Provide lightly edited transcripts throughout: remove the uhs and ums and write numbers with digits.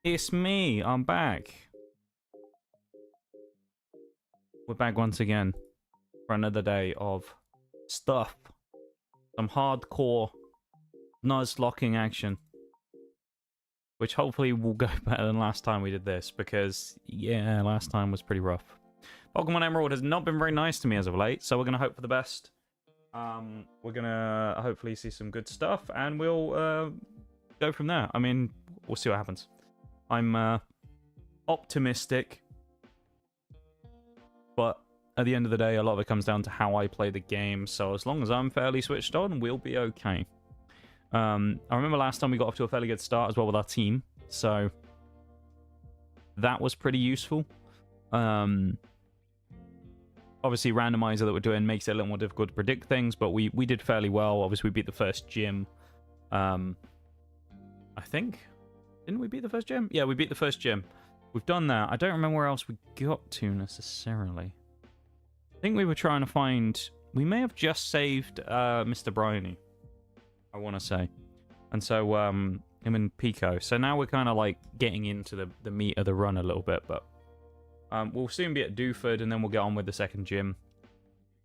It's me. I'm back. We're back once again for another day of stuff. Some hardcore nuzlocking action. Which hopefully will go better than last time we did this, because, yeah, last time was pretty rough. Pokemon Emerald has not been very nice to me as of late, so we're going to hope for the best. We're going to hopefully see some good stuff, and we'll go from there. I mean, we'll see what happens. I'm optimistic, but at the end of the day, a lot of it comes down to how I play the game, so as long as I'm fairly switched on, we'll be okay. I remember last time we got off to a fairly good start as well with our team, so that was pretty useful. Obviously, randomizer that we're doing makes it a little more difficult to predict things, but we did fairly well. Obviously, we beat the first gym. I think. Didn't we beat the first gym? Yeah, we beat the first gym. We've done that. I don't remember where else we got to necessarily. I think we were trying to find... We may have just saved Mr. Bryony, I want to say. And so, him and Pico. So now we're kind of like getting into the meat of the run a little bit, but we'll soon be at Dewford, and then we'll get on with the second gym.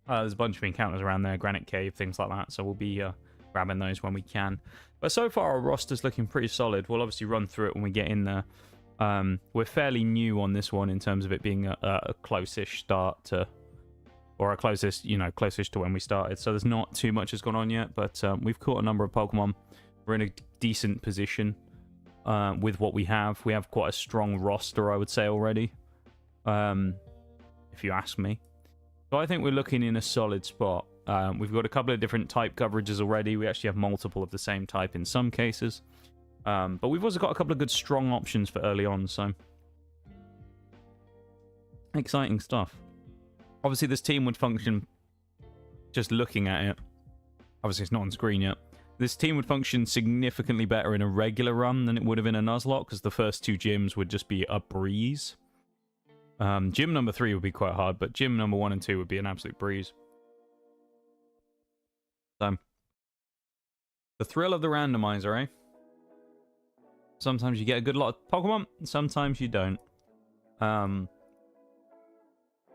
There's a bunch of encounters around there, Granite Cave, things like that, so we'll be grabbing those when we can. But so far, our roster's looking pretty solid. We'll obviously run through it when we get in there. We're fairly new on this one in terms of it being a close-ish start to... Or a closest, closest to when we started. So there's not too much has gone on yet, but we've caught a number of Pokemon. We're in a decent position with what we have. We have quite a strong roster, I would say, already. If you ask me. So I think we're looking in a solid spot. We've got a couple of different type coverages already. We actually have multiple of the same type in some cases. But we've also got a couple of good strong options for early on, so... Exciting stuff. Obviously, this team would function, just looking at it, obviously it's not on screen yet, this team would function significantly better in a regular run than it would have in a Nuzlocke, because the first two gyms would just be a breeze. Gym number 3 would be quite hard, but gym number 1 and 2 would be an absolute breeze. So, the thrill of the randomizer, eh? Sometimes you get a good lot of Pokemon, sometimes you don't.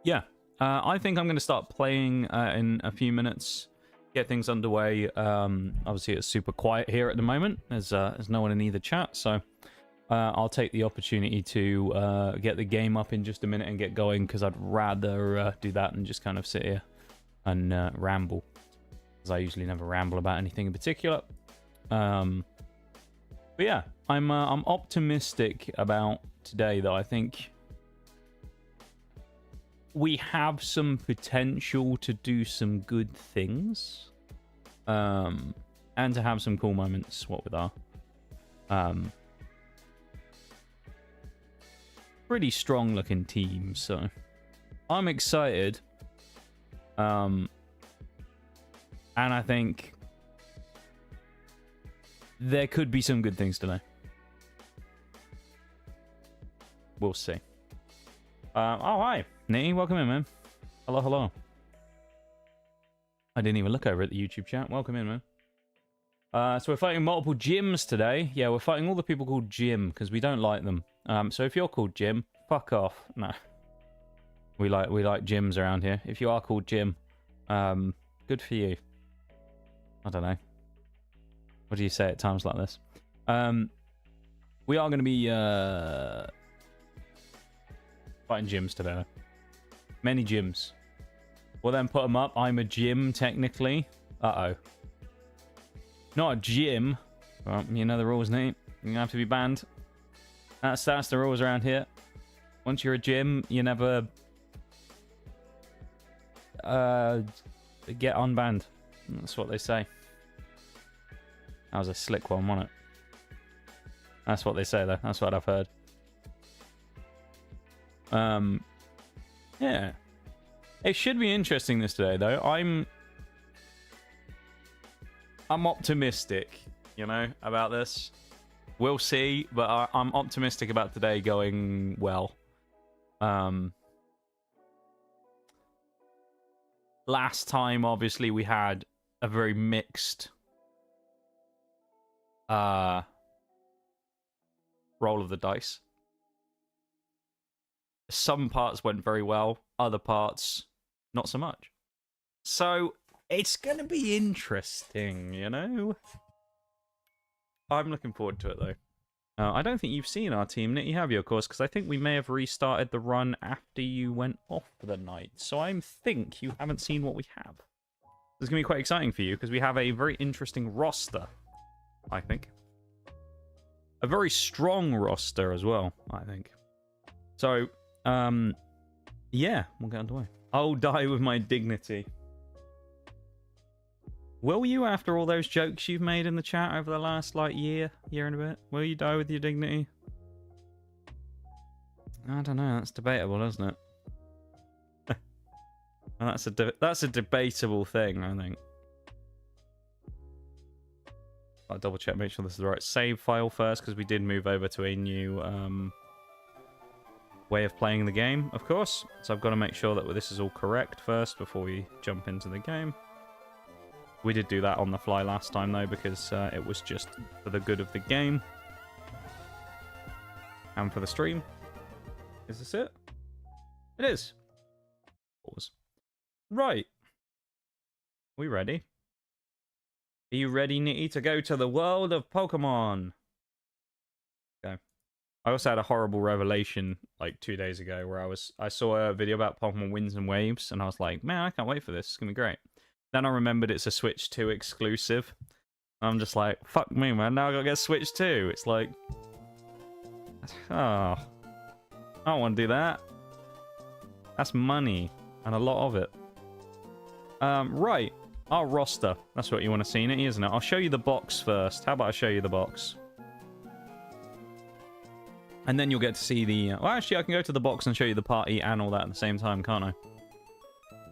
Yeah. I think I'm going to start playing in a few minutes, get things underway. Obviously, it's super quiet here at the moment. There's no one in either chat, so I'll take the opportunity to get the game up in just a minute and get going, because I'd rather do that than just kind of sit here and ramble, because I usually never ramble about anything in particular. But yeah, I'm optimistic about today, though. I think we have some potential to do some good things, and to have some cool moments, what with our pretty strong looking team, so I'm excited. And I think there could be some good things today. We'll see. Oh, hi. Nitty, welcome in, man. Hello, hello. I didn't even look over at the YouTube chat. Welcome in, man. So we're fighting multiple gyms today. Yeah, we're fighting all the people called Jim, because we don't like them. So if you're called Jim, fuck off. No. We like gyms around here. If you are called Jim, good for you. I don't know. What do you say at times like this? We are going to be fighting gyms today. Many gyms. We'll then put them up. I'm a gym, technically. Uh-oh. Not a gym. Well, you know the rules, Nate. You're going to have to be banned. That's the rules around here. Once you're a gym, you never get unbanned. That's what they say. That was a slick one, wasn't it? That's what they say, though. That's what I've heard. Yeah. It should be interesting this today, though. I'm optimistic, about this. We'll see, but I'm optimistic about today going well. Last time, obviously, we had a very mixed roll of the dice. Some parts went very well, other parts not so much. So it's going to be interesting, you know? I'm looking forward to it, though. I don't think you've seen our team, Nitty, have you, of course? Because I think we may have restarted the run after you went off for the night. So I think you haven't seen what we have. It's going to be quite exciting for you, because we have a very interesting roster, I think. A very strong roster as well, I think. So, yeah, we'll get underway. I'll die with my dignity. Will you, after all those jokes you've made in the chat over the last, like, year and a bit? Will you die with your dignity? I don't know. That's debatable, isn't it? That's a debatable thing, I think. I'll double check, make sure this is the right save file first, because we did move over to a new way of playing the game, of course. So I've got to make sure that this is all correct first before we jump into the game. We did do that on the fly last time, though, because it was just for the good of the game. And for the stream. Is this it? It is. Pause. Right. We ready? Are you ready, Nitty, to go to the world of Pokemon? Okay. I also had a horrible revelation like 2 days ago where I saw a video about Pokemon Winds and Waves, and I was like, man, I can't wait for this. It's going to be great. Then I remembered it's a Switch 2 exclusive. I'm just like, fuck me, man. Now I gotta get Switch 2. It's like, oh, I don't want to do that. That's money, and a lot of it. Right. Our roster. That's what you want to see, isn't it? I'll show you the box first. How about I show you the box? And then you'll get to see the... well, actually, I can go to the box and show you the party and all that at the same time, can't I?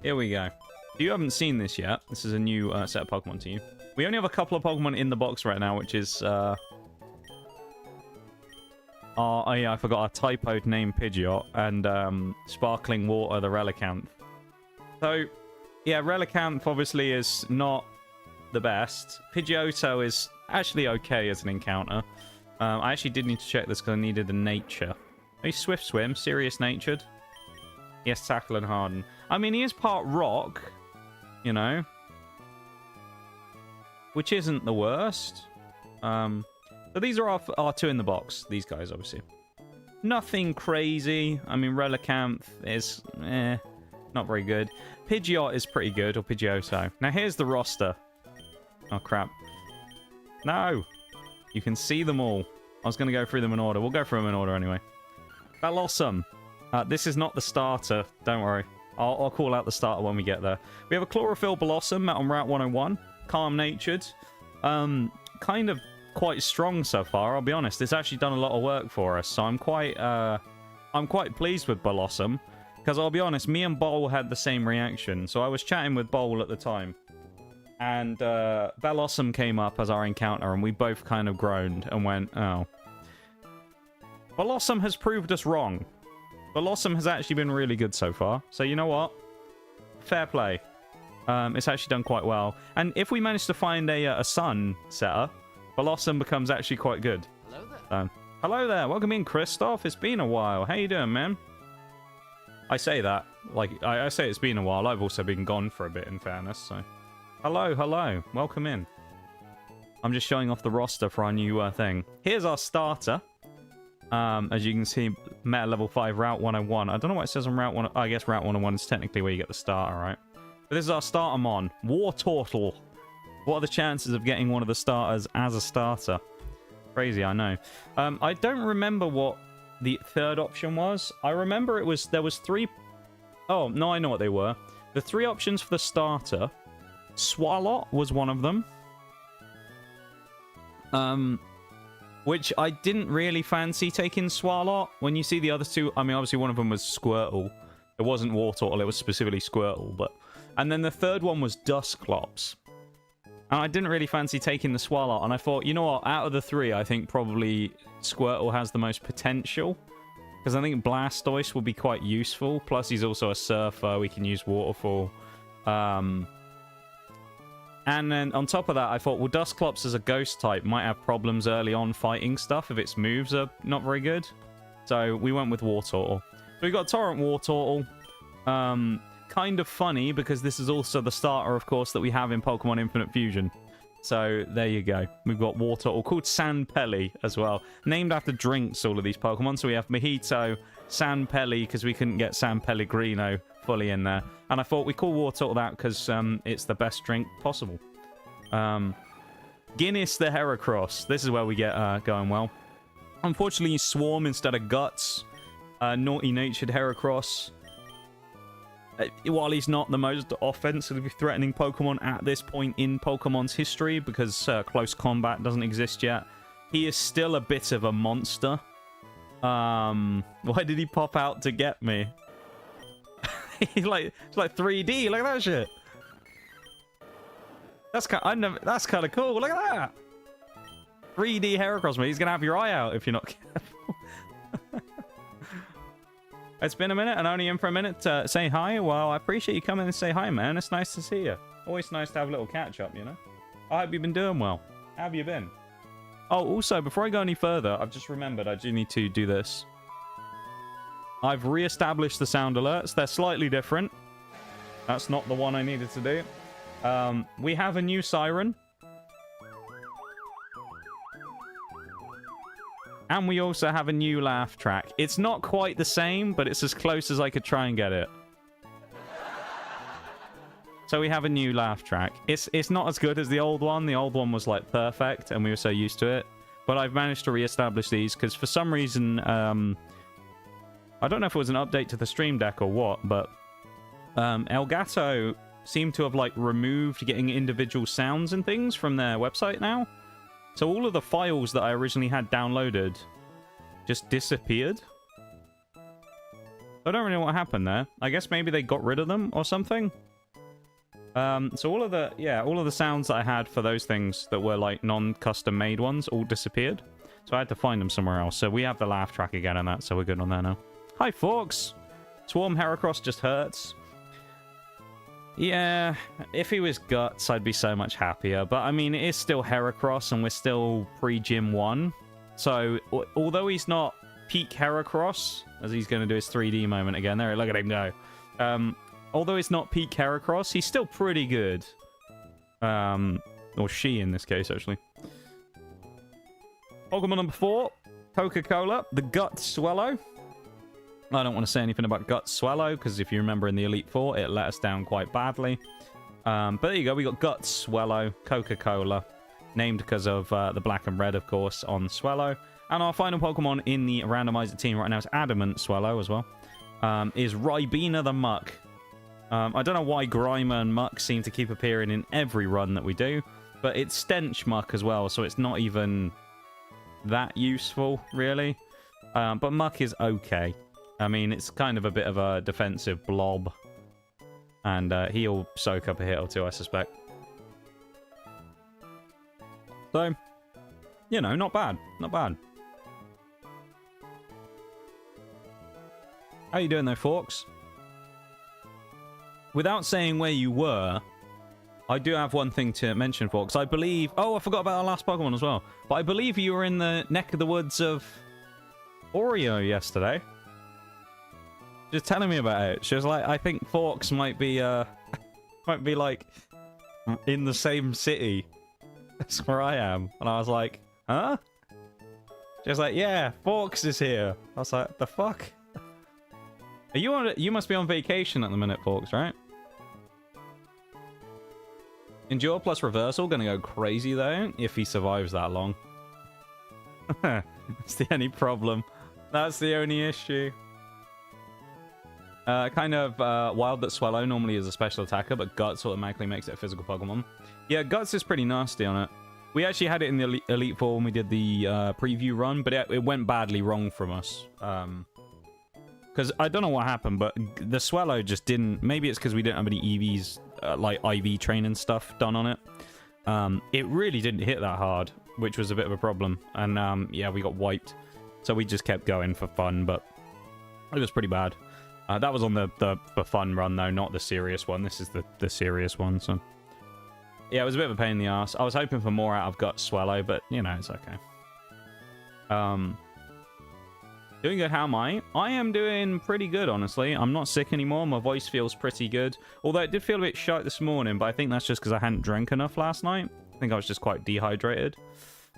Here we go. If you haven't seen this yet, this is a new set of Pokemon to you. We only have a couple of Pokemon in the box right now, which is... oh, yeah, I forgot our typoed name, Pidgeot, and Sparkling Water, the Relicanth. So... yeah, Relicanth obviously is not the best. Pidgeotto is actually okay as an encounter. I actually did need to check this because I needed a nature. He's Swift Swim, serious natured. Yes, Tackle and Harden. I mean, he is part rock, you know, which isn't the worst. So these are our two in the box. These guys, obviously. Nothing crazy. I mean, Relicanth is not very good. Pidgeot is pretty good, or Pidgeotto. Now, here's the roster. Oh, crap. No! You can see them all. I was going to go through them in order. We'll go through them in order anyway. Bellossom. This is not the starter. Don't worry. I'll call out the starter when we get there. We have a Chlorophyll Blossom met on Route 101. Calm-natured. Kind of quite strong so far, I'll be honest. It's actually done a lot of work for us, so I'm quite pleased with Blossom. Because I'll be honest, me and Bowl had the same reaction. So I was chatting with Bowl at the time. And Bellossom came up as our encounter, and we both kind of groaned and went, oh. Bellossom has proved us wrong. Bellossom has actually been really good so far. So you know what? Fair play. It's actually done quite well. And if we manage to find a sun setter, Bellossom becomes actually quite good. Hello there. Hello there. Welcome in, Christoph. It's been a while. How you doing, man? I say that. Like, I say it's been a while. I've also been gone for a bit, in fairness, so... hello, hello. Welcome in. I'm just showing off the roster for our new thing. Here's our starter. As you can see, Meta Level 5, Route 101. I don't know what it says on Route 1... I guess Route 101 is technically where you get the starter, right? But this is our starter mon. War Turtle. What are the chances of getting one of the starters as a starter? Crazy, I know. I don't remember what the third option was. I remember there was 3... oh, no, I know what they were. The 3 options for the starter... Swalot was one of them. Which I didn't really fancy taking Swalot. When you see the other two, I mean, obviously one of them was Squirtle. It wasn't Wartortle, it was specifically Squirtle. But and then the third one was Dusclops. And I didn't really fancy taking the Swalot. And I thought, you know what, out of the 3, I think probably Squirtle has the most potential. Because I think Blastoise will be quite useful. Plus, he's also a Surfer. We can use Waterfall. And then on top of that, I thought, well, Dusclops as a ghost type might have problems early on fighting stuff if its moves are not very good. So we went with Wartortle. we got Torrent Wartortle. Kind of funny because this is also the starter, of course, that we have in Pokemon Infinite Fusion. So there you go. We've got Wartortle called Sanpelli as well. Named after drinks, all of these Pokemon. So we have Mojito, Sanpelli, because we couldn't get San Pellegrino fully in there. And I thought we call Wartortle that because it's the best drink possible. Guinness the Heracross. This is where we get going well. Unfortunately, Swarm instead of Guts. Naughty-natured Heracross. While he's not the most offensively threatening Pokemon at this point in Pokemon's history, because close combat doesn't exist yet, he is still a bit of a monster. Why did he pop out to get me? It's like 3D. Look at that shit. That's kind of cool. Look at that. 3D Heracross, mate. He's gonna have your eye out if you're not careful. It's been a minute and only in for a minute to say hi. Well, I appreciate you coming and say hi, man. It's nice to see you. Always nice to have a little catch up, you know. I hope you've been doing well. How have you been? Oh, also, before I go any further, I've just remembered I do need to do this. I've re-established the sound alerts. They're slightly different. That's not the one I needed to do. We have a new siren. And we also have a new laugh track. It's not quite the same, but it's as close as I could try and get it. So we have a new laugh track. It's not as good as the old one. The old one was like perfect, and we were so used to it. But I've managed to re-establish these, because for some reason, I don't know if it was an update to the Stream Deck or what, but Elgato seemed to have like removed getting individual sounds and things from their website now. So all of the files that I originally had downloaded just disappeared. I don't really know what happened there. I guess maybe they got rid of them or something. So all of the sounds that I had for those things that were like non-custom made ones all disappeared. So I had to find them somewhere else. So we have the laugh track again and that, so we're good on there now. Hi, Forks. Swarm Heracross just hurts. Yeah, if he was Guts, I'd be so much happier. But, I mean, it is still Heracross, and we're still pre-Gym 1. So, although he's not peak Heracross, as he's going to do his 3D moment again. There, look at him go. Although he's not peak Heracross, he's still pretty good. Or she, in this case, actually. Pokemon number 4, Coca-Cola, the Gut Swallow. I don't want to say anything about Gut Swallow, because if you remember in the Elite Four, it let us down quite badly. But there you go, we got Gut Swallow, Coca-Cola, named because of the black and red, of course, on Swallow. And our final Pokemon in the randomizer team right now is Adamant Swallow as well, is Ribena the Muck. I don't know why Grimer and Muck seem to keep appearing in every run that we do, but it's Stench Muck as well, so it's not even that useful, really. But Muck is okay. I mean, it's kind of a bit of a defensive blob. And he'll soak up a hit or two, I suspect. So, you know, not bad. Not bad. How you doing though, Forks? Without saying where you were, I do have one thing to mention, Forks. I believe... Oh, I forgot about our last Pokemon as well. But I believe you were in the neck of the woods of Oreo yesterday. Just telling me about it. She was like, I think Forks might be like in the same city as where I am. And I was like, huh? She was like, yeah, Forks is here. I was like, the fuck? Are you on? You must be on vacation at the minute, Forks, right? Endure plus reversal gonna go crazy though if he survives that long. That's the only problem. That's the only issue. Kind of wild that Swallow normally is a special attacker, but Guts automatically makes it a physical Pokemon. Yeah, Guts is pretty nasty on it. We actually had it in the Elite Four when we did the preview run, but it went badly wrong from us. Because I don't know what happened, but the Swallow just didn't... Maybe it's because we didn't have any EVs, like IV training stuff done on it. It really didn't hit that hard, which was a bit of a problem. And yeah, we got wiped. So we just kept going for fun, but it was pretty bad. That was on the fun run, though, not the serious one. This is the serious one, so... Yeah, it was a bit of a pain in the ass. I was hoping for more out of Gut Swallow, but, you know, it's okay. Doing good, how am I? I am doing pretty good, honestly. I'm not sick anymore. My voice feels pretty good. Although it did feel a bit shite this morning, but I think that's just because I hadn't drank enough last night. I think I was just quite dehydrated.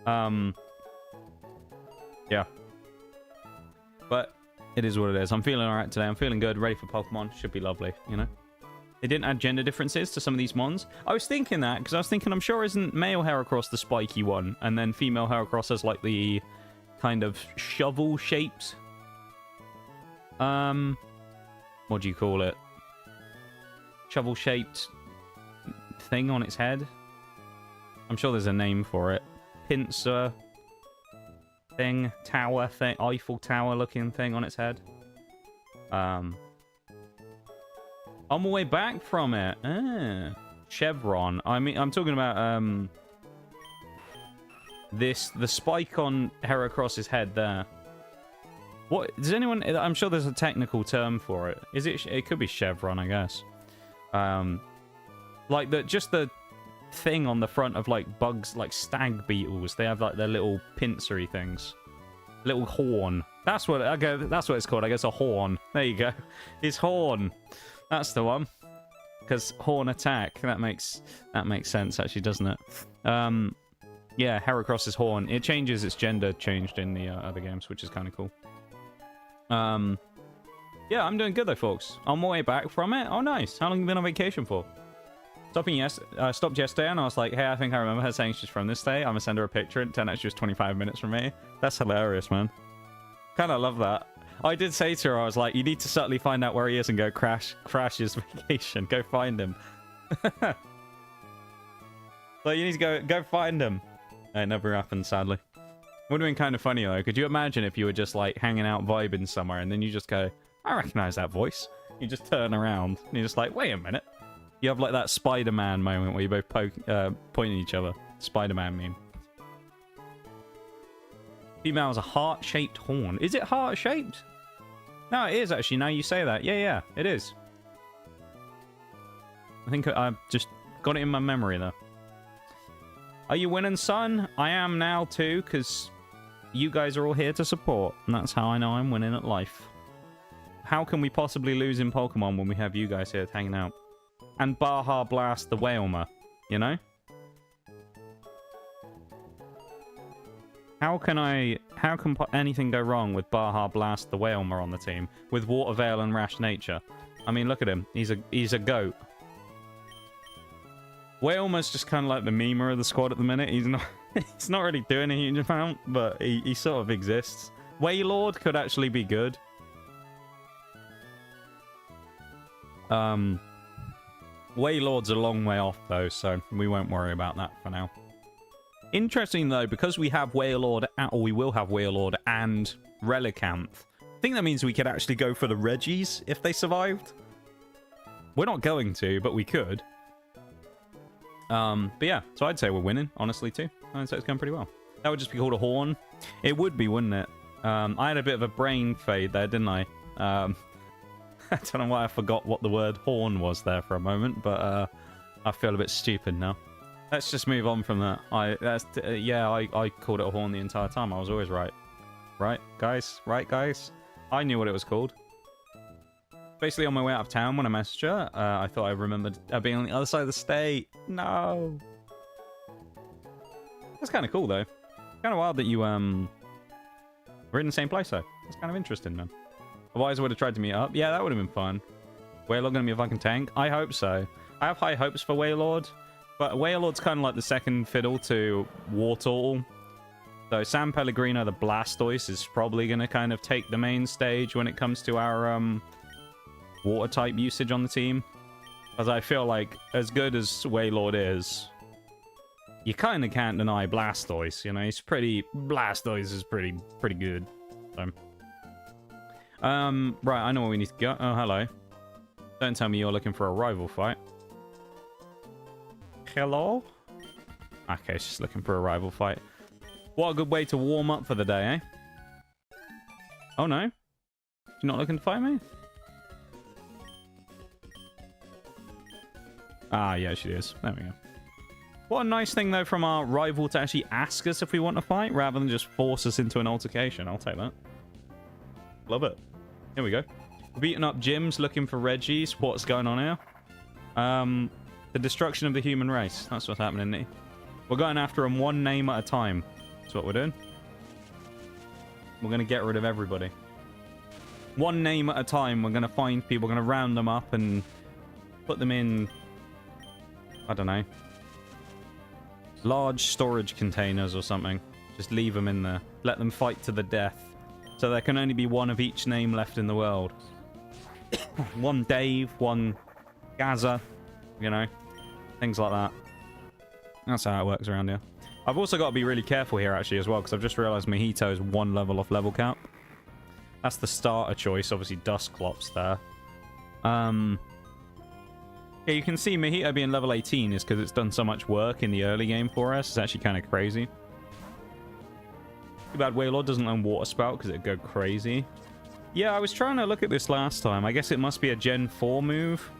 Yeah. But it is what it is. I'm feeling alright today. I'm feeling good, ready for Pokemon. Should be lovely, you know? They didn't add gender differences to some of these mons. I was thinking that, because I was thinking, I'm sure isn't male Heracross the spiky one, and then female Heracross has like the kind of shovel-shaped, what do you call it? Shovel-shaped thing on its head. I'm sure there's a name for it. Pincer thing, tower thing, Eiffel Tower looking thing on its head. On my way back from it. Chevron. I mean, I'm talking about the spike on Heracross's head there. What does anyone? I'm sure there's a technical term for it. Is it? It could be chevron, I guess. Like just the thing on the front of like bugs, like stag beetles. They have like their little pincery things, little horn. That's what. Okay, that's what it's called. I guess a horn. There you go. It's horn. That's the one. Because horn attack. That makes sense, actually, doesn't it? Yeah, Heracross's horn. It changes its gender. Changed in the other games, which is kind of cool. Yeah, I'm doing good though, folks. On my way back from it. Oh, nice. How long have you been on vacation for? Stopped yesterday, and I was like, hey, I think I remember her saying she's from this day. I'm gonna send her a picture, and turn out she was 25 minutes from me. That's hilarious, man. Kind of love that. I did say to her, I was like, you need to subtly find out where he is and go crash his vacation. Go find him. Like, you need to go find him. It never happened, sadly. Would have been kind of funny, though. Could you imagine if you were just, like, hanging out, vibing somewhere, and then you just go, I recognize that voice. You just turn around, and you're just like, wait a minute. You have, like, that Spider-Man moment where you both pointing at each other. Spider-Man meme. Female has a heart-shaped horn. Is it heart-shaped? No, it is, actually, now you say that. Yeah, it is. I think I've just got it in my memory, though. Are you winning, son? I am now, too, because you guys are all here to support. And that's how I know I'm winning at life. How can we possibly lose in Pokemon when we have you guys here hanging out? And Baja Blast the Whalmer, you know? How can anything go wrong with Baja Blast the Whalmer on the team with Water Veil and Rash Nature? I mean, look at him. He's a goat. Whalmer's just kind of like the memer of the squad at the minute. He's not really doing a huge amount, but he sort of exists. Wailord could actually be good. Wailord's a long way off though, so we won't worry about that for now. Interesting though, because we have Wailord, or we will have Wailord and Relicanth. I think that means we could actually go for the Reggies if they survived. We're not going to, but we could. But yeah, so I'd say we're winning, honestly, too. I'd say it's going pretty well. That would just be called a horn. It would be, wouldn't it? I had a bit of a brain fade there, didn't I? I don't know why I forgot what the word horn was there for a moment, but I feel a bit stupid now. Let's just move on from that. I called it a horn the entire time. I was always right. Right, guys? Right, guys? I knew what it was called. Basically, on my way out of town when I messaged her, I thought I remembered being on the other side of the state. No. That's kind of cool, though. Kind of wild that you, we're in the same place, though. That's kind of interesting, man. Otherwise, I would have tried to meet up. Yeah, that would have been fun. Wailord gonna be a fucking tank? I hope so. I have high hopes for Wailord, but Wailord's kind of like the second fiddle to Wartortle. So San Pellegrino, the Blastoise, is probably gonna kind of take the main stage when it comes to our, water type usage on the team, as I feel like as good as Wailord is, you kind of can't deny Blastoise. You know, Blastoise is pretty good. So, right, I know where we need to go. Oh, hello. Don't tell me you're looking for a rival fight. Hello? Okay, it's just looking for a rival fight. What a good way to warm up for the day, eh? Oh no, you're not looking to fight me? Ah, yeah, she is. There we go. What a nice thing, though, from our rival to actually ask us if we want to fight, rather than just force us into an altercation. I'll take that. Love it. Here we go. We're beating up gyms, looking for Reggies. What's going on here? The destruction of the human race. That's what's happening here. We're going after them one name at a time. That's what we're doing. We're going to get rid of everybody. One name at a time. We're going to find people. We're going to round them up and put them in, I don't know, large storage containers or something. Just leave them in there. Let them fight to the death. So there can only be one of each name left in the world. One Dave, one Gaza, you know, things like that. That's how it works around here. I've also got to be really careful here, actually, as well, because I've just realized Mojito is 1 level off level cap. That's the starter choice. Obviously, Dusclops there. Yeah, you can see Mojito being level 18 is because it's done so much work in the early game for us. It's actually kind of crazy. Too bad Wailord doesn't learn Water Spout because it'd go crazy. Yeah, I was trying to look at this last time. I guess it must be a Gen 4 move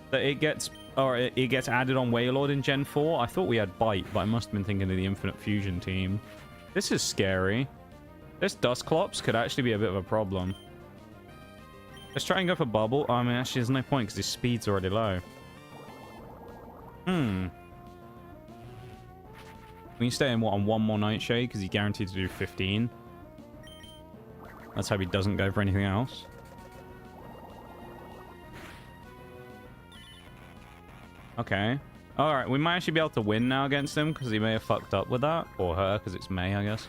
that it gets, or it gets added on Wailord in Gen 4. I thought we had Bite, but I must have been thinking of the Infinite Fusion team. This is scary. This Dusclops could actually be a bit of a problem. Let's try and go for Bubble. Oh, I mean, actually, there's no point because his speed's already low. We can stay in, what, on 1 more Nightshade because he's guaranteed to do 15. Let's hope he doesn't go for anything else. Okay. Alright, we might actually be able to win now against him because he may have fucked up with that. Or her, because it's May, I guess.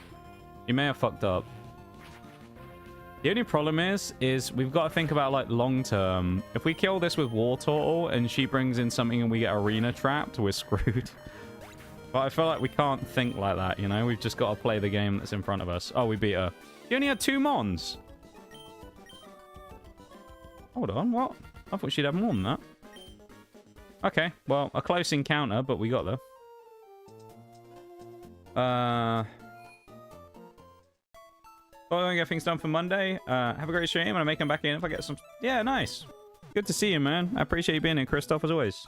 He may have fucked up. The only problem is we've got to think about, like, long term. If we kill this with War Turtle and she brings in something and we get Arena trapped, we're screwed. But I feel like we can't think like that, you know? We've just got to play the game that's in front of us. Oh, we beat her. She only had 2 Mons. Hold on, what? I thought she'd have more than that. Okay, well, a close encounter, but we got there. Well, I'm gonna get things done for Monday. Have a great stream, and I may come back in if I get some... Yeah, nice. Good to see you, man. I appreciate you being here, Christoph, as always.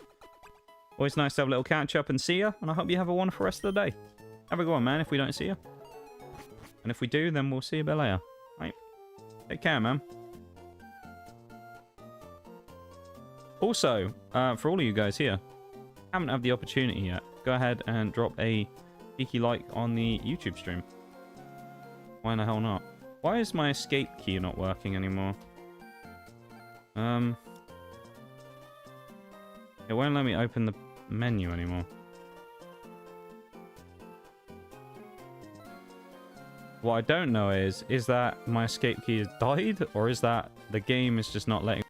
Always nice to have a little catch-up and see you, and I hope you have a wonderful rest of the day. Have a good one, man, if we don't see you. And if we do, then we'll see you a bit later. Right. Take care, man. Also, for all of you guys here, haven't had the opportunity yet, go ahead and drop a cheeky like on the YouTube stream. Why the hell not? Why is my escape key not working anymore? It won't let me open the menu anymore. What I don't know is that my escape key has died, or is that the game is just not letting...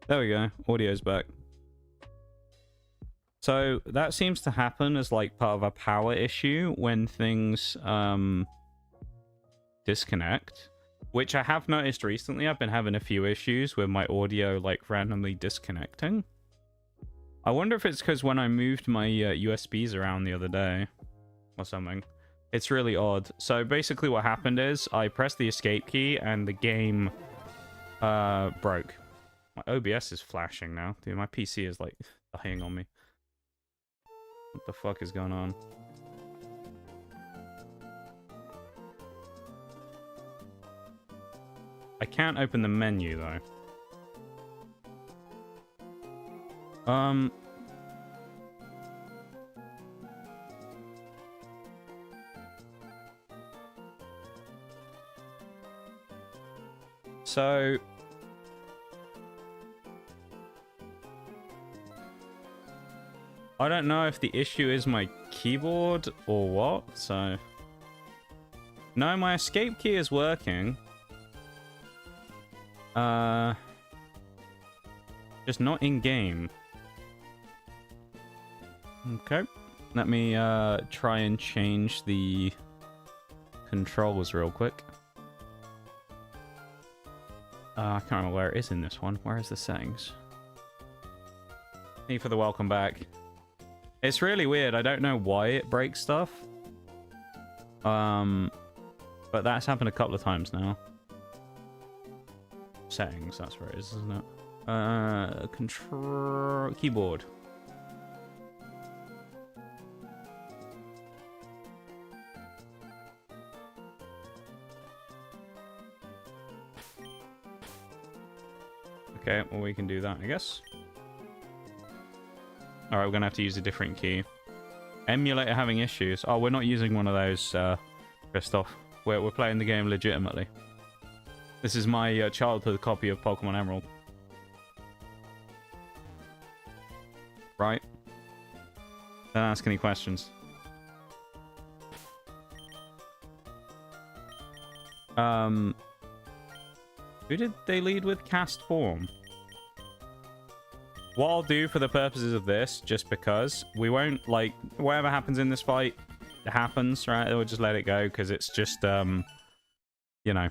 There we go. Audio's back. So that seems to happen as like part of a power issue when things disconnect. which I have noticed recently. I've been having a few issues with my audio, like, randomly disconnecting. I wonder if it's because when I moved my USBs around the other day or something. It's really odd. So basically what happened is I pressed the escape key and the game broke. My OBS is flashing now. Dude, my PC is like dying on me. What the fuck is going on? I can't open the menu though. So I don't know if the issue is my keyboard or what, so... No, my escape key is working. Just not in-game. Okay. Let me try and change the controls real quick. I can't remember where it is in this one. Where is the settings? Thank you for the welcome back. It's really weird. I don't know why it breaks stuff. But that's happened a couple of times now. Settings, that's where it is, isn't it? Control... Keyboard. Okay, well we can do that, I guess. Alright, we're gonna have to use a different key. Emulator having issues. Oh, we're not using one of those, Christoph. We're playing the game legitimately. This is my childhood copy of Pokemon Emerald. Right? Don't ask any questions. Who did they lead with? Cast Form. What I'll do for the purposes of this, just because, we won't, like, whatever happens in this fight, it happens, right? We'll just let it go, because it's just, you know.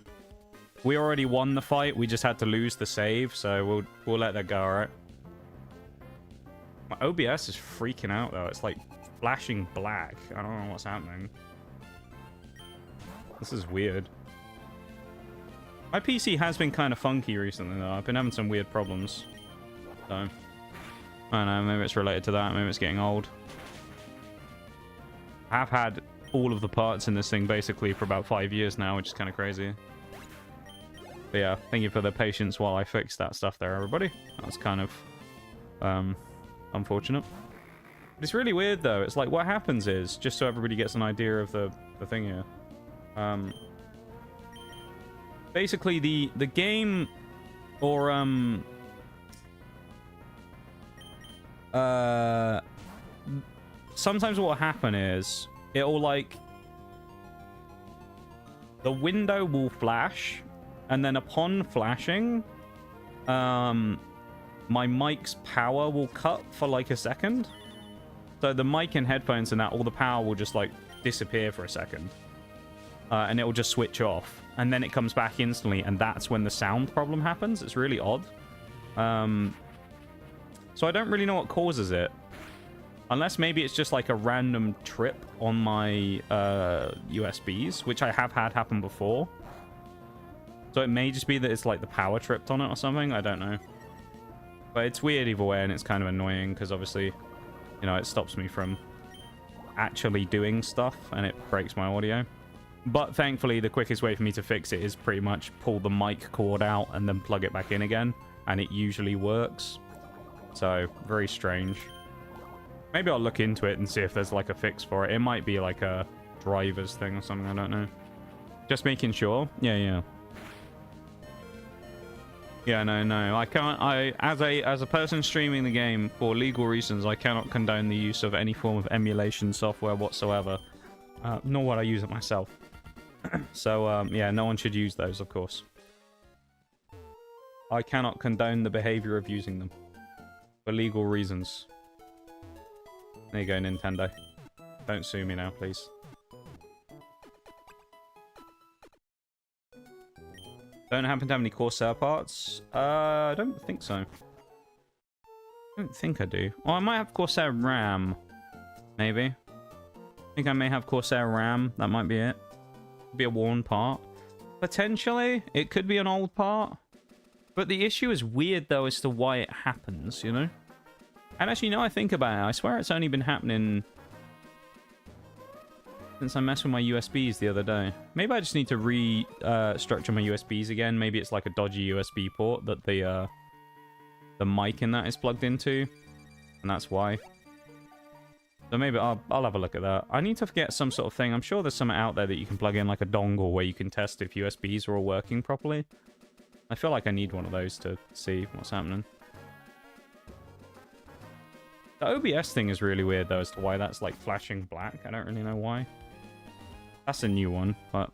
We already won the fight, we just had to lose the save, so we'll let that go, alright? My OBS is freaking out, though. It's, like, flashing black. I don't know what's happening. This is weird. My PC has been kind of funky recently, though. I've been having some weird problems. So... I don't know, maybe it's related to that, maybe it's getting old. I have had all of the parts in this thing basically for about 5 years now, which is kind of crazy. But yeah, thank you for the patience while I fixed that stuff there, everybody. That was kind of unfortunate. But it's really weird though. It's like what happens is, just so everybody gets an idea of the thing here. Basically the game or sometimes what will happen is it'll like the window will flash, and then upon flashing my mic's power will cut for like a second. So the mic and headphones and that, all the power will just like disappear for a second, and it will just switch off, and then it comes back instantly, and that's when the sound problem happens. It's really odd. So I don't really know what causes it. Unless maybe it's just like a random trip on my USBs, which I have had happen before. So it may just be that it's like the power tripped on it or something. I don't know. But it's weird either way, and it's kind of annoying because obviously, you know, it stops me from actually doing stuff and it breaks my audio. But thankfully, the quickest way for me to fix it is pretty much pull the mic cord out and then plug it back in again. And it usually works. So, very strange. Maybe I'll look into it and see if there's like a fix for it. It might be like a driver's thing or something, I don't know. Just making sure. Yeah. Yeah, no. I can't, as a person streaming the game for legal reasons, I cannot condone the use of any form of emulation software whatsoever. Nor would I use it myself. So, yeah, no one should use those, of course. I cannot condone the behavior of using them. For legal reasons. There you go, Nintendo. Don't sue me now, please. Don't happen to have any Corsair parts? I don't think so. I don't think I do. Oh, I might have Corsair RAM. Maybe. I think I may have Corsair RAM. That might be it. Could be a worn part. Potentially, it could be an old part. But the issue is weird, though, as to why it happens, you know? And actually, now I think about it, I swear it's only been happening since I messed with my USBs the other day. Maybe I just need to restructure my USBs again. Maybe it's like a dodgy USB port that the mic in that is plugged into. And that's why. So maybe I'll have a look at that. I need to get some sort of thing. I'm sure there's something out there that you can plug in, like a dongle, where you can test if USBs are all working properly. I feel like I need one of those to see what's happening. The OBS thing is really weird, though, as to why that's, like, flashing black. I don't really know why. That's a new one, but...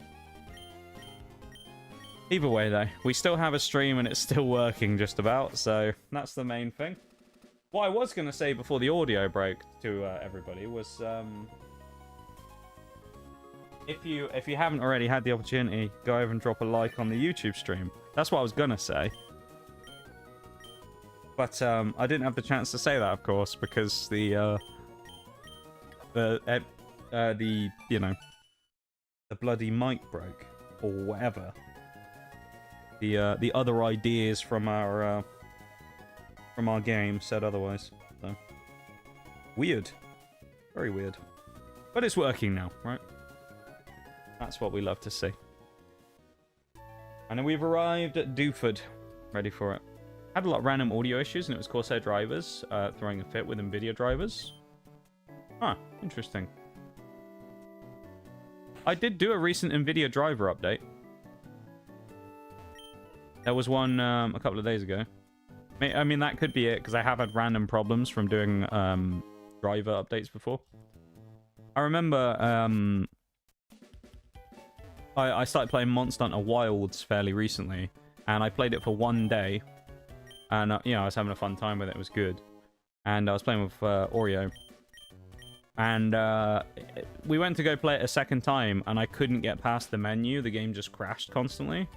Either way, though, we still have a stream and it's still working just about, so that's the main thing. What I was going to say before the audio broke to everybody was, if you haven't already had the opportunity, go over and drop a like on the YouTube stream. That's what I was going to say. But I didn't have the chance to say that, of course, because the you know, the bloody mic broke or whatever. The other ideas from our game said otherwise. So weird, very weird. But it's working now, right? That's what we love to see. And then we've arrived at Duford, ready for it. Had a lot of random audio issues, and it was Corsair drivers throwing a fit with NVIDIA drivers. Huh, interesting. I did do a recent NVIDIA driver update. There was one a couple of days ago. I mean, that could be it, because I have had random problems from doing driver updates before. I remember I started playing Monster Hunter Wilds fairly recently, and I played it for one day. And, you know, I was having a fun time with it. It was good. And I was playing with Oreo. And we went to go play it a second time, and I couldn't get past the menu. The game just crashed constantly.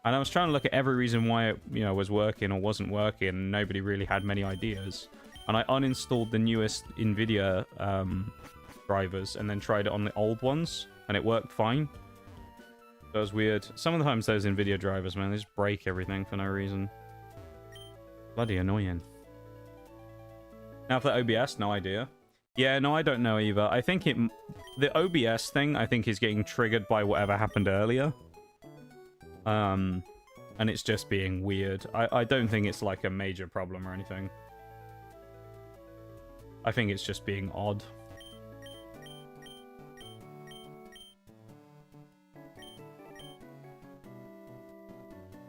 And I was trying to look at every reason why it, you know, was working or wasn't working, and nobody really had many ideas. And I uninstalled the newest NVIDIA drivers and then tried it on the old ones, and it worked fine. That was weird. Some of the times those NVIDIA drivers, man, they just break everything for no reason. Bloody annoying. Now for the OBS, no idea. Yeah, no, I don't know either. I think the OBS thing, I think, is getting triggered by whatever happened earlier. And it's just being weird. I don't think it's like a major problem or anything. I think it's just being odd.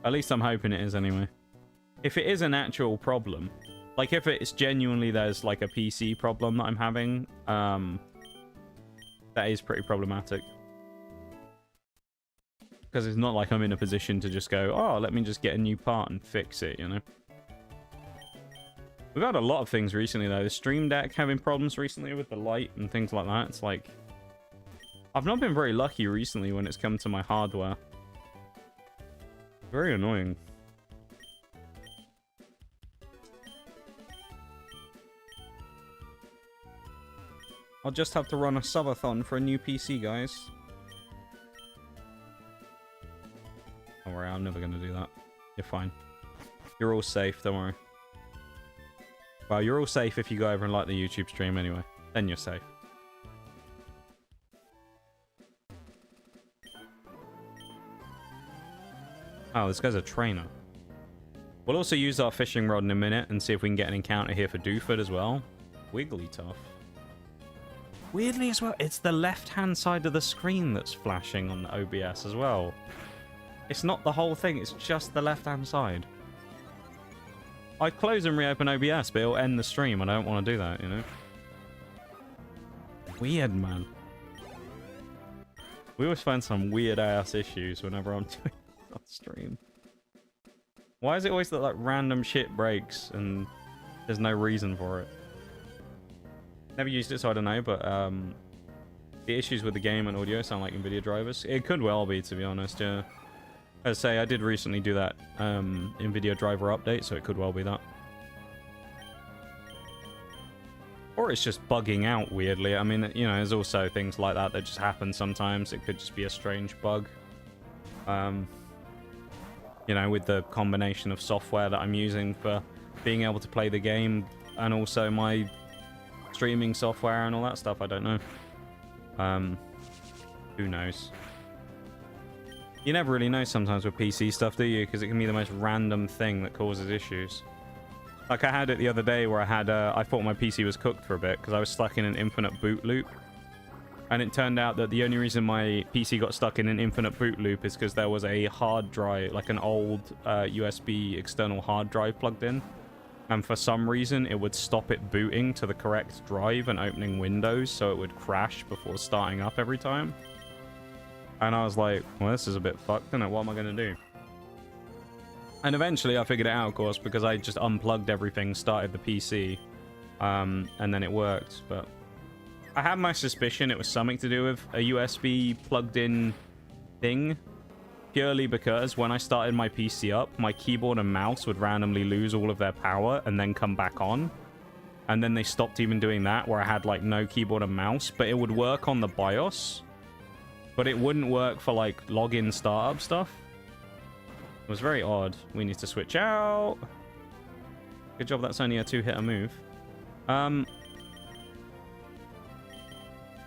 At least I'm hoping it is anyway. If it is an actual problem, like if it's genuinely there's like a PC problem that I'm having, that is pretty problematic. Because it's not like I'm in a position to just go, oh, let me just get a new part and fix it, you know? We've had a lot of things recently, though. The Stream Deck having problems recently with the light and things like that. It's like... I've not been very lucky recently when it's come to my hardware. Very annoying. I'll just have to run a subathon for a new PC, guys. Don't worry, I'm never going to do that. You're fine. You're all safe, don't worry. Well, you're all safe if you go over and like the YouTube stream anyway. Then you're safe. Oh, this guy's a trainer. We'll also use our fishing rod in a minute and see if we can get an encounter here for Duford as well. Wigglytuff. Weirdly as well, it's the left-hand side of the screen that's flashing on the OBS as well. It's not the whole thing, it's just the left-hand side. I close and reopen OBS, but it'll end the stream. I don't want to do that, you know? Weird, man. We always find some weird-ass issues whenever I'm doing on stream. Why is it always that, like, random shit breaks and there's no reason for it? Never used it, so I don't know, but the issues with the game and audio sound like NVIDIA drivers. It could well be, to be honest, yeah. As I say, I did recently do that NVIDIA driver update, so it could well be that. Or it's just bugging out weirdly. I mean, you know, there's also things like that that just happen sometimes. It could just be a strange bug. You know, with the combination of software that I'm using for being able to play the game and also my streaming software and all that stuff. I don't know. Who knows? You never really know sometimes with PC stuff, do you? Because it can be the most random thing that causes issues. Like I had it the other day where I thought my PC was cooked for a bit because I was stuck in an infinite boot loop. And it turned out that the only reason my PC got stuck in an infinite boot loop is because there was a hard drive, like an old USB external hard drive plugged in. And for some reason, it would stop it booting to the correct drive and opening Windows, so it would crash before starting up every time. And I was like, well, this is a bit fucked, isn't it? What am I going to do? And eventually I figured it out, of course, because I just unplugged everything, started the PC, and then it worked. But I had my suspicion it was something to do with a USB plugged-in thing, purely because when I started my PC up, my keyboard and mouse would randomly lose all of their power and then come back on. And then they stopped even doing that, where I had, like, no keyboard and mouse, but it would work on the BIOS. But it wouldn't work for, like, login startup stuff. It was very odd. We need to switch out. Good job that's only a 2-hitter move.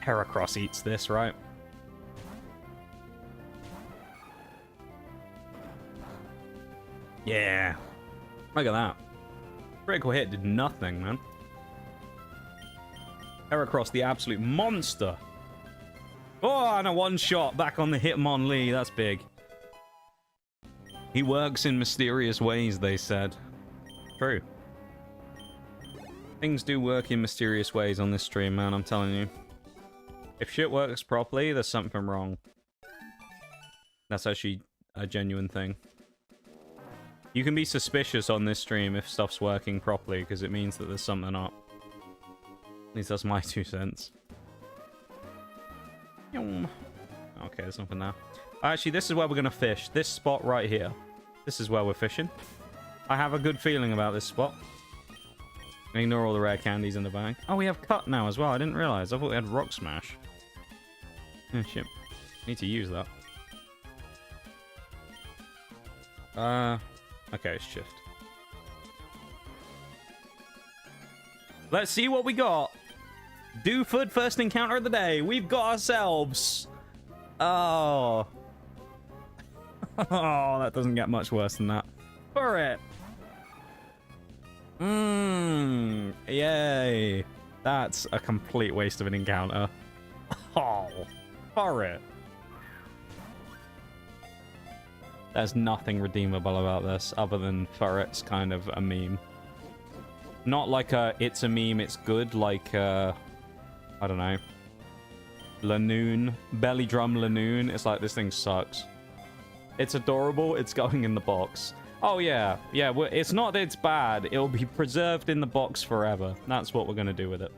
Heracross eats this, right? Yeah. Look at that. Critical hit did nothing, man. Heracross, the absolute monster. Oh, and a one-shot back on the Hitmonlee. That's big. He works in mysterious ways, they said. True. Things do work in mysterious ways on this stream, man, I'm telling you. If shit works properly, there's something wrong. That's actually a genuine thing. You can be suspicious on this stream if stuff's working properly, because it means that there's something up. At least that's my 2 cents. Okay, there's nothing there. Actually, this is where we're going to fish. This spot right here. This is where we're fishing. I have a good feeling about this spot. Ignore all the rare candies in the bag. Oh, we have cut now as well. I didn't realize. I thought we had rock smash. Oh, shit. Need to use that. Okay, shift. Let's see what we got. Dooford, first encounter of the day. We've got ourselves... Oh. Oh, that doesn't get much worse than that. Furret. Yay. That's a complete waste of an encounter. Oh. Furret. There's nothing redeemable about this other than Furret's kind of a meme. Not like a it's a meme, it's good, like I don't know. Lanoon, belly drum Lanoon. It's like, this thing sucks. It's adorable. It's going in the box. Oh, yeah. Yeah, it's not that it's bad. It'll be preserved in the box forever. That's what we're going to do with it.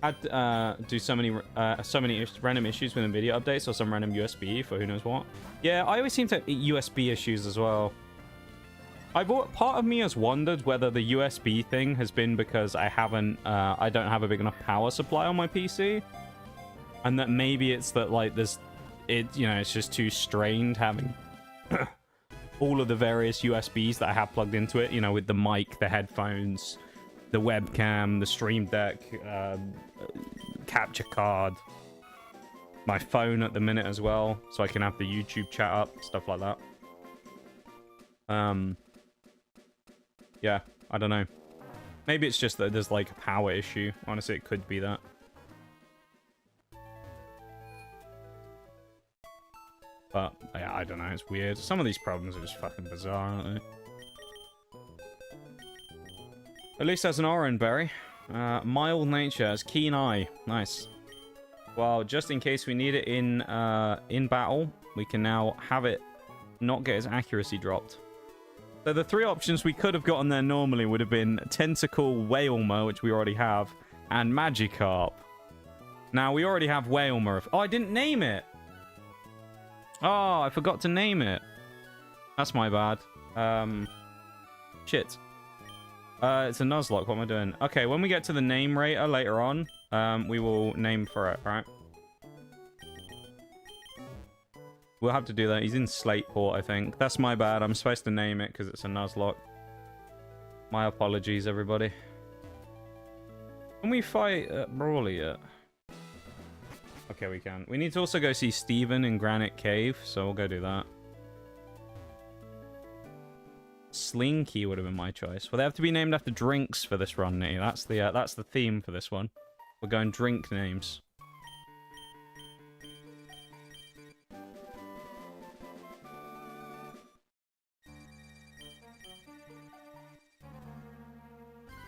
I'd do so many random issues with NVIDIA updates or some random USB for who knows what. Yeah, I always seem to have USB issues as well. Part of me has wondered whether the USB thing has been because I don't have a big enough power supply on my PC, and that maybe it's that like it's just too strained having all of the various USBs that I have plugged into it. You know, with the mic, the headphones, the webcam, the Stream Deck, capture card, my phone at the minute as well, so I can have the YouTube chat up, stuff like that. Yeah, I don't know. Maybe it's just that there's like a power issue. Honestly, it could be that. But yeah, I don't know, it's weird. Some of these problems are just fucking bizarre, aren't they? At least there's an orange berry. Mild nature, has keen eye. Nice. Well, just in case we need it in battle, we can now have it not get its accuracy dropped. So the 3 options we could have gotten there normally would have been Tentacle Whalmer, which we already have, and Magikarp. Now, we already have Whalmer. Oh, I didn't name it! Oh, I forgot to name it. That's my bad. Shit. It's a nuzlocke. What am I doing? Okay, when we get to the name rater later on, we will name for it, right? We'll have to do that. He's in Slateport, I think. That's my bad. I'm supposed to name it because it's a nuzlocke. My apologies, everybody. Can we fight Brawley yet? Okay, we can. We need to also go see Steven in Granite Cave, so we'll go do that. Slinky would have been my choice. Well, they have to be named after drinks for this run, Nate. That's the theme for this one. We're going drink names.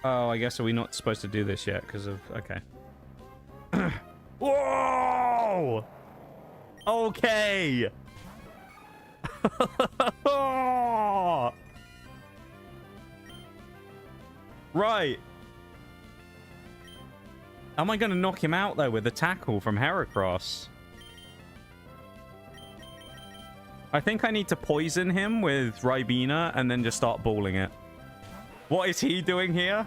Oh, I guess are we not supposed to do this yet because of... Okay. Whoa! Okay! Right. Am I going to knock him out, though, with the tackle from Heracross? I think I need to poison him with Ribena and then just start balling it. What is he doing here?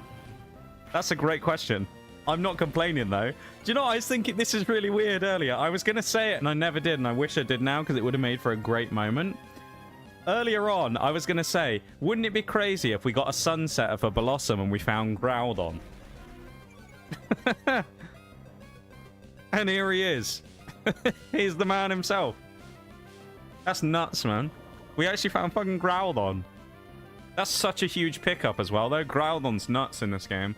That's a great question. I'm not complaining, though. Do you know what? I was thinking this is really weird earlier. I was going to say it, and I never did, and I wish I did now, because it would have made for a great moment. Earlier on, I was going to say, wouldn't it be crazy if we got a sunsetter for Blossom and we found Groudon? And here he is. He's the man himself. That's nuts, man. We actually found fucking Groudon. That's such a huge pickup as well, though. Groudon's nuts in this game.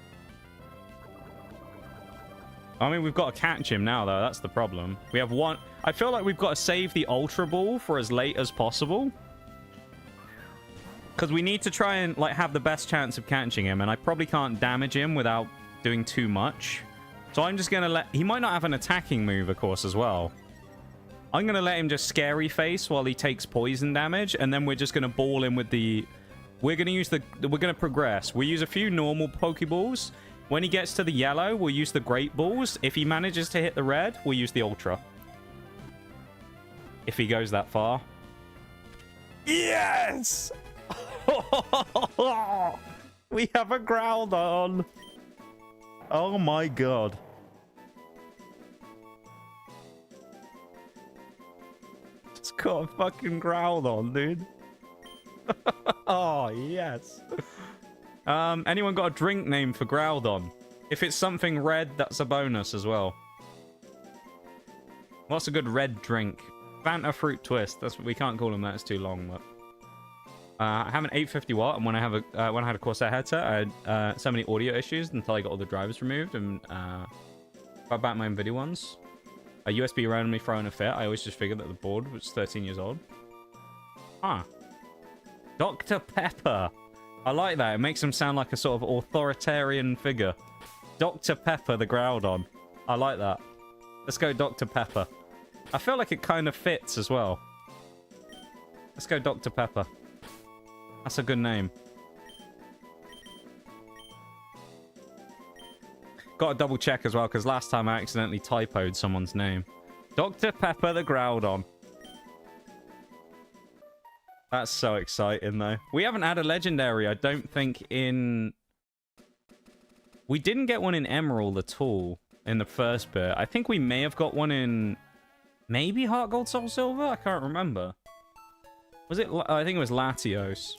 I mean, we've got to catch him now, though. That's the problem. We have one... I feel like we've got to save the Ultra Ball for as late as possible. Because we need to try and, like, have the best chance of catching him. And I probably can't damage him without doing too much. So I'm just going to let... He might not have an attacking move, of course, as well. I'm going to let him just Scary Face while he takes poison damage. And then we're just going to ball him with the... We're going to use the... We're going to progress. We'll use a few normal Pokeballs. When he gets to the yellow, we'll use the Great Balls. If he manages to hit the red, we'll use the Ultra. If he goes that far. Yes! We have a Groudon. Oh my god. It's got a fucking Groudon, dude. Oh, yes. Anyone got a drink name for Groudon? If it's something red, that's a bonus as well. What's a good red drink? Fanta Fruit Twist. That's we can't call them that. It's too long. But I have an 850 watt, and when I had a Corsair headset, I had so many audio issues until I got all the drivers removed, and got back my NVIDIA ones. A USB randomly throwing a fit. I always just figured that the board was 13 years old. Huh. Dr. Pepper. I like that. It makes him sound like a sort of authoritarian figure. Dr. Pepper, the Groudon. I like that. Let's go Dr. Pepper. I feel like it kind of fits as well. Let's go Dr. Pepper. That's a good name. Got to double check as well, because last time I accidentally typoed someone's name. Dr. Pepper, the Groudon. That's so exciting, though. We haven't had a legendary, I don't think, in... We didn't get one in Emerald at all in the first bit. I think we may have got one in... Maybe Heart Gold, Soul Silver? I can't remember. Was it... I think it was Latios.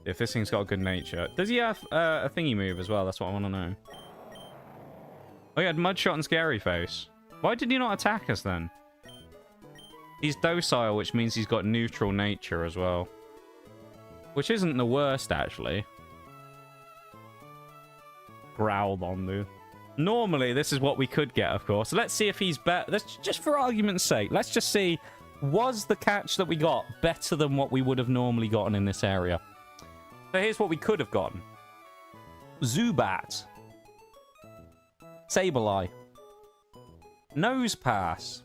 If this thing's got a good nature. Does he have a thingy move as well? That's what I want to know. Oh, he had Mudshot and Scary Face. Why did he not attack us then? He's docile, which means he's got neutral nature as well. Which isn't the worst, actually. Groudon, dude. Normally, this is what we could get, of course. So let's see if he's better. Let's just for argument's sake, let's just see, was the catch that we got better than what we would have normally gotten in this area? So here's what we could have gotten. Zubat. Sableye. Nosepass.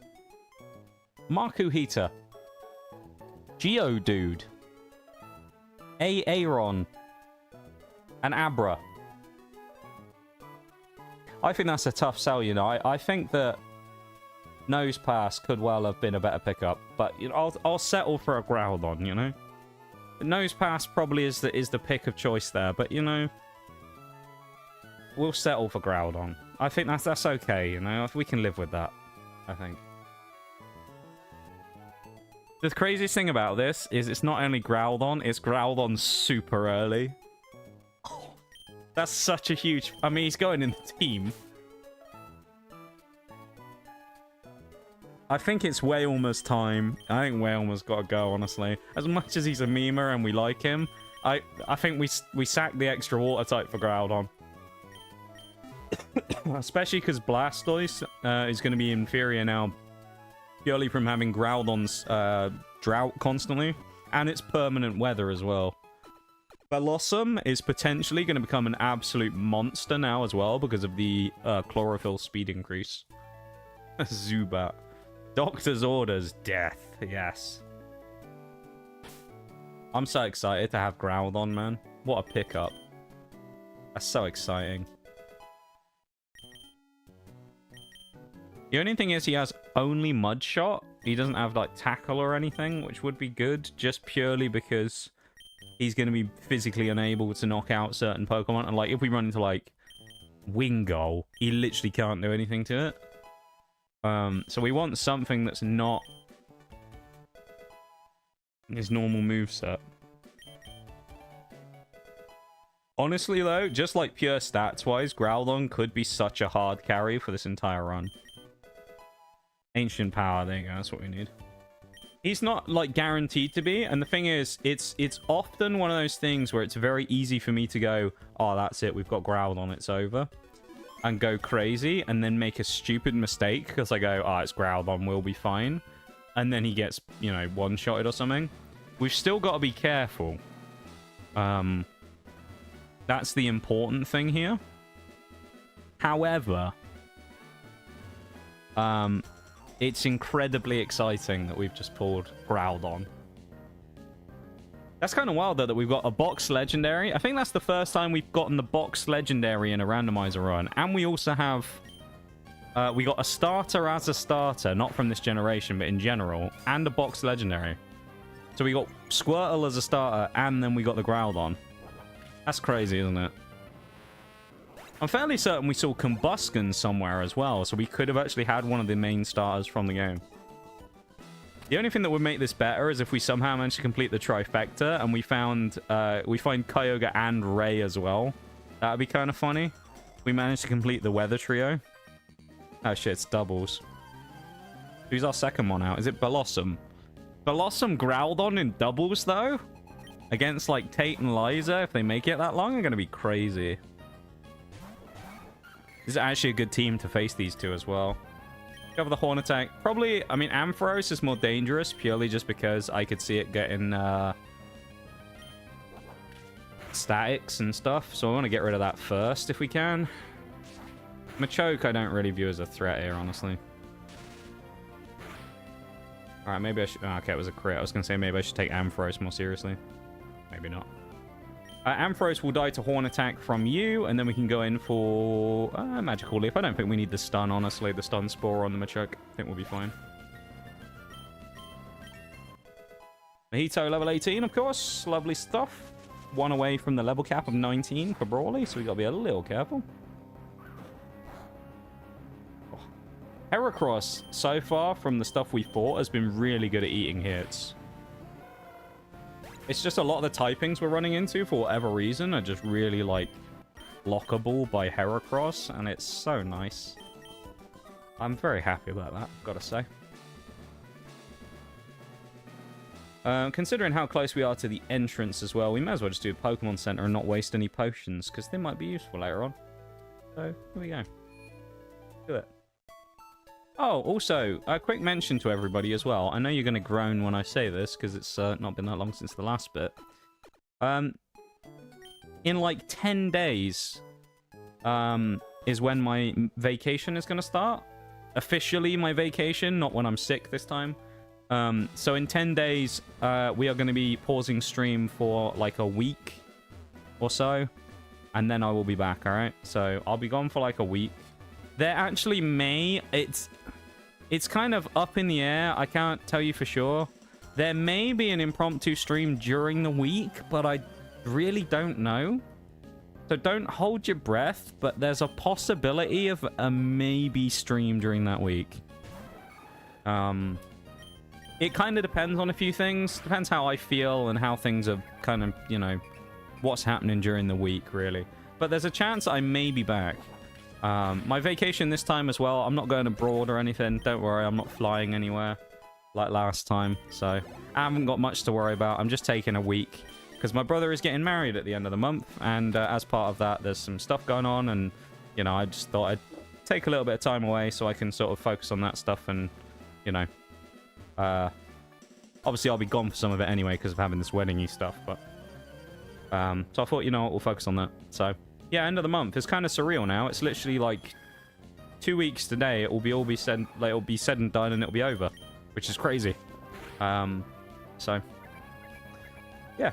Makuhita. Geodude. Aeron. And Abra. I think that's a tough sell, you know. I think that Nose Pass could well have been a better pickup, but you know, I'll settle for a Groudon, you know? Nose Pass probably is the pick of choice there, but you know, we'll settle for Groudon. I think that's okay, you know? We can live with that, I think. The craziest thing about this is it's not only Groudon, it's Groudon super early. Oh, that's such a huge... I mean, he's going in the team. I think it's Wailmer's time. I think Wailmer's got to go, honestly. As much as he's a memer and we like him, I think we sack the extra water type for Groudon. Especially because Blastoise is going to be inferior now, purely from having Groudon's drought constantly, and it's permanent weather as well. Blossom is potentially going to become an absolute monster now as well because of the chlorophyll speed increase. Zubat. Doctor's orders, death, yes. I'm so excited to have Groudon, man. What a pickup. That's so exciting. The only thing is he has only Mud Shot. He doesn't have, like, Tackle or anything, which would be good, just purely because he's going to be physically unable to knock out certain Pokemon. And, like, if we run into, like, Wingull, he literally can't do anything to it. So we want something that's not his normal moveset. Honestly, though, just like pure stats-wise, Groudon could be such a hard carry for this entire run. Ancient Power, there you go, that's what we need. He's not, like, guaranteed to be, and the thing is, it's often one of those things where it's very easy for me to go, oh, that's it, we've got Groudon, it's over. And go crazy, and then make a stupid mistake, because I go, oh, it's Groudon, we'll be fine. And then he gets, you know, one-shotted or something. We've still got to be careful. That's the important thing here. However, it's incredibly exciting that we've just pulled Groudon. That's kind of wild, though, that we've got a box legendary. I think that's the first time we've gotten the box legendary in a randomizer run. And we also have... we got a starter as a starter, not from this generation, but in general. And a box legendary. So we got Squirtle as a starter, and then we got the Groudon. That's crazy, isn't it? I'm fairly certain we saw Combusken somewhere as well, so we could have actually had one of the main starters from the game. The only thing that would make this better is if we somehow managed to complete the trifecta and we find Kyogre and Ray as well. That would be kind of funny. We managed to complete the weather trio. Oh shit, it's doubles. Who's our second one out? Is it Blossom? Blossom Groudon in doubles though? Against like Tate and Liza, if they make it that long, are going to be crazy. This is actually a good team to face these two as well. Cover the Horn Attack. Probably, I mean, Ampharos is more dangerous, purely just because I could see it getting statics and stuff. So I want to get rid of that first, if we can. Machoke I don't really view as a threat here, honestly. Alright, maybe I should... Oh, okay, it was a crit. I was going to say maybe I should take Ampharos more seriously. Maybe not. Ampharos will die to Horn Attack from you, and then we can go in for Magical Leaf. I don't think we need the stun, honestly. The stun spore on the Machoke. I think we'll be fine. Mahito level 18, of course. Lovely stuff. One away from the level cap of 19 for Brawly, so we got to be a little careful. Oh. Heracross, so far, from the stuff we fought, has been really good at eating hits. It's just a lot of the typings we're running into, for whatever reason, are just really, like, blockable by Heracross, and it's so nice. I'm very happy about that, gotta say. Considering how close we are to the entrance as well, we may as well just do a Pokemon Center and not waste any potions, because they might be useful later on. So, here we go. Do it. Oh, also, a quick mention to everybody as well. I know you're going to groan when I say this, because it's not been that long since the last bit. In like 10 days is when my vacation is going to start. Officially my vacation, not when I'm sick this time. So in 10 days, we are going to be pausing stream for like a week or so. And then I will be back, alright? So I'll be gone for like a week. There actually may... It's kind of up in the air. I can't tell you for sure. There may be an impromptu stream during the week, but I really don't know. So don't hold your breath, but there's a possibility of a maybe stream during that week. It kind of depends on a few things. Depends how I feel and how things are kind of, you know, what's happening during the week, really. But there's a chance I may be back. My vacation this time as well. I'm not going abroad or anything. Don't worry, I'm not flying anywhere like last time. So I haven't got much to worry about. I'm just taking a week because my brother is getting married at the end of the month. And as part of that, there's some stuff going on. And, you know, I just thought I'd take a little bit of time away so I can sort of focus on that stuff and, you know... obviously I'll be gone for some of it anyway because of having this wedding-y stuff, but so I thought, you know what, we'll focus on that. So yeah, end of the month. It's kind of surreal now. It's literally like 2 weeks today. It will be said, like, it'll be said and done, and it'll be over, which is crazy. So yeah,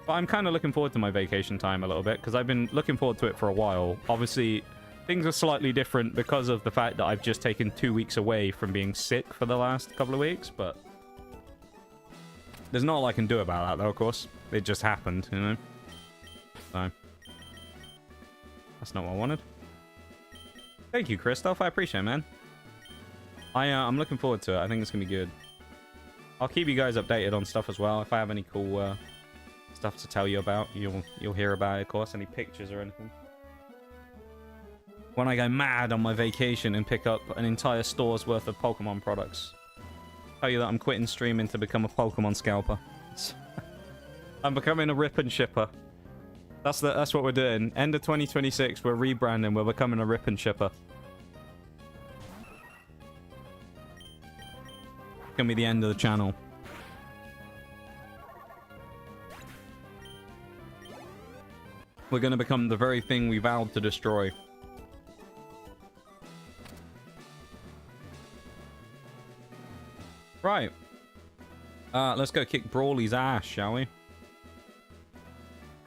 but I'm kind of looking forward to my vacation time a little bit because I've been looking forward to it for a while. Obviously things are slightly different because of the fact that I've just taken 2 weeks away from being sick for the last couple of weeks, but there's not a lot I can do about that, though, of course. It just happened, you know? So, that's not what I wanted. Thank you, Christoph. I appreciate it, man. I'm looking forward to it. I think it's going to be good. I'll keep you guys updated on stuff as well. If I have any cool stuff to tell you about, you'll hear about it, of course. Any pictures or anything. When I go mad on my vacation and pick up an entire store's worth of Pokemon products. Tell you that I'm quitting streaming to become a Pokemon scalper. I'm becoming a rip and shipper. That's what we're doing. End of 2026, we're rebranding. We're becoming a rip and shipper. It's gonna be the end of the channel. We're gonna become the very thing we vowed to destroy. Right. Let's go kick Brawly's ass, shall we?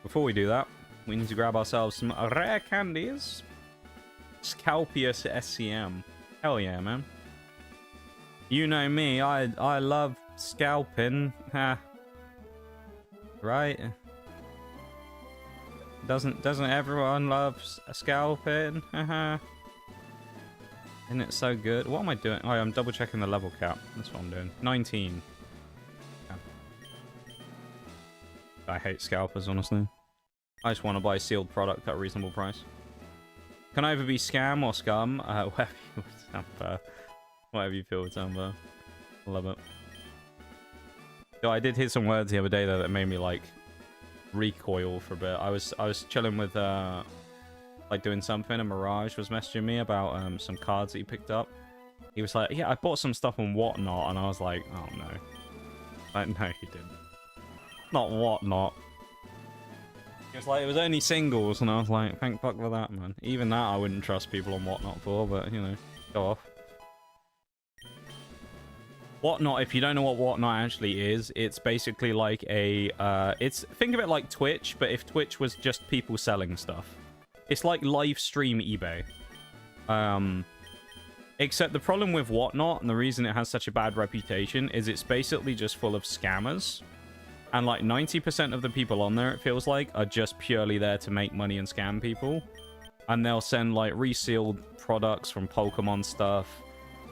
Before we do that, we need to grab ourselves some rare candies. Scalpius SCM. Hell yeah, man. You know me, I love scalping. Ha. Right? Doesn't everyone love scalping? Haha. Isn't it so good? What am I doing? Oh, I'm double checking the level cap. That's what I'm doing. 19. Yeah. I hate scalpers, honestly. I just want to buy sealed product at a reasonable price. Can either be scam or scum. Whatever you feel with Samba. I love it. So I did hear some words the other day though that made me like recoil for a bit. I was chilling with like doing something, and Mirage was messaging me about some cards that he picked up. He was like, yeah, I bought some stuff on Whatnot, and I was like, oh no. Like, no, he didn't. Not Whatnot. He was like, it was only singles, and I was like, thank fuck for that, man. Even that I wouldn't trust people on Whatnot for, but, you know, go off. Whatnot, if you don't know what Whatnot actually is, it's basically like a, think of it like Twitch, but if Twitch was just people selling stuff. It's like live stream eBay. Except the problem with Whatnot, and the reason it has such a bad reputation, is it's basically just full of scammers. And like 90% of the people on there, it feels like, are just purely there to make money and scam people. And they'll send like resealed products from Pokemon stuff,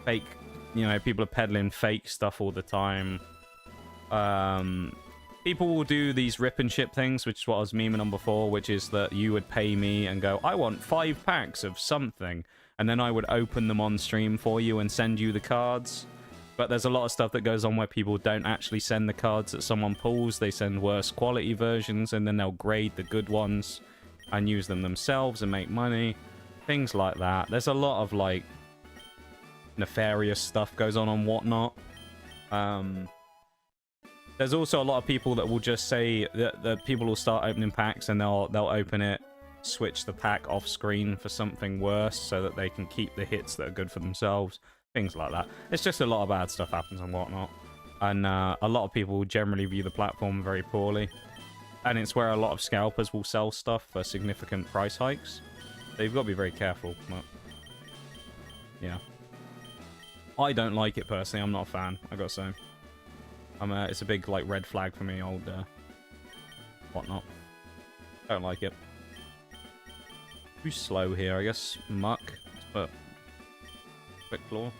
fake, you know, people are peddling fake stuff all the time. People will do these rip and ship things, which is what I was memeing on before, which is that you would pay me and go, I want 5 packs of something. And then I would open them on stream for you and send you the cards. But there's a lot of stuff that goes on where people don't actually send the cards that someone pulls. They send worse quality versions, and then they'll grade the good ones and use them themselves and make money. Things like that. There's a lot of, like, nefarious stuff goes on Whatnot. There's also a lot of people that will just say that people will start opening packs and they'll open it, switch the pack off screen for something worse so that they can keep the hits that are good for themselves. Things like that. It's just a lot of bad stuff happens on Whatnot. And a lot of people generally view the platform very poorly. And it's where a lot of scalpers will sell stuff for significant price hikes. So you've got to be very careful. But yeah. I don't like it personally. I'm not a fan, I gotta say. It's a big, like, red flag for me, old, whatnot. Don't like it. Too slow here, I guess. Muck. But quick claw.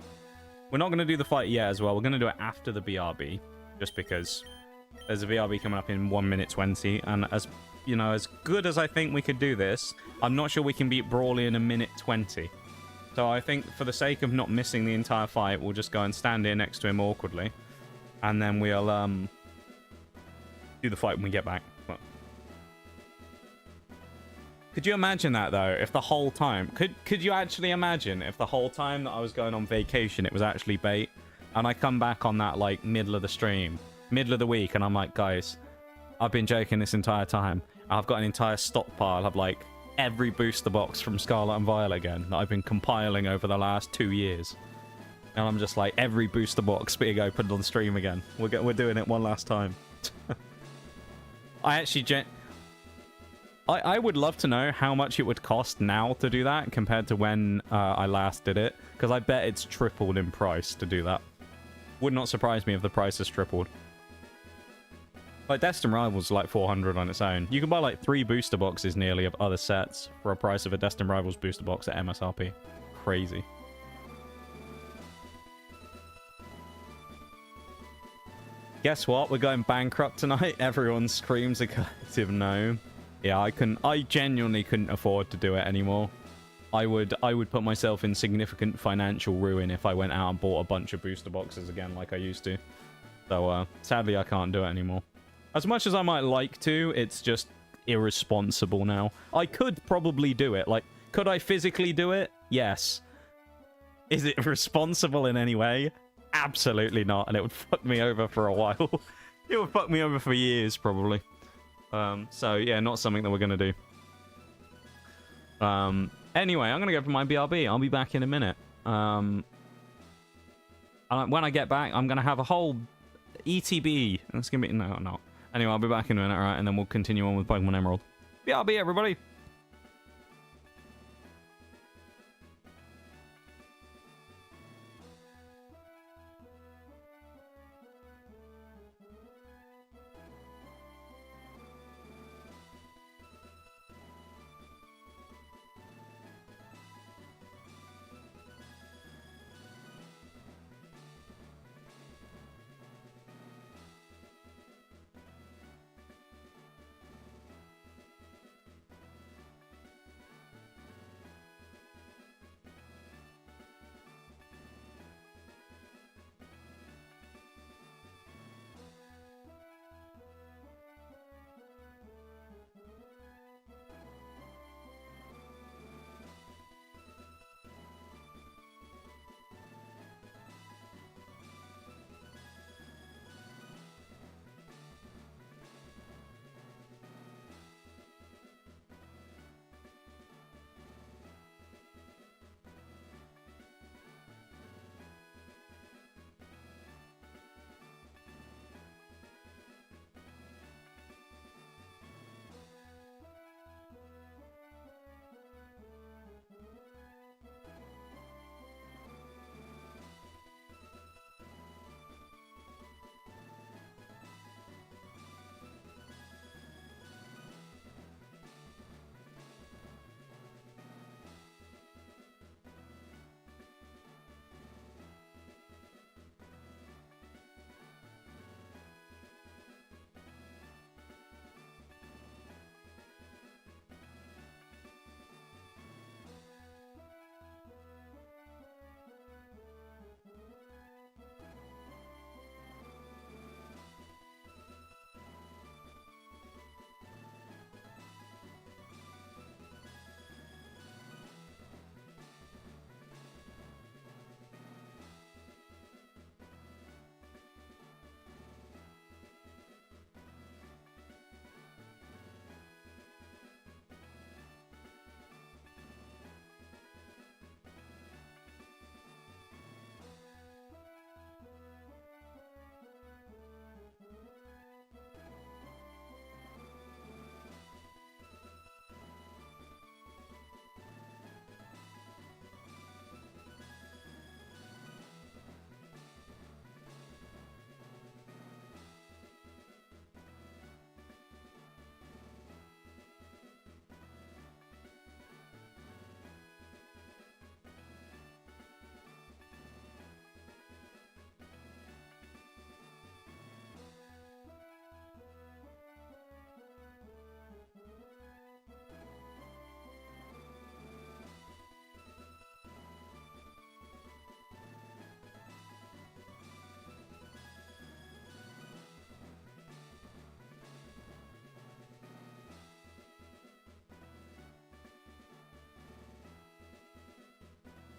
We're not going to do the fight yet as well. We're going to do it after the BRB. Just because there's a BRB coming up in 1 minute 20. And as, you know, as good as I think we could do this, I'm not sure we can beat Brawly in 1 minute 20. So I think for the sake of not missing the entire fight, we'll just go and stand here next to him awkwardly. And then we'll do the fight when we get back. But could you imagine that, though, if the whole time... Could you actually imagine if the whole time that I was going on vacation, it was actually bait? And I come back on that, like, middle of the stream, middle of the week, and I'm like, guys, I've been joking this entire time. I've got an entire stockpile of, like, every booster box from Scarlet and Violet again that I've been compiling over the last 2 years. And I'm just like, every booster box being opened on stream again. We're doing it one last time. I actually... I would love to know how much it would cost now to do that compared to when I last did it. Because I bet it's tripled in price to do that. Would not surprise me if the price has tripled. Like, Destin Rivals is like 400 on its own. You can buy like 3 booster boxes nearly of other sets for a price of a Destin Rivals booster box at MSRP. Crazy. Guess what? We're going bankrupt tonight. Everyone screams a collective no. Yeah, I genuinely couldn't afford to do it anymore. I would put myself in significant financial ruin if I went out and bought a bunch of booster boxes again like I used to. So, sadly, I can't do it anymore. As much as I might like to, it's just irresponsible now. I could probably do it. Like, could I physically do it? Yes. Is it responsible in any way? Absolutely not, and it would fuck me over for a while. It would fuck me over for years, probably. So, yeah, not something that we're going to do. Anyway, I'm going to go for my BRB. I'll be back in a minute. When I get back, I'm going to have a whole ETB. It's going to be... No, not. Anyway, I'll be back in a minute, alright? And then we'll continue on with Pokemon Emerald. BRB, everybody!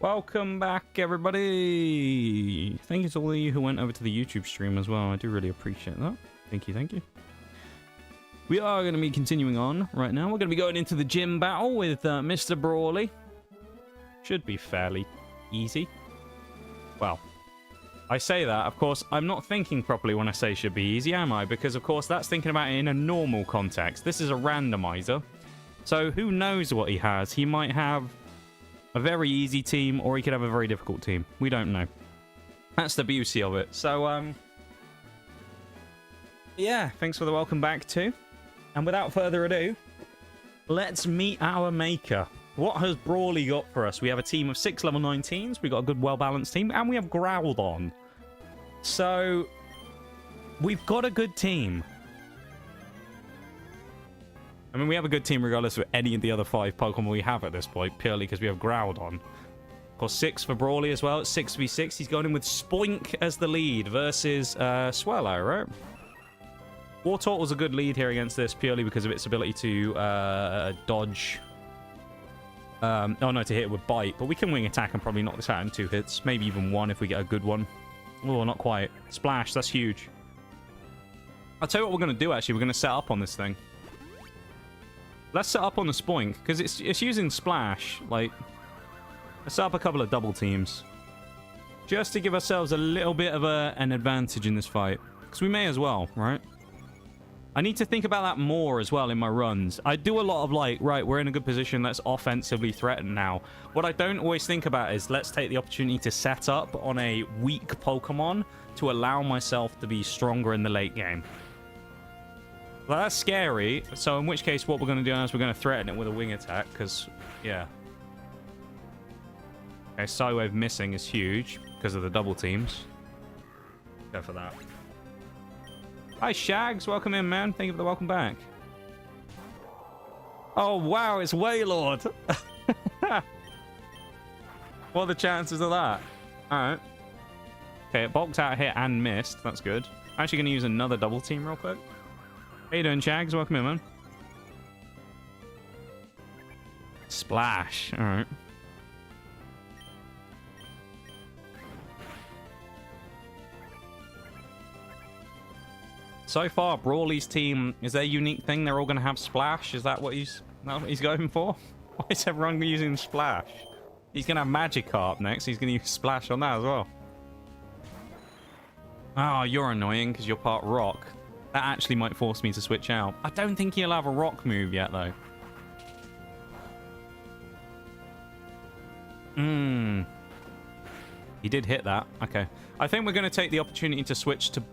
Welcome back, everybody. Thank you to all of you who went over to the YouTube stream as well. I do really appreciate that. Thank you, thank you. We are going to be continuing on right now. We're going to be going into the gym battle with Mr. Brawley. Should be fairly easy. Well, I say that, of course, I'm not thinking properly when I say should be easy, am I? Because, of course, that's thinking about it in a normal context. This is a randomizer. So who knows what he has? He might have a very easy team, or he could have a very difficult team. We don't know. That's the beauty of it. So, yeah, thanks for the welcome back, too. And without further ado, let's meet our maker. What has Brawley got for us? We have a team of 6 level 19s. We've got a good, well-balanced team. And we have Groudon. So, we've got a good team. I mean, we have a good team regardless of any of the other 5 Pokemon we have at this point, purely because we have Groudon. Of course, 6 for Brawley as well. It's 6v6. He's going in with Spoink as the lead versus Swellow, right? Wartortle was a good lead here against this, purely because of its ability to dodge. Oh no, to hit it with Bite. But we can Wing Attack and probably knock this out in 2 hits. Maybe even 1 if we get a good one. Oh, not quite. Splash, that's huge. I'll tell you what we're going to do, actually. We're going to set up on this thing. Let's set up on the Spoink, because it's using Splash. Like, let's set up a couple of double teams. Just to give ourselves a little bit of an advantage in this fight. Because we may as well, right? I need to think about that more as well in my runs. I do a lot of like, right, we're in a good position, let's offensively threaten now. What I don't always think about is let's take the opportunity to set up on a weak Pokemon to allow myself to be stronger in the late game. Well, that's scary. So in which case, what we're going to do now is we're going to threaten it with a Wing Attack, because, yeah. Okay, Psywave missing is huge because of the double teams. Go for that. Hi, Shags. Welcome in, man. Thank you for the welcome back. Oh, wow. It's Wailord. What are the chances of that? All right. Okay, it bulked out here and missed. That's good. I'm actually going to use another double team real quick. How you doing, Shags? Welcome in, man. Splash. All right. So far, Brawley's team, is their unique thing? They're all going to have Splash? Is that what he's going for? Why is everyone using Splash? He's going to have Magikarp next. He's going to use Splash on that as well. Oh, you're annoying because you're part Rock. That actually might force me to switch out. I don't think he'll have a Rock move yet, though. He did hit that. Okay. I think we're going to take the opportunity to switch to...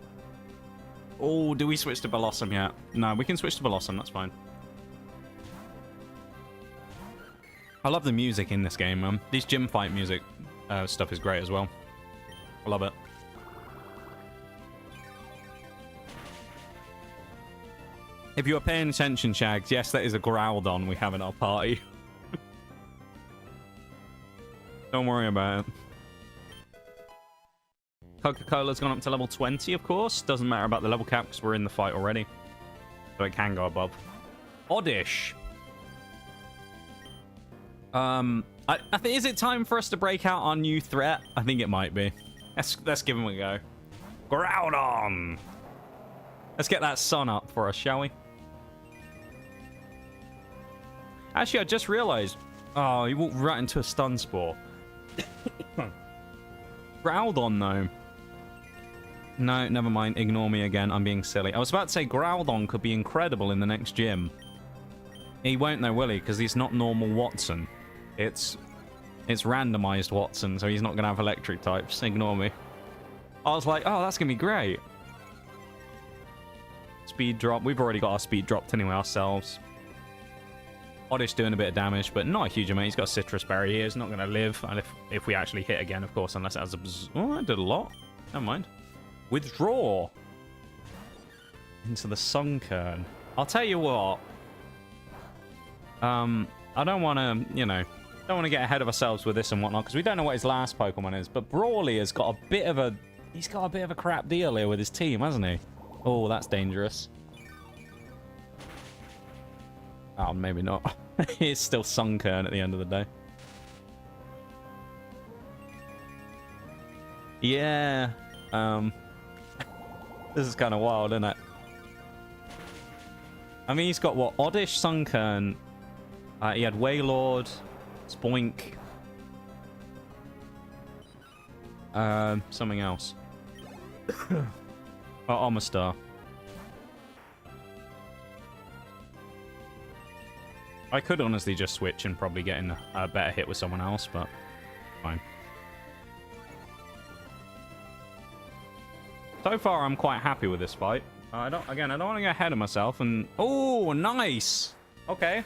Oh, do we switch to Blossom yet? No, we can switch to Blossom. That's fine. I love the music in this game, man. This gym fight music stuff is great as well. I love it. If you were paying attention, Shags, yes, that is a Groudon we have in our party. Don't worry about it. Coca-Cola's gone up to level 20, of course. Doesn't matter about the level cap because we're in the fight already. So it can go above. Oddish. I think, is it time for us to break out our new threat? I think it might be. Let's give him a go. Groudon! Let's get that sun up for us, shall we? Actually, I just realized... Oh, he walked right into a stun spore. Groudon, though. No, never mind. Ignore me again. I'm being silly. I was about to say Groudon could be incredible in the next gym. He won't though, will he? Because he's not normal Watson. It's randomized Watson, so he's not going to have electric types. Ignore me. I was like, oh, that's going to be great. Speed drop. We've already got our speed dropped anyway ourselves. Oddish doing a bit of damage, but not a huge amount. He's got a citrus berry here. He's not going to live. And if we actually hit again, of course, unless it has a... Oh, that did a lot. Never mind. Withdraw. Into the Sunkern. I'll tell you what. I don't want to, you know... Don't want to get ahead of ourselves with this and whatnot, because we don't know what his last Pokemon is. But Brawley has got a bit of a... He's got a bit of a crap deal here with his team, hasn't he? Oh, that's dangerous. Oh, maybe not. It's still Sunkern at the end of the day. Yeah. This is kind of wild, isn't it? I mean, he's got what? Oddish, Sunkern. He had Waylord, Spoink. Something else. Oh, Armorstar. I could honestly just switch and probably get in a better hit with someone else, but fine. So far, I'm quite happy with this fight. I don't want to get ahead of myself and... Oh, nice! Okay.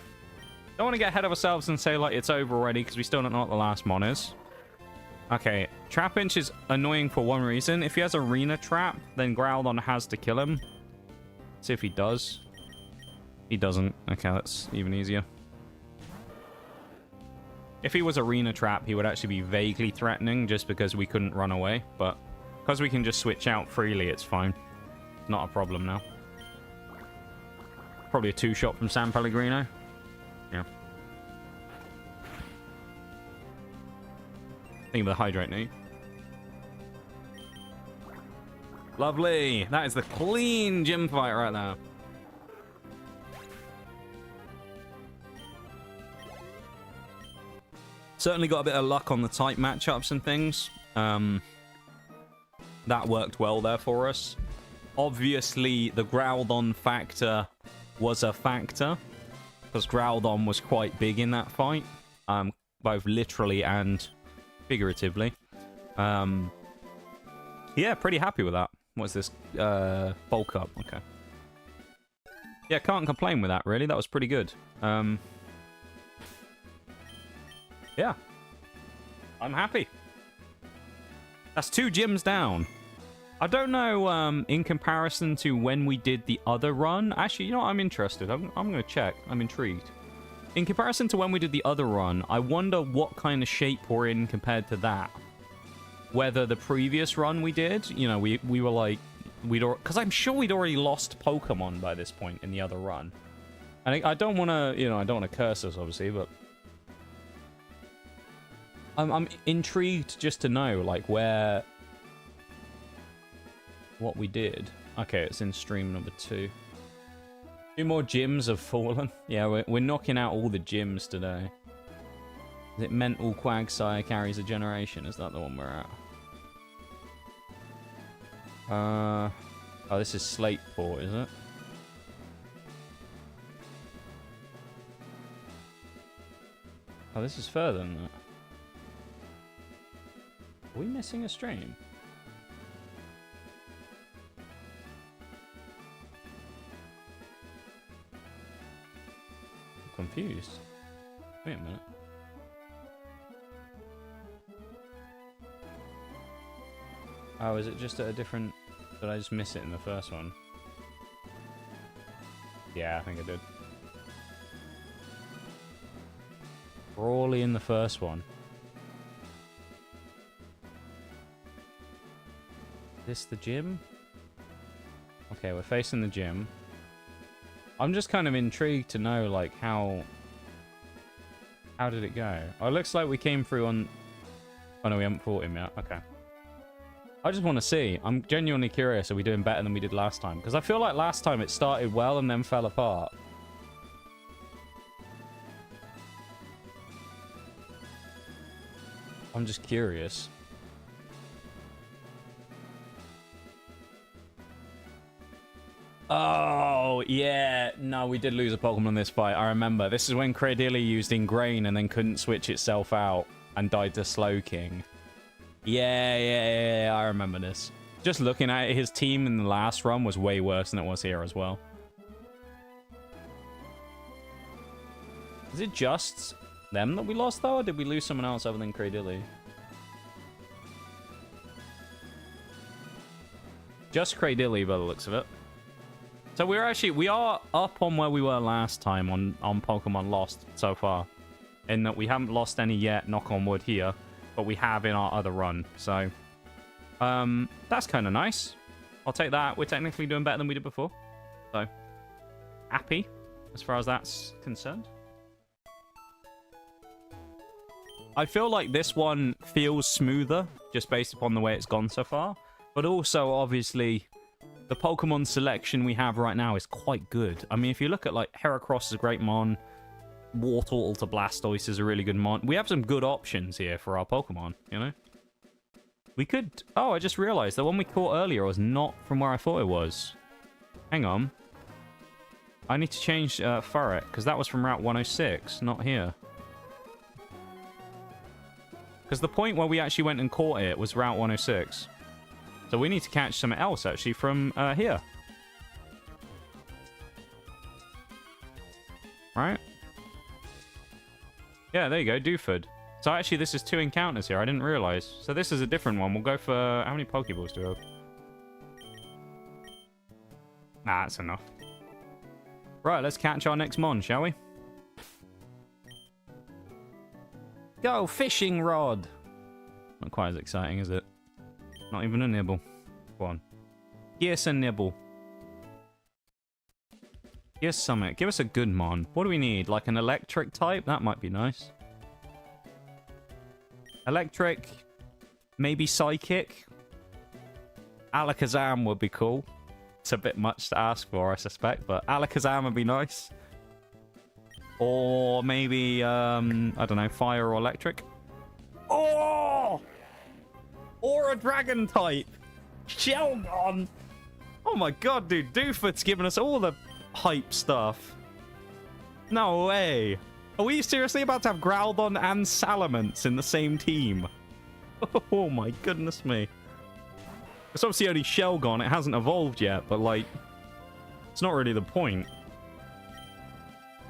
Don't want to get ahead of ourselves and say, like, it's over already, because we still don't know what the last mon is. Okay, Trapinch is annoying for one reason. If he has Arena Trap, then Groudon has to kill him. See if he does. He doesn't. Okay, that's even easier. If he was Arena Trap, he would actually be vaguely threatening just because we couldn't run away. But because we can just switch out freely, it's fine. Not a problem now. Probably a 2-shot from San Pellegrino. Yeah. Think of the Hydrate knee. Lovely. That is the clean gym fight right now. Certainly got a bit of luck on the tight matchups and things. That worked well there for us. Obviously, the Groudon factor was a factor, because Groudon was quite big in that fight, both literally and figuratively. Yeah, pretty happy with that. What's this? Bulk up. Okay. Yeah, can't complain with that, really. That was pretty good. Yeah. I'm happy. That's 2 gyms down. I don't know, in comparison to when we did the other run. Actually, you know what? I'm interested. I'm going to check. I'm intrigued. In comparison to when we did the other run, I wonder what kind of shape we're in compared to that. Whether the previous run we did, you know, we were like... Because I'm sure we'd already lost Pokemon by this point in the other run. And I don't want to, you know, I don't want to curse us, obviously, but... I'm intrigued just to know, like, what we did. Okay, it's in stream number 2. 2 more gyms have fallen. Yeah, we're knocking out all the gyms today. Is it Mental Quagsire carries a generation? Is that the one we're at? Oh, this is Slateport, is it? Oh, this is further than that. Are we missing a stream? I'm confused. Wait a minute. Oh, is it just at a different... Did I just miss it in the first one? Yeah, I think I did. Brawly in the first one. Is this the gym? Okay, we're facing the gym. I'm just kind of intrigued to know, like, how did it go? Oh, it looks like we came through on... Oh, no, we haven't fought him yet. Okay. I just want to see. I'm genuinely curious. Are we doing better than we did last time? Because I feel like last time it started well and then fell apart. I'm just curious. Oh, yeah. No, we did lose a Pokemon in this fight. I remember. This is when Cradily used Ingrain and then couldn't switch itself out and died to Slowking. Yeah, I remember this. Just looking at it, his team in the last run was way worse than it was here as well. Is it just them that we lost, though, or did we lose someone else other than Cradily? Just Cradily by the looks of it. So we are up on where we were last time on Pokemon Lost so far. In that we haven't lost any yet, knock on wood here. But we have in our other run. So, that's kind of nice. I'll take that. We're technically doing better than we did before. So, happy as far as that's concerned. I feel like this one feels smoother just based upon the way it's gone so far. But also, obviously, the Pokemon selection we have right now is quite good. I mean, if you look at, like, Heracross is a great mon. Wartortle to Blastoise is a really good mon. We have some good options here for our Pokemon, you know? We could... Oh, I just realized the one we caught earlier was not from where I thought it was. Hang on. I need to change Furret, because that was from Route 106, not here. Because the point where we actually went and caught it was Route 106. So we need to catch something else, actually, from here. Right? Yeah, there you go, Dooford. So actually, this is 2 encounters here. I didn't realize. So this is a different one. We'll go for... How many Pokeballs do we have? Nah, that's enough. Right, let's catch our next mon, shall we? Go, fishing rod! Not quite as exciting, is it? Not even a nibble. Go on. Give us a nibble. Give us something. Give us a good mon. What do we need? Like an electric type? That might be nice. Electric. Maybe psychic. Alakazam would be cool. It's a bit much to ask for, I suspect, but Alakazam would be nice. Or maybe, I don't know, fire or electric. Oh! Or a dragon type. Shelgon! Oh my god, dude. Dooford's giving us all the hype stuff. No way. Are we seriously about to have Groudon and Salamence in the same team? Oh my goodness me. It's obviously only Shelgon. It hasn't evolved yet, but like, it's not really the point.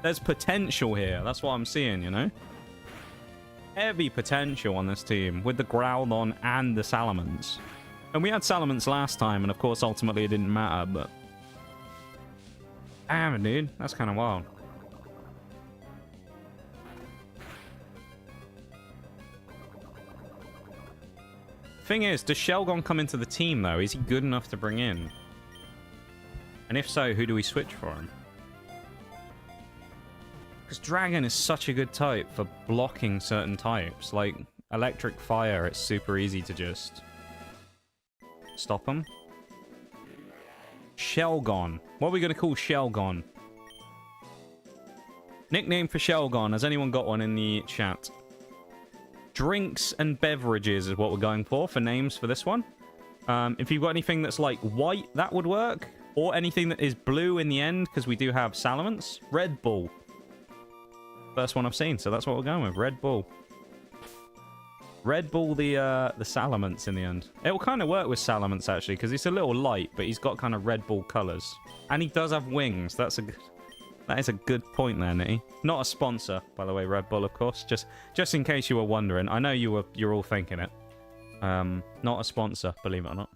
There's potential here. That's what I'm seeing, you know? Heavy potential on this team with the Groudon and the Salamence. And we had Salamence last time, and of course, ultimately, it didn't matter, but... Damn, dude. That's kind of wild. Thing is, does Shelgon come into the team, though? Is he good enough to bring in? And if so, who do we switch for him? Because Dragon is such a good type for blocking certain types. Like, Electric Fire, it's super easy to just stop him. Shelgon. What are we going to call Shelgon? Nickname for Shelgon. Has anyone got one in the chat? Drinks and beverages is what we're going for names for this one. If you've got anything that's like white, that would work. Or anything that is blue in the end, because we do have Salamence. Red Bull. First one I've seen, so that's what we're going with. Red Bull. Red Bull the Salamence in the end. It will kind of work with Salamence, actually, because he's a little light, but he's got kind of Red Bull colours. And he does have wings. That is a good point there, Nitty. Not a sponsor, by the way, Red Bull, of course. Just in case you were wondering. I know you're all thinking it. Not a sponsor, believe it or not.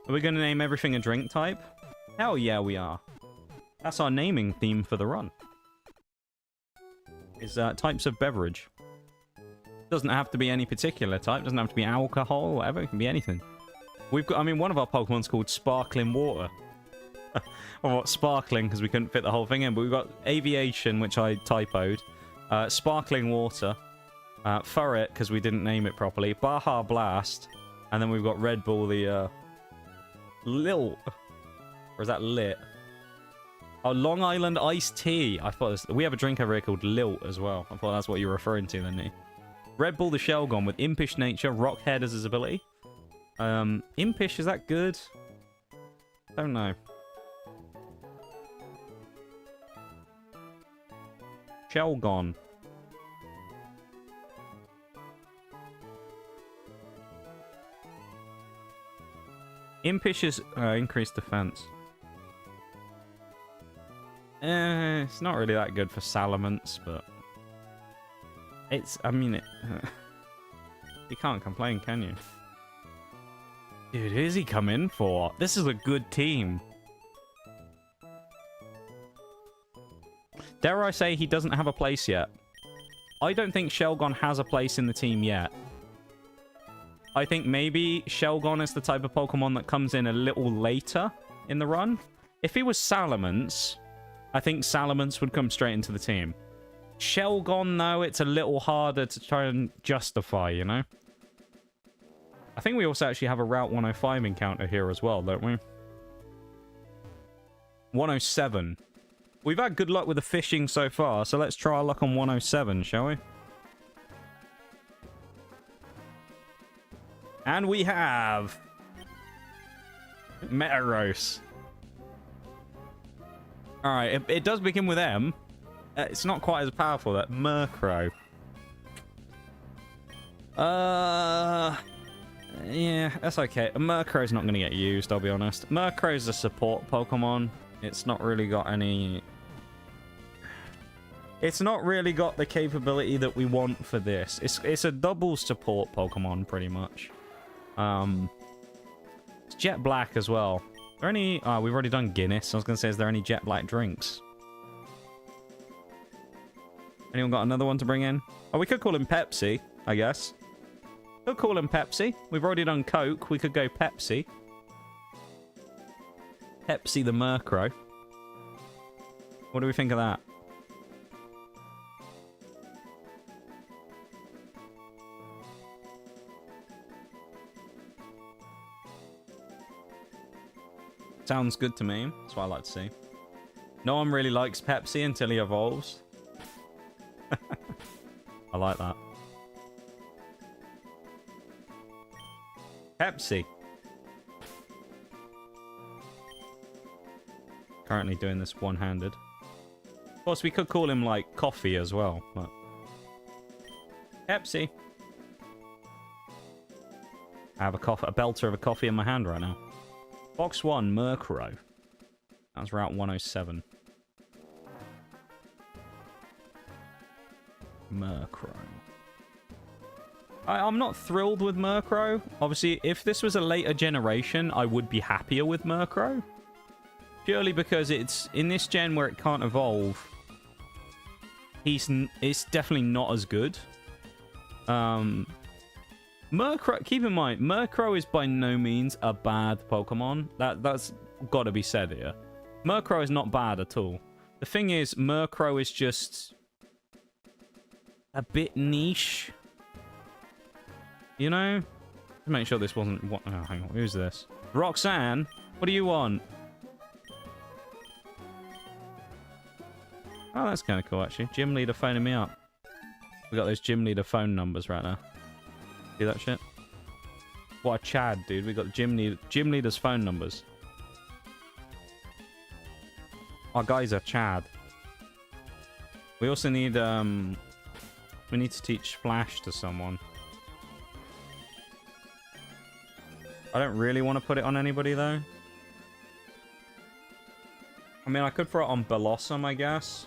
Are we going to name everything a drink type? Hell yeah, we are. That's our naming theme for the run. Is types of beverage. Doesn't have to be any particular type. Doesn't have to be alcohol or whatever. It can be anything. We've got, I mean, one of our Pokemon's called Sparkling Water. Or what, Sparkling, because we couldn't fit the whole thing in. But we've got Aviation, which I typoed. Sparkling Water. Furret, because we didn't name it properly. Baja Blast. And then we've got Red Bull, the Lilt. Or is that Lit? Oh, Long Island Iced Tea. I thought we have a drink over here called Lilt as well. I thought that's what you were referring to, then. Red Bull the Shelgon with Impish Nature. Rock Head as his ability. Impish, is that good? Don't know. Shelgon. Impish is increased defense. It's not really that good for Salamence, but it's, I mean, you can't complain, can you? Dude, who's he come in for? This is a good team. Dare I say he doesn't have a place yet? I don't think Shelgon has a place in the team yet. I think maybe Shelgon is the type of Pokemon that comes in a little later in the run. If he was Salamence, I think Salamence would come straight into the team. Shelgon, though, it's a little harder to try and justify, you know? I think we also actually have a Route 105 encounter here as well, don't we? 107. We've had good luck with the fishing so far, so let's try our luck on 107, shall we? And we have... Metaros. Alright, it does begin with M. It's not quite as powerful, that Murkrow. Yeah, that's okay. Murkrow's not going to get used, I'll be honest. Murkrow's a support Pokemon. It's not really got any... It's not really got the capability that we want for this. It's a double support Pokemon, pretty much. It's Jet Black as well. Are there any... Oh, we've already done Guinness. I was going to say, is there any Jet Black drinks? Anyone got another one to bring in? Oh, we could call him Pepsi, I guess. We'll call him Pepsi. We've already done Coke. We could go Pepsi. Pepsi the Murkrow. What do we think of that? Sounds good to me. That's what I like to see. No one really likes Pepsi until he evolves. I like that. Pepsi. Currently doing this one-handed. Of course, we could call him, like, Coffee as well, but... Pepsi. I have a belter of a coffee in my hand right now. Box 1, Murkrow. That's Route 107. Murkrow. I'm not thrilled with Murkrow. Obviously, if this was a later generation, I would be happier with Murkrow. Purely because it's in this gen where it can't evolve. It's definitely not as good. Murkrow, keep in mind, Murkrow is by no means a bad Pokemon. That's got to be said here. Murkrow is not bad at all. The thing is, Murkrow is just a bit niche. You know? Make sure this wasn't... What? Oh, hang on. Who's this? Roxanne? What do you want? Oh, that's kind of cool, actually. Gym leader phoning me up. We got those gym leader phone numbers right now. See that shit? What a Chad, dude. We got gym leader's phone numbers. Our guys are Chad. We also need, we need to teach Splash to someone. I don't really want to put it on anybody, though. I mean, I could throw it on Blossom, I guess.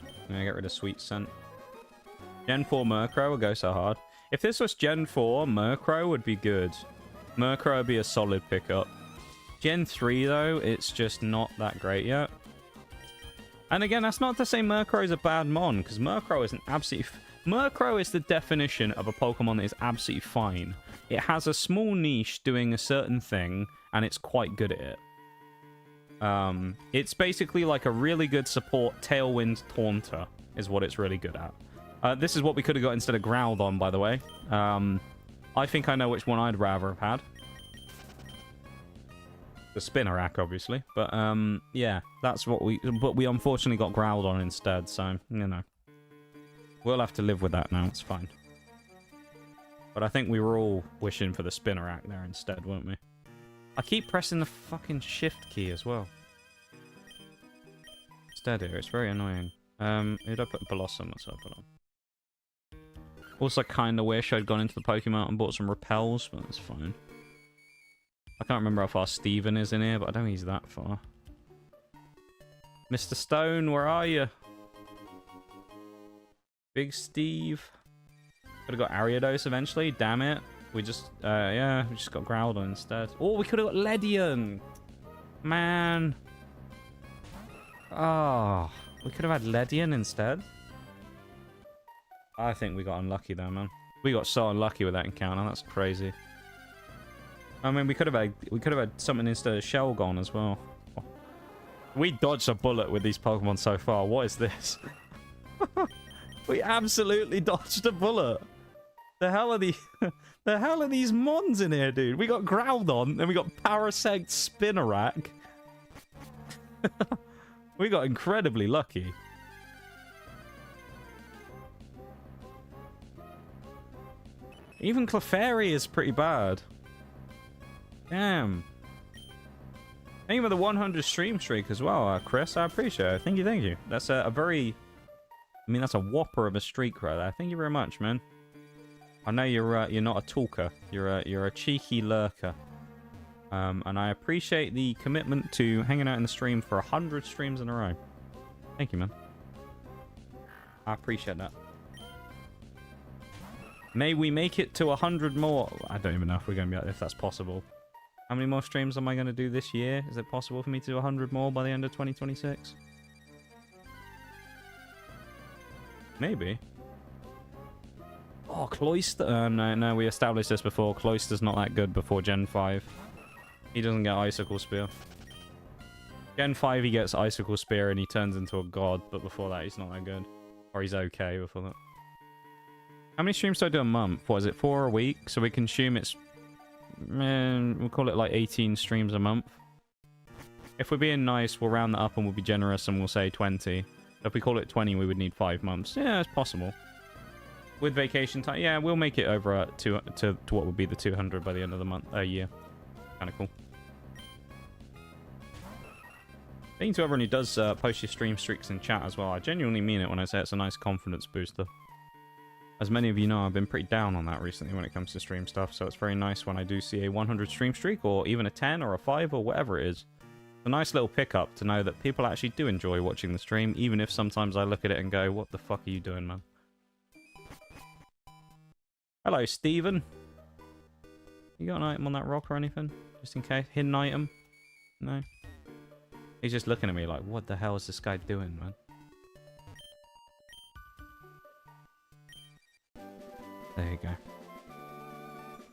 I'm gonna get rid of Sweet Scent. Gen 4 Murkrow will go so hard. If this was Gen 4, Murkrow would be good. Murkrow would be a solid pickup. Gen 3, though, it's just not that great yet. And again, that's not to say Murkrow is a bad mon, because Murkrow is an absolutely... Murkrow is the definition of a Pokemon that is absolutely fine. It has a small niche doing a certain thing, and it's quite good at it. It's basically like a really good support Tailwind Taunter, is what it's really good at. This is what we could have got instead of Groudon, by the way. I think I know which one I'd rather have had. The Spinarak, obviously. But, yeah, that's what we... But we unfortunately got Groudon instead, so, you know. We'll have to live with that now, it's fine. But I think we were all wishing for the Spinarak there instead, weren't we? I keep pressing the fucking shift key as well. Instead here, it's very annoying. Who'd I put Blossom? That's what I put on. Also, kind of wish I'd gone into the Pokemon and bought some repels, but that's fine. I can't remember how far Steven is in here, but I don't think he's that far. Mr. Stone, where are you? Big Steve. Could have got Ariados eventually, damn it. We just, yeah, we just got Groudon instead. Oh, we could have got Ledian. Man. Oh, we could have had Ledian instead. I think we got unlucky there, man. We got so unlucky with that encounter. That's crazy. I mean, we could have had something instead of Shelgon as well. Or We dodged a bullet with these Pokemon so far. What is this? We absolutely dodged a bullet. The hell are the the hell are these mons in here, dude? We got Groudon and we got Parasect Spinarak. We got incredibly lucky. Even Clefairy is pretty bad. Damn. Thank you for the 100 stream streak as well, Chris. I appreciate it. Thank you, thank you. That's a very... I mean, that's a whopper of a streak right there. Thank you very much, man. I know you're not a talker. You're a cheeky lurker. And I appreciate the commitment to hanging out in the stream for 100 streams in a row. Thank you, man. I appreciate that. May we make it to 100 more. I don't even know if we're going to be if that's possible. How many more streams am I going to do this year? Is it possible for me to do 100 more by the end of 2026? Maybe. Oh, Cloyster. No, we established this before. Cloyster's not that good before Gen 5. He doesn't get Icicle Spear. Gen 5, he gets Icicle Spear and he turns into a god, but before that, he's not that good. Or he's okay before that. How many streams do I do a month? What is it, 4 a week? So we can assume it's... we'll call it like 18 streams a month. If we're being nice, we'll round that up and we'll be generous and we'll say 20. If we call it 20, we would need 5 months. Yeah, it's possible. With vacation time, yeah, we'll make it over to what would be the 200 by the end of the month, year. Kind of cool. Thank you to everyone who does post your stream streaks in chat as well. I genuinely mean it when I say it's a nice confidence booster. As many of you know, I've been pretty down on that recently when it comes to stream stuff, so it's very nice when I do see a 100 stream streak, or even a 10 or a 5 or whatever it is. It's a nice little pickup to know that people actually do enjoy watching the stream, even if sometimes I look at it and go, what the fuck are you doing, man? Hello, Steven. You got an item on that rock or anything? Just in case? Hidden item? No? He's just looking at me like, what the hell is this guy doing, man? There you go.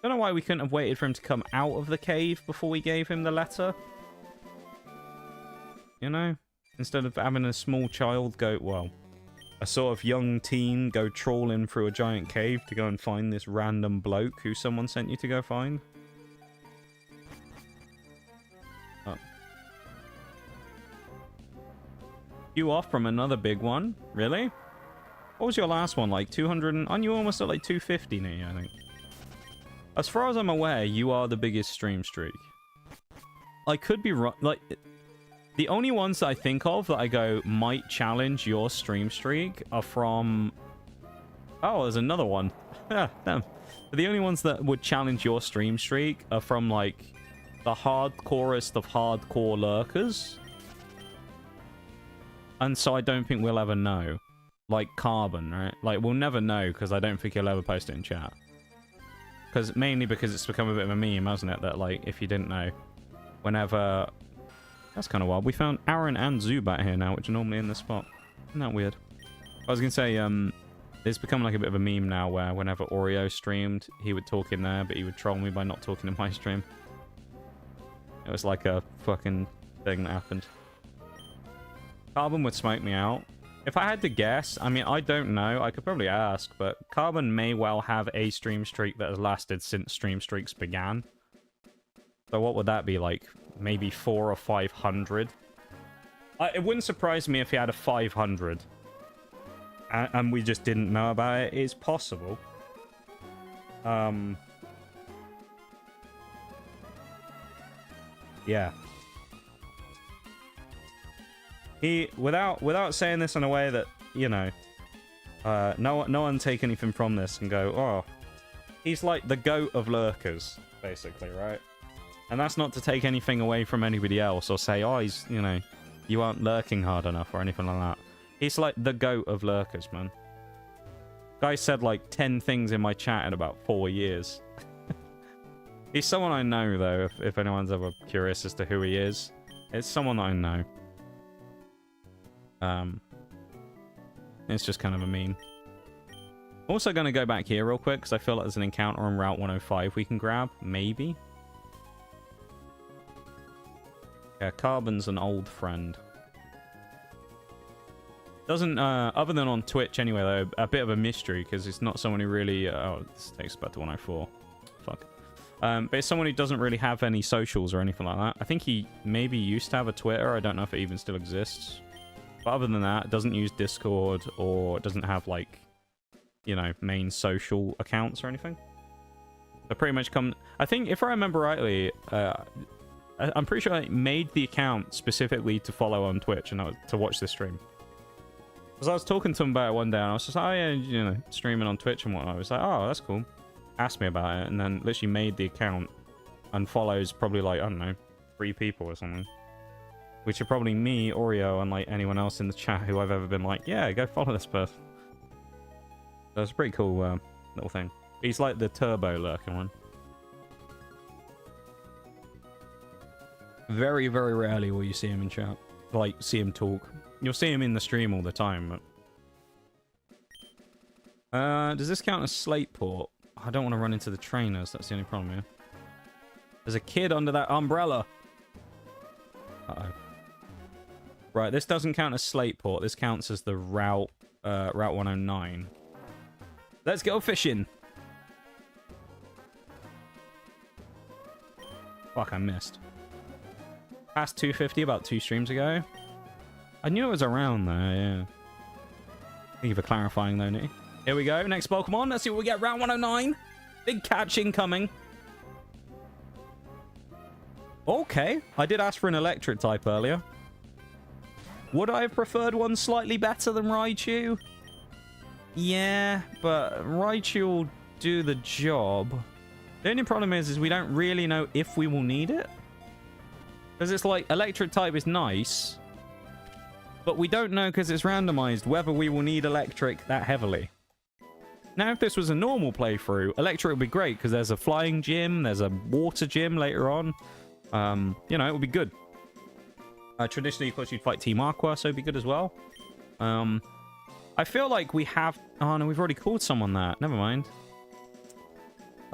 Don't know why we couldn't have waited for him to come out of the cave before we gave him the letter. You know? Instead of having a small child go, well, a sort of young teen go trawling through a giant cave to go and find this random bloke who someone sent you to go find. Oh. You off from another big one? Really? What was your last one? Like 200 and... Aren't you almost at like 250 now, I think? As far as I'm aware, you are the biggest stream streak. I could be wrong. Like, the only ones that I think of that I go might challenge your stream streak are from... Oh, there's another one. Yeah, damn. But the only ones that would challenge your stream streak are from, like, the hardcorest of hardcore lurkers. And so I don't think we'll ever know. Like Carbon, right? Like, we'll never know because I don't think he'll ever post it in chat. Mainly because it's become a bit of a meme, hasn't it? That, like, if you didn't know, whenever... That's kind of wild. We found Aaron and Zubat here now, which are normally in this spot. Isn't that weird? I was going to say, it's become like a bit of a meme now where whenever Oreo streamed, he would talk in there, but he would troll me by not talking in my stream. It was like a fucking thing that happened. Carbon would smoke me out. If I had to guess, I mean, I don't know. I could probably ask, but Carbon may well have a stream streak that has lasted since stream streaks began. So what would that be, like? Maybe 400 or 500? It wouldn't surprise me if he had a 500. And we just didn't know about it. It's possible. Yeah. He, without saying this in a way that, you know, no one take anything from this and go, oh, he's like the GOAT of lurkers, basically, right? And that's not to take anything away from anybody else or say, oh, he's, you know, you aren't lurking hard enough or anything like that. He's like the GOAT of lurkers, man. Guy said like 10 things in my chat in about 4 years. He's someone I know, though, if anyone's ever curious as to who he is. It's someone I know. It's just kind of a meme. Also going to go back here real quick, because I feel like there's an encounter on Route 105 we can grab. Maybe. Yeah, Carbon's an old friend. Doesn't, other than on Twitch anyway, though, a bit of a mystery because it's not someone who really, oh, this takes about to 104. Fuck. But it's someone who doesn't really have any socials or anything like that. I think he maybe used to have a Twitter. I don't know if it even still exists. But other than that, doesn't use Discord or doesn't have, like, you know, main social accounts or anything. So pretty much come... I think, if I remember rightly, I'm pretty sure I made the account specifically to follow on Twitch and to watch this stream. Because I was talking to him about it one day, and I was just like, oh, yeah, you know, streaming on Twitch and whatnot. I was like, oh, that's cool. Asked me about it, and then literally made the account and follows probably, like, I don't know, 3 people or something. Which are probably me, Oreo, and, like, anyone else in the chat who I've ever been like, yeah, go follow this person. So it's a pretty cool little thing. He's like the turbo lurking one. Very, very rarely will you see him in chat. Like, see him talk. You'll see him in the stream all the time, but... does this count as slate port? I don't want to run into the trainers, that's the only problem here. There's a kid under that umbrella! Uh-oh. Right, this doesn't count as slate port. This counts as the Route 109. Let's go fishing! Fuck, I missed. Past 250 about 2 streams ago. I knew it was around there, yeah. Thank you for clarifying, though, Nitty. Here we go. Next Pokemon. Let's see what we get. Round 109. Big catch incoming. Okay. I did ask for an electric type earlier. Would I have preferred one slightly better than Raichu? Yeah, but Raichu will do the job. The only problem is we don't really know if we will need it. Because it's like, electric type is nice. But we don't know, because it's randomized, whether we will need electric that heavily. Now, if this was a normal playthrough, electric would be great, because there's a flying gym, there's a water gym later on. You know, it would be good. Traditionally, of course, you'd fight Team Aqua, so it'd be good as well. I feel like we have... Oh, no, we've already called someone that. Never mind.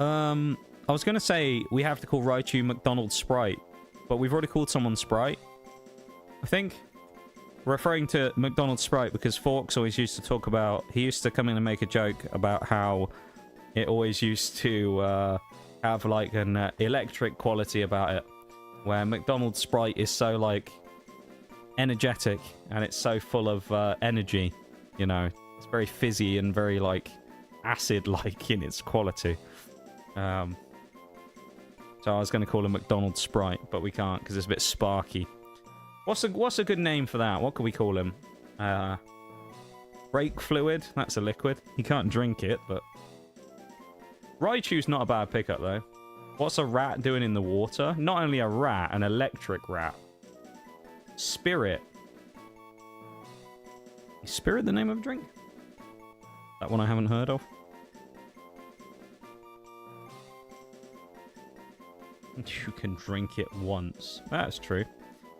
I was going to say we have to call Raichu McDonald's Sprite, but we've already called someone Sprite, I think. Referring to McDonald's Sprite because Forks always used to talk about... He used to come in and make a joke about how it always used to have, like, an electric quality about it. Where McDonald's Sprite is so, like, energetic and it's so full of energy, you know. It's very fizzy and very, like, acid-like in its quality. So I was going to call him McDonald's Sprite, but we can't because it's a bit sparky. What's a good name for that? What could we call him? Brake fluid? That's a liquid. You can't drink it, but... Raichu's not a bad pickup, though. What's a rat doing in the water? Not only a rat, an electric rat. Spirit. Is Spirit the name of a drink? That one I haven't heard of. You can drink it once. That's true.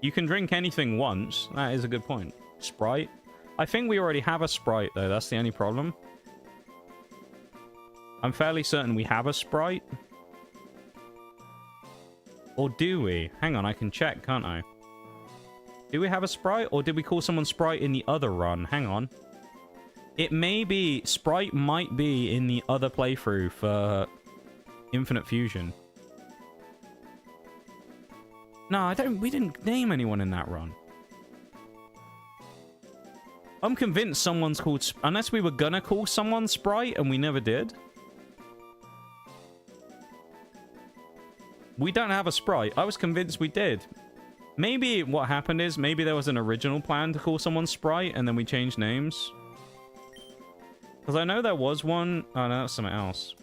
You can drink anything once. That is a good point. Sprite? I think we already have a Sprite, though. That's the only problem. I'm fairly certain we have a Sprite. Or do we? Hang on, I can check, can't I? Do we have a Sprite? Or did we call someone Sprite in the other run? Hang on. It may be... Sprite might be in the other playthrough for Infinite Fusion. No, we didn't name anyone in that run. I'm convinced someone's called... Unless we were gonna call someone Sprite and we never did. We don't have a Sprite. I was convinced we did. Maybe what happened is, maybe there was an original plan to call someone Sprite and then we changed names. Because I know there was one... Oh, no, that's something else.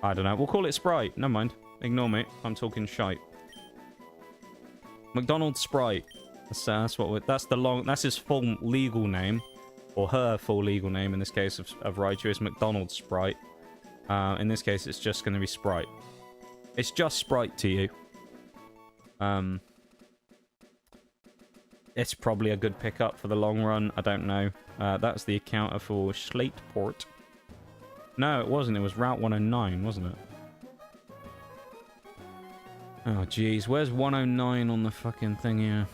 I don't know. We'll call it Sprite. Never mind. Ignore me. I'm talking shite. McDonald's Sprite. That's his full legal name, or her full legal name in this case of Raichu is McDonald's Sprite. In this case, it's just going to be Sprite. It's just Sprite to you. It's probably a good pickup for the long run. I don't know. That's the account for Slateport. No, it wasn't. It was Route 109, wasn't it? Oh, jeez. Where's 109 on the fucking thing here?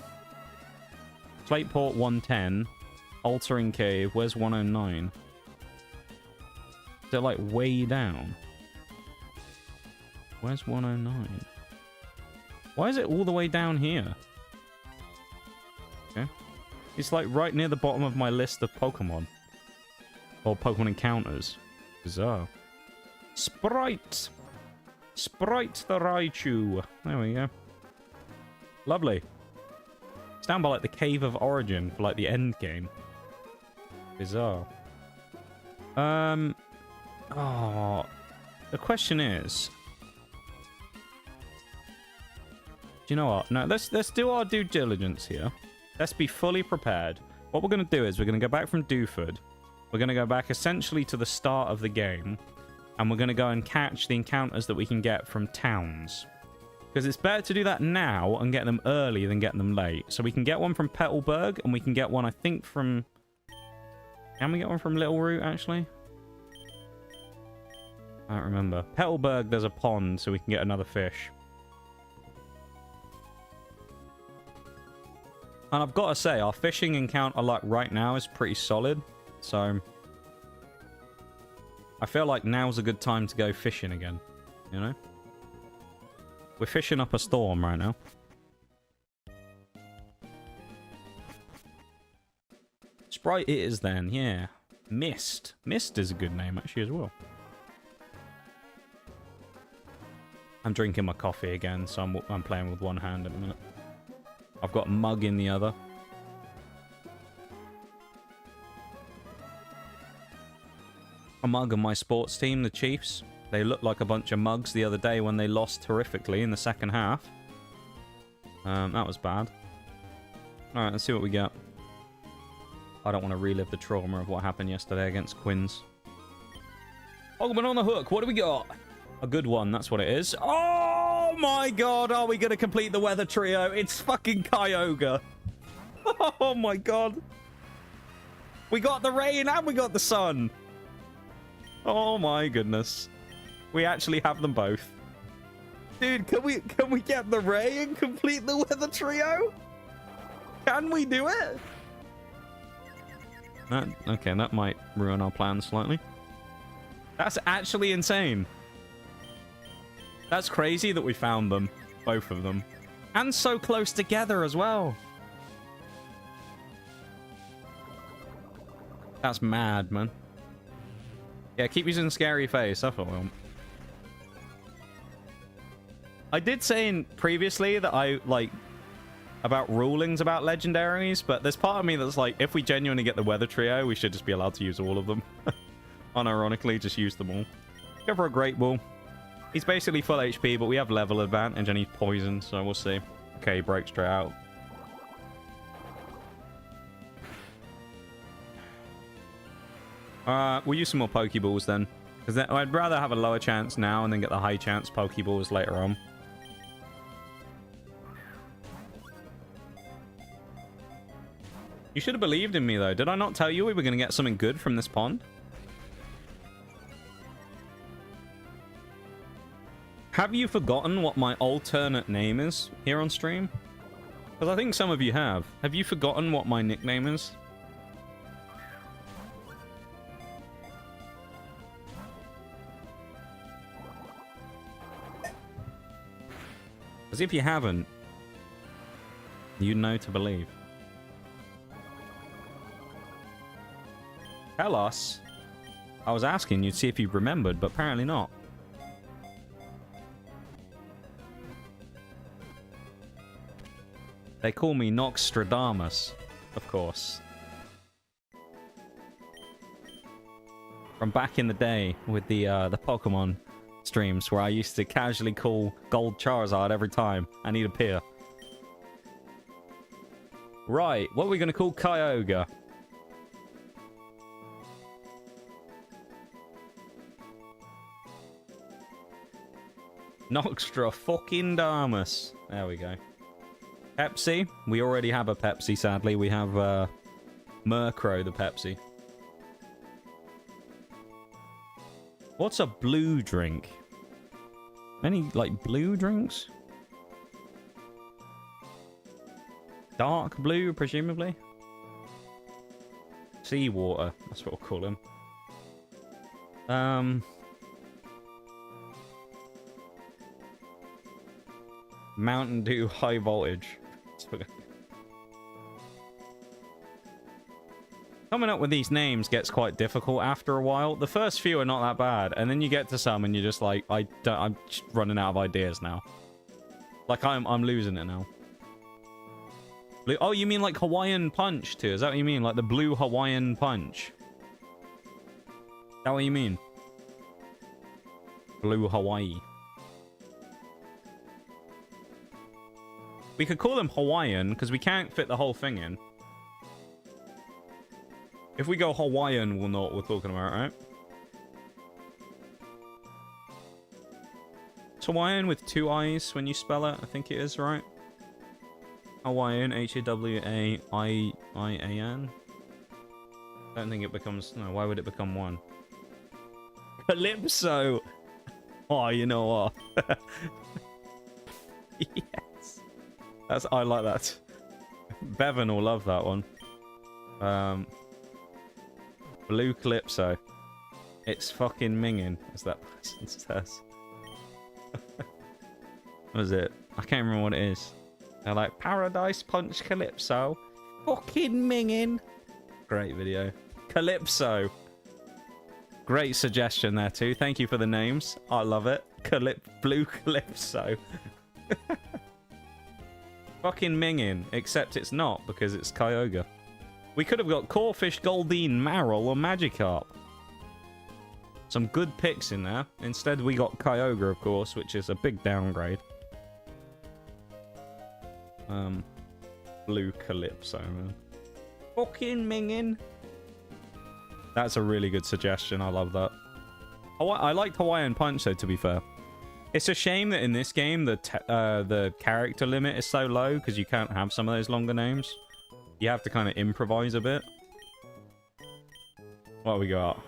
Slateport 110. altering cave. Where's 109? Is it like way down? Where's 109? Why is it all the way down here? Okay. It's like right near the bottom of my list of Pokemon. Or Pokemon encounters. Bizarre. Sprite! Sprite the Raichu. There we go. Lovely. It's down by like the Cave of Origin for like the end game. Bizarre. Oh, the question is, do you know what? No, let's do our due diligence here. Let's be fully prepared. What we're going to do is we're going to go back from Dewford. We're going to go back essentially to the start of the game. And we're going to go and catch the encounters that we can get from towns. Because it's better to do that now and get them early than get them late. So we can get one from Petalburg, and we can get one, I think, from... Can we get one from Little Root, actually? I don't remember. Petalburg, there's a pond, so we can get another fish. And I've got to say, our fishing encounter luck right now is pretty solid. So... I feel like now's a good time to go fishing again, you know? We're fishing up a storm right now. Sprite it is then, yeah. Mist. Mist is a good name actually as well. I'm drinking my coffee again, so I'm playing with one hand in a minute. I've got a mug in the other. A mug of my sports team, the Chiefs. They looked like a bunch of mugs the other day when they lost horrifically in the second half. That was bad. Alright, let's see what we get. I don't want to relive the trauma of what happened yesterday against Quins. Pokemon on the hook, what do we got? A good one, that's what it is. Oh my god, are we going to complete the weather trio? It's fucking Kyogre. Oh my god. We got the rain and we got the sun. Oh my goodness. We actually have them both. Dude, can we get the ray and complete the weather trio? Can we do it? Okay, that might ruin our plans slightly. That's actually insane. That's crazy that we found them. Both of them. And so close together as well. That's mad, man. Yeah, keep using scary face. I thought, well. I did say previously that I, like, about rulings about legendaries, but there's part of me that's like, if we genuinely get the weather trio, we should just be allowed to use all of them. Unironically, just use them all. Go for a Great Ball. He's basically full HP, but we have level advantage and he's poisoned, so we'll see. Okay, he breaks straight out. We'll use some more Pokeballs then. Because I'd rather have a lower chance now and then get the high chance Pokeballs later on. You should have believed in me though. Did I not tell you we were going to get something good from this pond? Have you forgotten what my alternate name is here on stream? Because I think some of you have. Have you forgotten what my nickname is? Because if you haven't, you know to believe. Tell us. I was asking you to see if you remembered, but apparently not. They call me Noxtradamus, of course. From back in the day with the Pokemon streams where I used to casually call Gold Charizard every time I need a peer. Right, what are we going to call Kyogre? Noxtra fucking Damus. There we go. Pepsi. We already have a Pepsi, sadly. We have Murkrow, the Pepsi. What's a blue drink? Any, like, blue drinks? Dark blue, presumably? Seawater. That's what we'll call him. Mountain Dew High Voltage. Coming up with these names gets quite difficult after a while. The first few are not that bad, and then you get to some and you're just like, I'm just running out of ideas now. Like I'm losing it now. Oh, you mean like Hawaiian Punch too? Is that what you mean? Like the blue Hawaiian Punch? Is that what you mean? Blue Hawaii. We could call them Hawaiian because we can't fit the whole thing in. If we go Hawaiian, we'll know what we're talking about, right? It's Hawaiian with 2 I's when you spell it. I think it is, right? Hawaiian, Hawaiian. I don't think it becomes... No, why would it become 1? Calypso! Oh, you know what? Yes. I like that. Bevan will love that one. Blue Calypso. It's fucking minging, as that person says. What is it? I can't remember what it is. They're like, Paradise Punch Calypso. Fucking minging. Great video. Calypso. Great suggestion there too. Thank you for the names. I love it. Blue Calypso. Fucking minging. Except it's not, because it's Kyogre. We could have got Corfish, Goldeen, Marill, or Magikarp. Some good picks in there. Instead, we got Kyogre, of course, which is a big downgrade. Blue Calypso, man. Fucking minging. That's a really good suggestion. I love that. I liked Hawaiian Punch, though, to be fair. It's a shame that in this game, the character limit is so low, because you can't have some of those longer names. You have to kind of improvise a bit. What have we got?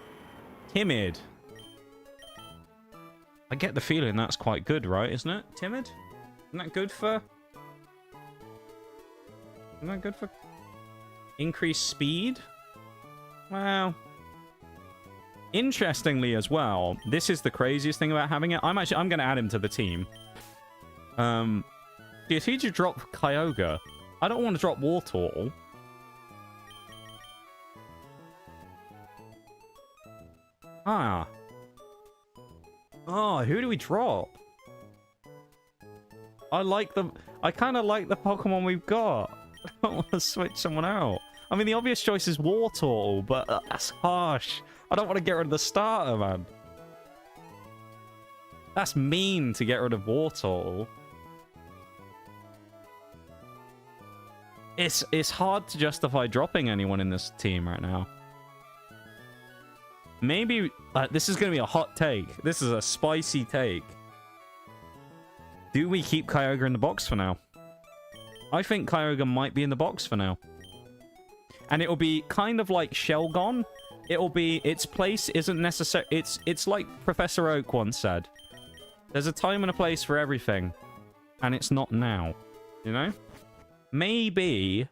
Timid. I get the feeling that's quite good, right? Isn't it? Timid? Isn't that good for... Isn't that good for... Increased speed? Well... Interestingly as well, this is the craziest thing about having it. I'm going to add him to the team. If he just drop Kyogre... I don't want to drop Wartortle. Ah. Oh, who do we drop? I kind of like the Pokemon we've got. I don't want to switch someone out. I mean, the obvious choice is Wartortle, but that's harsh. I don't want to get rid of the starter, man. That's mean to get rid of Wartortle. It's hard to justify dropping anyone in this team right now. Maybe... this is going to be a hot take. This is a spicy take. Do we keep Kyogre in the box for now? I think Kyogre might be in the box for now. And it'll be kind of like Shelgon. It'll be... Its place isn't necessary... It's like Professor Oak once said. There's a time and a place for everything. And it's not now. You know? Maybe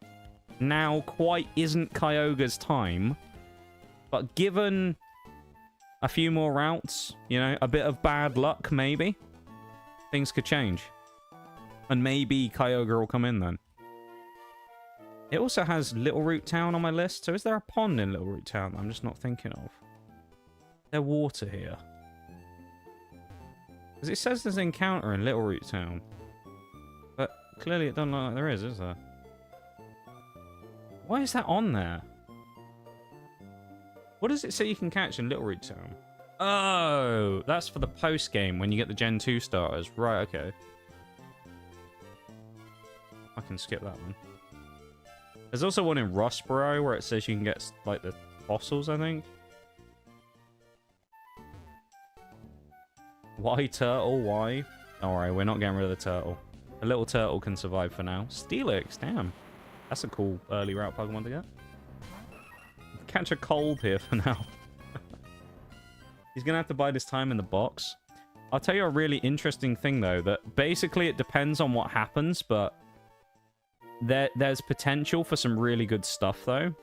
now quite isn't Kyogre's time, but given a few more routes, you know, a bit of bad luck, maybe, things could change. And maybe Kyogre will come in then. It also has Little Root Town on my list, so is there a pond in Little Root Town that I'm just not thinking of? There's water here. Because it says there's an encounter in Little Root Town. But clearly it doesn't look like there is there? Why is that on there? What does it say you can catch in Little Root Town? Oh, that's for the post game when you get the Gen 2 starters. Right, okay. I can skip that one. There's also one in Rossborough where it says you can get, like, the fossils, I think. Why turtle? Why? Alright, we're not getting rid of the turtle. A little turtle can survive for now. Steelix, damn. That's a cool early route Pokemon to get. Catch a cold here for now. He's going to have to bide his time in the box. I'll tell you a really interesting thing, though, that basically it depends on what happens, but there's potential for some really good stuff, though.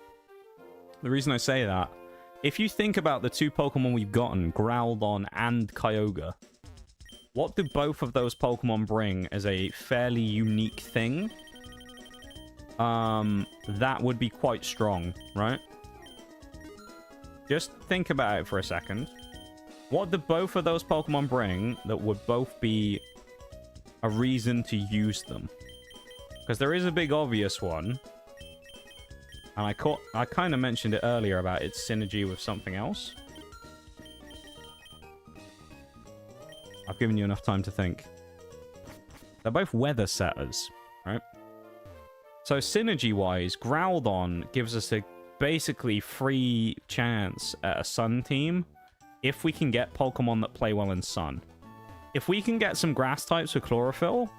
The reason I say that, if you think about the two Pokemon we've gotten, Groudon and Kyogre, what do both of those Pokemon bring as a fairly unique thing? That would be quite strong, right? Just think about it for a second. What do both of those Pokemon bring that would both be a reason to use them? Because there is a big obvious one. And I kind of mentioned it earlier about its synergy with something else. I've given you enough time to think. They're both weather setters, right? So synergy-wise, Groudon gives us a basically free chance at a sun team if we can get Pokemon that play well in sun. If we can get some grass types with chlorophyll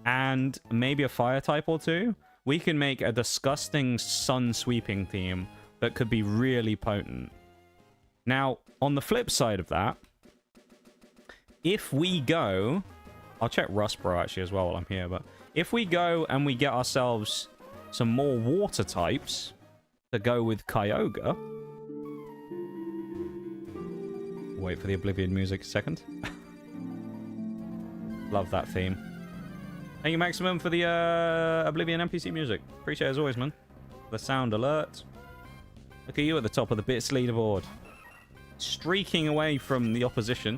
and maybe a fire type or two, we can make a disgusting sun sweeping team that could be really potent. Now, on the flip side of that, if we go... I'll check Rustbro actually as well while I'm here, but if we go and we get ourselves some more water types to go with Kyogre... Wait for the Oblivion music a second. Love that theme. Thank you, Maximum, for the Oblivion NPC music. Appreciate it as always, man. The sound alert. Look at you at the top of the bits leaderboard. Streaking away from the opposition.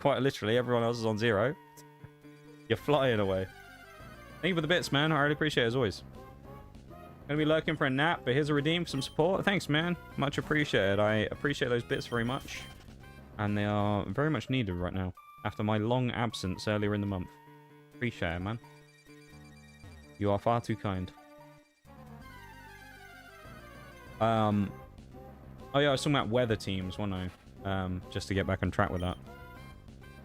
Quite literally, everyone else is on 0. You're flying away. Thank you for the bits, man. I really appreciate it as always. Gonna be lurking for a nap, but here's a redeem for some support. Thanks, man. Much appreciated. I appreciate those bits very much. And they are very much needed right now. After my long absence earlier in the month. Appreciate it, man. You are far too kind. Oh yeah, I was talking about weather teams, wasn't I? Just to get back on track with that.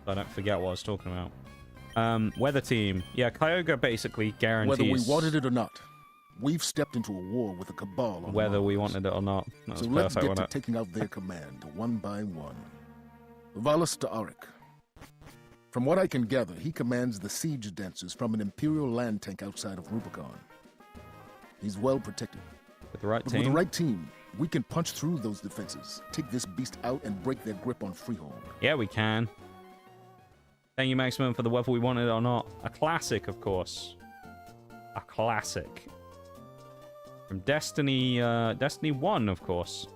So I don't forget what I was talking about. Weather team. Yeah, Kyogre basically guarantees... Whether we wanted it or not, we've stepped into a war with a cabal on whether Mars. We wanted it or not. That so was let's perfect, get to wasn't it? taking out their command, one by one. Valus to Auric. From what I can gather, he commands the siege dancers from an Imperial land tank outside of Rubicon. He's well protected. With the right But team? with the right team, we can punch through those defenses, take this beast out, and break their grip on Freehold. Yeah, we can. Thank you, Maximum, for the whether we wanted it or not. A classic, of course. A classic. From Destiny 1, of course.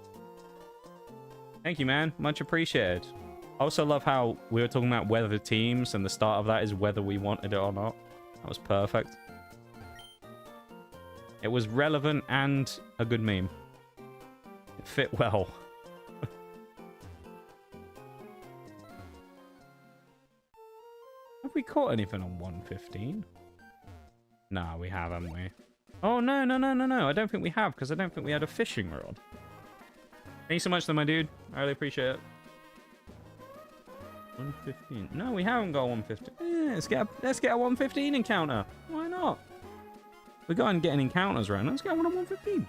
Thank you, man. Much appreciated. I also love how we were talking about weather teams, and the start of that is whether we wanted it or not. That was perfect. It was relevant and a good meme. It fit well. Have we caught anything on 115? Nah, we haven't we? Oh, no. I don't think we have, because I don't think we had a fishing rod. Thanks so much, though, my dude. I really appreciate it. 115. No, we haven't got 115. Yeah, let's get a 115 encounter. Why not? We're going getting encounters around. Let's get one on 115.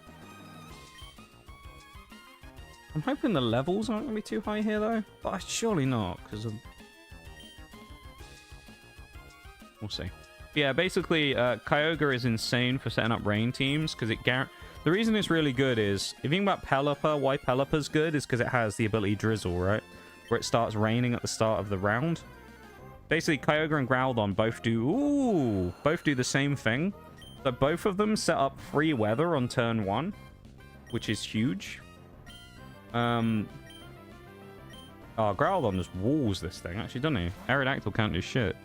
I'm hoping the levels aren't going to be too high here, though. But surely not, because of... We'll see. Yeah, basically, Kyogre is insane for setting up rain teams, because it the reason it's really good is, if you think about Pelipper, why Pelipper's good is because it has the ability Drizzle, right? Where it starts raining at the start of the round. Basically, Kyogre and Groudon both do the same thing. So both of them set up free weather on turn 1, which is huge. Oh, Groudon just walls this thing, actually, doesn't he? Aerodactyl can't do shit.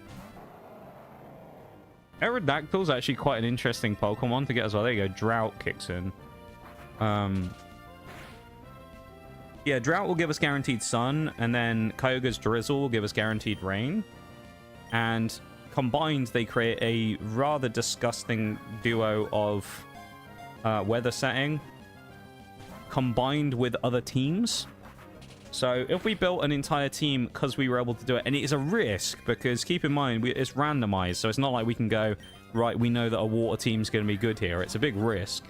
Aerodactyl's actually quite an interesting Pokemon to get as well. There you go, Drought kicks in. Yeah, Drought will give us guaranteed sun, and then Kyogre's Drizzle will give us guaranteed rain. And combined, they create a rather disgusting duo of weather setting combined with other teams. So if we built an entire team because we were able to do it, and it is a risk, because keep in mind, it's randomized, so it's not like we can go, right, we know that a water team's going to be good here. It's a big risk.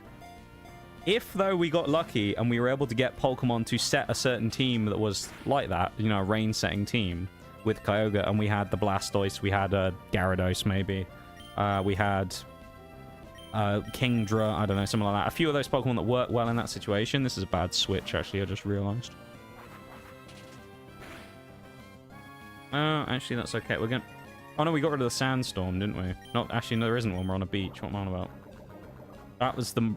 If, though, we got lucky and we were able to get Pokemon to set a certain team that was like that, you know, a rain-setting team with Kyogre, and we had the Blastoise, we had a Gyarados, maybe. We had Kingdra, I don't know, something like that. A few of those Pokemon that work well in that situation. This is a bad switch, actually, I just realized. Actually, that's okay. We're going to... Oh, no, we got rid of the sandstorm, didn't we? Not actually, no, there isn't one. We're on a beach. What am I on about? That was the...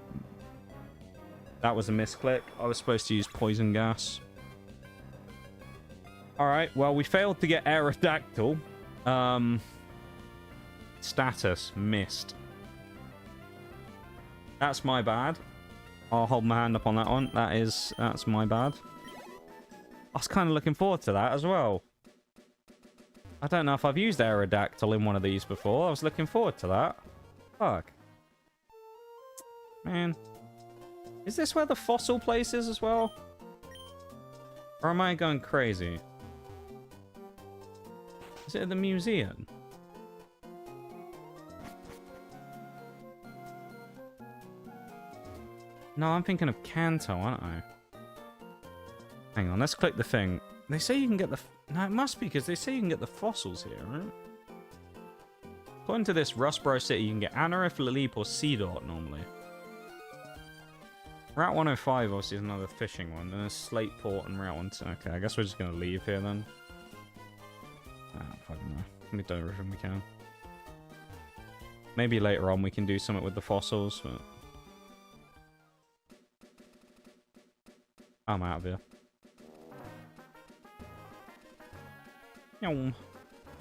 That was a misclick. I was supposed to use poison gas. Alright, well, we failed to get Aerodactyl. Status, missed. That's my bad. I'll hold my hand up on that one. That's my bad. I was kind of looking forward to that as well. I don't know if I've used Aerodactyl in one of these before. I was looking forward to that. Fuck. Man. Is this where the fossil place is as well? Or am I going crazy? Is it at the museum? No, I'm thinking of Kanto, aren't I? Hang on, let's click the thing. They say you can get the... No, it must be because they say you can get the fossils here, right? According to this Rustboro City, you can get Anorith, Lilip, or Seedot normally. Route 105 obviously is another fishing one. Then there's Slateport and Route 1... Okay, I guess we're just going to leave here then. Ah, fucking no. Let me do everything we can. Maybe later on we can do something with the fossils, but... I'm out of here.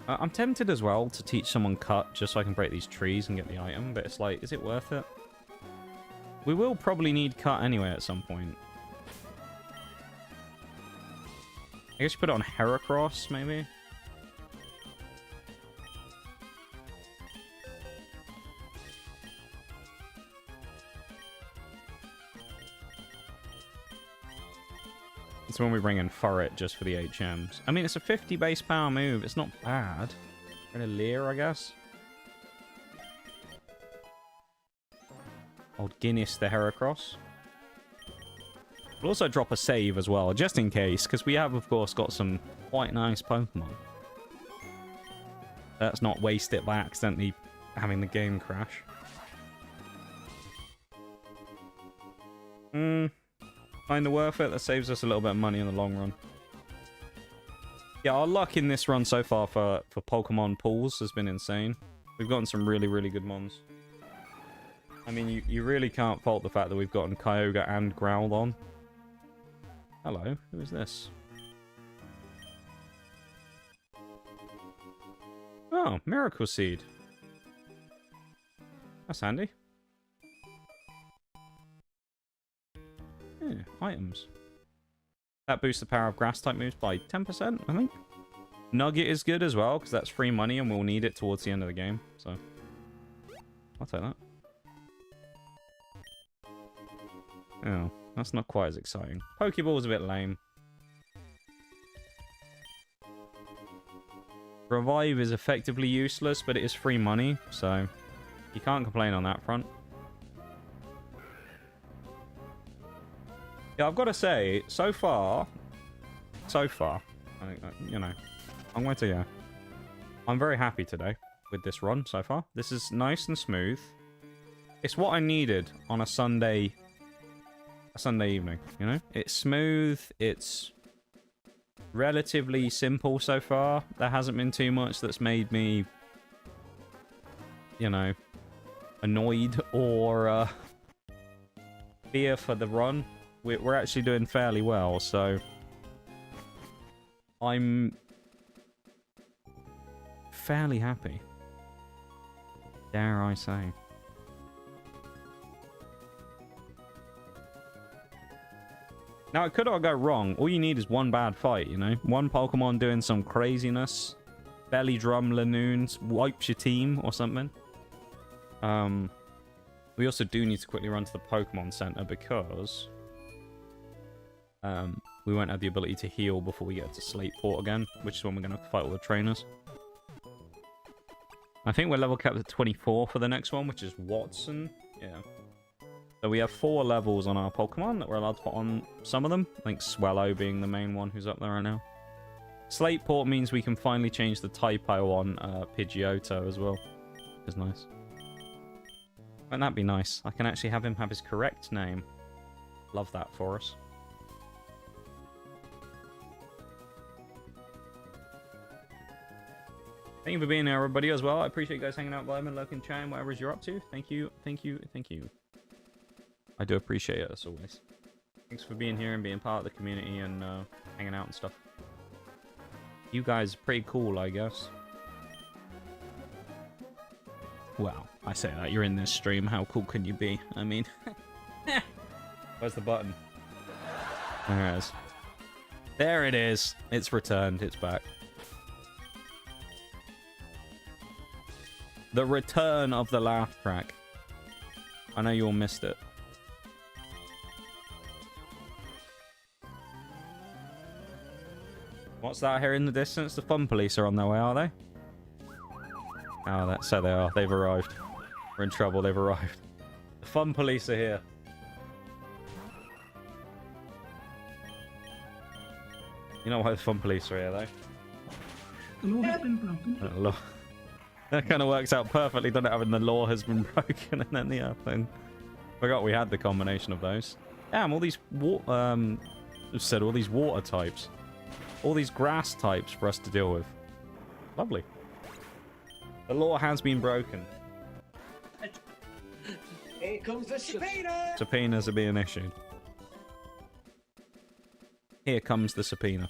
I'm tempted as well to teach someone cut just so I can break these trees and get the item, but it's like, is it worth it? We will probably need cut anyway at some point. I guess you put it on Heracross, maybe? It's when we bring in Furret just for the HMs. I mean, it's a 50 base power move. It's not bad. We're in a Leer, I guess. Old Guinness the Heracross. We'll also drop a save as well, just in case, because we have, of course, got some quite nice Pokemon. Let's not waste it by accidentally having the game crash. Kinda worth it. That saves us a little bit of money in the long run. Yeah, our luck in this run so far for Pokemon pools has been insane. We've gotten some really, really good ones. I mean, you really can't fault the fact that we've gotten Kyogre and Groudon. Hello, who is this? Oh, Miracle Seed. That's handy. Yeah, items. That boosts the power of grass type moves by 10%, I think. Nugget is good as well, because that's free money and we'll need it towards the end of the game. So, I'll take that. Oh, that's not quite as exciting. Pokeball's a bit lame. Revive is effectively useless, but it is free money, so you can't complain on that front. Yeah, I've got to say, so far, you know, I'm going to, yeah. I'm very happy today with this run so far. This is nice and smooth. It's what I needed on a Sunday evening, you know? It's smooth, it's relatively simple so far. There hasn't been too much that's made me, you know, annoyed or fear for the run. We're actually doing fairly well, so I'm fairly happy. Dare I say. Now, it could all go wrong. All you need is one bad fight, you know? One Pokemon doing some craziness. Belly Drum Lanoons wipes your team or something. We also do need to quickly run to the Pokemon Center because we won't have the ability to heal before we get to Slateport again, which is when we're going to have to fight all the trainers. I think we're level capped at 24 for the next one, which is Watson. Yeah. So we have 4 levels on our Pokemon that we're allowed to put on some of them. I think Swellow being the main one who's up there right now. Slateport means we can finally change the typo on Pidgeotto as well. Which is nice. Won't that be nice? I can actually have him have his correct name. Love that for us. Thank you for being here, everybody, as well. I appreciate you guys hanging out, vibing, lurking, chatting, whatever you're up to. Thank you, thank you, thank you. I do appreciate it, as always. Thanks for being here and being part of the community and hanging out and stuff. You guys are pretty cool, I guess. Well, I say that. You're in this stream. How cool can you be? I mean... Where's the button? There it is. There it is. It's returned. It's back. The return of the laugh track. I know you all missed it. What's that here in the distance? The fun police are on their way, are they? Oh, so they are. They've arrived. We're in trouble. They've arrived. The fun police are here. You know why the fun police are here, though? The law has been broken. That kind of works out perfectly, doesn't it? Having the law has been broken and then the other thing. Forgot we had the combination of those. Damn, all these all these water types. All these grass types for us to deal with. Lovely. The law has been broken. Here comes the subpoena! Subpoenas are being issued. Here comes the subpoena.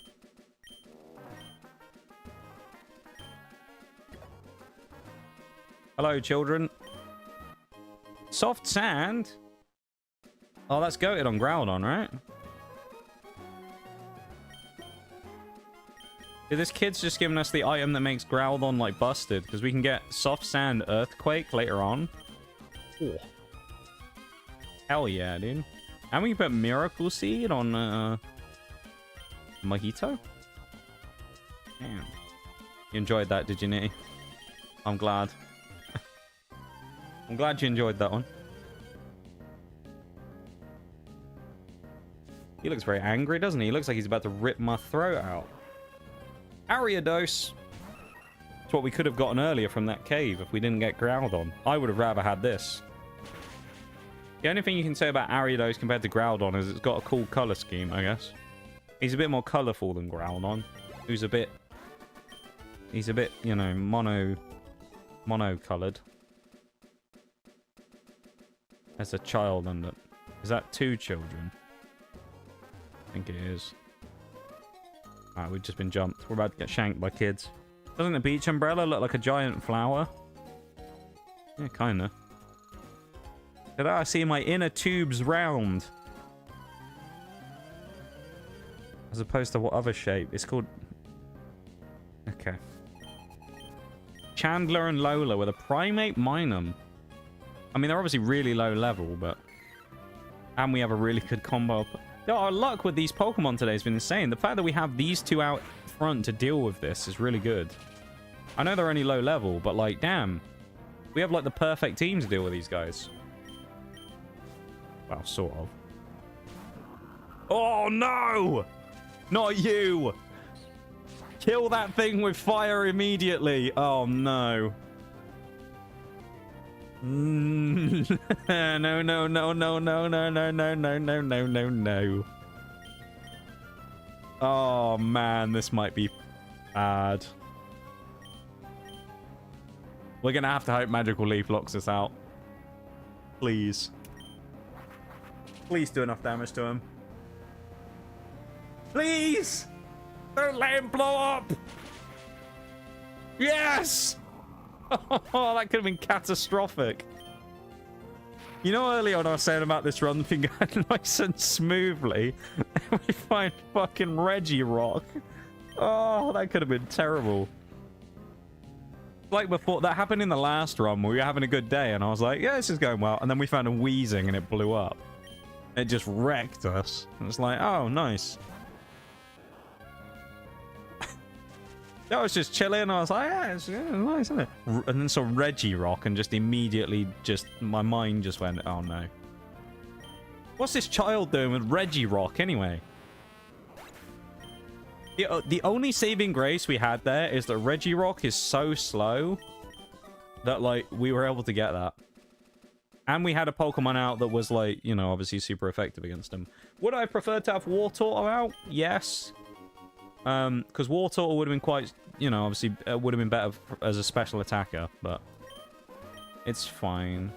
Hello, children. Soft sand? Oh, that's goated on Groudon, right? Dude, this kid's just giving us the item that makes Groudon, like, busted. Because we can get Soft Sand Earthquake later on. Oh. Hell yeah, dude. And we can put Miracle Seed on, Mojito? Damn. You enjoyed that, did you, Nitty? I'm glad. I'm glad you enjoyed that one. He looks very angry, doesn't he? He looks like he's about to rip my throat out. Ariados. It's what we could have gotten earlier from that cave if we didn't get Groudon. I would have rather had this. The only thing you can say about Ariados compared to Groudon is it's got a cool color scheme, I guess. He's a bit more colorful than Groudon, who's a bit... He's a bit, you know, mono-colored. As a child, and is that 2 children? I think it is. Alright, we've just been jumped. We're about to get shanked by kids. Doesn't the beach umbrella look like a giant flower? Yeah, kinda. Did I see my inner tubes round? As opposed to what other shape? It's called... Okay. Chandler and Lola with a primate Minun. I mean, they're obviously really low level, but... And we have a really good combo. Yo, our luck with these Pokemon today has been insane. The fact that we have these 2 out front to deal with this is really good. I know they're only low level, but like, damn. We have like the perfect team to deal with these guys. Well, sort of. Oh, no! Not you! Kill that thing with fire immediately. Oh, no. No, no, no, no, no, no, no, no, no, no, no, no, no. Oh, man, this might be bad. We're going to have to hope Magical Leaf locks us out. Please. Please do enough damage to him. Please! Don't let him blow up! Yes! Oh, that could have been catastrophic. You know, earlier on I was saying about this run thing going nice and smoothly. And we find fucking Regirock. Oh, that could have been terrible. Like before, that happened in the last run where we were having a good day and I was like, yeah, this is going well. And then we found a Wheezing and it blew up. It just wrecked us. And it's like, oh, nice. I was just chilling and I was like, yeah, it's nice, isn't it? And then saw Regirock and just immediately my mind just went, oh no. What's this child doing with Regirock anyway? The only saving grace we had there is that Regirock is so slow that, like, we were able to get that. And we had a Pokemon out that was like, you know, obviously super effective against him. Would I prefer to have War Turtle out? Yes. Because War Turtle would have been quite, you know, obviously would have been better as a special attacker, but it's fine.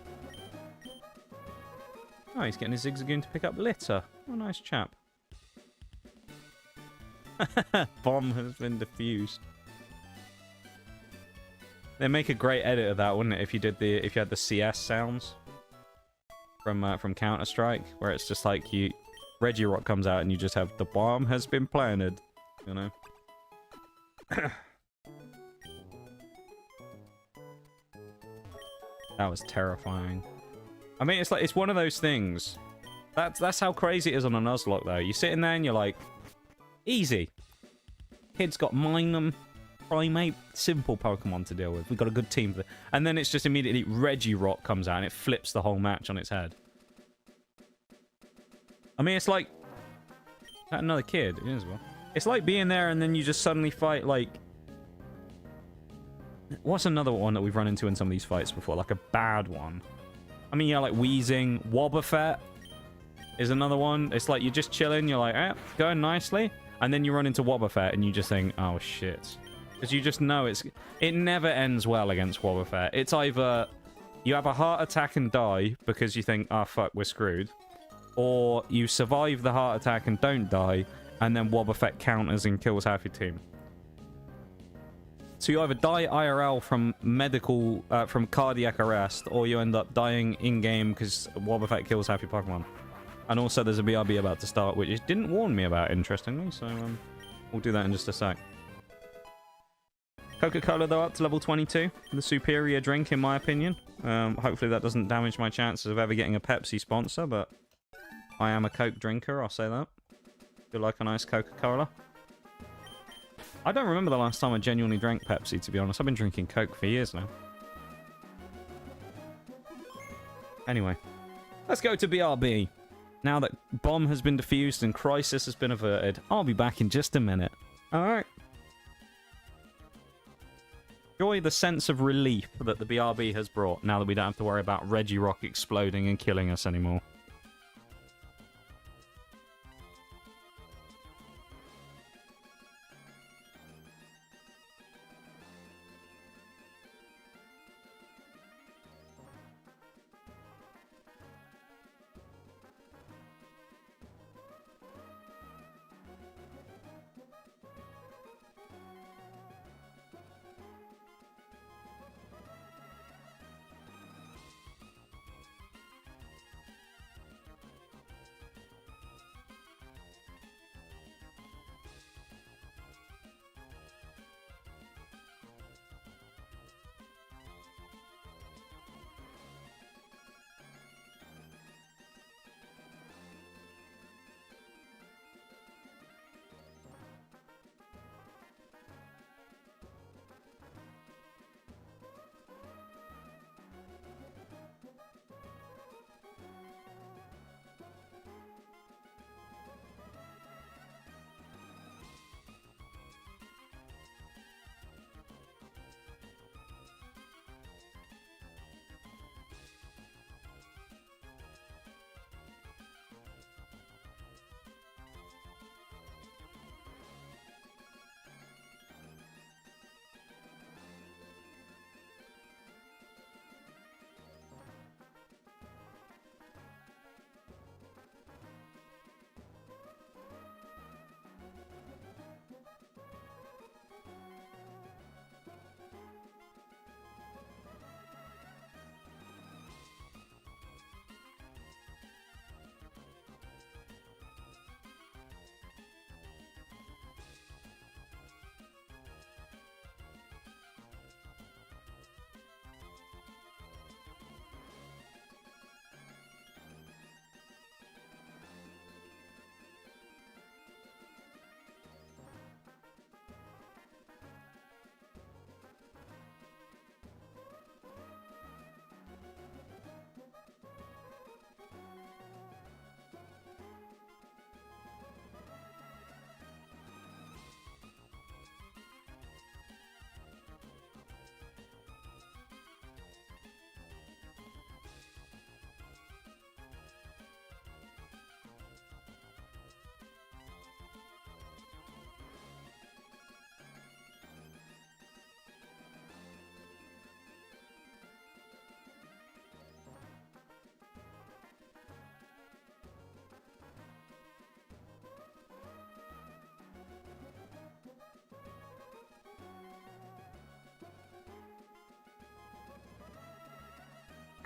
Oh, he's getting his Zigzagoon to pick up litter. Oh, nice chap. Bomb has been diffused. They make a great edit of that, wouldn't it? If you had the CS sounds from Counter-Strike, where it's just like Regirock comes out and you just have the bomb has been planted, you know. That was terrifying. I mean, it's like it's one of those things. That's how crazy it is on a Nuzlocke, though. You're sitting there and you're like, easy. Kid's got Minun, Primate, simple Pokemon to deal with. We've got a good team for it. And then it's just immediately Regirock comes out and it flips the whole match on its head. I mean, it's like another kid. It is well. It's like being there and then you just suddenly fight like. What's another one that we've run into in some of these fights before? Like a bad one. I mean, yeah, like Wheezing, Wobbuffet is another one. It's like you're just chilling, you're like, eh, going nicely. And then you run into Wobbuffet and you just think, oh shit. Because you just know it never ends well against Wobbuffet. It's either you have a heart attack and die because you think, oh fuck, we're screwed. Or you survive the heart attack and don't die, and then Wobbuffet counters and kills half your team. So you either die IRL from from cardiac arrest, or you end up dying in-game because Wobbuffet kills half your Pokemon. And also there's a BRB about to start, which it didn't warn me about, interestingly, so we'll do that in just a sec. Coca-Cola, though, up to level 22. The superior drink, in my opinion. Hopefully that doesn't damage my chances of ever getting a Pepsi sponsor, but I am a Coke drinker, I'll say that. Feel like a nice Coca-Cola. I don't remember the last time I genuinely drank Pepsi, to be honest. I've been drinking Coke for years now. Anyway, let's go to BRB. Now that Bomb has been defused and Crisis has been averted, I'll be back in just a minute. Alright. Enjoy the sense of relief that the BRB has brought, now that we don't have to worry about Regirock exploding and killing us anymore.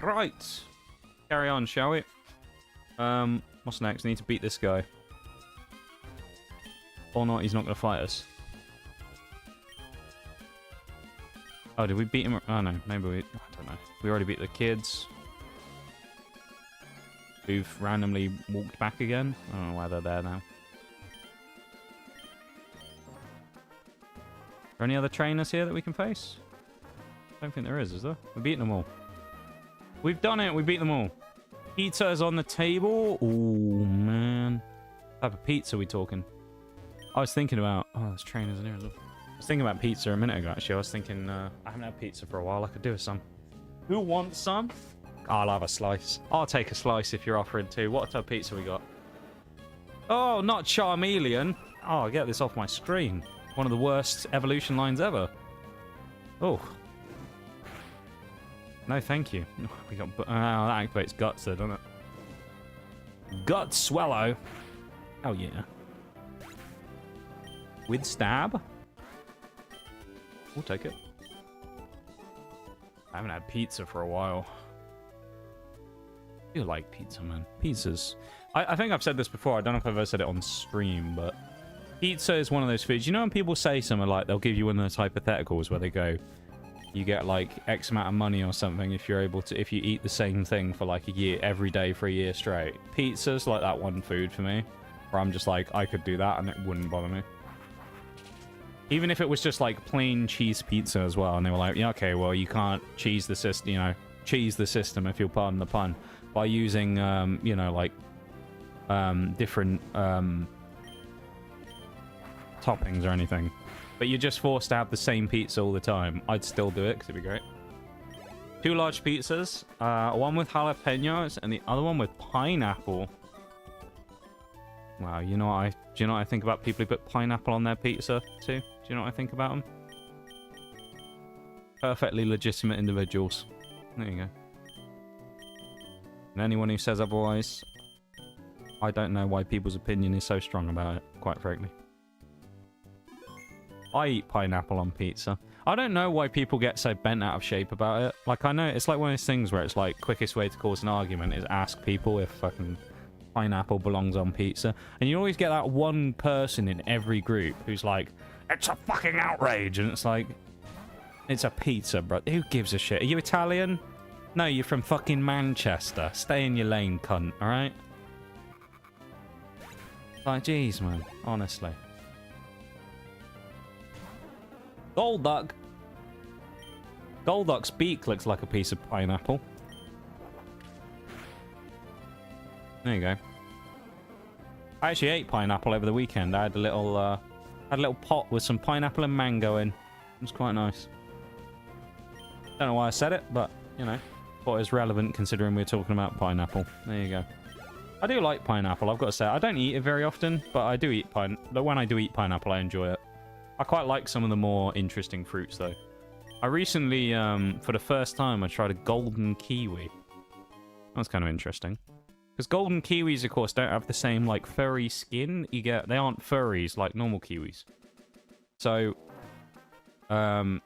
Right. Carry on, shall we? What's next? I need to beat this guy. Or not, he's not going to fight us. Oh, did we beat him? Oh, no. Maybe we... I don't know. We already beat the kids. Who've randomly walked back again. I don't know why they're there now. Are there any other trainers here that we can face? I don't think there is there? We've beaten them all. We've done it. We beat them all. Pizza is on the table. Oh, man. What type of pizza are we talking? I was thinking about... Oh, there's trainers in here as well. I was thinking about pizza a minute ago, actually. I was thinking, I haven't had pizza for a while. I could do with some. Who wants some? I'll have a slice. I'll take a slice if you're offering to. What type of pizza we got? Oh, not Charmeleon. Oh, get this off my screen. One of the worst evolution lines ever. Oh. No, thank you. We got... Oh, that activates Guts there, doesn't it? Gut Swallow. Oh, yeah. With Stab. We'll take it. I haven't had pizza for a while. I do like pizza, man. Pizzas. I think I've said this before. I don't know if I've ever said it on stream, but pizza is one of those foods. You know when people say something like, they'll give you one of those hypotheticals where they go, you get like X amount of money or something if you're able to, if you eat the same thing for like a year, every day for a year straight. Pizza's like that one food for me, where I'm just like, I could do that and it wouldn't bother me. Even if it was just like plain cheese pizza as well, and they were like, yeah, okay, well, you can't cheese the system, you know, cheese the system, if you'll pardon the pun, by using, you know, like, different, toppings or anything. But you're just forced to have the same pizza all the time. I'd still do it, because it'd be great. 2 large pizzas, one with jalapenos, and the other one with pineapple. Wow, you know what do you know what I think about people who put pineapple on their pizza, too? Do you know what I think about them? Perfectly legitimate individuals. There you go. And anyone who says otherwise, I don't know why people's opinion is so strong about it, quite frankly. I eat pineapple on pizza. I don't know why people get so bent out of shape about it. Like, I know it's like one of those things where it's like, quickest way to cause an argument is ask people if fucking pineapple belongs on pizza. And you always get that one person in every group who's like, it's a fucking outrage. And it's like, it's a pizza, bro. Who gives a shit? Are you Italian? No, you're from fucking Manchester. Stay in your lane, cunt, alright? Like, jeez, man. Honestly. Golduck. Golduck's beak looks like a piece of pineapple. There you go. I actually ate pineapple over the weekend. I had a little pot with some pineapple and mango in. It was quite nice. Don't know why I said it, but, you know, thought it was relevant considering we're talking about pineapple. There you go. I do like pineapple, I've got to say. I don't eat it very often, but I do eat but when I do eat pineapple, I enjoy it. I quite like some of the more interesting fruits, though. I recently, for the first time, I tried a golden kiwi. That was kind of interesting. Because golden kiwis, of course, don't have the same, like, furry skin. They aren't furries like normal kiwis. So, I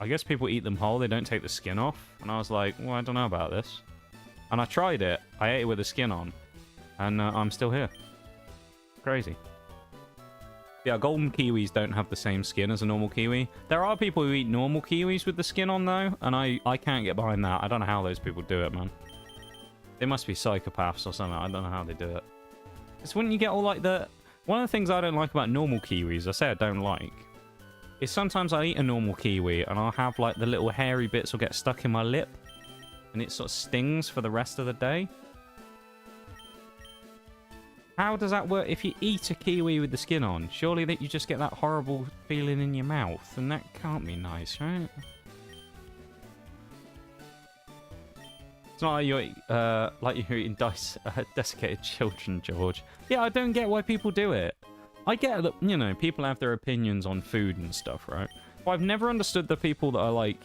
guess people eat them whole. They don't take the skin off. And I was like, well, I don't know about this. And I tried it. I ate it with the skin on. And I'm still here. Crazy. Yeah, golden kiwis don't have the same skin as a normal kiwi. There are people who eat normal kiwis with the skin on, though. And I can't get behind that. I don't know how those people do it, man. They must be psychopaths or something. I don't know how they do it. Because wouldn't you get all, like, the... One of the things I don't like about normal kiwis, I say I don't like, is sometimes I eat a normal kiwi and I'll have, like, the little hairy bits will get stuck in my lip. And it sort of stings for the rest of the day. How does that work? If you eat a kiwi with the skin on, surely that you just get that horrible feeling in your mouth. And that can't be nice, right? It's not like you're eating desiccated children, George. Yeah, I don't get why people do it. I get that, you know, people have their opinions on food and stuff, right? But I've never understood the people that are, like,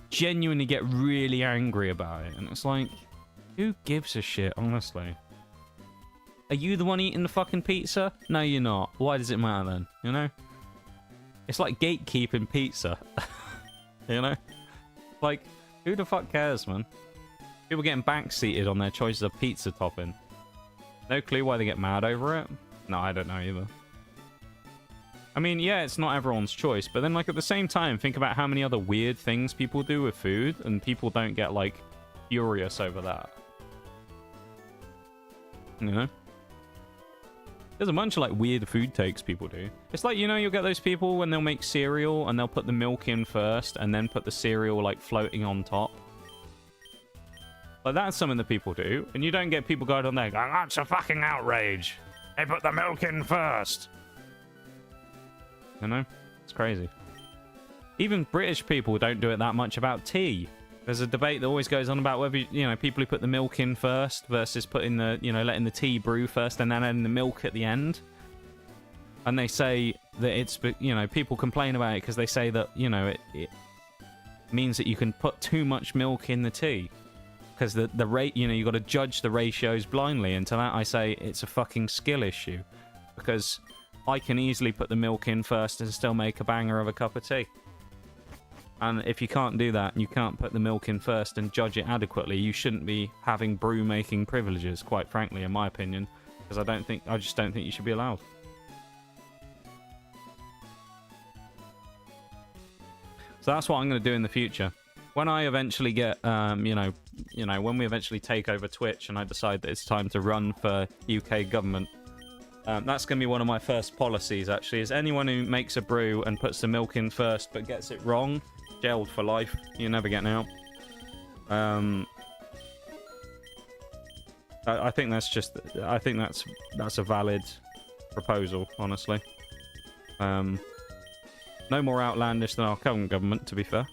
genuinely get really angry about it. And it's like, who gives a shit, honestly? Are you the one eating the fucking pizza? No, you're not. Why does it matter then? You know? It's like gatekeeping pizza. You know? Like, Who the fuck cares, man? People getting backseated on their choices of pizza topping. No clue why they get mad over it. No, I don't know either. I mean, yeah, it's not everyone's choice, but then, like, at the same time, think about how many other weird things people do with food, and people don't get, like, furious over that. You know? There's a bunch of, like, weird food takes people do. It's like, you know, you'll get those people when they'll make cereal, and they'll put the milk in first, and then put the cereal, like, floating on top. Like, that's something that people do, and you don't get people going on there going, that's a fucking outrage. They put the milk in first. You know? It's crazy. Even British people don't do it that much about tea. There's a debate that always goes on about whether, you know, people who put the milk in first versus putting the, you know, letting the tea brew first and then adding the milk at the end. And they say that it's, you know, people complain about it because they say that, you know, it means that you can put too much milk in the tea. Because the rate, you know, you got to judge the ratios blindly. And to that I say it's a fucking skill issue. Because I can easily put the milk in first and still make a banger of a cup of tea. And if you can't do that, and you can't put the milk in first and judge it adequately, you shouldn't be having brew making privileges, quite frankly, in my opinion. Because I just don't think you should be allowed. So that's what I'm going to do in the future. When I eventually get, you know, when we eventually take over Twitch and I decide that it's time to run for UK government, that's going to be one of my first policies, actually, is anyone who makes a brew and puts the milk in first but gets it wrong, jailed for life. You're never getting out. I think that's just, I think that's a valid proposal, honestly. No more outlandish than our current government, to be fair.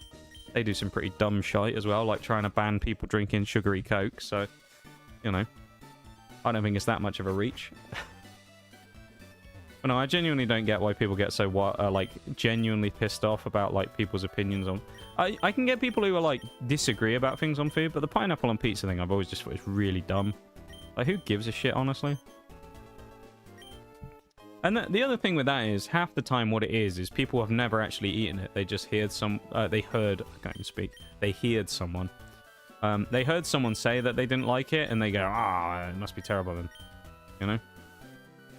They do some pretty dumb shite as well, like trying to ban people drinking sugary Coke, so, you know, I don't think it's that much of a reach. But no, I genuinely don't get why people get so, like, genuinely pissed off about, like, people's opinions on... I can get people who are, like, disagree about things on food, but the pineapple on pizza thing I've always just thought is really dumb. Like, who gives a shit, honestly? And the other thing with that is, half the time what it is people have never actually eaten it. They just heard they heard... I can't even speak. They heard someone. They heard someone say that they didn't like it, and they go, it must be terrible then. You know?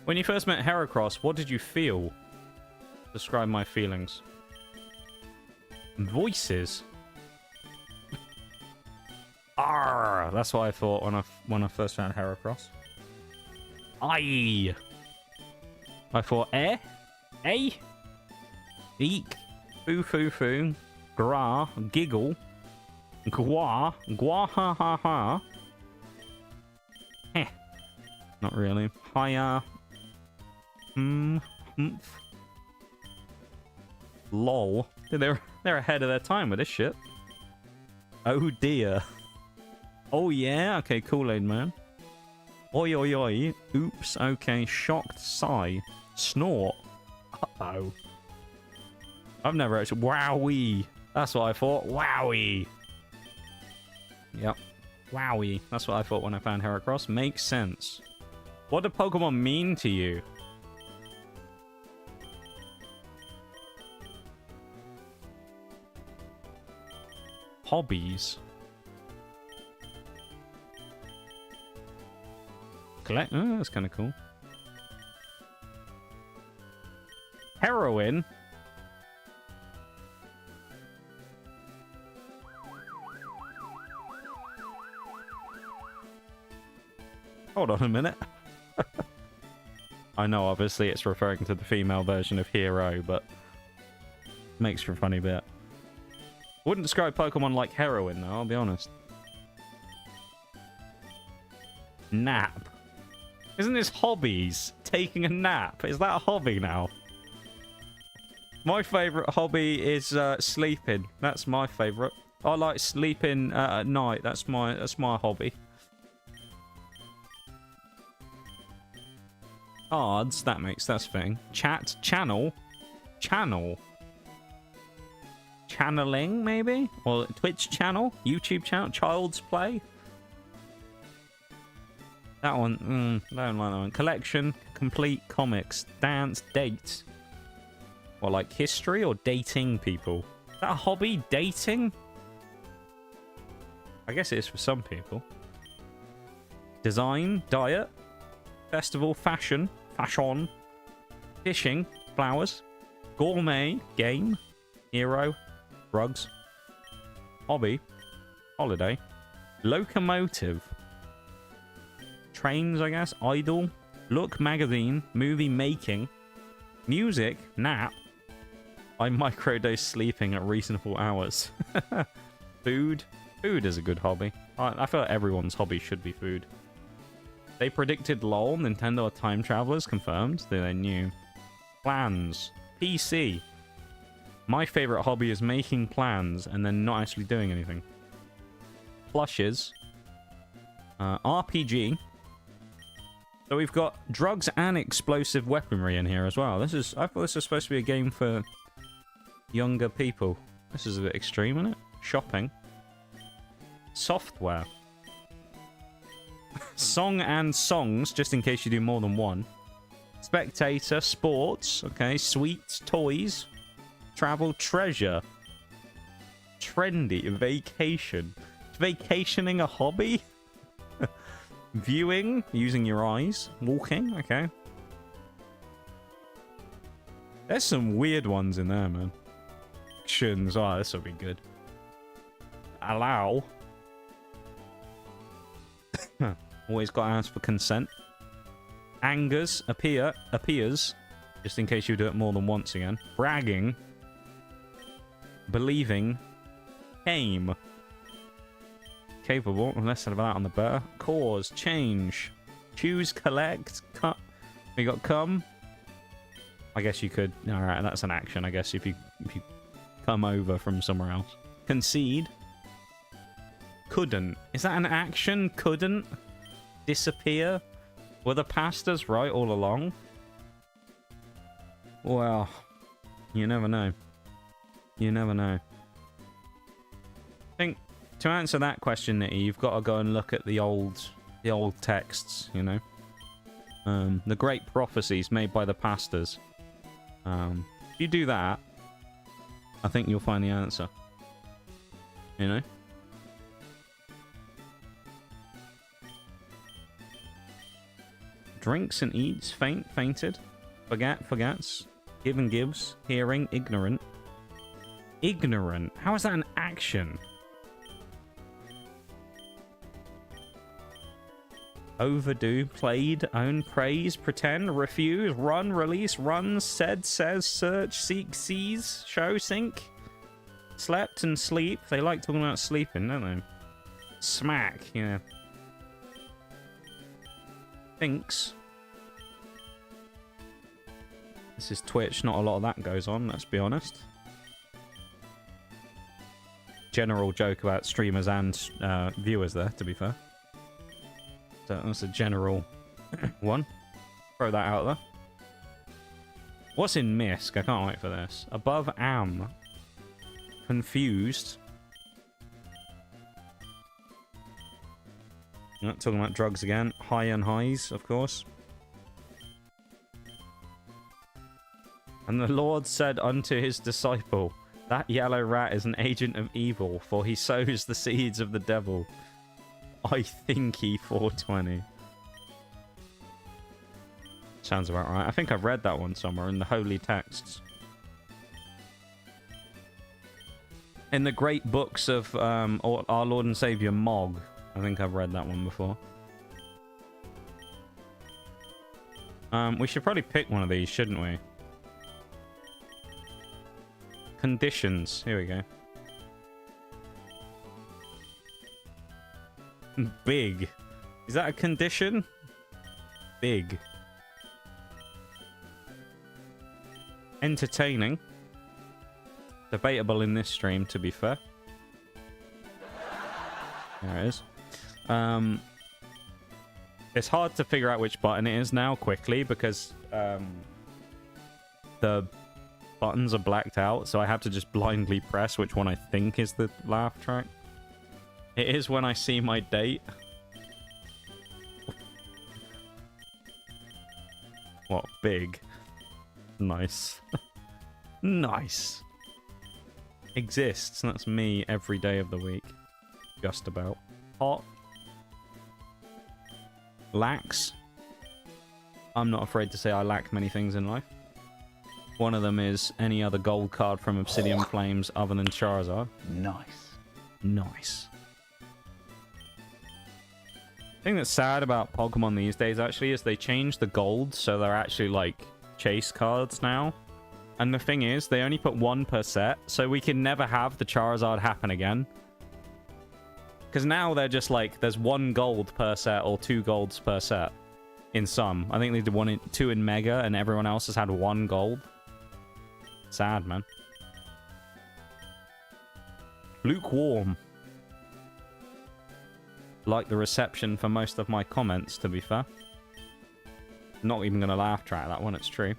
When you first met Heracross, what did you feel? Describe my feelings. Voices. Arr! That's what I thought when I first found Heracross. Aye! I thought, eh? Eh? Eek. Foo foo foo. Gra. Giggle. Gwa. Gwa ha ha ha. Heh. Not really. Hiya. Humph. Lol. They're ahead of their time with this shit. Oh dear. Oh yeah? Okay, Kool-Aid man. Oi oi oi. Oops. Okay. Shocked sigh. Snort. Uh-oh. I've never actually... Wowie. That's what I thought. Wowie. Yep. Wowie. That's what I thought when I found Heracross. Makes sense. What do Pokemon mean to you? Hobbies. Collect. Oh, that's kind of cool. Heroin. Hold on a minute. I know, obviously, it's referring to the female version of hero, but makes for a funny bit. Wouldn't describe Pokemon like heroin, though, I'll be honest. Nap. Isn't this hobbies? Taking a nap. Is that a hobby now? My favourite hobby is sleeping. That's my favourite. I like sleeping at night. That's my hobby. Cards, that's a thing. Chat, channel. Channeling, maybe? Or Twitch channel? YouTube channel? Child's Play? That one, I don't like that one. Collection, complete comics, dance, dates. Or like history or dating people? Is that a hobby? Dating? I guess it is for some people. Design, diet, festival, fashion, fishing, flowers, gourmet, game, hero, drugs, hobby, holiday, locomotive, trains, I guess, idol, look, magazine, movie making, music, nap. I microdose sleeping at reasonable hours. Food. Food is a good hobby. I feel like everyone's hobby should be food. They predicted LOL, Nintendo are time travelers, confirmed. They knew. Plans. PC. My favorite hobby is making plans and then not actually doing anything. Plushes. RPG. So we've got drugs and explosive weaponry in here as well. I thought this was supposed to be a game for younger people. This is a bit extreme, isn't it? Shopping. Software. Song and songs, just in case you do more than one. Spectator, sports, okay, sweets, toys, travel, treasure. Trendy, vacation. Vacationing a hobby? Viewing, using your eyes. Walking, okay. There's some weird ones in there, man. Actions, oh, this will be good. Allow. Always got to ask for consent. Angers, appears, just in case you do it more than once again. Bragging. Believing. Came. Capable, less than that on the better. Cause, change. Choose, collect, cut. We got come. I guess you could. Alright, that's an action, I guess, if you come over from somewhere else. Concede. Couldn't. Is that an action? Couldn't? Disappear? Were the pastures right all along? Well, you never know. You never know. I think to answer that question, Nitty, you've got to go and look at the old texts, you know? The great prophecies made by the pastors. If you do that, I think you'll find the answer. You know? Drinks and eats, fainted, forgets, give and gives, hearing, ignorant. Ignorant? How is that an action? Overdo, played, own, praise, pretend, refuse, run, release, runs, said, says, search, seek, seize, show, sink. Slept and sleep. They like talking about sleeping, don't they? Smack, yeah. Thinks. This is Twitch, not a lot of that goes on, let's be honest. General joke about streamers and viewers there, to be fair. So that's a general one. Throw that out there. What's in Misc? I can't wait for this. Above am. Confused. Talking about drugs again. High and highs, of course. And the Lord said unto his disciple, that yellow rat is an agent of evil, for he sows the seeds of the devil. I think he 420. Sounds about right. I think I've read that one somewhere in the holy texts. In the great books of our Lord and Savior Mog. I think I've read that one before. We should probably pick one of these, shouldn't we? Conditions. Here we go. Big. Is that a condition? Big. Entertaining. Debatable in this stream, to be fair. There it is. It's hard to figure out which button it is now quickly because the buttons are blacked out, so I have to just blindly press which one I think is the laugh track. It is when I see my date. What? Big. Nice. Nice. Exists. That's me every day of the week. Just about. Hot. Lacks. I'm not afraid to say I lack many things in life. One of them is any other gold card from Obsidian Flames other than Charizard. Nice. Nice. The thing that's sad about Pokemon these days, actually, is they changed the gold, so they're actually, like, chase cards now. And the thing is, they only put one per set, so we can never have the Charizard happen again. Because now they're just like, there's 1 gold per set or 2 golds per set. In some. I think they did 2 in Mega, and everyone else has had 1 gold. Sad, man. Lukewarm. Like the reception for most of my comments, to be fair. Not even going to laugh track that one, it's true.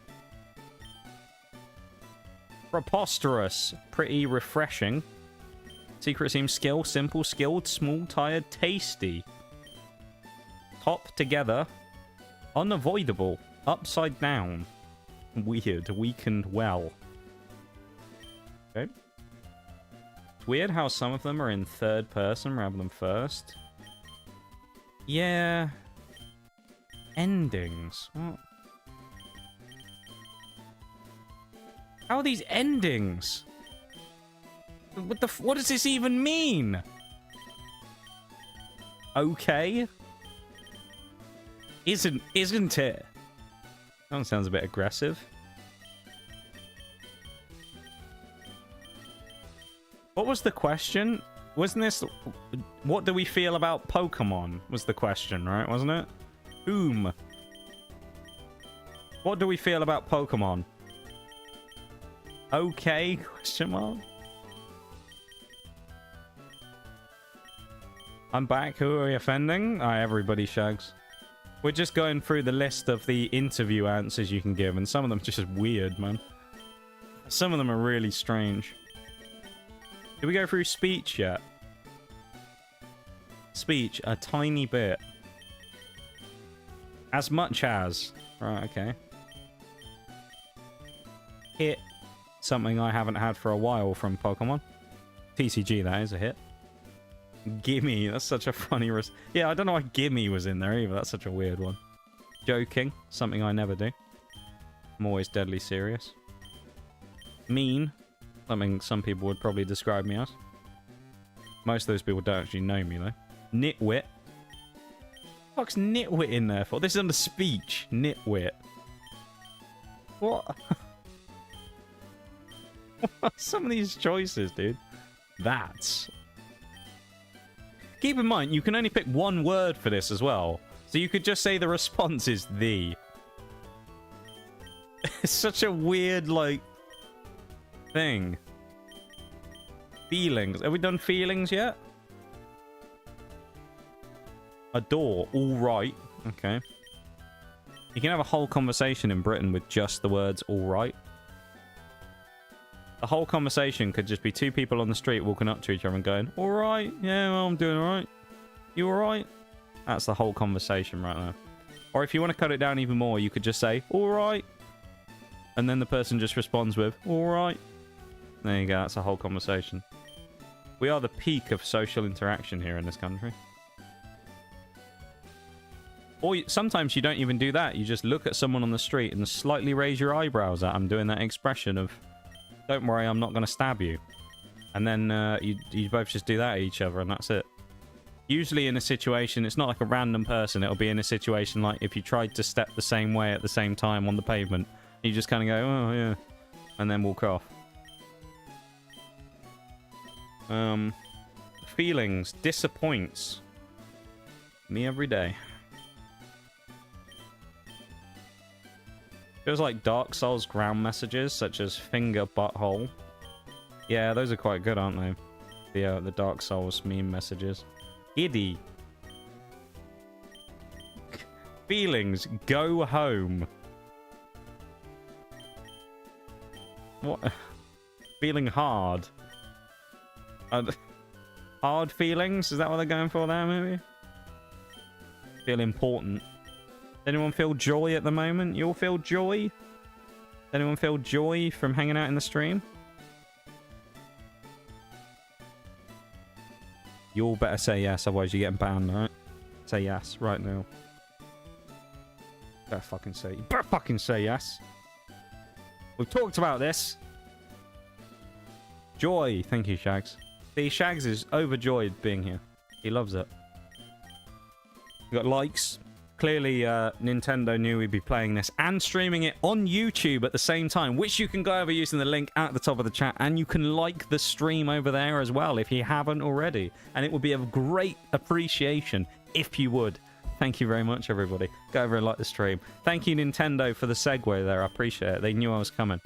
Preposterous. Pretty refreshing. Secret seems skill, simple, skilled, small, tired, tasty. Top together. Unavoidable. Upside down. Weird. Weakened well. Okay. It's weird how some of them are in third person rather than first. Yeah. Endings. What? How are these endings? What does this even mean? Okay. Isn't it? That one sounds a bit aggressive. What was the question? Wasn't this... What do we feel about Pokemon? Was the question, right? Wasn't it? Whom? What do we feel about Pokemon? Okay? Question mark? I'm back. Who are we offending? Everybody, Shags. We're just going through the list of the interview answers you can give, and some of them are just weird, man. Some of them are really strange. Did we go through speech yet? Speech, a tiny bit. As much as. Right, okay. Hit. Something I haven't had for a while from Pokemon. TCG, that is a hit. Gimme, that's such a funny... Yeah, I don't know why Gimme was in there either. That's such a weird one. Joking, something I never do. I'm always deadly serious. Mean, something some people would probably describe me as. Most of those people don't actually know me, though. Nitwit. What the fuck's nitwit in there for? This is under speech. Nitwit. What? Some of these choices, dude. That's... Keep in mind, you can only pick one word for this as well. So you could just say the response is the. It's such a weird, like, thing. Feelings. Have we done feelings yet? Adore. All right. Okay. You can have a whole conversation in Britain with just the words all right. The whole conversation could just be 2 people on the street walking up to each other and going, all right, yeah, well, I'm doing all right. You all right? That's the whole conversation right there. Or if you want to cut it down even more, you could just say, all right. And then the person just responds with, all right. There you go. That's a whole conversation. We are the peak of social interaction here in this country. Or sometimes you don't even do that. You just look at someone on the street and slightly raise your eyebrows at them, doing that expression of, don't worry, I'm not going to stab you. And then you both just do that at each other, and that's it. Usually in a situation, it's not like a random person. It'll be in a situation like if you tried to step the same way at the same time on the pavement. You just kind of go, oh, yeah. And then walk off. Feelings. Disappoints. Me every day. Feels like Dark Souls ground messages, such as finger butthole. Yeah, those are quite good, aren't they? The Dark Souls meme messages. Giddy. Feelings. Go home. What? Feeling hard. Hard feelings? Is that what they're going for there, maybe? Feel important. Anyone feel joy at the moment? You all feel joy? Anyone feel joy from hanging out in the stream? You all better say yes, otherwise you're getting banned, right? Say yes right now. You better fucking say yes. We've talked about this. Joy. Thank you, Shags. See, Shags is overjoyed being here. He loves it. We got likes. Clearly, Nintendo knew we'd be playing this and streaming it on YouTube at the same time, which you can go over using the link at the top of the chat, and you can like the stream over there as well if you haven't already. And it would be of great appreciation if you would. Thank you very much, everybody. Go over and like the stream. Thank you, Nintendo, for the segue there. I appreciate it. They knew I was coming.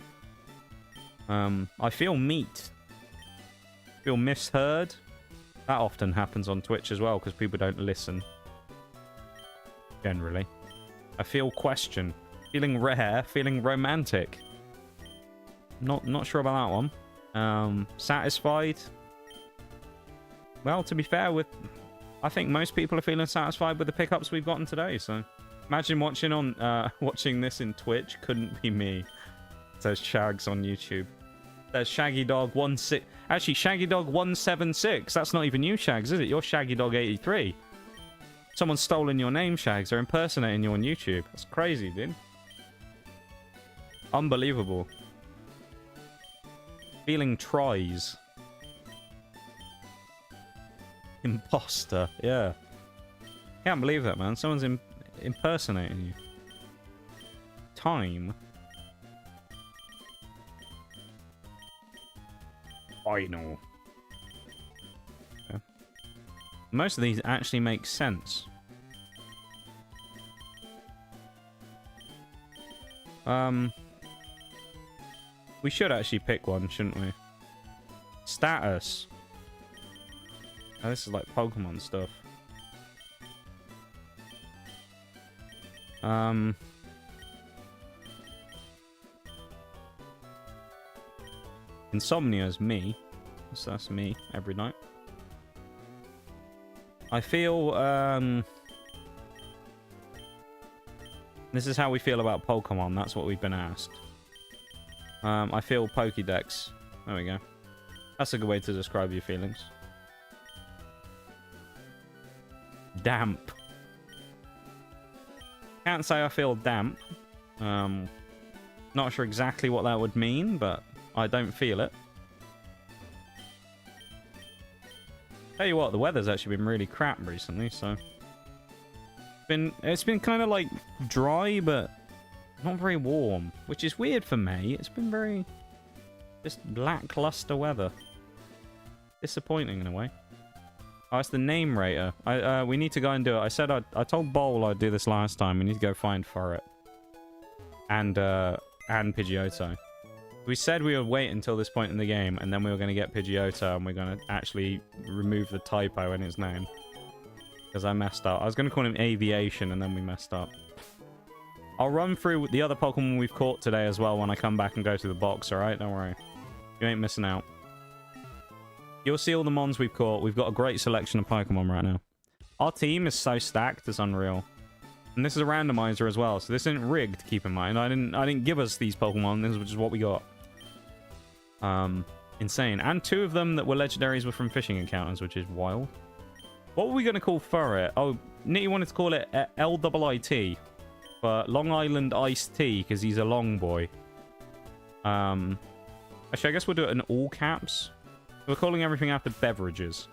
I feel meat. Feel misheard. That often happens on Twitch as well, because people don't listen. Generally. I feel question. Feeling rare. Feeling romantic. Not sure about that one. Satisfied. Well, to be fair, I think most people are feeling satisfied with the pickups we've gotten today, so imagine watching this in Twitch. Couldn't be me. Says Shags on YouTube. There's Shaggy Dog 16. Actually, Shaggy Dog 176. That's not even you, Shags, is it? You're Shaggy Dog 83. Someone's stolen your name, Shags. They're impersonating you on YouTube. That's crazy, dude. Unbelievable. Feeling tries. Imposter. Yeah. Can't believe that, man. Someone's impersonating you. Time. I know. Okay. Most of these actually make sense. We should actually pick one, shouldn't we? Status. Oh, this is like Pokemon stuff. Insomnia is me. So that's me every night. I feel, this is how we feel about Pokemon. That's what we've been asked. I feel Pokédex. There we go. That's a good way to describe your feelings. Damp. Can't say I feel damp. Not sure exactly what that would mean, but I don't feel it. Tell you what, the weather's actually been really crap recently, so it's been kind of like dry, but not very warm, which is weird for May. It's been very just lackluster weather. Disappointing in a way. Oh, it's the name rater. We need to go and do it. I said I told Bowl I'd do this last time. We need to go find Furret and Pidgeotto. We said we would wait until this point in the game, and then we were going to get Pidgeotto, and we're going to actually remove the typo in his name. Because I messed up. I was going to call him Aviation, and then we messed up. I'll run through the other Pokemon we've caught today as well when I come back and go to the box, alright? Don't worry. You ain't missing out. You'll see all the Mons we've caught. We've got a great selection of Pokemon right now. Our team is so stacked, it's unreal. And this is a randomizer as well, so this isn't rigged, keep in mind. I didn't give us these Pokemon, this is just what we got. Insane. And two of them that were legendaries were from fishing encounters, which is wild. What were we going to call Furret? Oh, Nitty wanted to call it LIIT. But Long Island Iced Tea, because he's a long boy. Actually, I guess we'll do it in all caps. We're calling everything after beverages.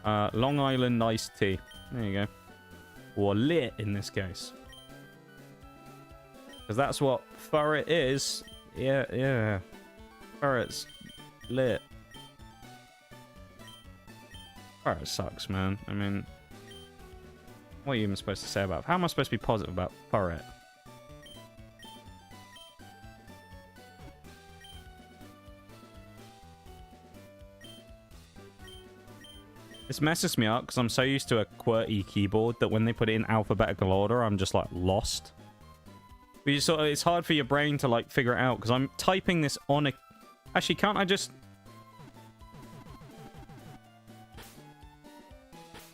Long Island Iced Tea. There you go. Or lit in this case. Because that's what Furret is. Yeah. Furret's lit. Furret sucks, man. I mean, what are you even supposed to say about it? How am I supposed to be positive about Furret? This messes me up because I'm so used to a QWERTY keyboard that when they put it in alphabetical order, I'm just like lost. But it's hard for your brain to like figure it out because I'm typing this on a... Actually, can't I just...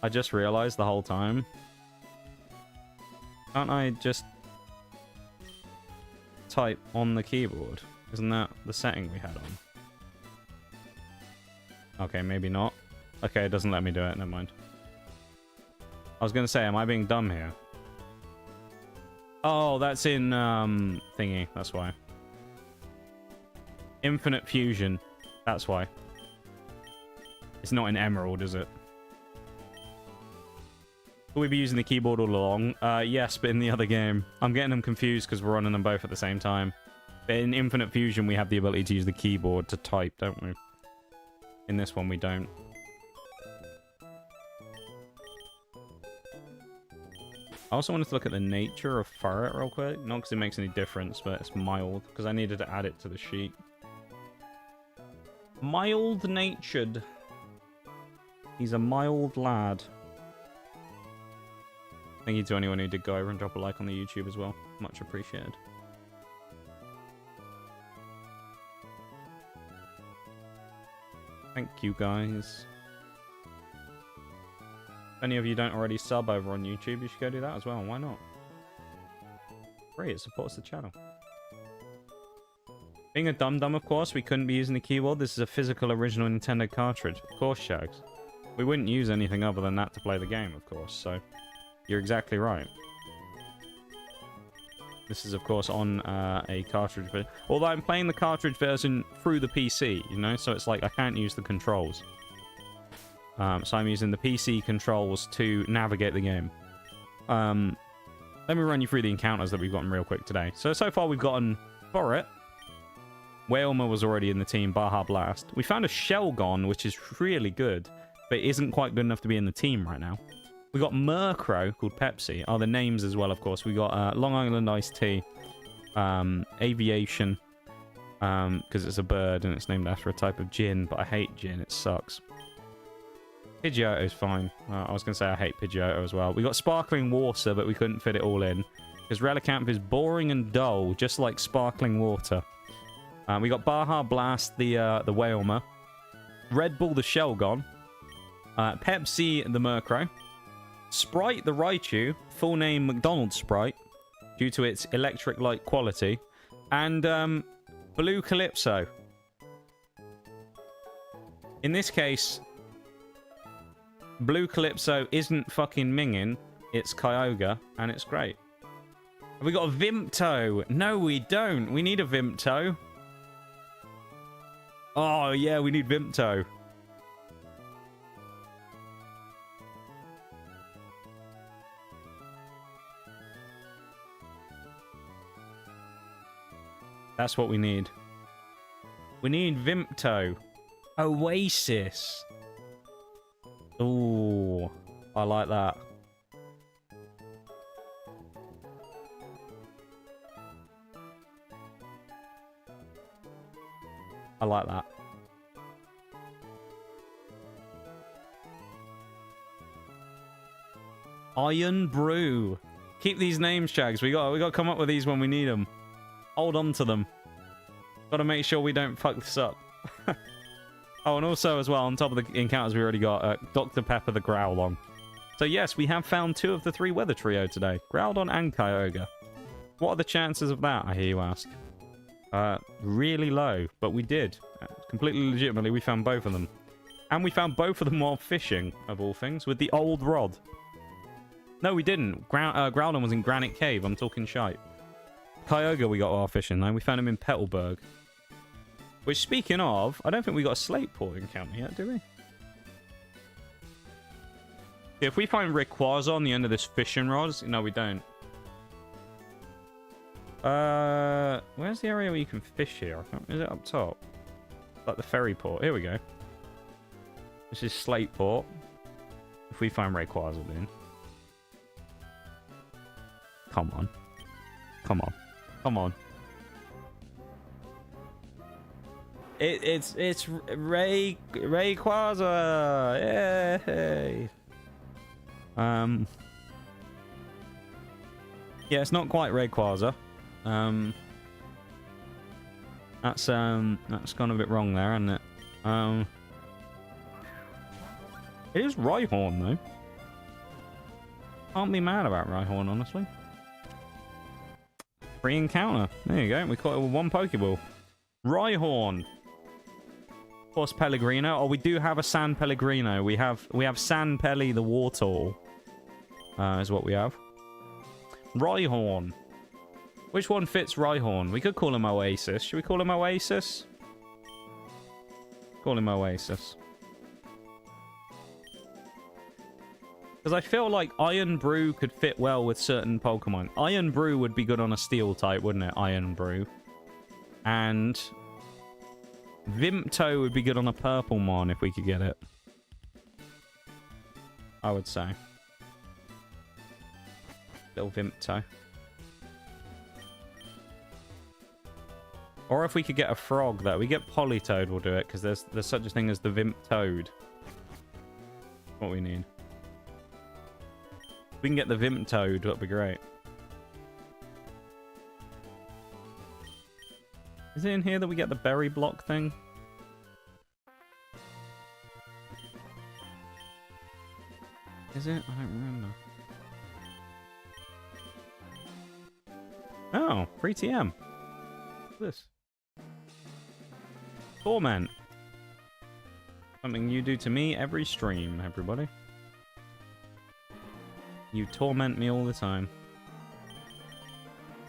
I just realized the whole time. Can't I just type on the keyboard? Isn't that the setting we had on? Okay, maybe not. Okay, it doesn't let me do it. Never mind. I was going to say, am I being dumb here? Oh, that's in, thingy. That's why. Infinite Fusion. That's why. It's not in Emerald, is it? Will we be using the keyboard all along? Yes, but in the other game. I'm getting them confused because we're running them both at the same time. But in Infinite Fusion, we have the ability to use the keyboard to type, don't we? In this one, we don't. I also wanted to look at the nature of Ferret real quick. Not because it makes any difference, but it's mild. Because I needed to add it to the sheet. Mild-natured. He's a mild lad. Thank you to anyone who did go over and drop a like on the YouTube as well. Much appreciated. Thank you, guys. If any of you don't already sub over on YouTube, you should go do that as well. Why not? Free, it supports the channel. Being a dum-dum, of course, we couldn't be using the keyboard. This is a physical original Nintendo cartridge. Of course, Shags. We wouldn't use anything other than that to play the game, of course, so you're exactly right. This is, of course, on a cartridge version. Although I'm playing the cartridge version through the PC, you know? So it's like I can't use the controls. So I'm using the PC controls to navigate the game. Let me run you through the encounters that we've gotten real quick today. So far we've gotten Ferret. Whalmer was already in the team, Baja Blast. We found a Shelgon, which is really good, but it isn't quite good enough to be in the team right now. We got Murkrow, called Pepsi. Oh, the names as well, of course. We got Long Island Iced Tea, Aviation, because it's a bird and it's named after a type of gin, but I hate gin. It sucks. Pidgeotto's fine. I was going to say I hate Pidgeotto as well. We got Sparkling Water, but we couldn't fit it all in, because Relicanth is boring and dull, just like Sparkling Water. We got Baja Blast, the Whalmer, Red Bull, the Shelgon, Pepsi, the Murkrow, Sprite, the Raichu, full name McDonald's Sprite, due to its electric-like quality, and Blue Calypso. In this case, Blue Calypso isn't fucking minging, it's Kyogre, and it's great. Have we got a Vimpto? No, we don't. We need a Vimpto. Oh, yeah, we need Vimpto. That's what we need. We need Vimpto. Oasis. Ooh, I like that. I like that. Iron Brew. Keep these names, Shags. We got to come up with these when we need them. Hold on to them. Got to make sure we don't fuck this up. Oh, and also as well, on top of the encounters we already got, Dr. Pepper the Growlon. So yes, we have found 2 of the 3 Weather Trio today. Groudon and Kyogre. What are the chances of that, I hear you ask? Really low, but we did. Completely legitimately, we found both of them. And we found both of them while fishing, of all things, with the old rod. No, we didn't. Groudon was in Granite Cave, I'm talking shite. Kyogre we got while fishing, though. We found him in Petalburg. Which, speaking of, I don't think we got a Slateport encounter yet, do we? If we find Rayquaza on the end of this fishing rod... No, we don't. Where's the area where you can fish here? Is it up top? Like the ferry port. Here we go. This is Slateport. If we find Rayquaza then. Come on. Come on. Come on. It's Rayquaza! Yay! Yeah, it's not quite Rayquaza. That's gone a bit wrong there, hasn't it? It is Rhyhorn though. Can't be mad about Rhyhorn, honestly. Free encounter. There you go. We caught it with 1 Pokeball. Rhyhorn. Of course, Pellegrino. Oh, we do have a San Pellegrino. We have San Pelli the Wartortle. Is what we have. Rhyhorn. Which one fits Rhyhorn? We could call him Oasis. Should we call him Oasis? Call him Oasis. Because I feel like Iron Brew could fit well with certain Pokemon. Iron Brew would be good on a Steel type, wouldn't it? Iron Brew. And Vimto would be good on a Purplemon if we could get it. I would say. Little Vimto. Or if we could get a frog, though. We get Politoed, we'll do it, because there's such a thing as the Vimtoad. What we need. If we can get the Vimtoad, that'd be great. Is it in here that we get the berry block thing? Is it? I don't remember. Oh, free TM. What's this? Torment. Something you do to me every stream, everybody. You torment me all the time.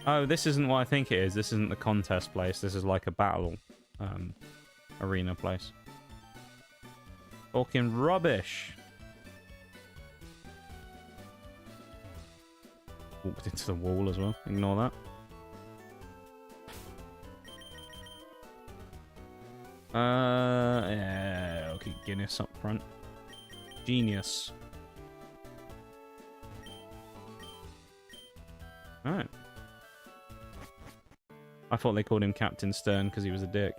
Oh, this isn't what I think it is. This isn't the contest place. This is like a battle arena place. Talking rubbish. Walked into the wall as well. Ignore that. Yeah, okay, Guinness up front. Genius. Alright. I thought they called him Captain Stern because he was a dick.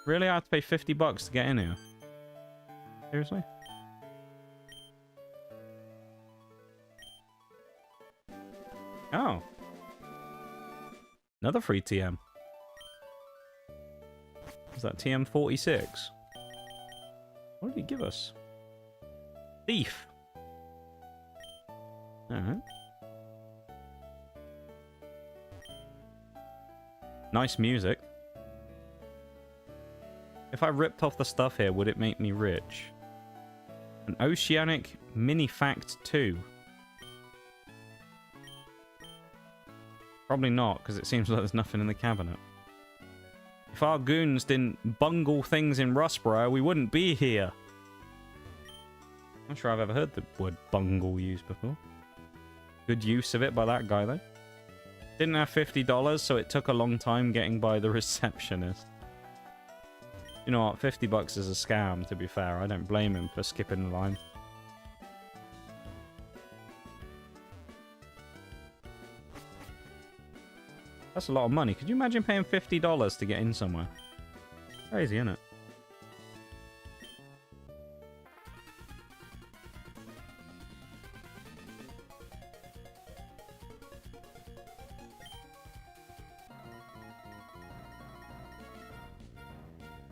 Really? I have to pay $50 to get in here? Seriously? Oh. Another free TM. Is that TM46? What did he give us? Thief. Alright. Nice music. If I ripped off the stuff here, would it make me rich? An Oceanic Mini Fact 2. Probably not, because it seems like there's nothing in the cabinet. If our goons didn't bungle things in Rustboro, we wouldn't be here. Not sure I've ever heard the word bungle used before. Good use of it by that guy, though. Didn't have $50, so it took a long time getting by the receptionist. You know what? $50 is a scam, to be fair. I don't blame him for skipping the line. That's a lot of money. Could you imagine paying $50 to get in somewhere? Crazy, isn't it?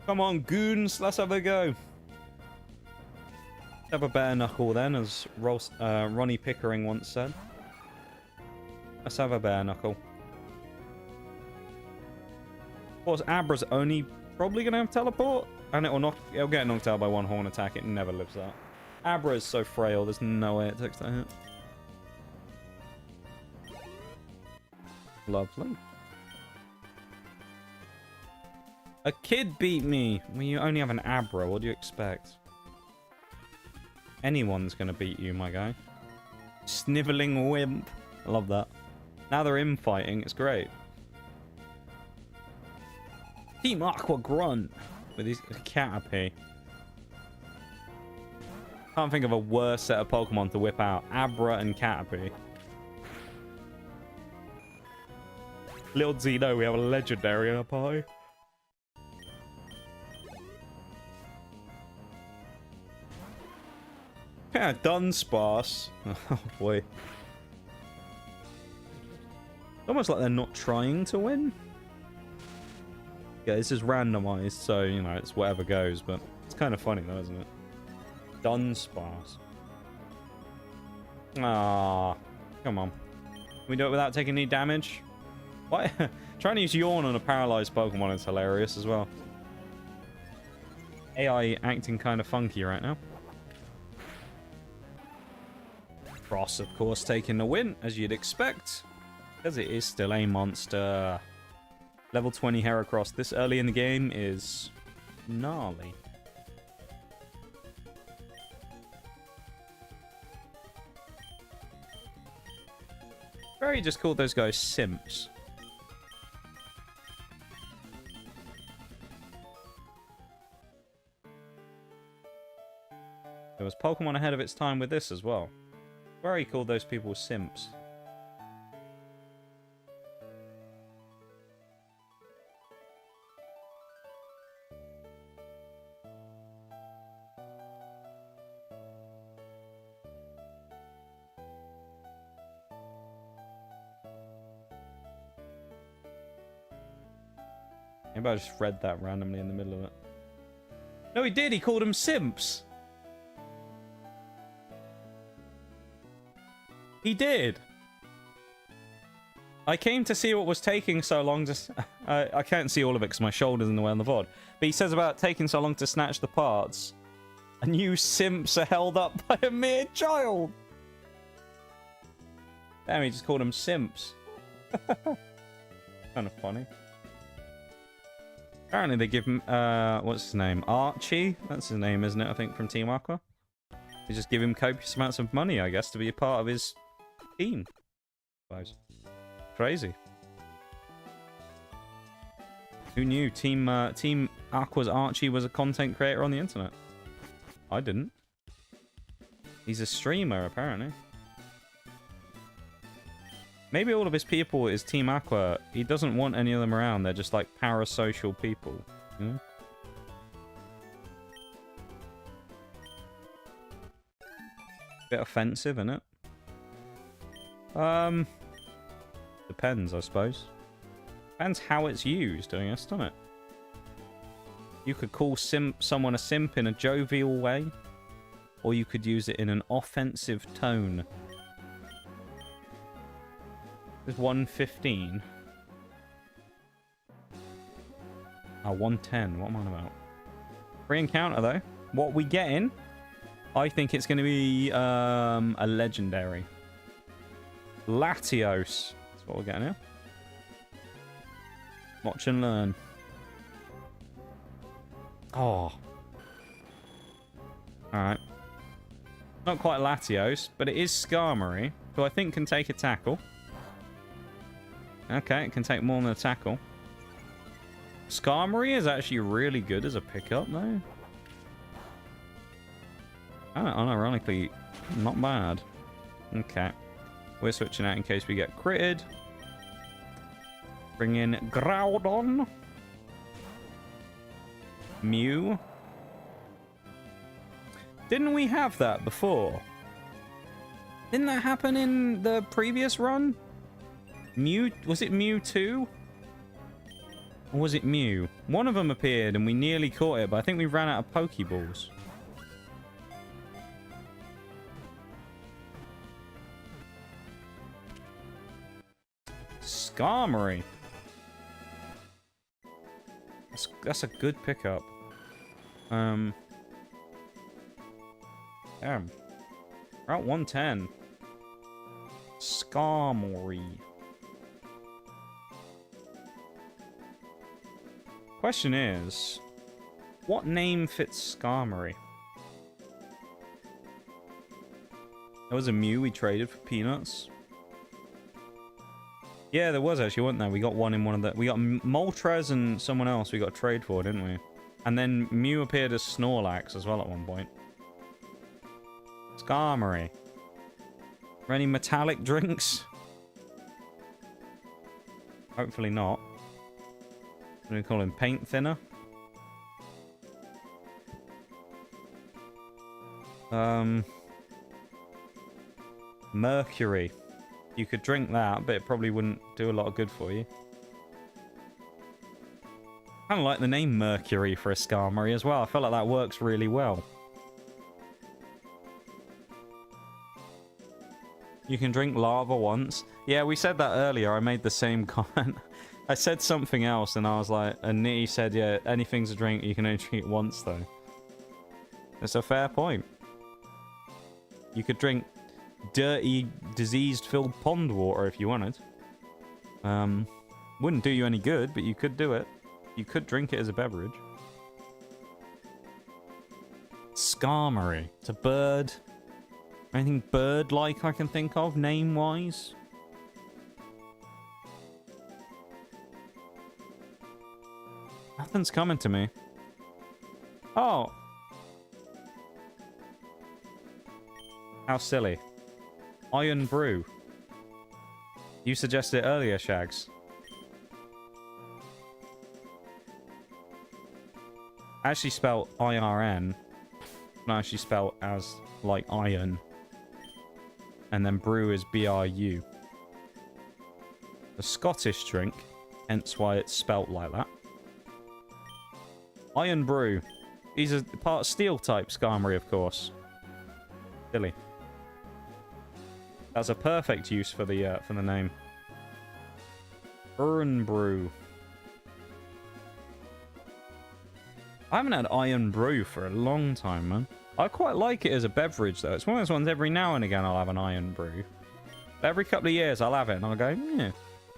Come on, goons, let's have a go. Let's have a bare knuckle then, as Ronnie Pickering once said. Let's have a bare knuckle. Of course, Abra's only probably going to have teleport, and it'll get knocked out by one horn attack. It never lives out. Abra is so frail, there's no way it takes that hit. Lovely. A kid beat me! Well, you only have an Abra, what do you expect? Anyone's gonna beat you, my guy. Sniveling wimp. I love that. Now they're infighting, it's great. Team Aqua Grunt with his Caterpie. Can't think of a worse set of Pokemon to whip out. Abra and Caterpie. Little Zeno, we have a legendary in our party. Yeah, Dunsparce. Oh boy. Almost like they're not trying to win. Yeah, this is randomized, so, you know, it's whatever goes, but it's kind of funny though, isn't it? Dunsparce. Ah, come on. Can we do it without taking any damage? What? Trying to use Yawn on a paralyzed Pokemon is hilarious as well. AI acting kind of funky right now. Cross, of course, taking the win, as you'd expect. Because it is still a monster. Level 20 Heracross this early in the game is gnarly. Very just called those guys simps. There was Pokemon ahead of its time with this as well. Very called those people simps. Maybe I just read that randomly in the middle of it. No, he did. He called them simps. He did. I came to see what was taking so long to... I can't see all of it because my shoulder's in the way on the VOD. But he says about taking so long to snatch the parts. And you simps are held up by a mere child. Damn, he just called them simps. Kind of funny. Apparently they give him... what's his name? Archie? That's his name, isn't it? I think from Team Aqua. They just give him copious amounts of money, I guess, to be a part of his team. I suppose. Crazy. Who knew Team Aqua's Archie was a content creator on the internet? I didn't. He's a streamer, apparently. Maybe all of his people is Team Aqua. He doesn't want any of them around. They're just like parasocial people. You know? Bit offensive, isn't it? Depends, I suppose. Depends how it's used, I guess, doesn't it? You could call someone a simp in a jovial way, or you could use it in an offensive tone. There's 115. 110. What am I on about? Free encounter, though. What we getting? I think it's going to be a legendary. Latios. That's what we're getting here. Watch and learn. Oh. Alright. Not quite Latios, but it is Skarmory, who I think can take a tackle. Okay, it can take more than a tackle. Skarmory is actually really good as a pickup, though. Unironically, not bad. Okay. We're switching out in case we get critted. Bring in Groudon. Mew. Didn't we have that before? Didn't that happen in the previous run? Mew? Was it Mewtwo? Or was it Mew? One of them appeared and we nearly caught it, but I think we ran out of Pokeballs. Skarmory. That's a good pickup. Damn. We're at 110. Skarmory. Question is, what name fits Skarmory? There was a Mew we traded for peanuts. Yeah, there was actually, wasn't there? We got one in one of the... We got Moltres and someone else we got a trade for, didn't we? And then Mew appeared as Snorlax as well at one point. Skarmory. Are any metallic drinks? Hopefully not. I'm going to call him paint thinner. Mercury. You could drink that, but it probably wouldn't do a lot of good for you. Kind of like the name Mercury for a Skarmory as well. I feel like that works really well. You can drink lava once. Yeah, we said that earlier. I made the same comment. I said something else, and I was like... And Nitty said, yeah, anything's a drink. You can only drink it once, though. It's a fair point. You could drink dirty, diseased-filled pond water if you wanted. Wouldn't do you any good, but you could do it. You could drink it as a beverage. Skarmory. It's a bird. Anything bird-like I can think of, name-wise? Nothing's coming to me. Oh. How silly. Iron Brew. You suggested it earlier, Shags. Actually spelled IRN. No, actually spelled as like iron. And then brew is BRU. A Scottish drink, hence why it's spelt like that. Iron Brew. These are part steel type Skarmory, of course. Silly. That's a perfect use for the name. Iron Brew. I haven't had Iron Brew for a long time, man. I quite like it as a beverage, though. It's one of those ones every now and again I'll have an Iron Brew. But every couple of years I'll have it and I'll go, yeah,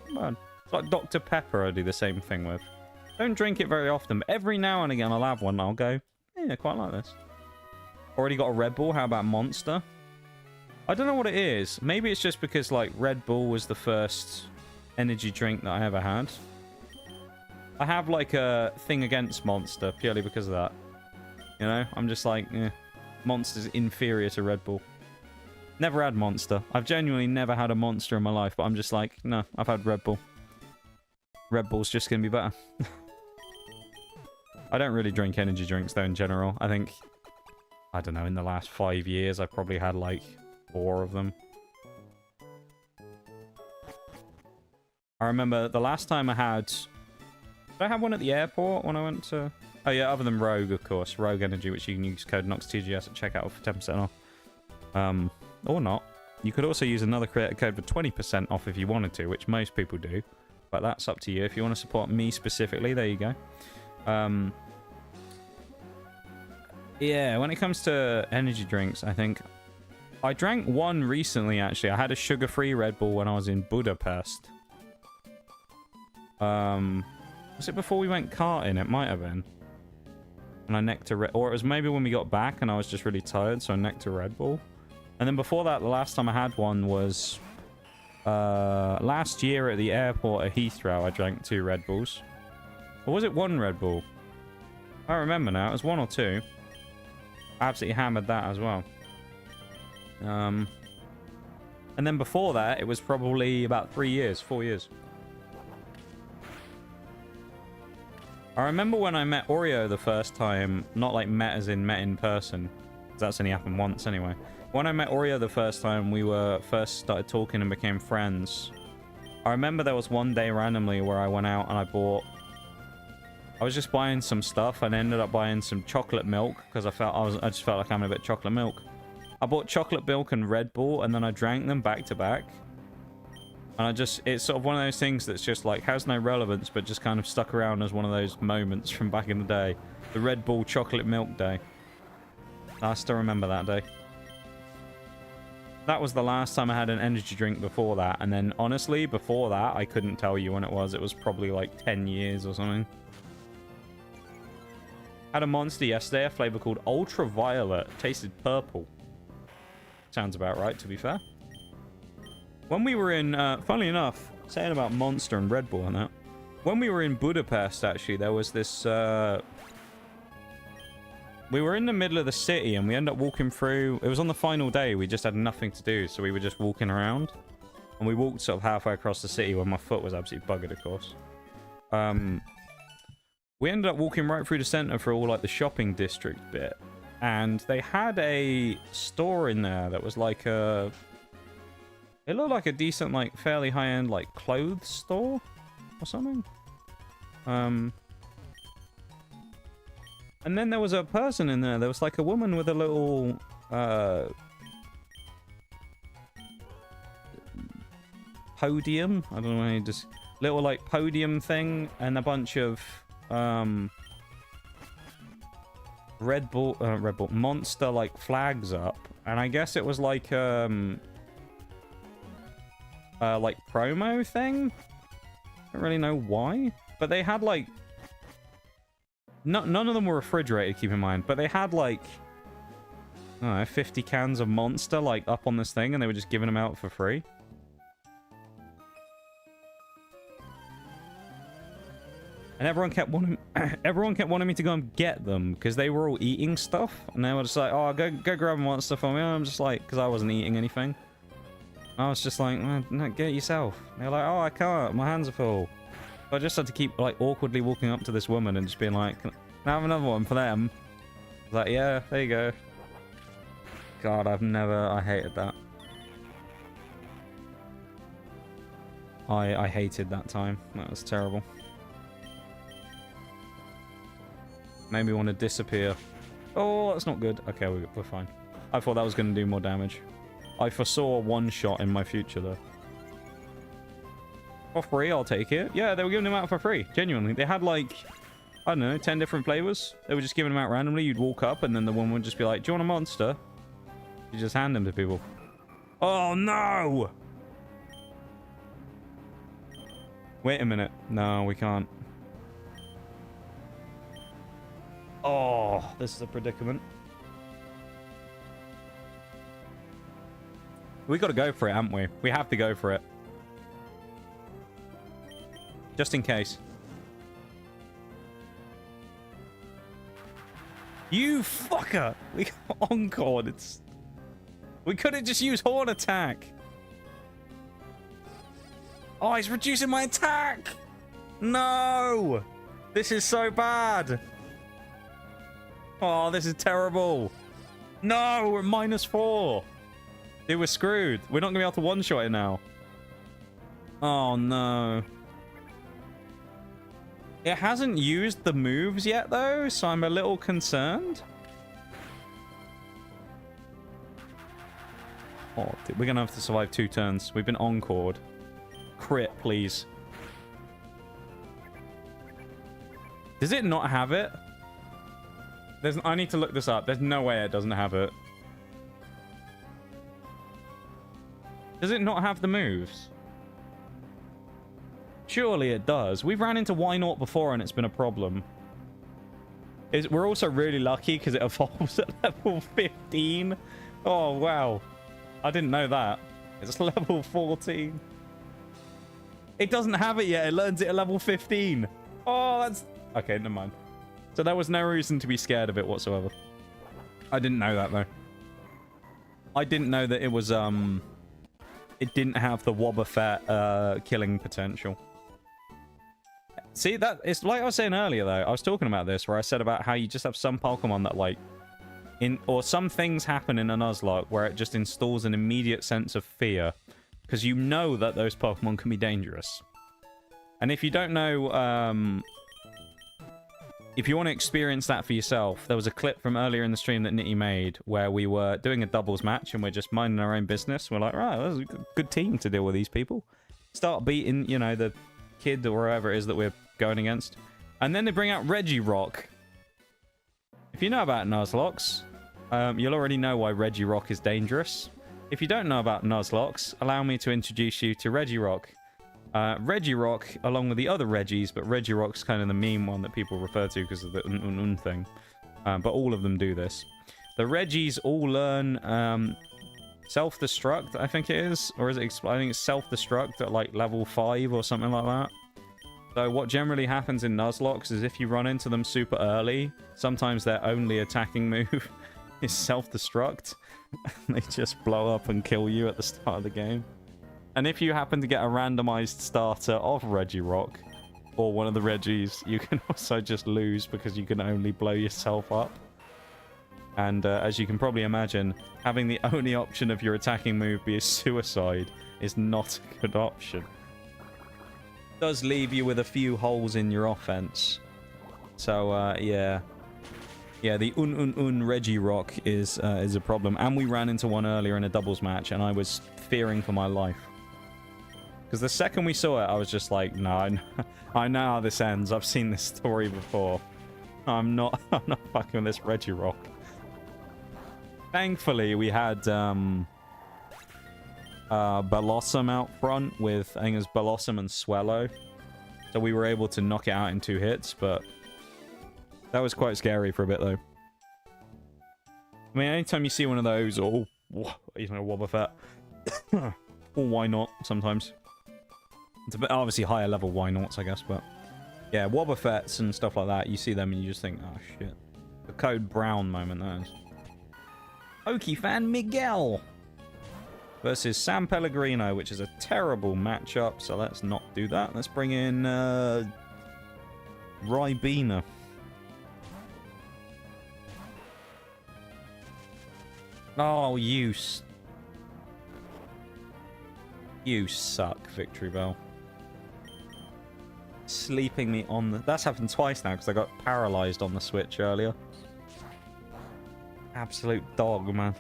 not bad. It's like Dr. Pepper I do the same thing with. Don't drink it very often, but every now and again I'll have one and I'll go, yeah, I quite like this. Already got a Red Bull, how about Monster? I don't know what it is. Maybe it's just because, like, Red Bull was the first energy drink that I ever had. I have, like, a thing against Monster purely because of that. You know? I'm just like, eh. Monster's inferior to Red Bull. Never had Monster. I've genuinely never had a Monster in my life, but I'm just like, no, I've had Red Bull. Red Bull's just going to be better. I don't really drink energy drinks, though, in general. I think, I don't know, in the last 5 years, I've probably had, like, 4 of them. I remember the last time I had... Did I have one at the airport when I went to... Oh yeah, other than Rogue, of course. Rogue Energy, which you can use code NOXTGS at checkout for 10% off. Or not. You could also use another creator code for 20% off if you wanted to, which most people do. But that's up to you. If you want to support me specifically, there you go. Yeah, when it comes to energy drinks, I think... I drank one recently, actually. I had a sugar-free Red Bull when I was in Budapest. Was it before we went karting? It might have been. And I necked a Red... Or it was maybe when we got back and I was just really tired, so I necked a Red Bull. And then before that, the last time I had one was... last year at the airport at Heathrow, I drank 2 Red Bulls. Or was it 1 Red Bull? I don't remember now. It was 1 or 2. I absolutely hammered that as well. And then before that, it was probably about 3 years, 4 years. I remember when I met Oreo the first time, not like met as in met in person. That's only happened once anyway. When I met Oreo the first time, we were first started talking and became friends. I remember there was one day randomly where I went out and I was just buying some stuff and ended up buying some chocolate milk because I just felt like having a bit of chocolate milk. I bought chocolate milk and Red Bull and then I drank them back to back. And it's sort of one of those things that's just like, has no relevance, but just kind of stuck around as one of those moments from back in the day. The Red Bull chocolate milk day. I still remember that day. That was the last time I had an energy drink before that. And then, honestly, before that, I couldn't tell you when it was. It was probably like 10 years or something. Had a Monster yesterday, a flavor called Ultraviolet. Tasted purple. Sounds about right, to be fair. When we were in, funnily enough, saying about Monster and Red Bull and that, when we were in Budapest, actually, there was this, we were in the middle of the city and we ended up walking through, it was on the final day, we just had nothing to do, so we were just walking around. And we walked sort of halfway across the city when my foot was absolutely buggered, of course. We ended up walking right through the center for all, like, the shopping district bit. And they had a store in there that was like a... It looked like a decent, like, fairly high-end, like, clothes store or something. And then there was a person in there. There was, like, a woman with a little, podium. I don't know, just little, like, podium thing and a bunch of, Red Bull monster like flags up, and I guess it was like promo thing. I don't really know why, but they had like none of them were refrigerated, keep in mind, but they had like I don't know, 50 cans of monster like up on this thing, and they were just giving them out for free. And everyone kept wanting me to go and get them because they were all eating stuff, and they were just like, "Oh, go grab a monster for me." And I'm just like, because I wasn't eating anything. I was just like, "No, get it yourself." And they're like, "Oh, I can't. My hands are full." So I just had to keep like awkwardly walking up to this woman and just being like, "Can I have another one for them?" I was like, "Yeah, there you go." God, I hated that. I hated that time. That was terrible. Made me want to disappear. Oh, that's not good. Okay, we're fine. I thought that was going to do more damage. I foresaw one shot in my future, though. For free, I'll take it. Yeah, they were giving them out for free. Genuinely. They had, like, I don't know, 10 different flavors. They were just giving them out randomly. You'd walk up, and then the one would just be like, "Do you want a monster?" You just hand them to people. Oh, no! Wait a minute. No, we can't. Oh, this is a predicament. We got to go for it, haven't we? We have to go for it. Just in case. You fucker! We got encored. We could have just used horn attack. Oh, he's reducing my attack! No! This is so bad. Oh, this is terrible. No, we're at -4. Dude, we're screwed. We're not going to be able to one-shot it now. Oh, no. It hasn't used the moves yet, though, so I'm a little concerned. Oh, dude, we're going to have to survive 2 turns. We've been encored. Crit, please. Does it not have it? I need to look this up. There's no way it doesn't have it. Does it not have the moves? Surely it does. We've ran into Why Not before and it's been a problem. We're also really lucky because it evolves at level 15. Oh, wow. I didn't know that. It's level 14. It doesn't have it yet. It learns it at level 15. Oh, that's... Okay, never mind. So there was no reason to be scared of it whatsoever. I didn't know that, though. I didn't know that it was, it didn't have the Wobbuffet, killing potential. See, it's like I was saying earlier, though. I was talking about this, where I said about how you just have some Pokemon that, like, or some things happen in a Nuzlocke where it just installs an immediate sense of fear. Because you know that those Pokemon can be dangerous. And if you don't know, if you want to experience that for yourself, there was a clip from earlier in the stream that Nitty made where we were doing a doubles match and we're just minding our own business. We're like, right, that's a good team to deal with these people. Start beating, you know, the kid or whoever it is that we're going against. And then they bring out Regirock. If you know about Nuzlocks, you'll already know why Regirock is dangerous. If you don't know about Nuzlocks, allow me to introduce you to Regirock. Regirock, along with the other Reggies, but Regirock's kind of the meme one that people refer to because of the thing. But all of them do this. The Reggies all learn self-destruct, I think it is. Or is it, I think it's self-destruct at like level 5 or something like that. So what generally happens in Nuzlocks is if you run into them super early, sometimes their only attacking move is self-destruct. They just blow up and kill you at the start of the game. And if you happen to get a randomized starter of Regirock, or one of the Reggies, you can also just lose because you can only blow yourself up. And as you can probably imagine, having the only option of your attacking move be a suicide is not a good option. It does leave you with a few holes in your offense. So, yeah. Yeah, the Regirock is a problem. And we ran into one earlier in a doubles match, and I was fearing for my life. Because the second we saw it, I was just like, no, I know how this ends. I've seen this story before. I'm not fucking with this Regirock. Thankfully, we had Bellossom out front with, I think it was Bellossom and Swellow. So we were able to knock it out in 2 hits, but that was quite scary for a bit, though. I mean, anytime you see one of those, or even a Wobbuffet, or why not, sometimes. It's a bit, obviously higher level why nots, I guess, but yeah, Wobbuffets and stuff like that, you see them and you just think, oh shit. The Code Brown moment, that is. Okie fan Miguel versus San Pellegrino, which is a terrible matchup, so let's not do that. Let's bring in Ribena. Oh, you suck, Victory Bell. Sleeping me on the... That's happened twice now, because I got paralyzed on the Switch earlier. Absolute dog, man.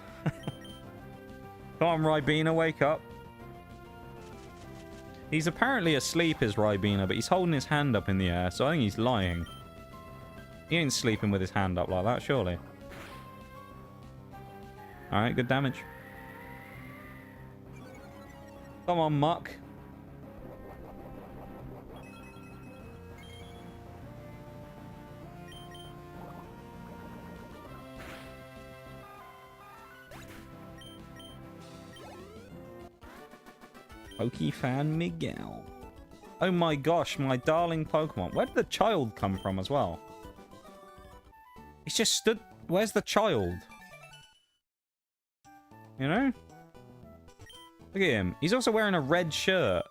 Come on, Ribena, wake up. He's apparently asleep, is Ribena, but he's holding his hand up in the air, so I think he's lying. He ain't sleeping with his hand up like that, surely. Alright, good damage. Come on, Muck. Pokey fan Miguel. Oh my gosh, my darling Pokemon. Where did the child come from as well? He's just stood... Where's the child? You know? Look at him. He's also wearing a red shirt.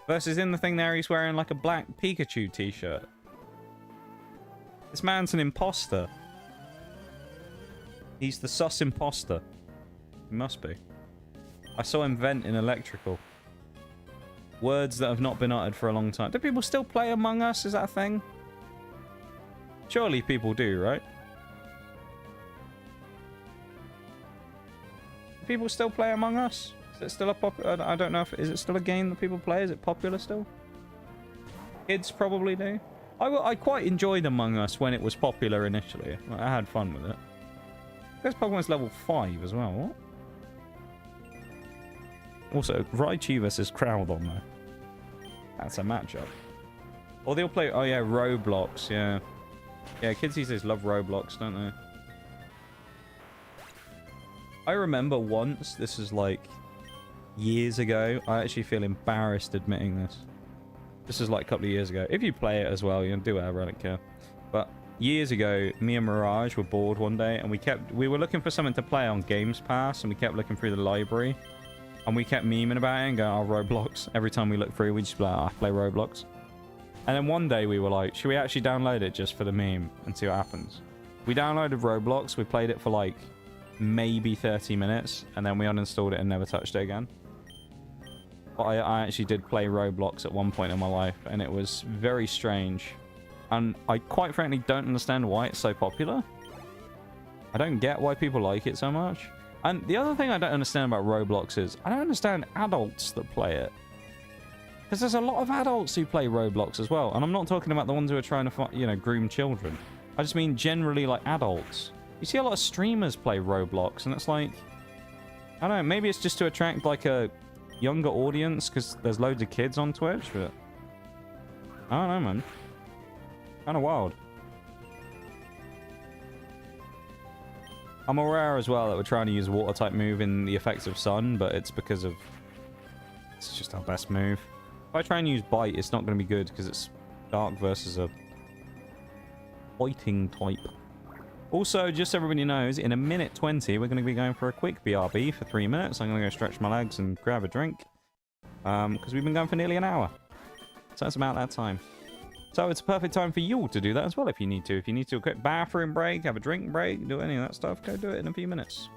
Versus in the thing there, he's wearing like a black Pikachu t-shirt. This man's an imposter. He's the sus imposter. He must be. I saw him vent in electrical. Words that have not been uttered for a long time. Do people still play Among Us? Is that a thing? Surely people do, right? Do people still play Among Us? Is it still a I don't know if... Is it still a game that people play? Is it popular still? Kids probably do. I quite enjoyed Among Us when it was popular initially. I had fun with it. I guess Pokemon's level 5 as well. What? Also, Raichu versus Crowdon, though. That's a matchup. Or they'll play... Oh, yeah, Roblox, yeah. Yeah, kids these days love Roblox, don't they? I remember once, this is like years ago. I actually feel embarrassed admitting this. This is like a couple of years ago. If you play it as well, you can do whatever, I don't care. But years ago, me and Mirage were bored one day, and we were looking for something to play on Games Pass, and we kept looking through the library. And we kept memeing about it and going, oh, Roblox. Every time we look through, we just be like, oh, I play Roblox. And then one day we were like, should we actually download it just for the meme and see what happens? We downloaded Roblox. We played it for like maybe 30 minutes. And then we uninstalled it and never touched it again. But I actually did play Roblox at one point in my life. And it was very strange. And I quite frankly don't understand why it's so popular. I don't get why people like it so much. And the other thing I don't understand about Roblox is I don't understand adults that play it. Because there's a lot of adults who play Roblox as well. And I'm not talking about the ones who are trying to, you know, groom children. I just mean generally like adults. You see a lot of streamers play Roblox and it's like... I don't know, maybe it's just to attract like a younger audience because there's loads of kids on Twitch, but... I don't know, man. Kind of wild. I'm aware as well that we're trying to use water type move in the effects of sun, but it's because of... It's just our best move. If I try and use bite, it's not going to be good because it's dark versus a biting type. Also, just so everybody knows, in a minute 20, we're going to be going for a quick BRB for 3 minutes. I'm going to go stretch my legs and grab a drink. Because we've been going for nearly an hour. So that's about that time. So it's a perfect time for you all to do that as well if you need to. If you need to do a quick bathroom break, have a drink break, do any of that stuff, go do it in a few minutes.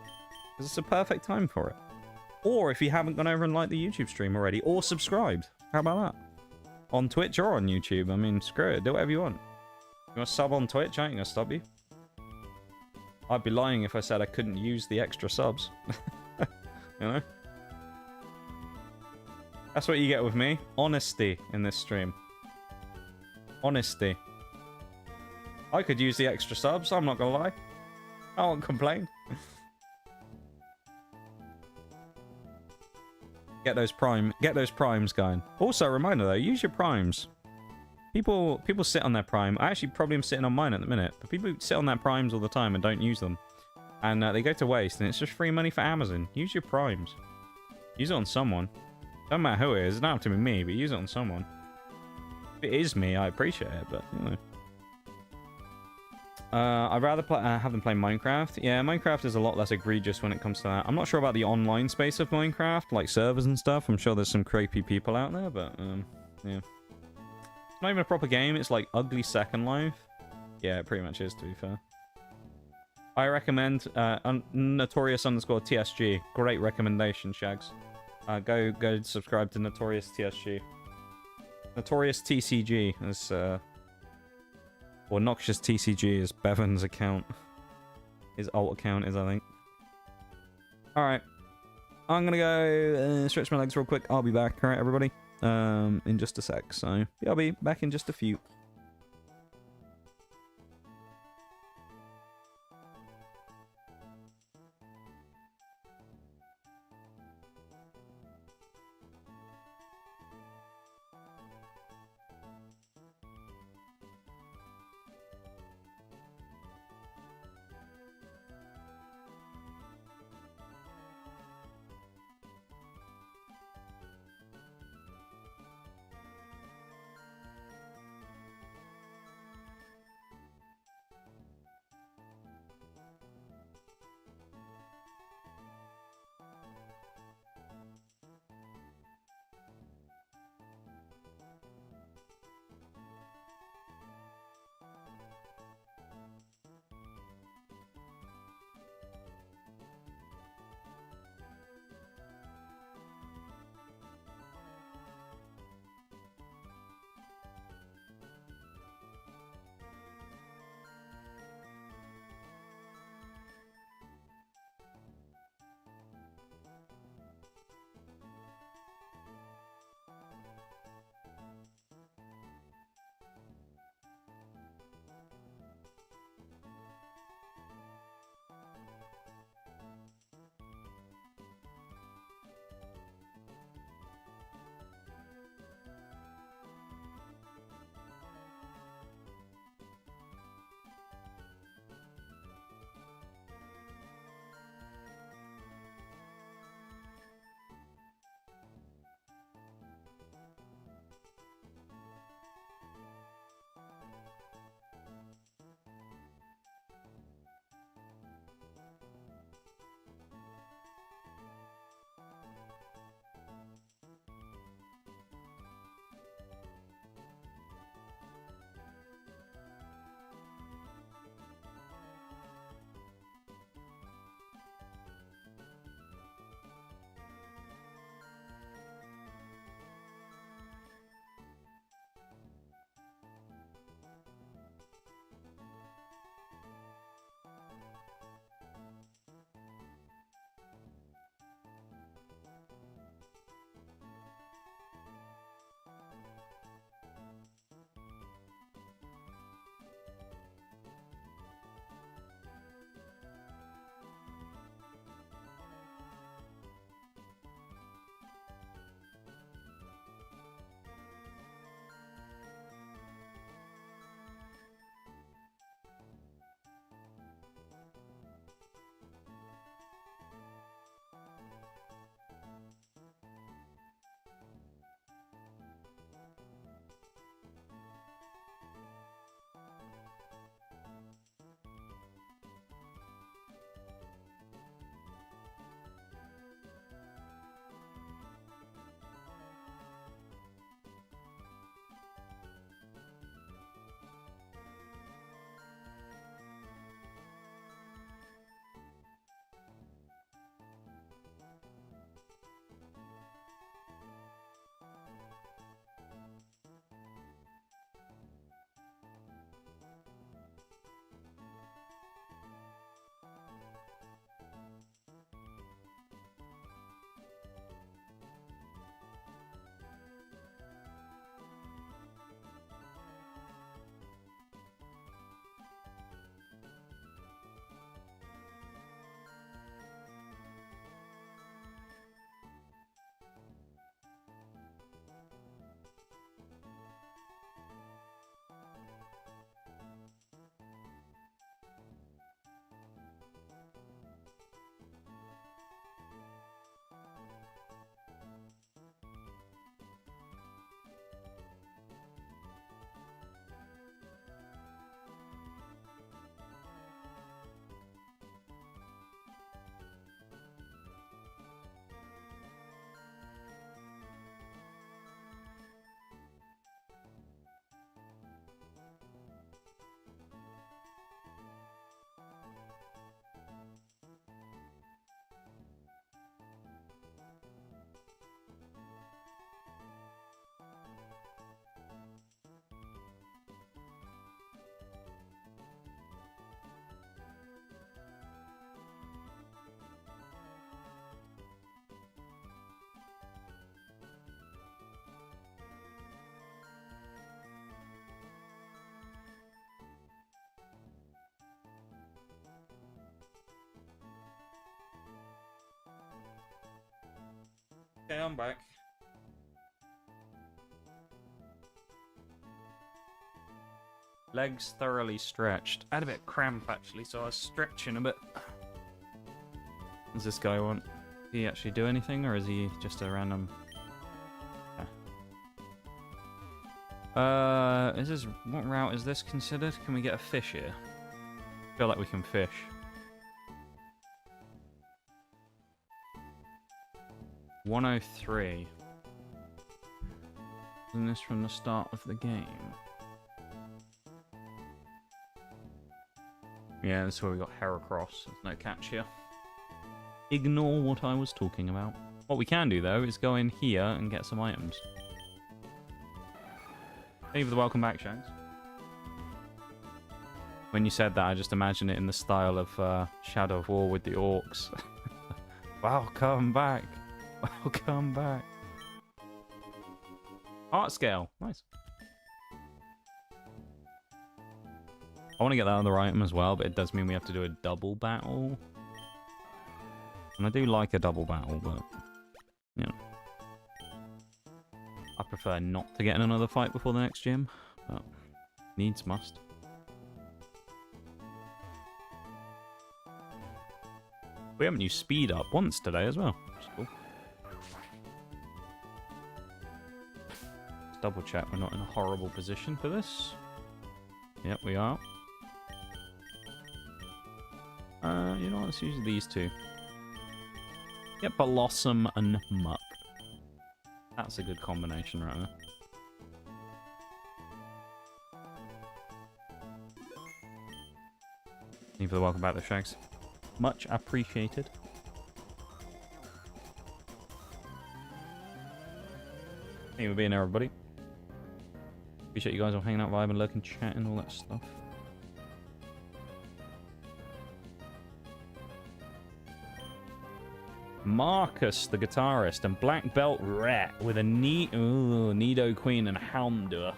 Because it's a perfect time for it. Or if you haven't gone over and liked the YouTube stream already, or subscribed. How about that? On Twitch or on YouTube. I mean, screw it. Do whatever you want. You want to sub on Twitch? I ain't going to stop you. I'd be lying if I said I couldn't use the extra subs. You know? That's what you get with me. Honesty in this stream. Honesty. I could use the extra subs, I'm not gonna lie. I won't complain. Get those primes going. Also, a reminder though, use your primes. People sit on their prime. I actually probably am sitting on mine at the minute, but people sit on their primes all the time and don't use them. And they go to waste, and it's just free money for Amazon. Use your primes. Use it on someone. Don't matter who it is. It doesn't have to be me, but use it on someone. If it is me, I appreciate it, but, you know. I'd rather have them play Minecraft. Yeah, Minecraft is a lot less egregious when it comes to that. I'm not sure about the online space of Minecraft, like servers and stuff. I'm sure there's some creepy people out there, but, yeah. It's not even a proper game. It's like ugly Second Life. Yeah, it pretty much is, to be fair. I recommend Notorious_TSG. Great recommendation, Shags. Go subscribe to Notorious TSG. Notorious TCG is or Noxious TCG is Bevan's account. His alt account is, I think. Alright. I'm gonna go stretch my legs real quick. I'll be back, alright, everybody? In just a sec. So, yeah, I'll be back in just a few. Okay, I'm back. Legs thoroughly stretched. I had a bit of cramp actually, so I was stretching a bit. Does this guy want? Does he actually do anything, or is he just a random? Is this what route is this considered? Can we get a fish here? I feel like we can fish. $103. Isn't this from the start of the game? Yeah, this is where we got Heracross. There's no catch here. Ignore what I was talking about. What we can do, though, is go in here and get some items. Thank you for the welcome back, Shanks. When you said that, I just imagined it in the style of Shadow of War with the orcs. Welcome back. Welcome back. Art scale. Nice. I want to get that other item as well, but it does mean we have to do a double battle. And I do like a double battle, but, you know. I prefer not to get in another fight before the next gym, but needs must. We haven't used speed up once today as well, which is cool. Let's double check we're not in a horrible position for this. Yep, we are. You know what, let's use these two. Get Blossom and Muck. That's a good combination right there. Thank you for the welcome back, the Shags. Much appreciated. Thank you for being there, everybody. Appreciate you guys all hanging out, vibing, lurking, chatting, all that stuff. Marcus, the guitarist, and Black Belt Rat with a Nido Queen and Houndour.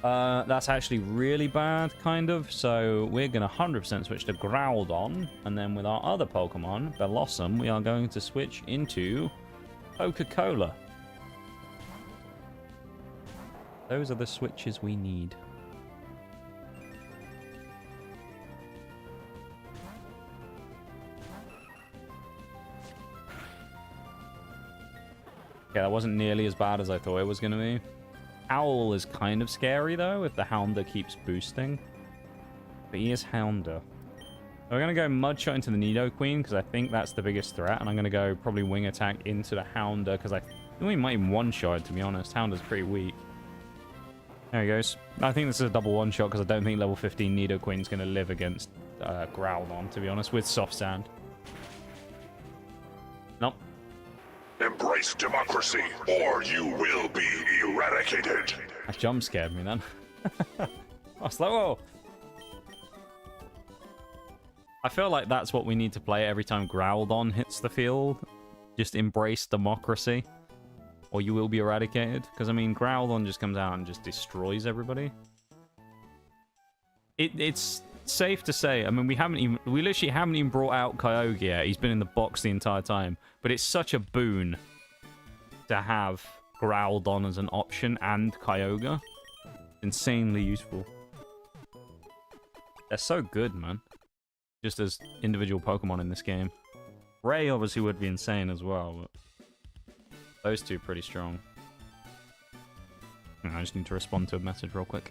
That's actually really bad, kind of. So we're going to 100% switch to Groudon. And then with our other Pokemon, Blossom, we are going to switch into Coca-Cola. Those are the switches we need. Yeah, that wasn't nearly as bad as I thought it was going to be. Owl is kind of scary, though, if the Houndour keeps boosting. But he is Houndour. We're going to go Mudshot into the Nidoqueen, because I think that's the biggest threat. And I'm going to go probably Wing Attack into the Houndour, because I think we might even one-shot it, to be honest. Houndour's pretty weak. There he goes. I think this is a double one-shot, because I don't think level 15 Nidoqueen's going to live against Groudon, to be honest, with Soft Sand. Nope. Embrace democracy, or you will be eradicated. That jump scared me then. I was like, whoa. I feel like that's what we need to play every time Groudon hits the field. Just embrace democracy, or you will be eradicated. Because, I mean, Groudon just comes out and just destroys everybody. It's safe to say, I mean, we literally haven't even brought out Kyogre yet. He's been in the box the entire time. But it's such a boon to have Groudon as an option and Kyogre. Insanely useful. They're so good, man. Just as individual Pokemon in this game. Ray obviously would be insane as well, but those two pretty strong. I just need to respond to a message real quick.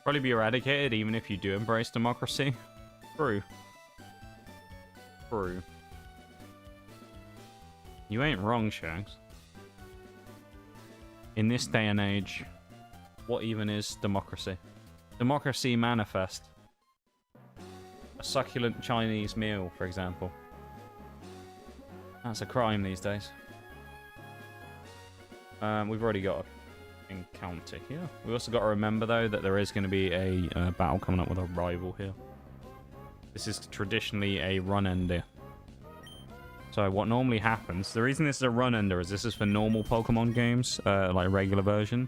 Probably be eradicated even if you do embrace democracy. True. True. You ain't wrong, Shanks. in this day and age, what even is democracy? Democracy manifest. A succulent Chinese meal, for example. That's a crime these days. We've already got an encounter here. We also got to remember, though, that there is going to be a battle coming up with a rival here. This is traditionally a run-ender. So what normally happens... The reason this is a run-ender is this is for normal Pokemon games, like regular version.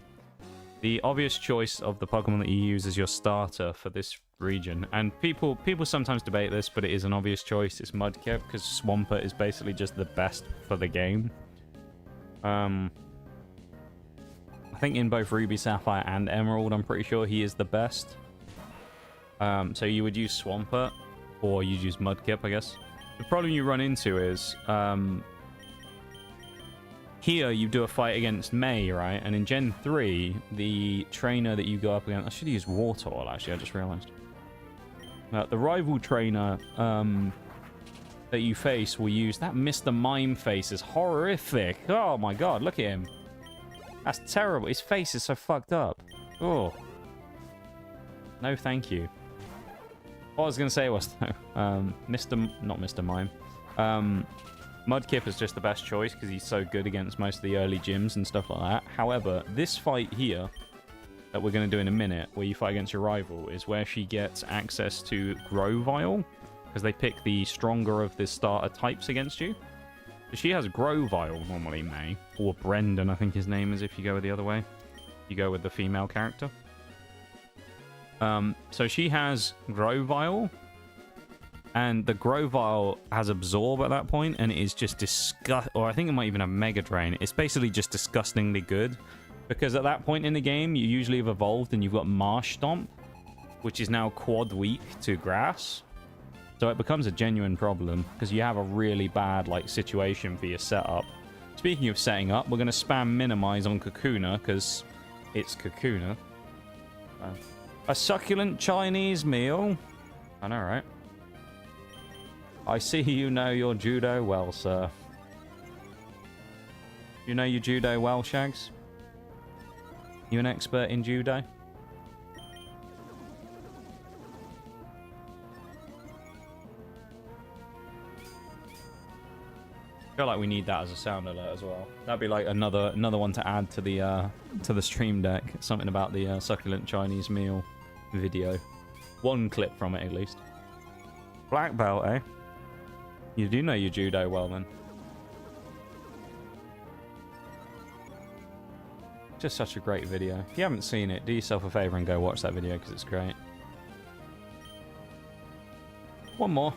The obvious choice of the Pokemon that you use as your starter for this region, and people sometimes debate this, but it is an obvious choice. It's Mudkip, because Swampert is basically just the best for the game. I think in both Ruby, Sapphire, and Emerald, I'm pretty sure he is the best. So you would use Swampert, or you'd use Mudkip, I guess. The problem you run into is... here, you do a fight against May, right? And in Gen 3, the trainer that you go up against... I should use Wartortle, actually, I just realized. The rival trainer that you face will use... That Mr. Mime face is horrific. Oh, my God, look at him. That's terrible. His face is so fucked up. Oh. No, thank you. What I was going to say was, not Mr. Mime. Mudkip is just the best choice because he's so good against most of the early gyms and stuff like that. However, this fight here that we're going to do in a minute, where you fight against your rival, is where she gets access to Grovyle, because they pick the stronger of the starter types against you. So she has Grovyle normally, May, or Brendan, I think his name is if you go the other way. You go with the female character. So she has Grovyle. And the Grovyle has Absorb at that point, and it is just or I think it might even have Mega Drain. It's basically just disgustingly good, because at that point in the game, you usually have evolved and you've got Marsh Stomp, which is now quad weak to Grass. So it becomes a genuine problem, because you have a really bad situation for your setup. Speaking of setting up, we're going to spam Minimize on Kakuna, because it's Kakuna. A succulent Chinese meal? I know, right? I see you know your judo well, sir. You know your judo well, Shags? You an expert in judo? I feel like we need that as a sound alert as well. That'd be like another one to add to the stream deck. Something about the succulent Chinese meal video. One clip from it at least. Black belt, eh? You do know your judo well, then. Just such a great video. If you haven't seen it, do yourself a favor and go watch that video, because it's great. One more.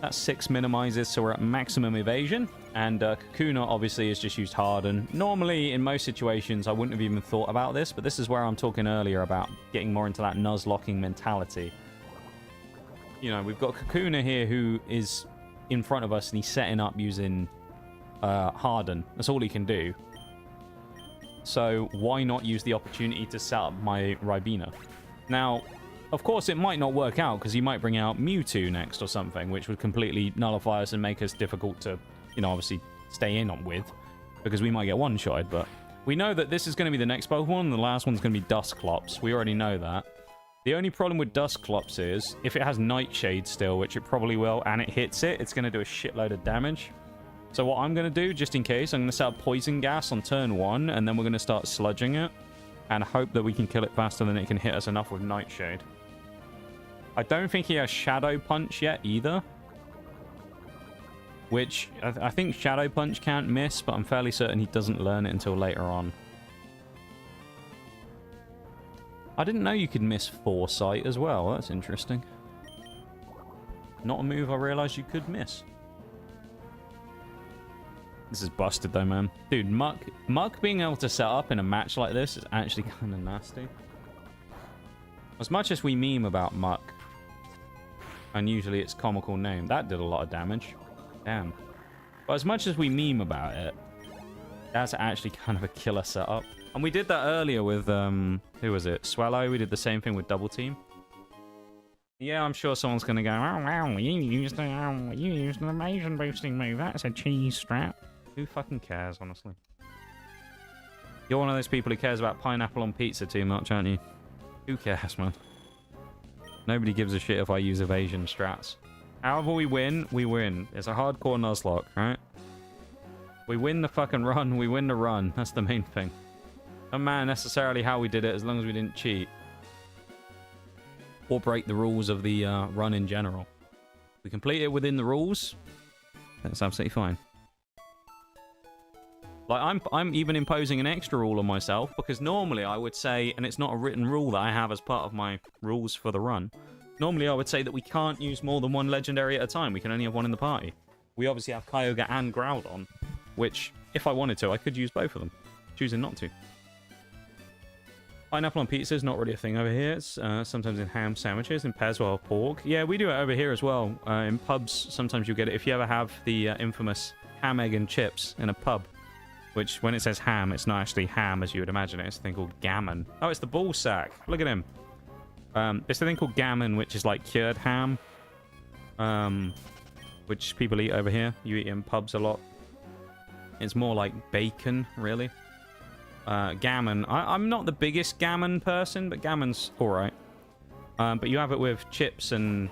That's 6 minimizes, so we're at maximum evasion. And Kakuna, obviously, is just used Harden. Normally, in most situations, I wouldn't have even thought about this, but this is where I'm talking earlier about getting more into that nuzlocking mentality. You know, we've got Kakuna here who is in front of us, and he's setting up using Harden. That's all he can do. So why not use the opportunity to set up my Ribena? Now, of course, it might not work out, because he might bring out Mewtwo next or something, which would completely nullify us and make us difficult to, you know, obviously stay in on with, because we might get one-shotted, but we know that this is going to be the next Pokemon, and the last one's going to be Dusclops. We already know that. The only problem with Dusclops is, if it has Nightshade still, which it probably will, and it hits it, it's going to do a shitload of damage. So what I'm going to do, just in case, I'm going to set up Poison Gas on turn 1, and then we're going to start sludging it, and hope that we can kill it faster than it can hit us enough with Nightshade. I don't think he has Shadow Punch yet, either. Which, I think Shadow Punch can't miss, but I'm fairly certain he doesn't learn it until later on. I didn't know you could miss Foresight as well. That's interesting. Not a move I realized you could miss. This is busted though, man. Dude, Muck being able to set up in a match like this is actually kind of nasty. As much as we meme about Muck, and usually it's comical name, that did a lot of damage. Damn. But as much as we meme about it, that's actually kind of a killer setup. And we did that earlier with, who was it? Swallow. We did the same thing with Double Team. Yeah, I'm sure someone's going to go, oh, wow, you used an evasion boosting move. That's a cheese strap. Who fucking cares, honestly? You're one of those people who cares about pineapple on pizza too much, aren't you? Who cares, man? Nobody gives a shit if I use evasion strats. However we win, we win. It's a hardcore nuzlocke, right? We win the fucking run, we win the run. That's the main thing. Doesn't matter necessarily how we did it, as long as we didn't cheat. Or break the rules of the run in general. If we complete it within the rules, that's absolutely fine. Like, I'm even imposing an extra rule on myself, because normally I would say, and it's not a written rule that I have as part of my rules for the run, normally I would say that we can't use more than one legendary at a time. We can only have one in the party. We obviously have Kyogre and Groudon, which, if I wanted to, I could use both of them. Choosing not to. Pineapple on pizza is not really a thing over here. It's sometimes in ham sandwiches, in Pezwell pork. Yeah, we do it over here as well. In pubs, sometimes you'll get it. If you ever have the infamous ham, egg, and chips in a pub, which, when it says ham, it's not actually ham as you would imagine it. It's a thing called gammon. Oh, it's the ball sack. Look at him. It's a thing called gammon, which is like cured ham, which people eat over here. You eat in pubs a lot. It's more like bacon, really. Gammon. I'm not the biggest gammon person, but gammon's alright. But you have it with chips and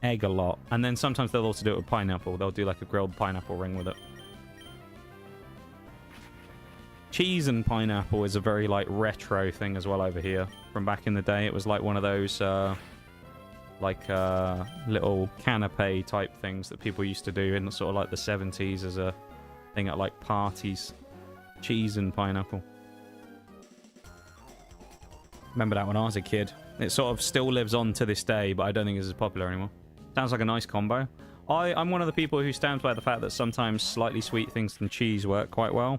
egg a lot. And then sometimes they'll also do it with pineapple. They'll do like a grilled pineapple ring with it. Cheese and pineapple is a very, like, retro thing as well over here. From back in the day, it was like one of those, little canapé type things that people used to do in sort of like the 70s as a thing at, like, parties. Cheese and pineapple. Remember that when I was a kid. It sort of still lives on to this day, but I don't think it's as popular anymore. Sounds like a nice combo. I'm one of the people who stands by the fact that sometimes slightly sweet things and cheese work quite well.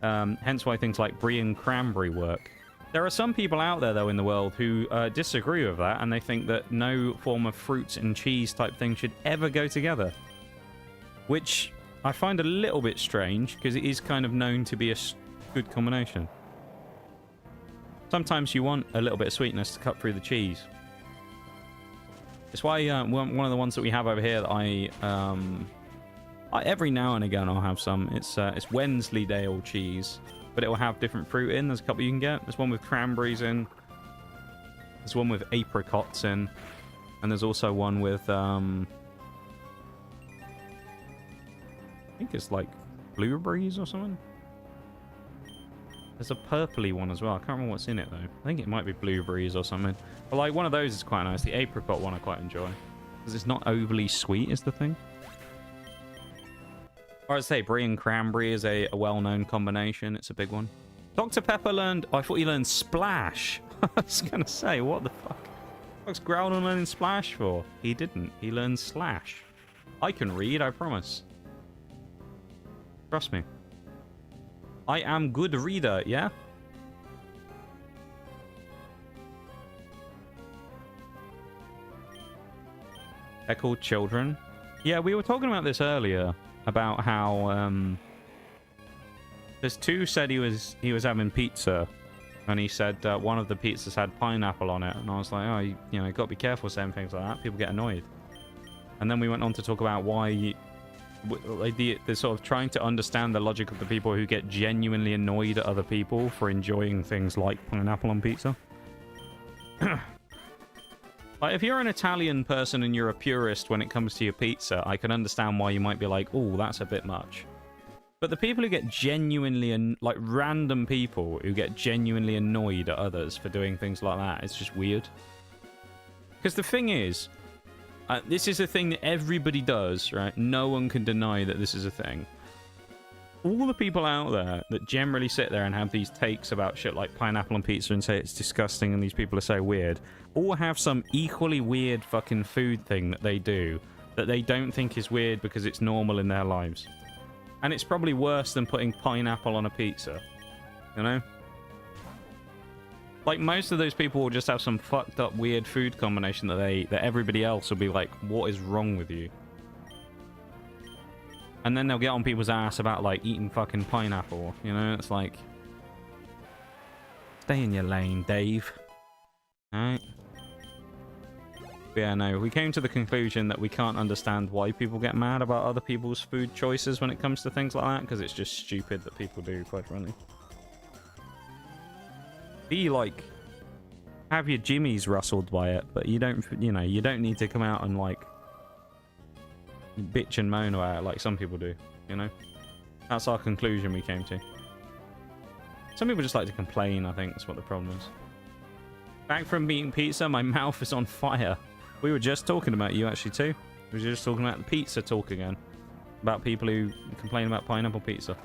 Hence why things like brie and cranberry work. There are some people out there, though, in the world who disagree with that, and they think that no form of fruit and cheese type thing should ever go together. Which I find a little bit strange, because it is kind of known to be a good combination. Sometimes you want a little bit of sweetness to cut through the cheese. It's why one of the ones that we have over here that I every now and again I'll have some. It's Wensleydale cheese, but it will have different fruit in. There's a couple you can get. There's one with cranberries in. There's one with apricots in, and there's also one with I think it's like blueberries or something. There's a purpley one as well. I can't remember what's in it though. I think it might be blueberries or something. But like one of those is quite nice. The apricot one I quite enjoy because it's not overly sweet is the thing. Or I'd say brie and cranberry is a well-known combination. It's a big one. Dr. Pepper learned... Oh, I thought he learned Splash. I was going to say, what the fuck? What's Groudon learning Splash for? He didn't. He learned Slash. I can read, I promise. Trust me. I am good reader, yeah? They're called children. Yeah, we were talking about this earlier. About how there's two said he was having pizza, and he said one of the pizzas had pineapple on it, and I was like, oh, you know, got to be careful saying things like that. People get annoyed. And then we went on to talk about why they're sort of trying to understand the logic of the people who get genuinely annoyed at other people for enjoying things like pineapple on pizza. Like, if you're an Italian person and you're a purist when it comes to your pizza, I can understand why you might be like, oh, that's a bit much. But the people who get genuinely, like, random people who get genuinely annoyed at others for doing things like that, it's just weird. Because the thing is, this is a thing that everybody does, right? No one can deny that this is a thing. All the people out there that generally sit there and have these takes about shit like pineapple on pizza and say it's disgusting and these people are so weird, all have some equally weird fucking food thing that they do that they don't think is weird because it's normal in their lives. And it's probably worse than putting pineapple on a pizza. You know? Like, most of those people will just have some fucked up weird food combination that everybody else will be like, what is wrong with you? And then they'll get on people's ass about, like, eating fucking pineapple. You know, it's like... Stay in your lane, Dave. Alright? But yeah, no, we came to the conclusion that we can't understand why people get mad about other people's food choices when it comes to things like that, because it's just stupid that people do, quite frankly. Be like, have your jimmies rustled by it, but you don't, you know, you don't need to come out and like bitch and moan about it like some people do, you know? That's our conclusion we came to. Some people just like to complain, I think that's what the problem is. Back from eating pizza, my mouth is on fire. We were just talking about you actually too. We were just talking about the pizza talk again. About people who complain about pineapple pizza.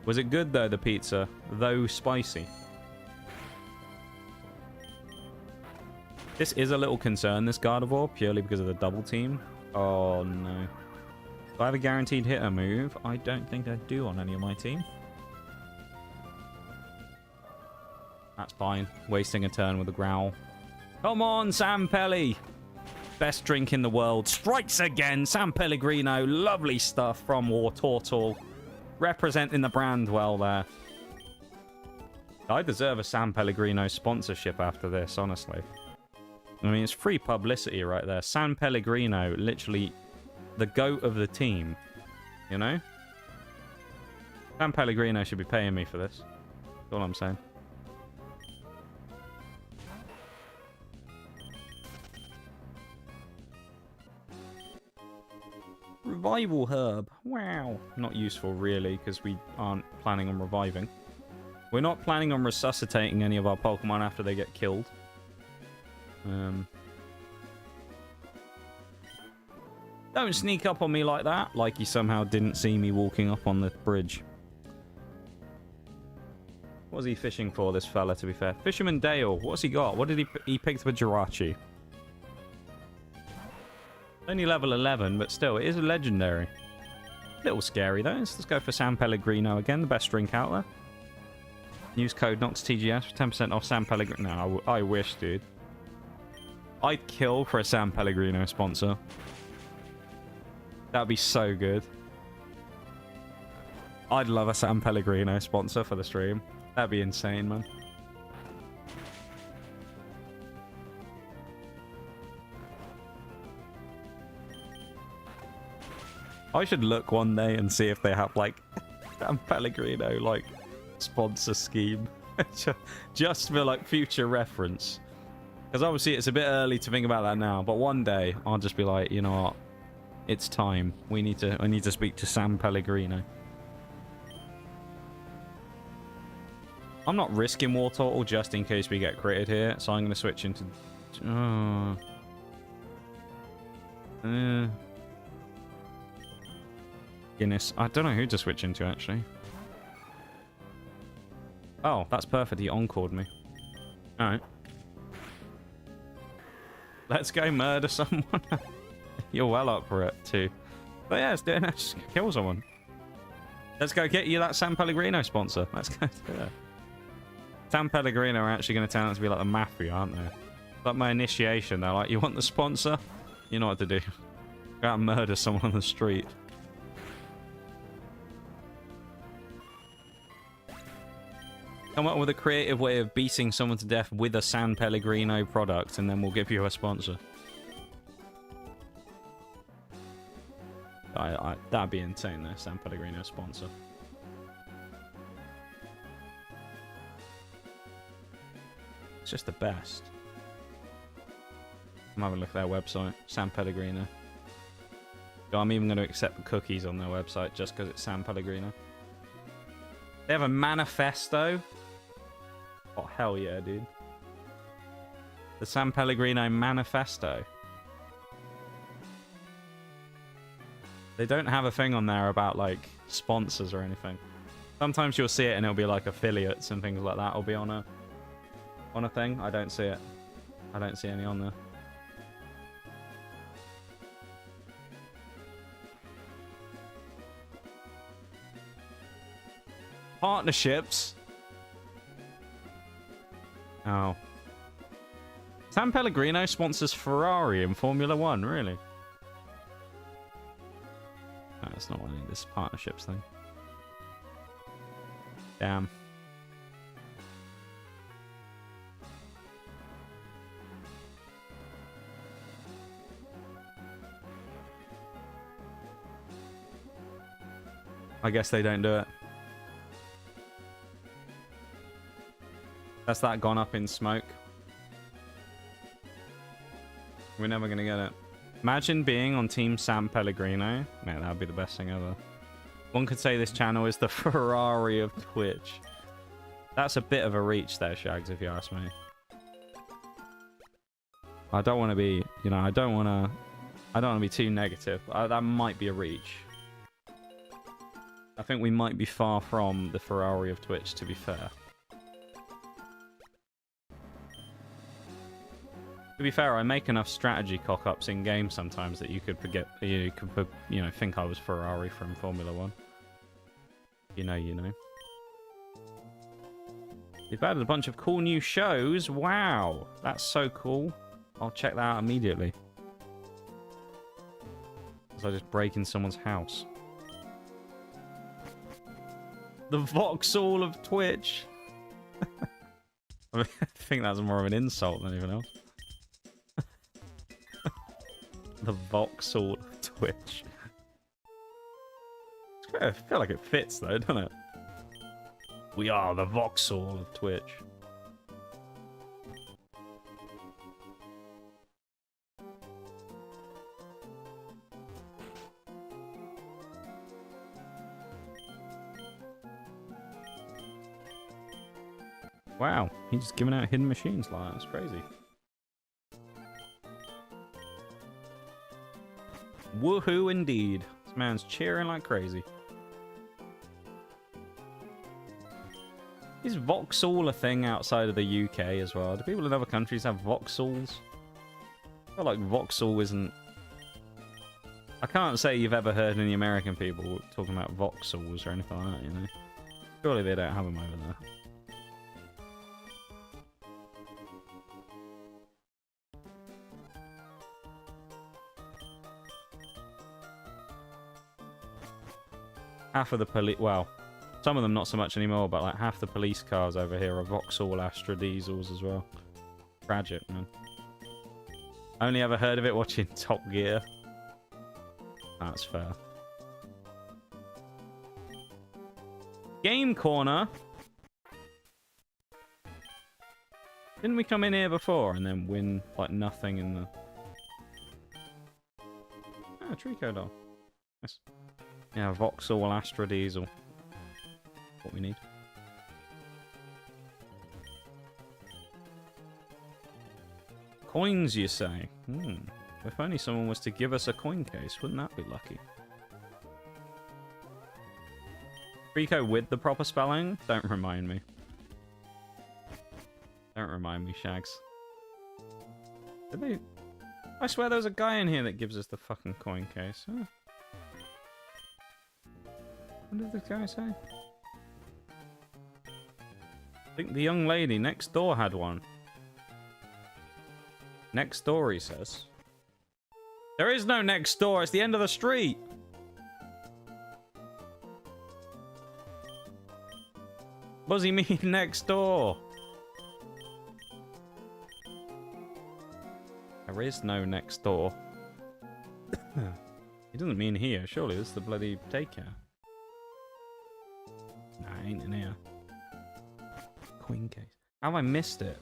Was it good though, the pizza? Though spicy? This is a little concern, this Gardevoir, purely because of the double team. Oh no. Do I have a guaranteed hitter move? I don't think I do on any of my team. That's fine. Wasting a turn with a growl. Come on, San Pelli! Best drink in the world. Strikes again! San Pellegrino. Lovely stuff from Wartortle. Representing the brand well there. I deserve a San Pellegrino sponsorship after this, honestly. I mean, it's free publicity right there. San Pellegrino, literally the GOAT of the team. You know? San Pellegrino should be paying me for this. That's all I'm saying. Revival herb. Wow. Not useful, really, because we aren't planning on reviving. We're not planning on resuscitating any of our Pokemon after they get killed. Don't sneak up on me like that, like you somehow didn't see me walking up on the bridge. What was he fishing for, this fella, to be fair? Fisherman Dale, what's he got? What did he picked up a Jirachi. Only level 11, but still, it is a legendary. A little scary, though. Let's go for San Pellegrino again, the best drink out there. Use code NOXTGS for 10% off San Pellegrino. No, I wish, dude. I'd kill for a San Pellegrino sponsor. That'd be so good. I'd love a San Pellegrino sponsor for the stream. That'd be insane, man. I should look one day and see if they have, like, San Pellegrino, like, sponsor scheme. Just for, like, future reference. Because obviously it's a bit early to think about that now, but one day I'll just be like, you know what? It's time. I need to speak to San Pellegrino. I'm not risking Wartortle just in case we get critted here, so I'm going to switch into... Guinness. I don't know who to switch into, actually. Oh, that's perfect. He encored me. Alright. Let's go murder someone. You're well up for it, too. But yeah, let's do it. Let's kill someone. Let's go get you that San Pellegrino sponsor. Let's go do it. San Pellegrino are actually going to turn out to be like the mafia, aren't they? Like my initiation, they're like, you want the sponsor? You know what to do. Go out and murder someone on the street. Come up with a creative way of beating someone to death with a San Pellegrino product, and then we'll give you a sponsor. That'd be insane, though, San Pellegrino sponsor. It's just the best. I'm having a look at their website, San Pellegrino. I'm even going to accept cookies on their website just because it's San Pellegrino. They have a manifesto. Oh, hell yeah, dude. The San Pellegrino manifesto. They don't have a thing on there about, like, sponsors or anything. Sometimes you'll see it and it'll be, like, affiliates and things like that will be on a thing. I don't see it. I don't see any on there. Partnerships. Oh. San Pellegrino sponsors Ferrari in Formula 1, really? No, it's not one of this partnerships thing. Damn. I guess they don't do it. That's that gone up in smoke. We're never going to get it. Imagine being on Team San Pellegrino. Man, that would be the best thing ever. One could say this channel is the Ferrari of Twitch. That's a bit of a reach there, Shags, if you ask me. I don't want to be, you know, I don't want to be too negative. That might be a reach. I think we might be far from the Ferrari of Twitch, to be fair. To be fair, I make enough strategy cock-ups in games sometimes that you could forget, you know, think I was Ferrari from Formula 1. You know, you know. They've added a bunch of cool new shows. Wow, that's so cool. I'll check that out immediately. As I just break in someone's house. The Vauxhall of Twitch. I think that's more of an insult than anything else. The Vauxhall of Twitch. I feel like it fits though, doesn't it? We are the Vauxhall of Twitch. Wow, he's just giving out hidden machines like that. That's crazy. Woohoo indeed. This man's cheering like crazy. Is Vauxhall a thing outside of the UK as well? Do people in other countries have Vauxhalls? I feel like Vauxhall isn't... I can't say you've ever heard any American people talking about Vauxhalls or anything like that, you know? Surely they don't have them over there. Half of the police... Well, some of them not so much anymore, but like half the police cars over here are Vauxhall Astra diesels as well. Tragic, man. Only ever heard of it watching Top Gear. That's fair. Game Corner. Didn't we come in here before and then win like nothing in the... Ah, Trico doll. Nice. Yeah, Vauxhall Astra diesel. What we need. Coins, you say? If only someone was to give us a coin case, wouldn't that be lucky? Rico with the proper spelling? Don't remind me. Don't remind me, Shags. Did they... I swear there was a guy in here that gives us the fucking coin case. Huh? What did this guy say? I think the young lady next door had one. Next door, he says. There is no next door. It's the end of the street. What does he mean next door? There is no next door. He doesn't mean here. Surely this is the bloody daycare. Nah, ain't in here. Coin case. How have I missed it?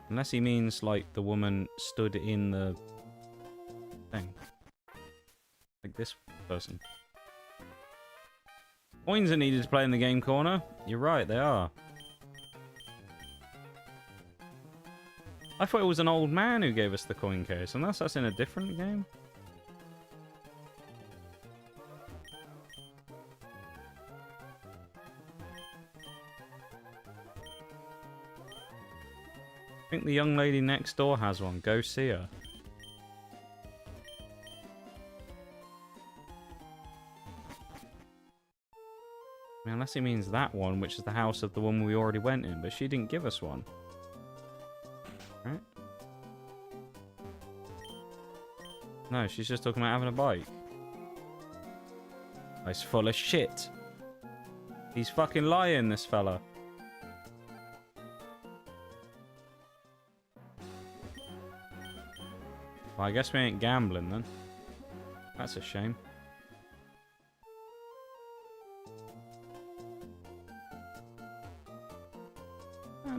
Unless he means like the woman stood in the thing. Like this person. Coins are needed to play in the game corner. You're right, they are. I thought it was an old man who gave us the coin case, unless that's in a different game. I think the young lady next door has one. Go see her. I mean, unless he means that one, which is the house of the one we already went in, but she didn't give us one. Right? No, she's just talking about having a bike. He's full of shit. He's fucking lying, this fella. Well, I guess we ain't gambling then. That's a shame.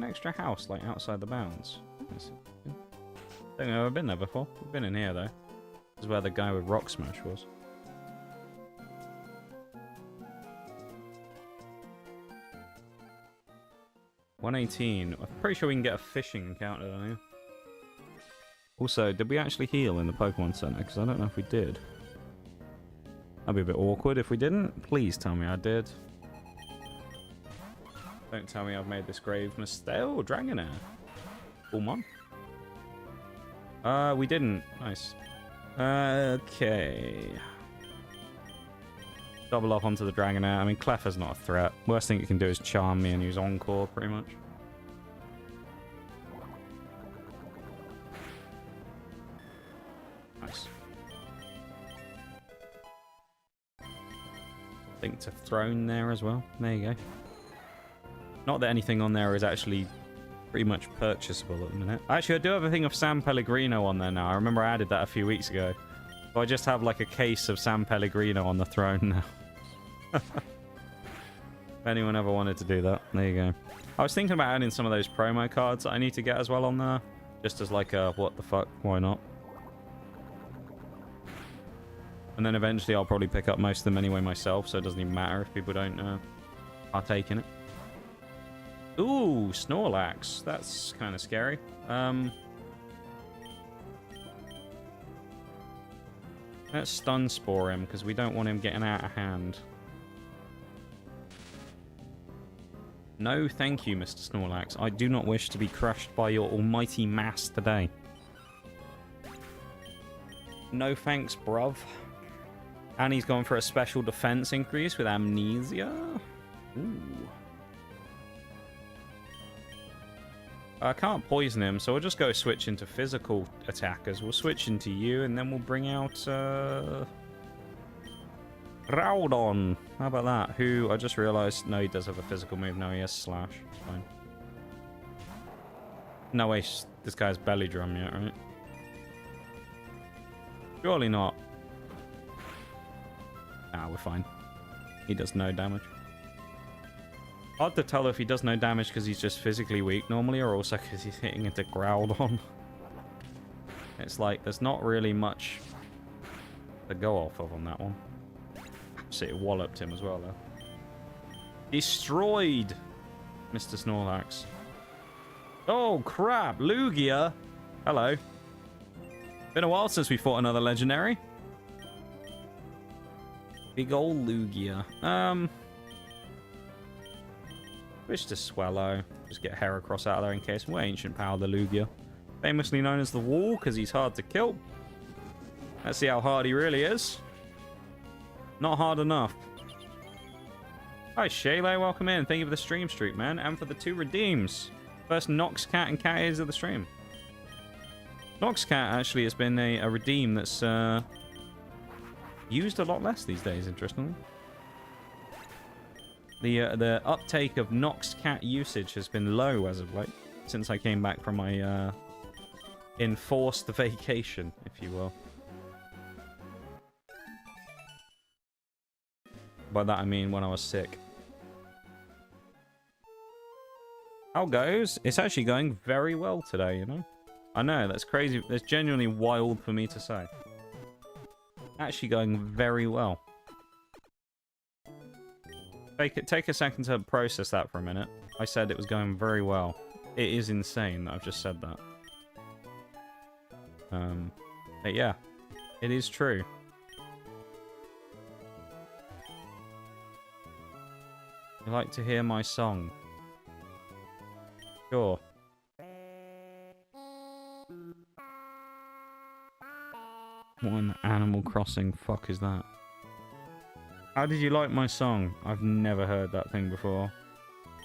an extra house, like, outside the bounds? I don't think I've ever been there before. We've been in here, though. This is where the guy with Rock Smash was. $118. I'm pretty sure we can get a fishing encounter down here. Also, did we actually heal in the Pokemon Center? Because I don't know if we did. That'd be a bit awkward if we didn't. Please tell me I did. Don't tell me I've made this grave mistake. Oh, Dragonair. Full mon. We didn't. Nice. Okay. Double up onto the Dragonair. I mean, Clefairy's not a threat. Worst thing it can do is charm me and use Encore, pretty much. Nice. Think to Throne there as well. There you go. Not that anything on there is actually pretty much purchasable at the minute. Actually, I do have a thing of San Pellegrino on there now. I remember I added that a few weeks ago. So I just have like a case of San Pellegrino on the throne now. If anyone ever wanted to do that, there you go. I was thinking about adding some of those promo cards that I need to get as well on there. Just as like a what the fuck, why not? And then eventually I'll probably pick up most of them anyway myself, so it doesn't even matter if people don't partake in it. Ooh, Snorlax. That's kind of scary. Let's Stun Spore him, because we don't want him getting out of hand. No, thank you, Mr. Snorlax. I do not wish to be crushed by your almighty mass today. No thanks, bruv. And he's gone for a special defense increase with Amnesia. Ooh. I can't poison him, so we'll just go switch into physical attackers. We'll switch into you, and then we'll bring out Groudon. How about that? Who I just realised, no, he does have a physical move. No, he has Slash. Fine. No way, this guy's Belly Drum yet, right? Surely not. Ah, we're fine. He does no damage. Hard to tell if he does no damage because he's just physically weak normally, or also because he's hitting into Groudon. It's like, there's not really much to go off of on that one. See, it walloped him as well, though. Destroyed! Mr. Snorlax. Oh, crap! Lugia! Hello. Been a while since we fought another legendary. Big ol' Lugia. Switch to Swellow. Just get Heracross out of there in case. We're Ancient Power, the Lugia. Famously known as the Wall, because he's hard to kill. Let's see how hard he really is. Not hard enough. Hi, Shaylay. Welcome in. Thank you for the stream streak, man. And for the 2 redeems. First Nox Cat and Cat Ears of the stream. Nox Cat actually has been a redeem that's used a lot less these days, interestingly. The uptake of Nox Cat usage has been low as of late, since I came back from my enforced vacation, if you will. By that I mean when I was sick. How goes? It's actually going very well today, you know? I know, that's crazy. That's genuinely wild for me to say. Actually going very well. Take a second to process that for a minute. I said it was going very well. It is insane that I've just said that. But yeah, it is true. You like to hear my song? Sure. What an Animal Crossing fuck is that? How did you like my song? I've never heard that thing before.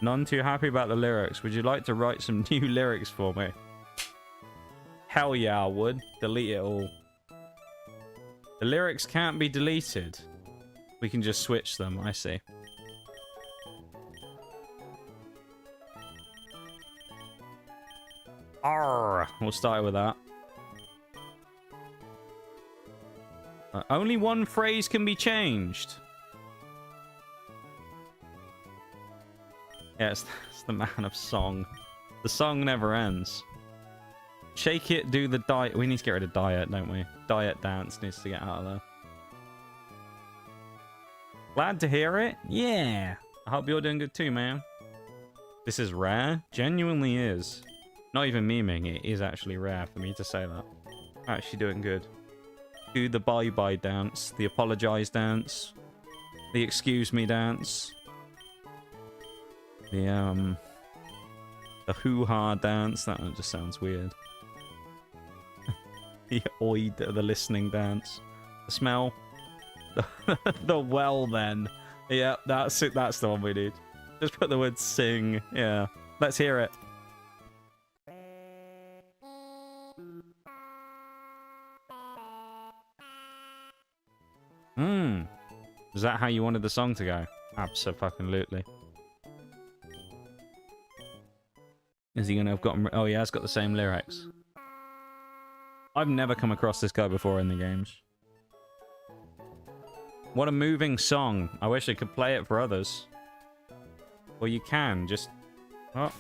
None too happy about the lyrics. Would you like to write some new lyrics for me? Hell yeah, I would. Delete it all. The lyrics can't be deleted. We can just switch them, I see. Arrgh. We'll start with that. Only one phrase can be changed. Yes, it's the man of song. The song never ends. Shake it, do the diet. We need to get rid of diet, don't we? Diet dance needs to get out of there. Glad to hear it. Yeah. I hope you're doing good too, man. This is rare. Genuinely is. Not even memeing. It is actually rare for me to say that. Actually doing good. Do the bye-bye dance. The apologize dance. The excuse me dance. The hoo-ha dance. That one just sounds weird. The oid, the listening dance. The smell. The well then. Yeah, that's it. That's the one we need. Just put the word sing. Yeah. Let's hear it. Is that how you wanted the song to go? Abso-fucking-lutely. Is he gonna have gotten... Oh, yeah, it's got the same lyrics. I've never come across this guy before in the games. What a moving song. I wish I could play it for others. Well, you can, just... Oh.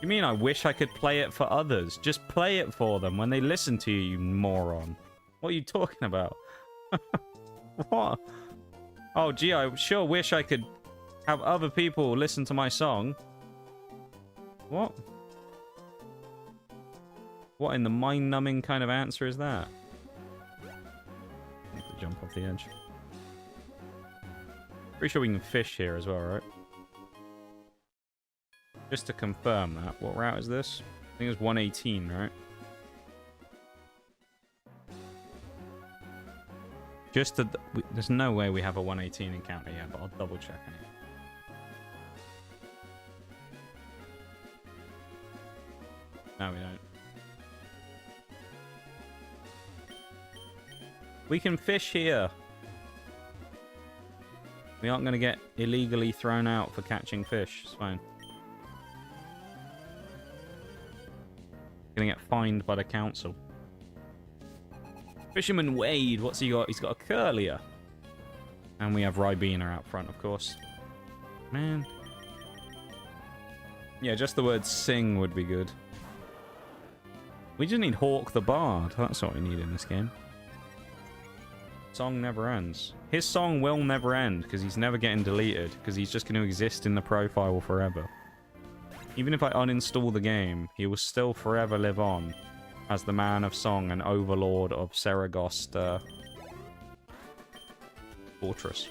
You mean I wish I could play it for others? Just play it for them when they listen to you, you moron. What are you talking about? What? Oh, gee, I sure wish I could have other people listen to my song. What? What in the mind-numbing kind of answer is that? I have to jump off the edge. Pretty sure we can fish here as well, right? Just to confirm that. What route is this? I think it's 118, right? Just to... There's no way we have a 118 encounter yet, but I'll double check it. No, we don't. We can fish here. We aren't going to get illegally thrown out for catching fish. It's fine. Going to get fined by the council. Fisherman Wade, what's he got? He's got a curlier. And we have Ribena out front, of course. Man. Yeah, just the word sing would be good. We just need Hawk the Bard. That's what we need in this game. Song never ends. His song will never end, because he's never getting deleted, because he's just going to exist in the profile forever. Even if I uninstall the game, he will still forever live on as the man of song and overlord of Saragost Fortress.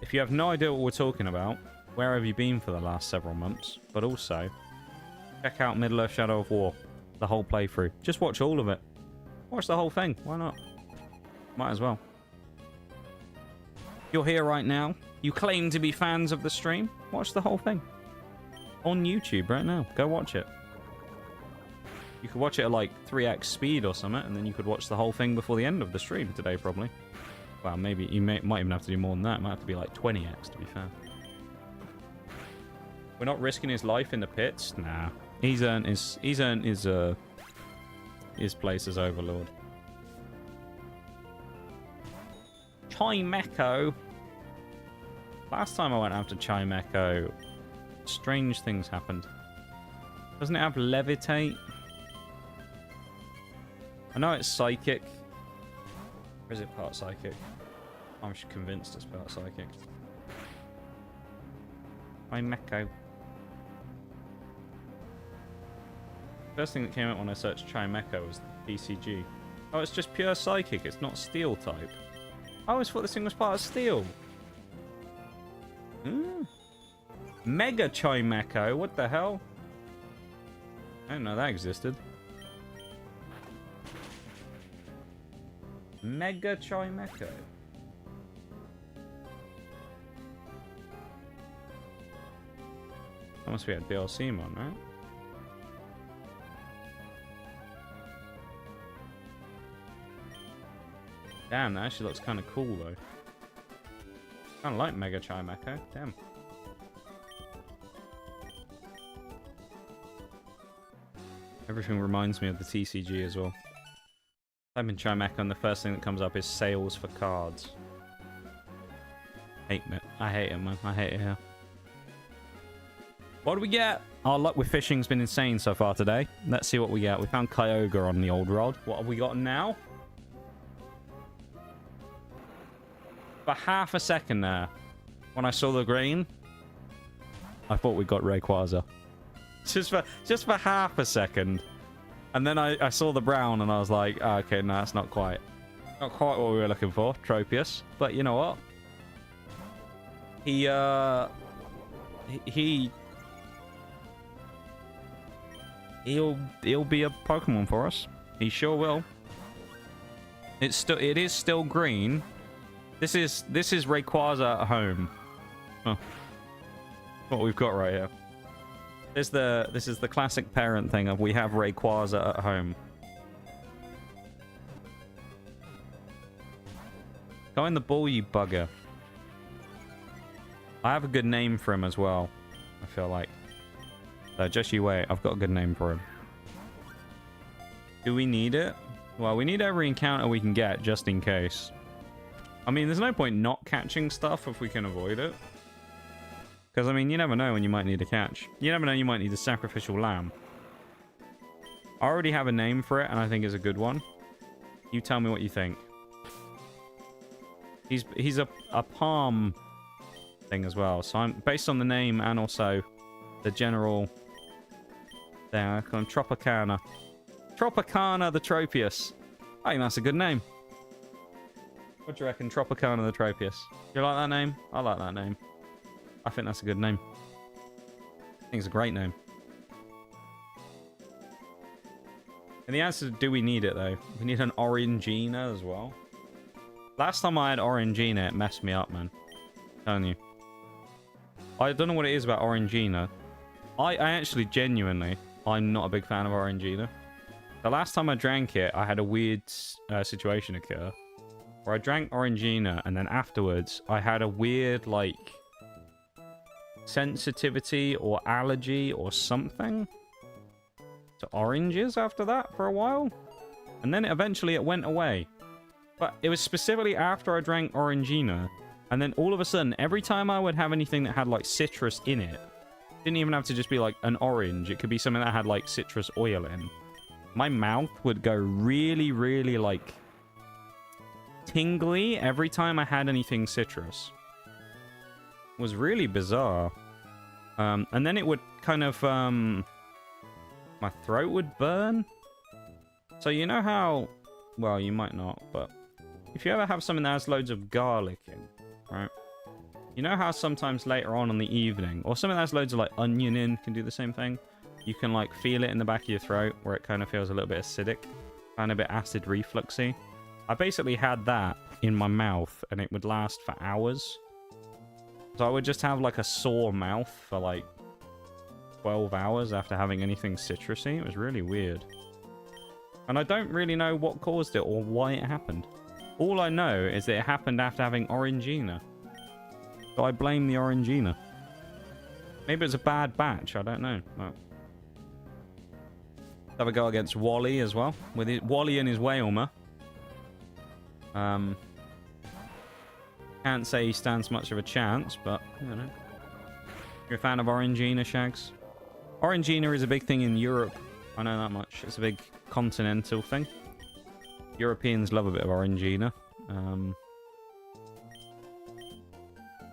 If you have no idea what we're talking about, where have you been for the last several months? But also, check out Middle-earth Shadow of War, the whole playthrough. Just watch all of it. Watch the whole thing. Why not? Might as well. You're here right now. You claim to be fans of the stream. Watch the whole thing. On YouTube right now. Go watch it. You could watch it at like 3x speed or something, and then you could watch the whole thing before the end of the stream today, probably. Well, maybe you might even have to do more than that. It might have to be like 20x, to be fair. We're not risking his life in the pits? Nah. He's earned his place as Overlord. Chimecho. Last time I went after Chimecho, strange things happened. Doesn't it have Levitate? I know it's psychic. Or is it part psychic? I'm convinced it's part psychic. Chimecho. First thing that came up when I searched Chimecho was PCG. Oh, it's just pure psychic. It's not steel type. I always thought this thing was part of steel. Mega Chimecho. What the hell? I didn't know that existed. Mega Chimecho. That must be a DLC mod, right? Damn, that actually looks kind of cool, though. Kind of like Mega Chimecho. Damn. Everything reminds me of the TCG as well. Type in Chimecho and the first thing that comes up is sales for cards. Hate it. I hate it, man. I hate it here. What do we get? Our luck with fishing's been insane so far today. Let's see what we get. We found Kyogre on the old rod. What have we got now? For half a second there, when I saw the green, I thought we got Rayquaza. Just for half a second. And then I saw the brown and I was like, oh, okay, no, that's not quite what we were looking for, Tropius. But you know what? He'll be a Pokemon for us. He sure will. It is still green. This is Rayquaza at home. Oh. What we've got right here. This is the classic parent thing of we have Rayquaza at home. Go in the ball, you bugger. I have a good name for him as well, I feel like. So just you wait, I've got a good name for him. Do we need it? Well, we need every encounter we can get, just in case. I mean, there's no point not catching stuff if we can avoid it. Because, I mean, you never know when you might need a catch. You never know you might need a sacrificial lamb. I already have a name for it, and I think it's a good one. You tell me what you think. He's a palm thing as well. So I'm based on the name and also the general... There, I call him Tropicana. Tropicana the Tropius. I think that's a good name. What do you reckon, Tropicana the Tropius? You like that name? I like that name. I think that's a good name. I think it's a great name. And the answer is, do we need it, though? We need an Orangina as well. Last time I had Orangina, it messed me up, man. I'm telling you. I don't know what it is about Orangina. I actually, genuinely, I'm not a big fan of Orangina. The last time I drank it, I had a weird situation occur. Where I drank Orangina, and then afterwards, I had a weird, like... sensitivity or allergy or something to oranges after that for a while, and then eventually it went away. But it was specifically after I drank Orangina, and then all of a sudden every time I would have anything that had like citrus in it, didn't even have to just be like an orange, it could be something that had like citrus oil in, my mouth would go really like tingly every time I had anything citrus. Was really bizarre. And then it would kind of my throat would burn. So you know how, well, you might not, but if you ever have something that has loads of garlic in, right, you know how sometimes later on in the evening, or something that has loads of like onion in can do the same thing, you can like feel it in the back of your throat where it kind of feels a little bit acidic and a bit acid refluxy. I basically had that in my mouth and it would last for hours. So I would just have like a sore mouth for like 12 hours after having anything citrusy. It was really weird. And I don't really know what caused it or why it happened. All I know is that it happened after having Orangina. So I blame the Orangina. Maybe it's a bad batch, I don't know. Well, have a go against Wally as well. With Wally and his Wailmer. Can't say he stands much of a chance, but, you know. You're a fan of Orangina, Shags? Orangina is a big thing in Europe. I know that much. It's a big continental thing. Europeans love a bit of Orangina. I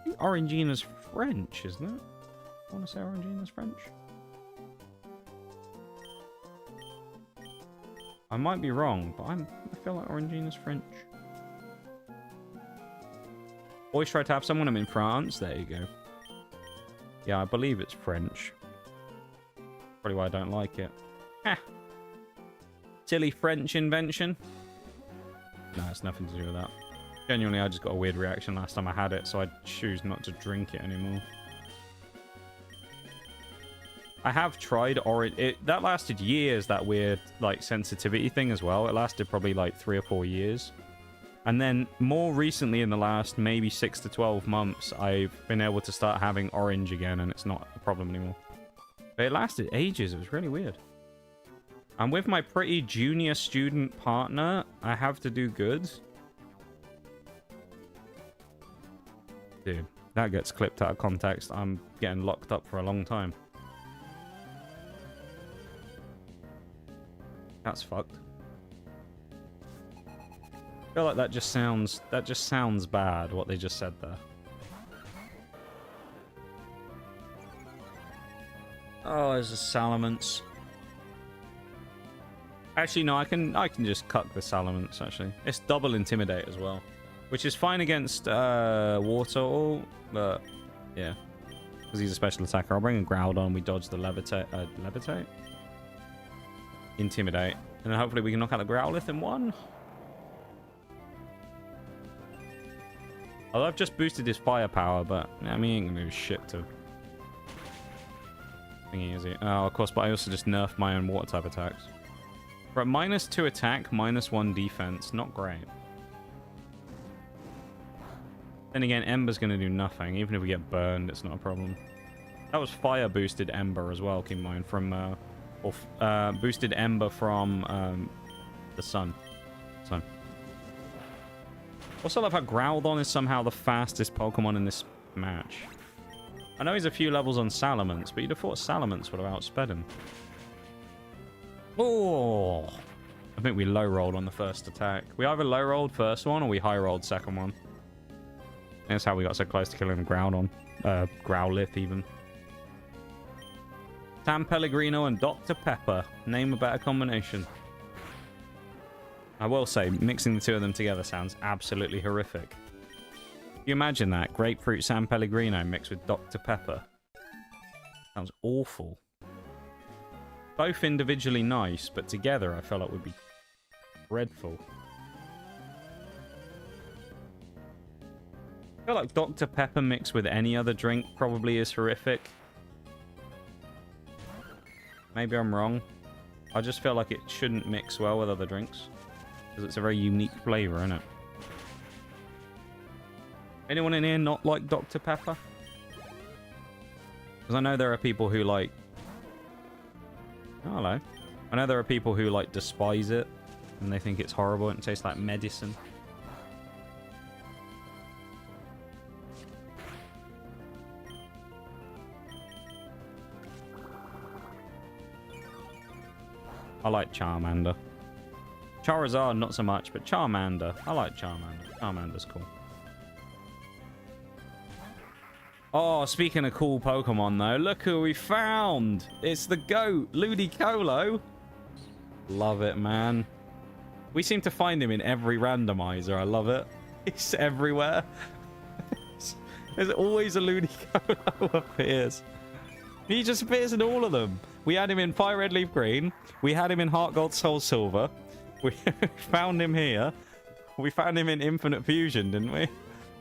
think Orangina's French, isn't it? I want to say Orangina's French. I might be wrong, but I feel like Orangina's French. Always try to have someone. I'm in France. There you go. Yeah, I believe it's French. Probably why I don't like it. Ha! Silly French invention. No, it's nothing to do with that. Genuinely, I just got a weird reaction last time I had it, so I choose not to drink it anymore. I have tried orange. That lasted years, that weird, like, sensitivity thing as well. It lasted probably, like, 3 or 4 years. And then more recently, in the last maybe 6 to 12 months, I've been able to start having orange again, and it's not a problem anymore. But it lasted ages. It was really weird. And with my pretty junior student partner, I have to do good. Dude, that gets clipped out of context. I'm getting locked up for a long time. That's fucked. I feel like that just sounds bad, what they just said there. Oh, there's a Salamence. Actually, no, I can just cuck the Salamence, actually. It's double Intimidate as well. Which is fine against Water, but yeah. Because he's a special attacker. I'll bring a Groudon, we dodge the Levitate. Levitate? Intimidate. And then hopefully we can knock out the Growlithe in one. Although I've just boosted his firepower, but I mean, he ain't gonna do shit to thingy, is he? Oh, of course, but I also just nerfed my own water type attacks. We're at -2 attack, -1 defense. Not great. Then again, Ember's gonna do nothing. Even if we get burned, it's not a problem. That was fire boosted Ember as well, keep in mind, from boosted Ember from the sun. Also love how Groudon is somehow the fastest Pokemon in this match. I know he's a few levels on Salamence, but you'd have thought Salamence would have outsped him. Oh! I think we low-rolled on the first attack. We either low-rolled first one, or we high-rolled second one. That's how we got so close to killing Groudon. Growlithe, even. San Pellegrino and Dr. Pepper. Name a better combination. I will say, mixing the two of them together sounds absolutely horrific. Can you imagine that? Grapefruit San Pellegrino mixed with Dr. Pepper. Sounds awful. Both individually nice, but together I feel like would be dreadful. I feel like Dr. Pepper mixed with any other drink probably is horrific. Maybe I'm wrong. I just feel like it shouldn't mix well with other drinks. Because it's a very unique flavour, isn't it? Anyone in here not like Dr. Pepper? Because I know there are people who like... Oh, hello. I know there are people who like despise it. And they think it's horrible and it tastes like medicine. I like Charmander. Charizard, not so much, but Charmander. I like Charmander. Charmander's cool. Oh, speaking of cool Pokemon, though, look who we found. It's the GOAT, Ludicolo. Love it, man. We seem to find him in every randomizer. I love it. He's everywhere. There's always a Ludicolo appears. He just appears in all of them. We had him in Fire Red Leaf Green. We had him in Heart Gold Soul Silver. We found him here. We found him in Infinite Fusion, didn't we?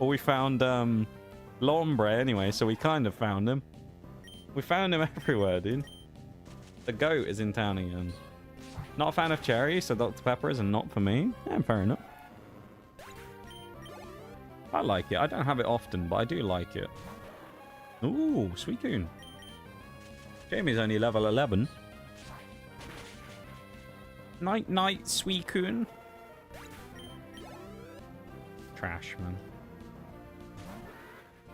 Or we found Lombre anyway, so we kind of found him. We found him everywhere, dude. The GOAT is in town again. Not a fan of cherry, so Dr. Pepper is a not for me. Yeah, fair enough. I like it. I don't have it often, but I do like it. Ooh, Suicune. Jamie's only level 11. Night, night, Suicune. Trash, man.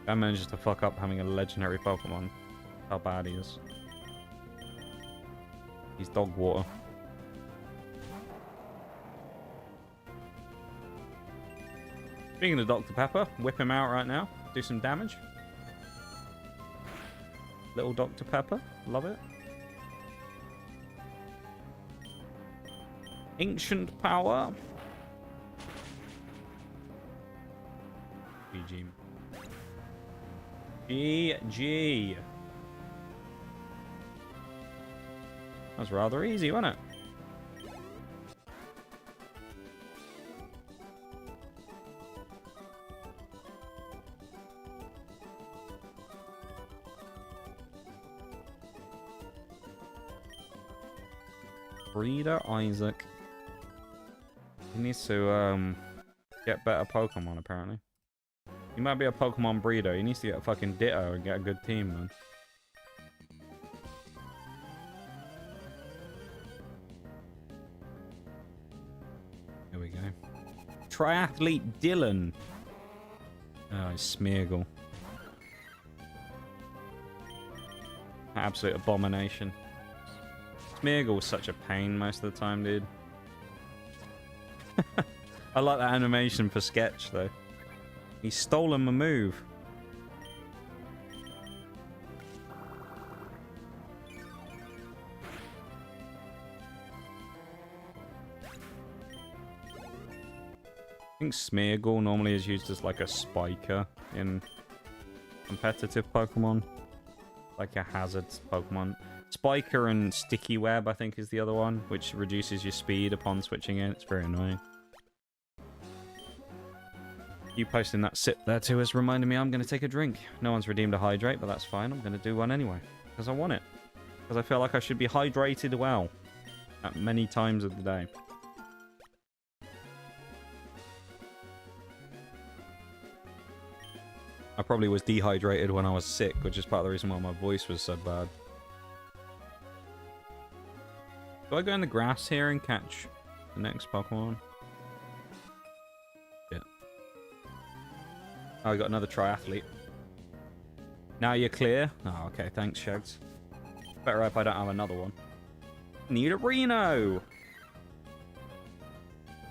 I managed to fuck up having a legendary Pokemon. How bad he is. He's dog water. Speaking of Dr. Pepper, whip him out right now. Do some damage. Little Dr. Pepper. Love it. Ancient Power. GG. GG. That was rather easy, wasn't it? Breeder Isaac. He needs to get better Pokemon, apparently. He might be a Pokemon breeder. He needs to get a fucking Ditto and get a good team, man. Here we go. Triathlete Dylan. Oh, it's Smeargle. Absolute abomination. Smeargle's such a pain most of the time, dude. I like that animation for Sketch, though. He's stolen my move. I think Smeargle normally is used as like a spiker in competitive Pokemon. Like a hazard Pokemon. Spiker and Sticky Web, I think, is the other one, which reduces your speed upon switching in. It's very annoying. You posting that sip there too has reminded me I'm going to take a drink. No one's redeemed a hydrate, but that's fine. I'm going to do one anyway. Because I want it. Because I feel like I should be hydrated well. At many times of the day. I probably was dehydrated when I was sick, which is part of the reason why my voice was so bad. Do I go in the grass here and catch the next Pokemon? Yeah. Oh, I got another triathlete. Now you're clear? Oh, okay. Thanks, Shags. Better hope I don't have another one. Need a Reno!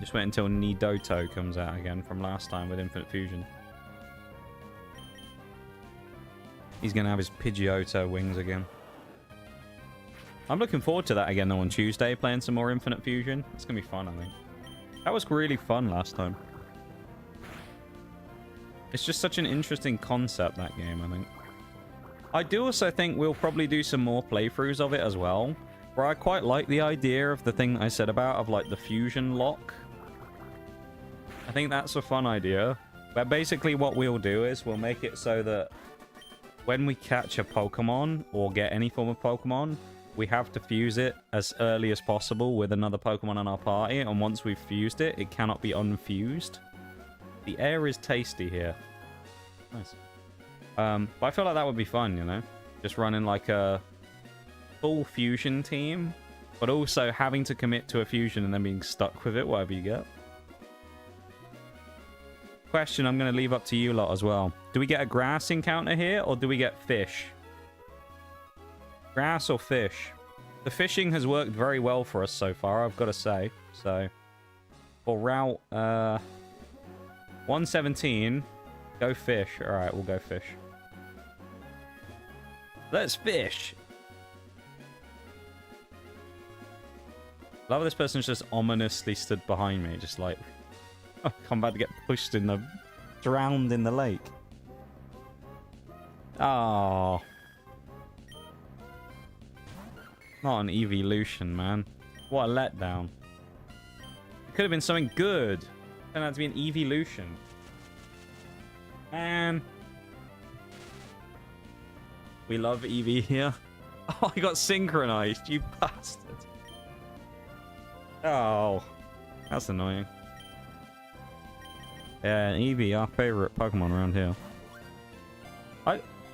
Just wait until Nidoto comes out again from last time with Infinite Fusion. He's going to have his Pidgeotto wings again. I'm looking forward to that again, though, on Tuesday, playing some more Infinite Fusion. It's going to be fun, I think. That was really fun last time. It's just such an interesting concept, that game, I think. I do also think we'll probably do some more playthroughs of it as well, where I quite like the idea of the thing I said about, of, like, the fusion lock. I think that's a fun idea. But basically what we'll do is we'll make it so that when we catch a Pokemon, or get any form of Pokemon, we have to fuse it as early as possible with another Pokemon in our party, and once we've fused it, it cannot be unfused. The air is tasty here. Nice. But I feel like that would be fun, you know? Just running like a full fusion team, but also having to commit to a fusion and then being stuck with it, whatever you get. Question I'm going to leave up to you lot as well. Do we get a grass encounter here, or do we get fish? Grass or fish? The fishing has worked very well for us so far, I've got to say. So, for route 117, go fish. Alright, we'll go fish. Let's fish! Love this person's just ominously stood behind me, just like... Oh, I'm about to get pushed in the... drowned in the lake. Oh. Not an evolution, man. What a letdown. It could have been something good. It turned out to be an evolution. Man. We love Eevee here. Oh, I got synchronized, you bastard. Oh. That's annoying. Yeah, Eevee, our favorite Pokemon around here.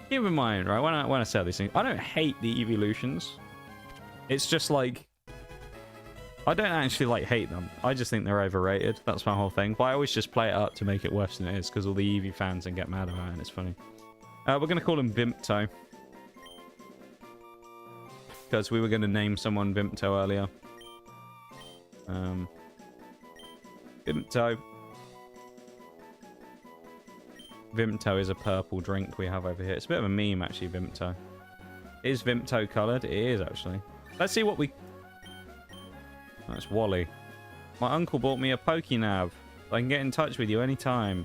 Keep in mind, right, when I say these things, I don't hate the evolutions. It's just like, I don't actually like hate them. I just think they're overrated. That's my whole thing. But I always just play it up to make it worse than it is, because all the Eevee fans can get mad about it, and it's funny. We're gonna call him Vimpto, because we were gonna name someone Vimpto earlier. Vimpto. Vimpto is a purple drink we have over here. It's a bit of a meme, actually, Vimpto. Is Vimpto coloured? It is, actually. Let's see what we... That's Wally. My uncle bought me a Pokénav. I can get in touch with you anytime.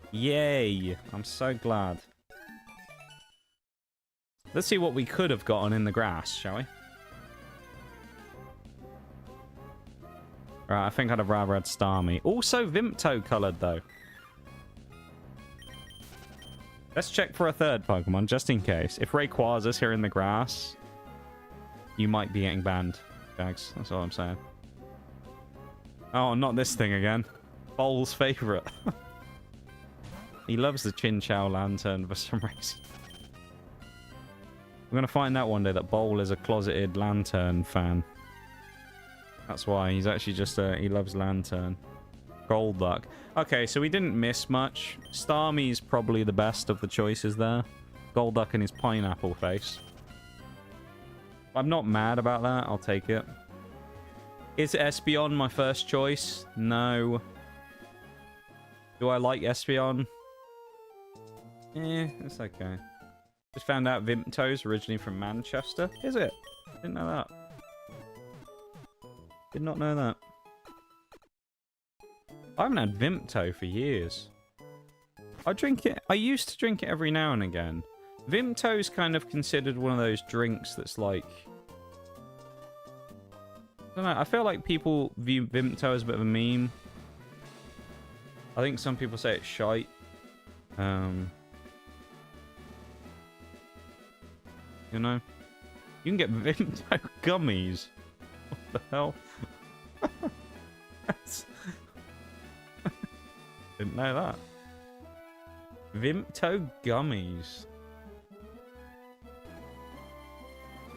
Yay! I'm so glad. Let's see what we could have gotten in the grass, shall we? Right, I think I'd have rather had Starmie. Also Vimpto coloured, though. Let's check for a third Pokemon, just in case. If Rayquaza's here in the grass, you might be getting banned, Jags. That's all I'm saying. Oh, not this thing again. Bowl's favourite. He loves the Chinchou Lantern for some reason. We're going to find out one day that Bowl is a closeted Lantern fan. That's why. He's actually just he loves Lantern. Golduck. Okay, so we didn't miss much. Starmie's probably the best of the choices there. Golduck and his pineapple face. I'm not mad about that. I'll take it. Is Espeon my first choice? No. Do I like Espeon? It's okay. Just found out Vimto's originally from Manchester. Is it? Didn't know that. Did not know that. I haven't had Vimto for years. I drink it. I used to drink it every now and again. Vimto's kind of considered one of those drinks that's like... I don't know. I feel like people view Vimto as a bit of a meme. I think some people say it's shite. You know? You can get Vimto gummies. What the hell? Didn't know that. Vimto gummies.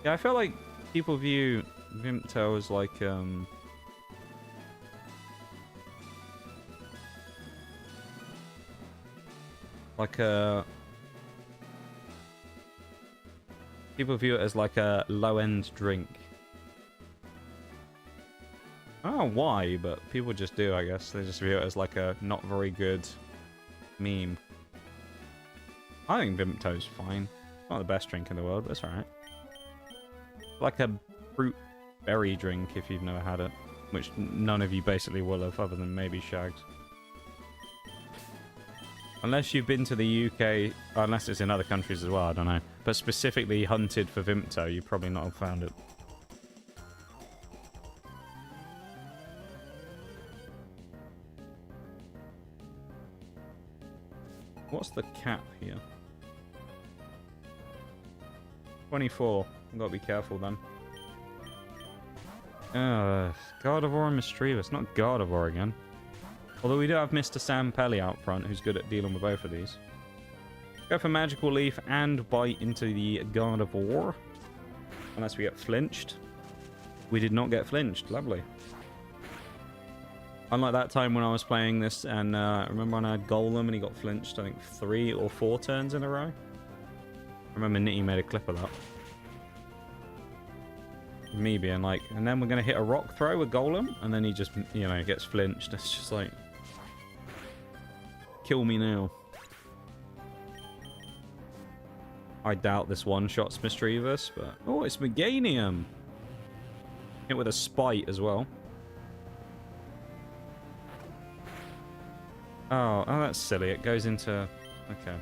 Yeah, I feel like people view Vimto as like a people view it as like a low-end drink. I don't know why, but people just do, I guess. They just view it as like a not very good meme. I think Vimto's fine. Not the best drink in the world, but it's alright. Like a fruit berry drink if you've never had it. Which none of you basically will have, other than maybe Shags. Unless you've been to the UK, unless it's in other countries as well, I don't know. But specifically hunted for Vimto, you probably not have found it. What's the cap here? 24. I've got to be careful then. Gardevoir and Mischievous. Not Gardevoir again. Although we do have Mr. Sam Pelly out front, who's good at dealing with both of these. Go for Magical Leaf and bite into the Gardevoir. Unless we get flinched. We did not get flinched. Lovely. Unlike that time when I was playing this, and remember when I had Golem and he got flinched, I think 3 or 4 turns in a row? I remember Nitty made a clip of that. Me being like, and then we're going to hit a rock throw with Golem, and then he just, you know, gets flinched. It's just like, kill me now. I doubt this one-shot's Mischievous, but... Oh, it's Meganium! Hit with a Spite as well. Oh, that's silly. It goes into... Okay.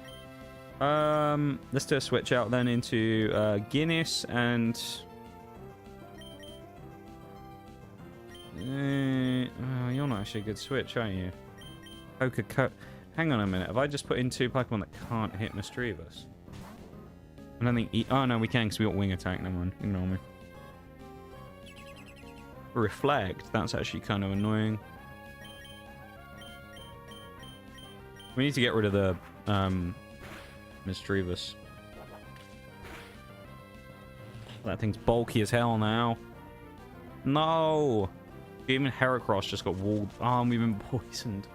Let's do a switch out then into Guinness and... Oh, you're not actually a good switch, are you? Coca-Cola. Hang on a minute. Have I just put in 2 Pokemon that can't hit Mischievous? I don't think... Oh, no, we can because we got Wing Attack. Never mind. Ignore me. Reflect. That's actually kind of annoying. We need to get rid of the Mischievous. That thing's bulky as hell now. No! Even Heracross just got walled. Oh, we've been poisoned.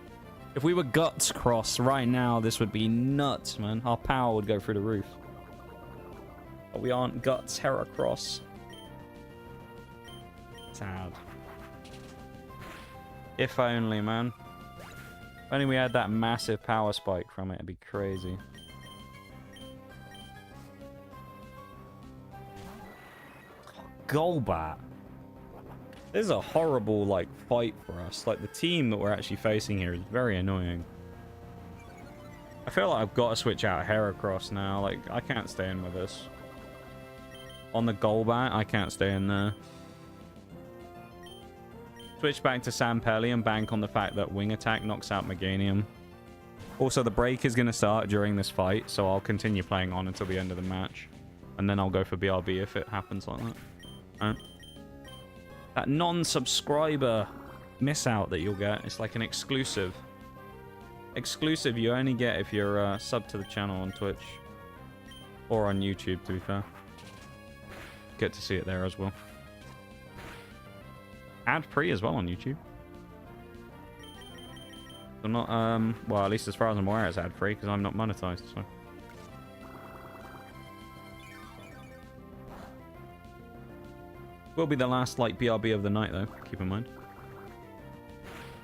If we were Guts Cross right now, this would be nuts, man. Our power would go through the roof. But we aren't Guts Heracross. Sad. If only, man. If only we had that massive power spike from it, it'd be crazy. Golbat. This is a horrible, like, fight for us. Like, the team that we're actually facing here is very annoying. I feel like I've got to switch out Heracross now. Like, I can't stay in with this. On the Golbat, I can't stay in there. Switch back to Sampelli and bank on the fact that Wing Attack knocks out Meganium. Also, the break is going to start during this fight, so I'll continue playing on until the end of the match. And then I'll go for BRB if it happens like that. Alright. That non-subscriber miss-out that you'll get, it's like an exclusive. Exclusive you only get if you're sub to the channel on Twitch. Or on YouTube, to be fair. Get to see it there as well. Ad-free as well on YouTube. I'm not, well, at least as far as I'm aware, it's ad-free, because I'm not monetized, so... Will be the last, like, BRB of the night, though. Keep in mind.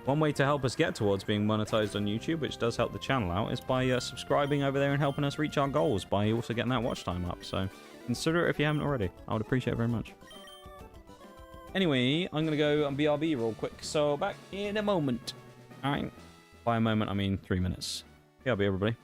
One way to help us get towards being monetized on YouTube, which does help the channel out, is by subscribing over there and helping us reach our goals by also getting that watch time up. So consider it if you haven't already. I would appreciate it very much. Anyway, I'm going to go on BRB real quick. So back in a moment. All right. By a moment, I mean 3 minutes. BRB, everybody.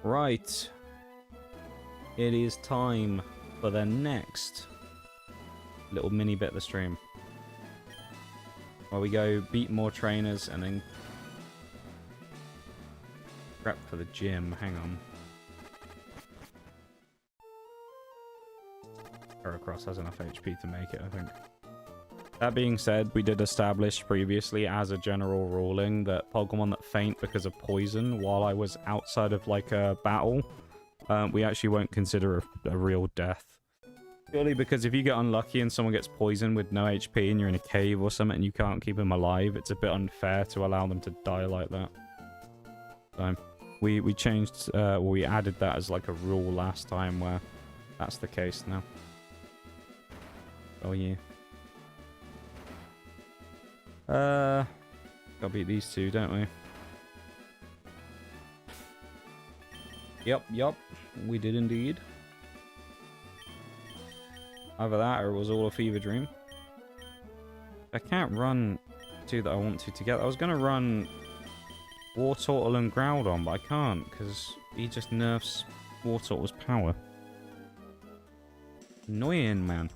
Right. It is time for the next little mini bit of the stream. Where we go beat more trainers and then prep for the gym. Hang on. Heracross has enough HP to make it, I think. That being said, we did establish previously as a general ruling that Pokemon that faint because of poison while I was outside of like a battle, we actually won't consider a real death. Purely because if you get unlucky and someone gets poisoned with no HP and you're in a cave or something and you can't keep them alive, it's a bit unfair to allow them to die like that. So we changed, we added that as like a rule last time where that's the case now. Oh yeah. Gotta beat these two, don't we? Yup. We did indeed. Either that or it was all a fever dream. I can't run two that I want to together. I was gonna run Wartortle and Groudon, but I can't because he just nerfs Wartortle's power. Annoying, man.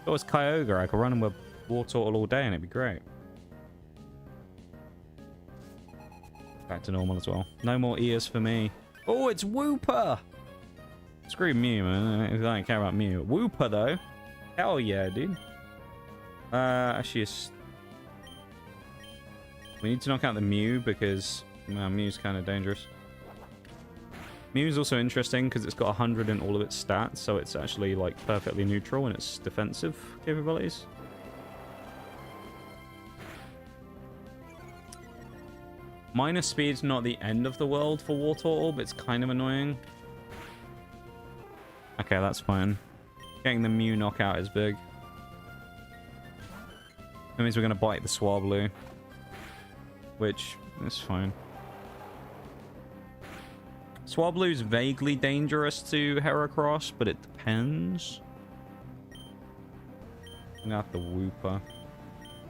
If it was Kyogre, I could run him with Wartortle all day and it'd be great. Back to normal as well. No more ears for me. Oh, it's Wooper! It's Screw Mew, man. I don't care about Mew. Wooper, though. Hell yeah, dude. Actually, we need to knock out the Mew because Mew's kind of dangerous. Mew's also interesting because it's got 100 in all of its stats, so it's actually like perfectly neutral in its defensive capabilities. Minus speed's not the end of the world for Wartortle, but it's kind of annoying. Okay, that's fine. Getting the Mew knockout is big. That means we're going to bite the Swablu, which is fine. Swablu's vaguely dangerous to Heracross, but it depends. I'm gonna have the Wooper.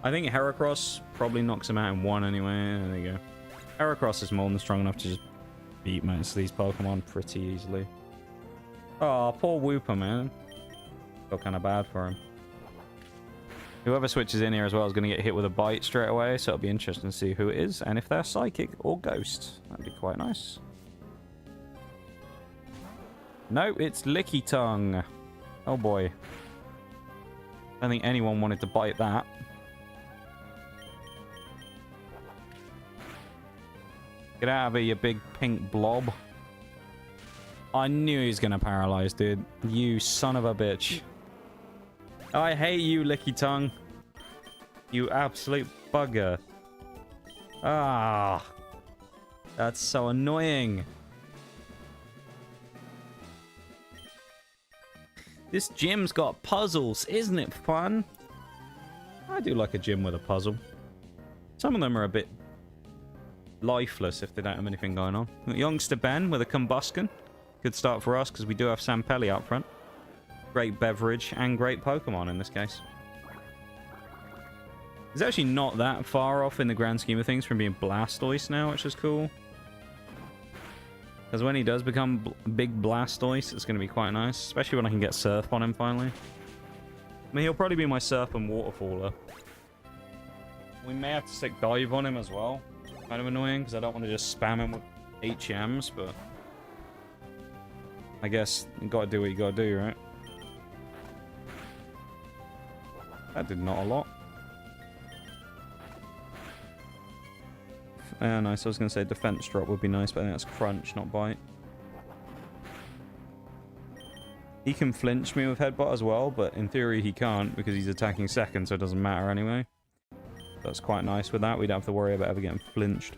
I think Heracross probably knocks him out in one anyway. There you go. Heracross is more than strong enough to just beat most of these Pokemon pretty easily. Oh, poor Wooper, man. Feel kind of bad for him. Whoever switches in here as well is going to get hit with a bite straight away, so it'll be interesting to see who it is and if they're Psychic or Ghost. That'd be quite nice. No, it's Licky Tongue. Oh boy. I don't think anyone wanted to bite that. Get out of here, you big pink blob. I knew he was going to paralyze, dude. You son of a bitch. I hate you, Licky Tongue. You absolute bugger. Ah. That's so annoying. This gym's got puzzles. Isn't it fun? I do like a gym with a puzzle. Some of them are a bit lifeless if they don't have anything going on. Youngster Ben with a Combusken. Good start for us because we do have Sampelli up front. Great beverage and great Pokemon in this case. It's actually not that far off in the grand scheme of things from being Blastoise now, which is cool. Because when he does become big Blastoise, it's going to be quite nice. Especially when I can get Surf on him finally. I mean, he'll probably be my Surf and Waterfaller. We may have to stick Dive on him as well. Kind of annoying because I don't want to just spam him with HMs, but I guess you got to do what you got to do, right? That did not a lot. Nice. I was going to say defense drop would be nice, but I think that's crunch, not bite. He can flinch me with headbutt as well, but in theory he can't because he's attacking second, so it doesn't matter anyway. That's quite nice with that. We don't have to worry about ever getting flinched.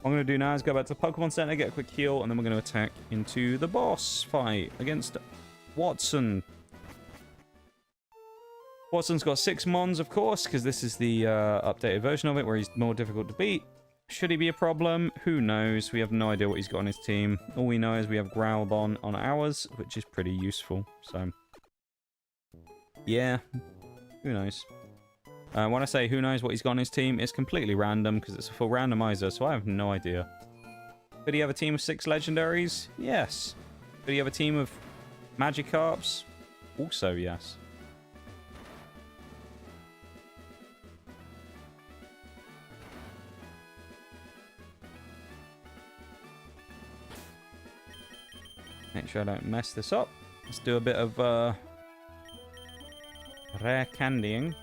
What I'm going to do now is go back to the Pokemon Center, get a quick heal, and then we're going to attack into the boss fight against Watson. Watson's got 6 Mons, of course, because this is the updated version of it where he's more difficult to beat. Should he be a problem? Who knows? We have no idea what he's got on his team. All we know is we have Growlithe on ours, which is pretty useful. So, yeah, who knows? When I say who knows what he's got on his team, it's completely random because it's a full randomizer, so I have no idea. Could he have a team of 6 legendaries? Yes. Could he have a team of Magikarps? Also, yes. Make sure I don't mess this up. Let's do a bit of rare candying.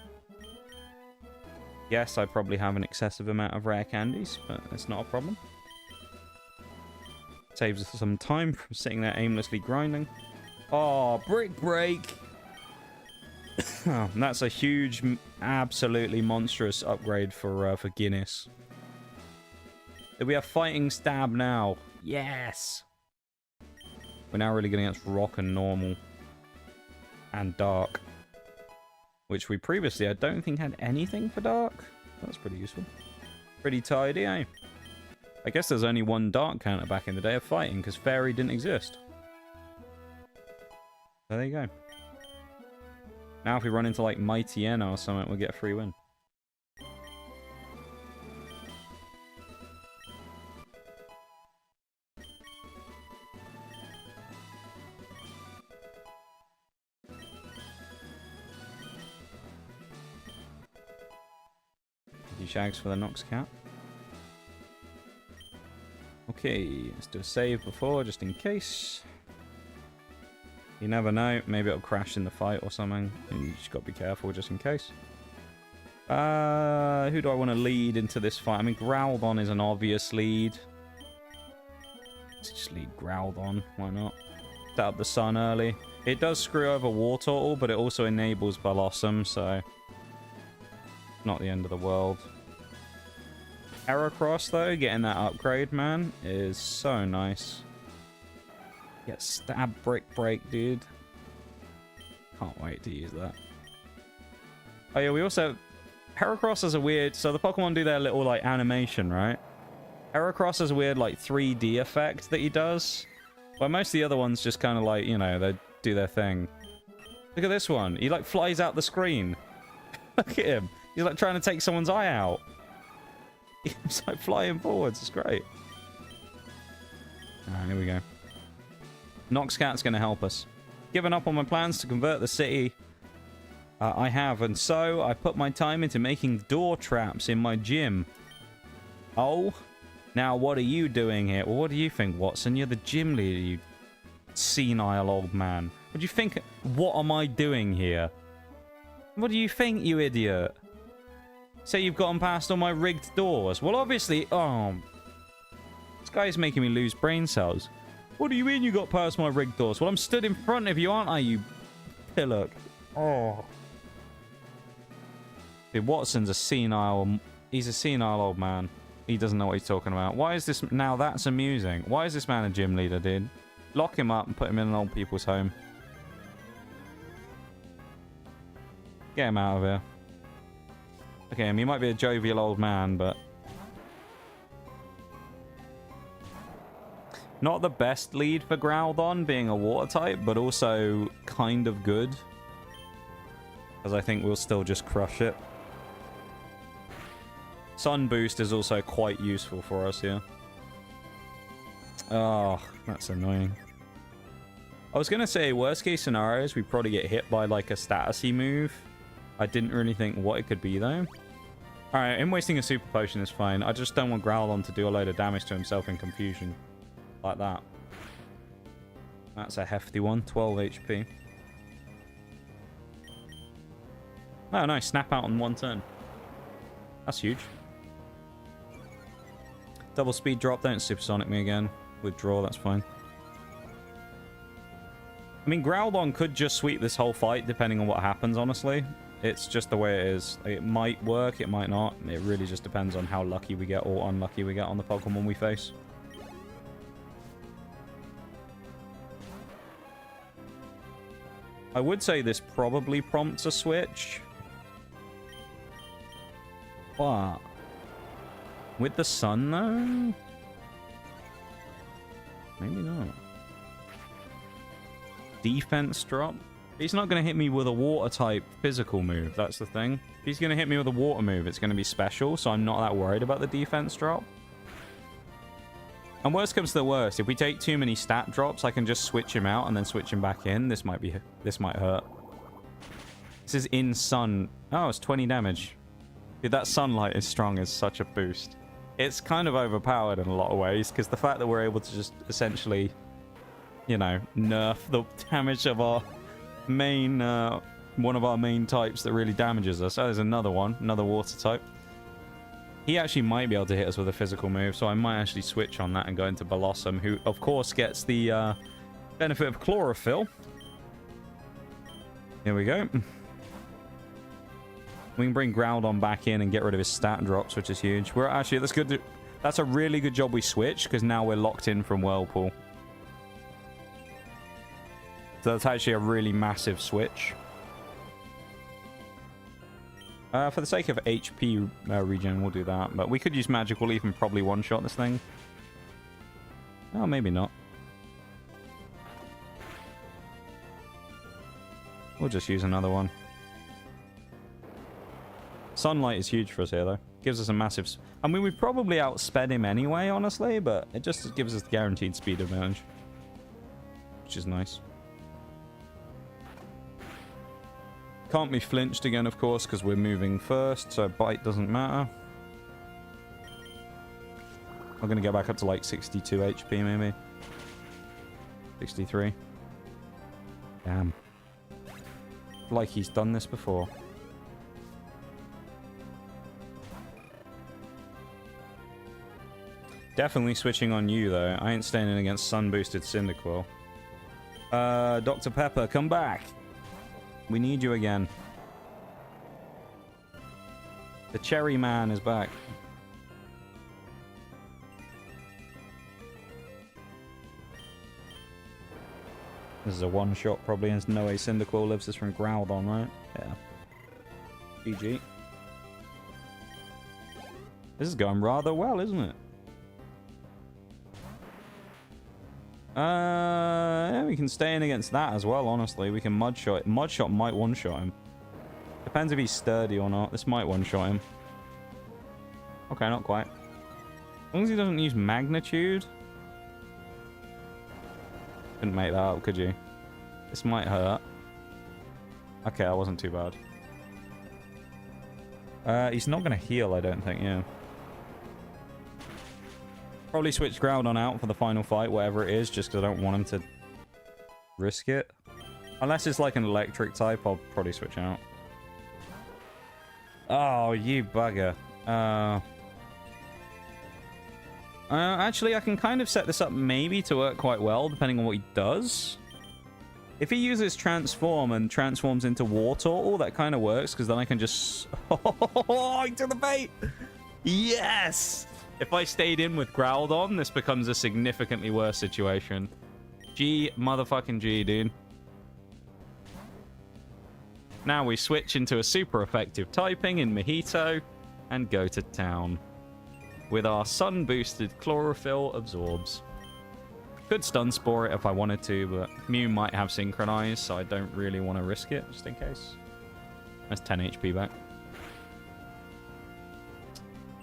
Yes, I probably have an excessive amount of rare candies, but that's not a problem. Saves us some time from sitting there aimlessly grinding. Oh, Brick Break! Oh, that's a huge, absolutely monstrous upgrade for Guinness. We have Fighting Stab now. Yes! We're now really getting against Rock and Normal. And Dark. Which we previously, I don't think, had anything for Dark. That's pretty useful. Pretty tidy, eh? I guess there's only one Dark counter back in the day of fighting, because Fairy didn't exist. So there you go. Now if we run into, like, Mightyena or something, we'll get a free win. Shags for the Nox Cap. Okay, let's do a save before, just in case. You never know. Maybe it'll crash in the fight or something. And you just got to be careful just in case. Who do I want to lead into this fight? I mean, Growlithe is an obvious lead. Let's just lead Growlithe. Why not? Set up the sun early. It does screw over Wartortle, but it also enables Blossom, so... not the end of the world. Heracross, though, getting that upgrade, man, is so nice. Get Stab Brick Break, dude. Can't wait to use that. Oh, yeah, we also... Heracross has a weird... So the Pokemon do their little, like, animation, right? Heracross has a weird, like, 3D effect that he does. Well, most of the other ones just kind of, like, you know, they do their thing. Look at this one. He, like, flies out the screen. Look at him. He's, like, trying to take someone's eye out. He's, like, flying forwards. It's great. Alright, here we go. Noxcat's going to help us. Given up on my plans to convert the city... I have, and so I put my time into making door traps in my gym. Oh? Now, what are you doing here? Well, what do you think, Watson? You're the gym leader, you senile old man. What do you think? What am I doing here? What do you think, you idiot? Say you've gotten past all my rigged doors. Well, obviously... Oh. This guy's making me lose brain cells. What do you mean you got past my rigged doors? Well, I'm stood in front of you, aren't I, you pillock? Oh. Dude, Watson's a senile... He's a senile old man. He doesn't know what he's talking about. Why is this... Now that's amusing. Why is this man a gym leader, dude? Lock him up and put him in an old people's home. Get him out of here. Okay, I mean, he might be a jovial old man, but... Not the best lead for Groudon, being a water type, but also kind of good. Because I think we'll still just crush it. Sun Boost is also quite useful for us here. Oh, that's annoying. I was going to say, worst case scenarios, we probably get hit by like a statusy move. I didn't really think what it could be though. Alright, him wasting a super potion is fine. I just don't want Groudon to do a load of damage to himself in confusion. Like that. That's a hefty one. 12 HP. Oh, nice. Snap out on one turn. That's huge. Double speed drop. Don't supersonic me again. Withdraw. That's fine. I mean, Groudon could just sweep this whole fight depending on what happens, honestly. It's just the way it is. It might work. It might not. It really just depends on how lucky we get or unlucky we get on the Pokemon we face. I would say this probably prompts a switch. What? With the sun, though? Maybe not. Defense drop? He's not going to hit me with a water-type physical move. That's the thing. If he's going to hit me with a water move, it's going to be special, so I'm not that worried about the defense drop. And worst comes to the worst, if we take too many stat drops, I can just switch him out and then switch him back in. This might hurt. This is in sun. Oh, it's 20 damage. Dude, that sunlight is strong as such a boost. It's kind of overpowered in a lot of ways, because the fact that we're able to just essentially, you know, nerf the damage of our main, one of our main types that really damages us. Oh, there's another one, another water type. He actually might be able to hit us with a physical move, so I might actually switch on that and go into Blossom, who, of course, gets the benefit of Chlorophyll. Here we go. We can bring Groudon back in and get rid of his stat drops, which is huge. We're actually, that's good. That's a really good job we switched, because now we're locked in from Whirlpool. So that's actually a really massive switch. For the sake of HP regen, we'll do that. But we could use Magical Leaf and probably one-shot this thing. Oh, maybe not. We'll just use another one. Sunlight is huge for us here, though. Gives us a massive... I mean, we probably outsped him anyway, honestly, but it just gives us the guaranteed speed advantage. Which is nice. Can't be flinched again, of course, because we're moving first, so bite doesn't matter. I'm going to go back up to like 62 HP, maybe. 63. Damn. Like he's done this before. Definitely switching on you, though. I ain't standing against sun-boosted Cyndaquil. Dr. Pepper, come back. We need you again. The Cherry Man is back. This is a one-shot, probably. There's no way Cyndaquil lives this from Groudon, right? Yeah. GG. This is going rather well, isn't it? Yeah, we can stay in against that as well, honestly. We can Mudshot. Mudshot might one-shot him. Depends if he's sturdy or not. This might one-shot him. Okay, not quite. As long as he doesn't use Magnitude. Couldn't make that up, could you? This might hurt. Okay, that wasn't too bad. He's not going to heal, I don't think, yeah. Probably switch Groudon out for the final fight, whatever it is, just because I don't want him to risk it. Unless it's like an electric type, I'll probably switch out. Oh, you bugger. Actually, I can kind of set this up maybe to work quite well, depending on what he does. If he uses Transform and transforms into War Turtle, that kind of works, because then I can just... Oh, I took the bait! Yes! If I stayed in with Groudon, this becomes a significantly worse situation. G motherfucking G, dude. Now we switch into a super effective typing in Mojito and go to town. With our sun-boosted Chlorophyll absorbs. Could Stun Spore it if I wanted to, but Mew might have Synchronize, so I don't really want to risk it, just in case. That's 10 HP back.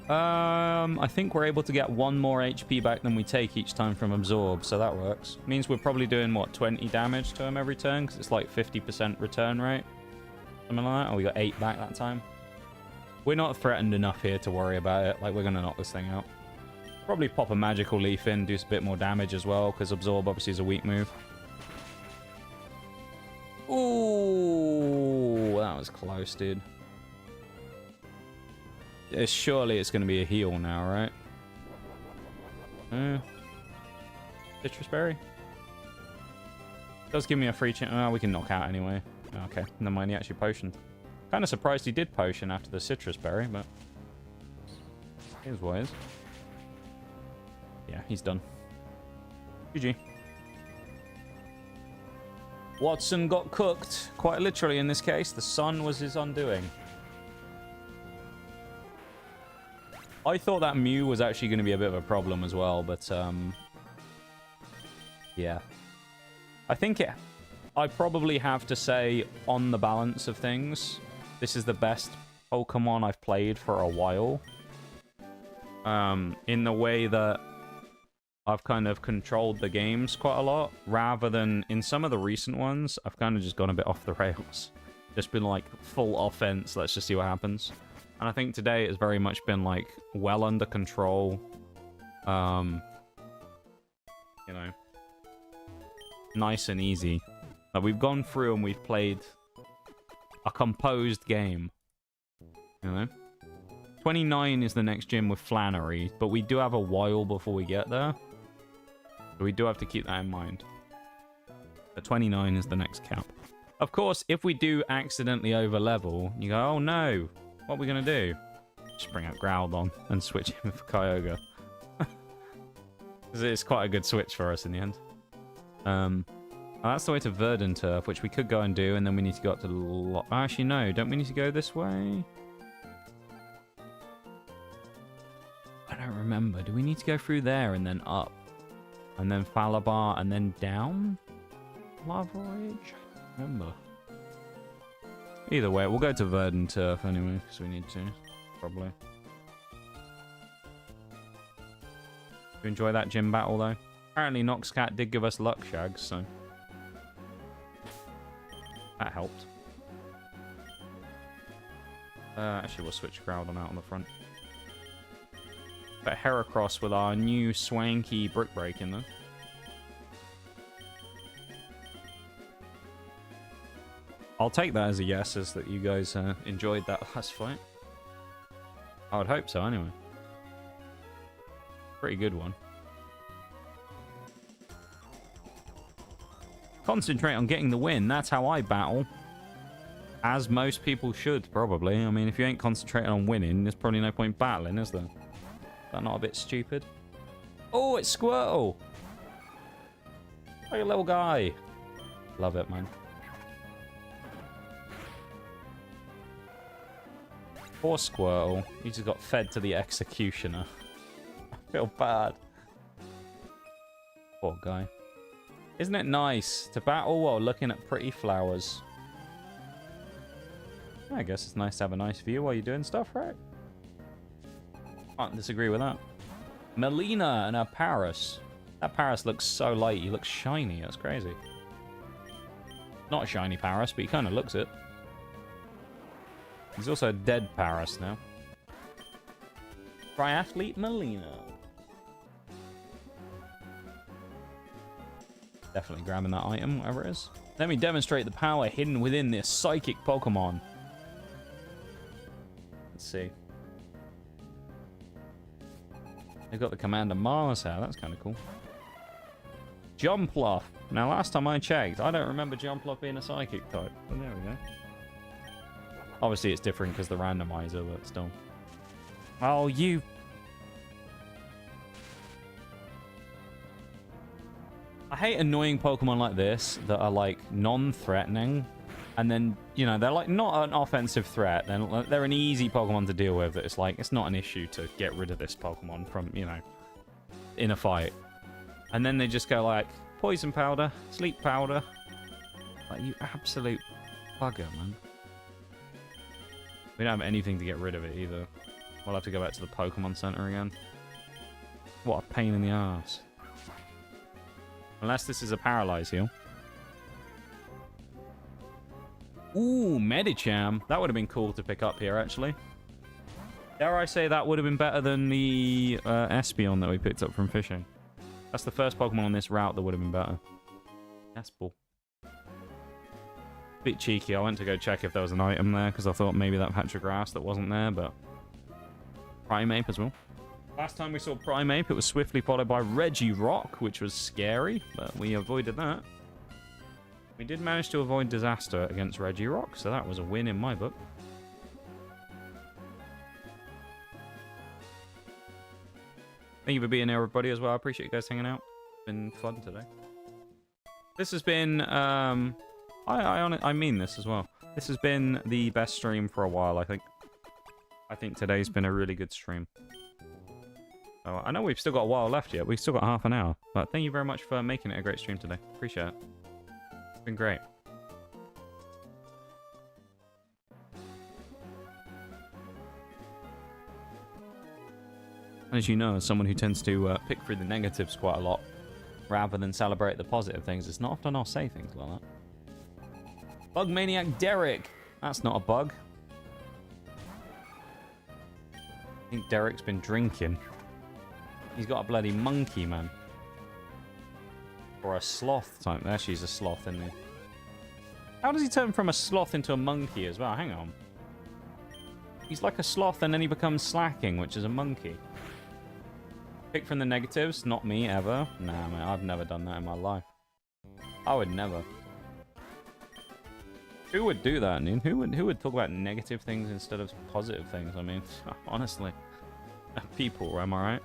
I think we're able to get 1 more HP back than we take each time from Absorb, so that works. Means we're probably doing, what, 20 damage to him every turn, because it's like 50% return rate. Something like that. Oh, we got 8 back that time. We're not threatened enough here to worry about it. Like, we're going to knock this thing out. Probably pop a Magical Leaf in, do a bit more damage as well, because Absorb obviously is a weak move. Ooh, that was close, dude. Surely it's going to be a heal now, right? Citrus Berry? Does give me a free chance. Oh, we can knock out anyway. Okay, never mind, he actually potioned. Kind of surprised he did potion after the Citrus Berry, but... here's what it is. Yeah, he's done. GG. Watson got cooked. Quite literally in this case. The sun was his undoing. I thought that Mew was actually going to be a bit of a problem as well, but, yeah. I think I probably have to say, on the balance of things, this is the best Pokemon I've played for a while. In the way that I've kind of controlled the games quite a lot, rather than in some of the recent ones, I've kind of just gone a bit off the rails. Just been like, full offense, let's just see what happens. And I think today it's very much been like, well under control. You know, nice and easy. Like, we've gone through and we've played a composed game. You know? 29 is the next gym with Flannery, but we do have a while before we get there. So we do have to keep that in mind. But 29 is the next cap. Of course, if we do accidentally over-level, you go, oh no, what are we going to do? Just bring out Groudon and switch him for Kyogre. It's quite a good switch for us in the end. That's the way to Verdant Turf, which we could go and do, and then we need to go up to the... Actually, no. Don't we need to go this way? I don't remember. Do we need to go through there and then up? And then Falabar and then down? Lava Rage? I don't remember. Either way, we'll go to Verdant Turf anyway, because we need to. Probably. You enjoy that gym battle, though? Apparently, Noxcat did give us luck shags, so... that helped. Actually, we'll switch Groudon out on the front. But Heracross with our new swanky Brick Break in there. I'll take that as a yes, as that you guys enjoyed that last fight. I would hope so, anyway. Pretty good one. Concentrate on getting the win. That's how I battle. As most people should, probably. I mean, if you ain't concentrating on winning, there's probably no point battling, is there? Is that not a bit stupid? Oh, it's Squirtle! Like a little guy. Love it, man. Poor Squirtle. He just got fed to the executioner. I feel bad. Poor guy. Isn't it nice to battle while looking at pretty flowers? I guess it's nice to have a nice view while you're doing stuff, right? Can't disagree with that. Melina and her Paris. That Paris looks so light. He looks shiny. That's crazy. Not a shiny Paris, but he kind of looks it. He's also a dead Paris now. Triathlete Melina. Definitely grabbing that item, whatever it is. Let me demonstrate the power hidden within this psychic Pokemon. Let's see. They've got the Commander Mars out. That's kind of cool. Jumpluff. Now, last time I checked, I don't remember Jumpluff being a psychic type. Well, there we go. Obviously, it's different because the randomizer, but still. Oh, you... I hate annoying Pokemon like this that are, like, non-threatening. And then, you know, they're, like, not an offensive threat. They're an easy Pokemon to deal with. It's like, it's not an issue to get rid of this Pokemon from, you know, in a fight. And then they just go, like, poison powder, sleep powder. Like, you absolute bugger, man. We don't have anything to get rid of it, either. We'll have to go back to the Pokemon Center again. What a pain in the ass. Unless this is a Paralyze heal. Ooh, Medicham. That would have been cool to pick up here, actually. Dare I say that would have been better than the Espeon that we picked up from fishing. That's the first Pokemon on this route that would have been better. That's bull. Bit cheeky. I went to go check if there was an item there, because I thought maybe that patch of grass that wasn't there, but... Primeape as well. Last time we saw Primeape, it was swiftly followed by Regirock, which was scary, but we avoided that. We did manage to avoid disaster against Regirock, so that was a win in my book. Thank you for being here, everybody, as well. I appreciate you guys hanging out. It's been fun today. This has been... I mean this as well. This has been the best stream for a while, I think. I think today's been a really good stream. Oh, I know we've still got a while left yet. We've still got half an hour. But thank you very much for making it a great stream today. Appreciate it. It's been great. And as you know, as someone who tends to pick through the negatives quite a lot, rather than celebrate the positive things, it's not often I'll say things like that. Bug Maniac Derek. That's not a bug. I think Derek's been drinking. He's got a bloody monkey, man. Or a sloth type. There, she's a sloth, isn't he? How does he turn from a sloth into a monkey as well? Hang on. He's like a sloth and then he becomes slacking, which is a monkey. Pick from the negatives. Not me, ever. Nah, man. I've never done that in my life. I would never. Who would do that, Nin? Who would talk about negative things instead of positive things? I mean, honestly. People, am I right?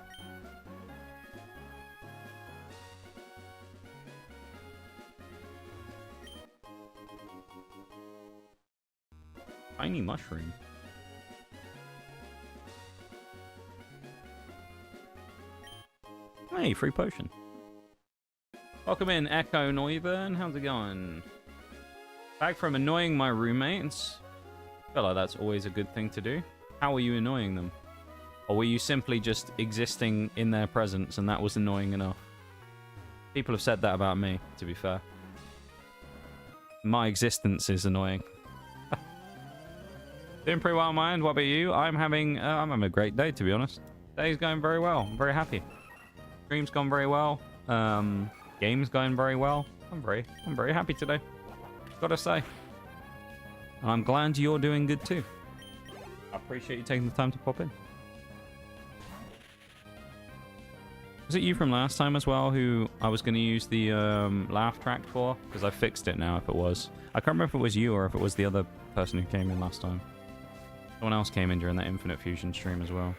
Tiny mushroom. Hey, free potion. Welcome in, Echo Neuburn. How's it going? Back from annoying my roommates. I feel like that's always a good thing to do. How were you annoying them? Or were you simply just existing in their presence and that was annoying enough? People have said that about me, to be fair. My existence is annoying. Doing pretty well on my end. What about you? I'm having a great day, to be honest. Day's going very well. I'm very happy. Stream's gone very well. Game's going very well. I'm very happy today. Gotta say. And I'm glad you're doing good too. I appreciate you taking the time to pop in. Was it you from last time as well who I was going to use the laugh track for? Because I fixed it now if it was. I can't remember if it was you or if it was the other person who came in last time. Someone else came in during that Infinite Fusion stream as well.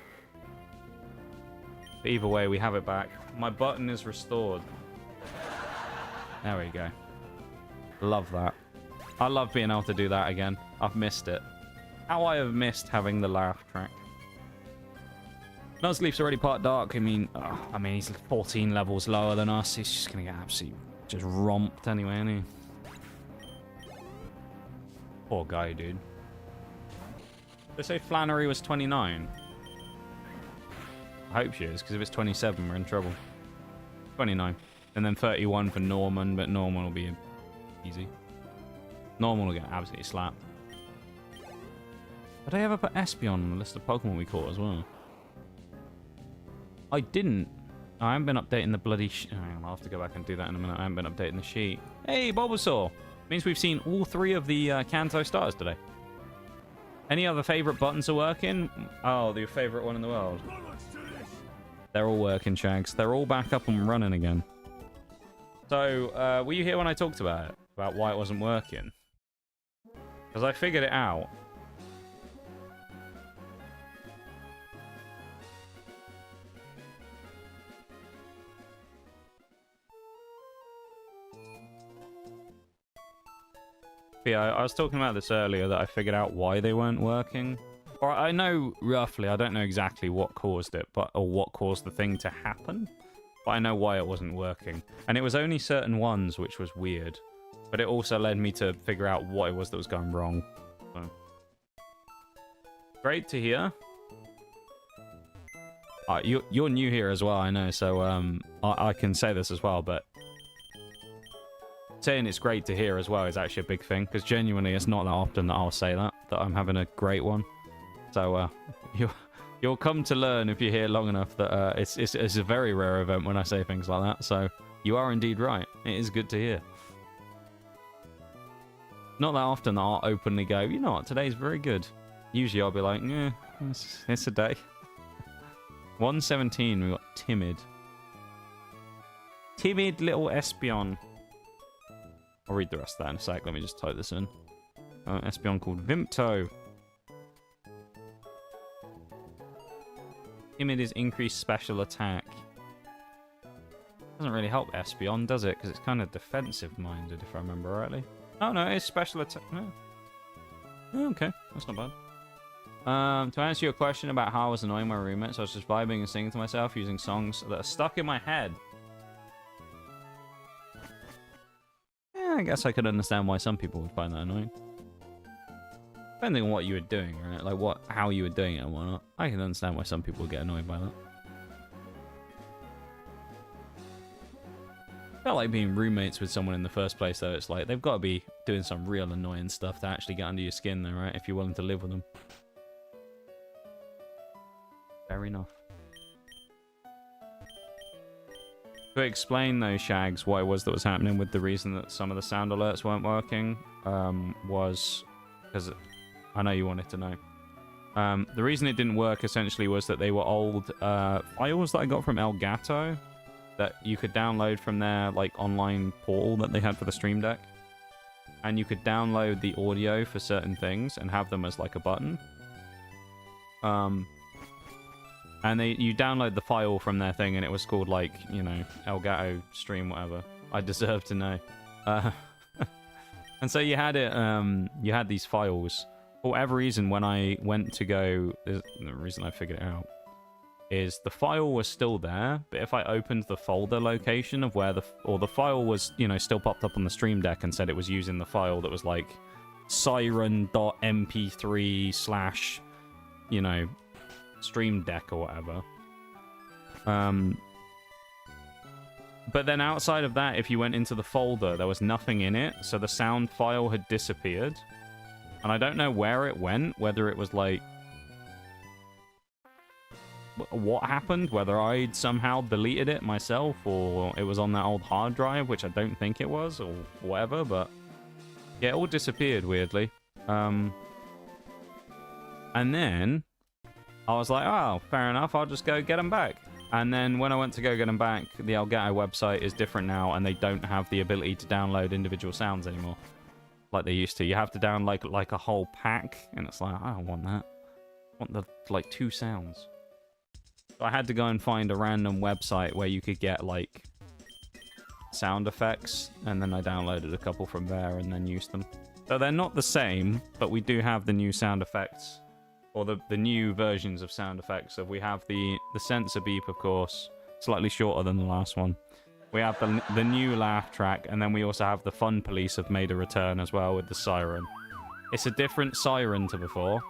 But either way, we have it back. My button is restored. There we go. Love that. I love being able to do that again. I've missed it. How I have missed having the laugh track. Nuzleaf's already part dark. I mean, he's 14 levels lower than us. He's just gonna get absolutely just romped anyway, isn't he? Poor guy, dude. They say Flannery was 29. I hope she is, because if it's 27, we're in trouble. 29. And then 31 for Norman, but Norman will be easy. Norman will get absolutely slapped. Did I ever put Espeon on the list of Pokemon we caught as well? I didn't. I haven't been updating the bloody I'll have to go back and do that in a minute. I haven't been updating the sheet. Hey, Bulbasaur! Means we've seen all 3 of the Kanto starters today. Any other favourite buttons are working? Oh, your favourite one in the world. They're all working, Shags. They're all back up and running again. So, were you here when I talked about it? About why it wasn't working? Because I figured it out. Yeah, I was talking about this earlier, that I figured out why they weren't working. Or I know roughly, I don't know exactly what caused it, or what caused the thing to happen. But I know why it wasn't working. And it was only certain ones, which was weird. But it also led me to figure out what it was that was going wrong. So. Great to hear. You're new here as well, I know, so I can say this as well, but saying it's great to hear as well is actually a big thing, because genuinely it's not that often that I'll say that I'm having a great one. So you'll come to learn if you're here long enough that it's a very rare event when I say things like that. So you are indeed right. It is good to hear. Not that often that I'll openly go, you know what, today's very good. Usually I'll be like, yeah, it's a day. 117, we got Timid. Timid little Espeon. I'll read the rest of that in a sec. Let me just type this in. Espeon called Vimpto. Timid is increased special attack. Doesn't really help Espeon, does it? Because it's kind of defensive-minded, if I remember rightly. Oh, no, it's special attack. No. Oh, okay, that's not bad. To answer your question about how I was annoying my roommates, I was just vibing and singing to myself using songs that are stuck in my head. I guess I could understand why some people would find that annoying. Depending on what you were doing, right? Like how you were doing it and whatnot. I can understand why some people would get annoyed by that. Felt like being roommates with someone in the first place, though. It's like they've got to be doing some real annoying stuff to actually get under your skin, though, right? If you're willing to live with them. Fair enough. To explain those Shags, what it was that was happening with the reason that some of the sound alerts weren't working was because I know you wanted to know. The reason it didn't work essentially was that they were old files that I got from Elgato that you could download from their like online portal that they had for the Stream Deck, and you could download the audio for certain things and have them as like a button. And you download the file from their thing, and it was called, like, you know, Elgato Stream, whatever. I deserve to know. And so you had it, you had these files. For whatever reason, when I went to go, the reason I figured it out, is the file was still there, but if I opened the folder location of where the file was, you know, still popped up on the Stream Deck and said it was using the file that was, like, siren.mp3/ you know, Stream Deck or whatever. But then outside of that, if you went into the folder, there was nothing in it, so the sound file had disappeared. And I don't know where it went, whether it was like... what happened, whether I'd somehow deleted it myself, or it was on that old hard drive, which I don't think it was, or whatever, but... yeah, it all disappeared, weirdly. And then I was like, oh, fair enough. I'll just go get them back. And then when I went to go get them back, the Elgato website is different now, and they don't have the ability to download individual sounds anymore like they used to. You have to download like a whole pack, and it's like, I don't want that. I want the like 2 sounds. So I had to go and find a random website where you could get like sound effects, and then I downloaded a couple from there and then used them. So they're not the same, but we do have the new sound effects. Or the new versions of sound effects. So we have the sensor beep, of course, slightly shorter than the last one. We have the new laugh track, and then we also have the Fun Police have made a return as well with the siren. It's a different siren to before,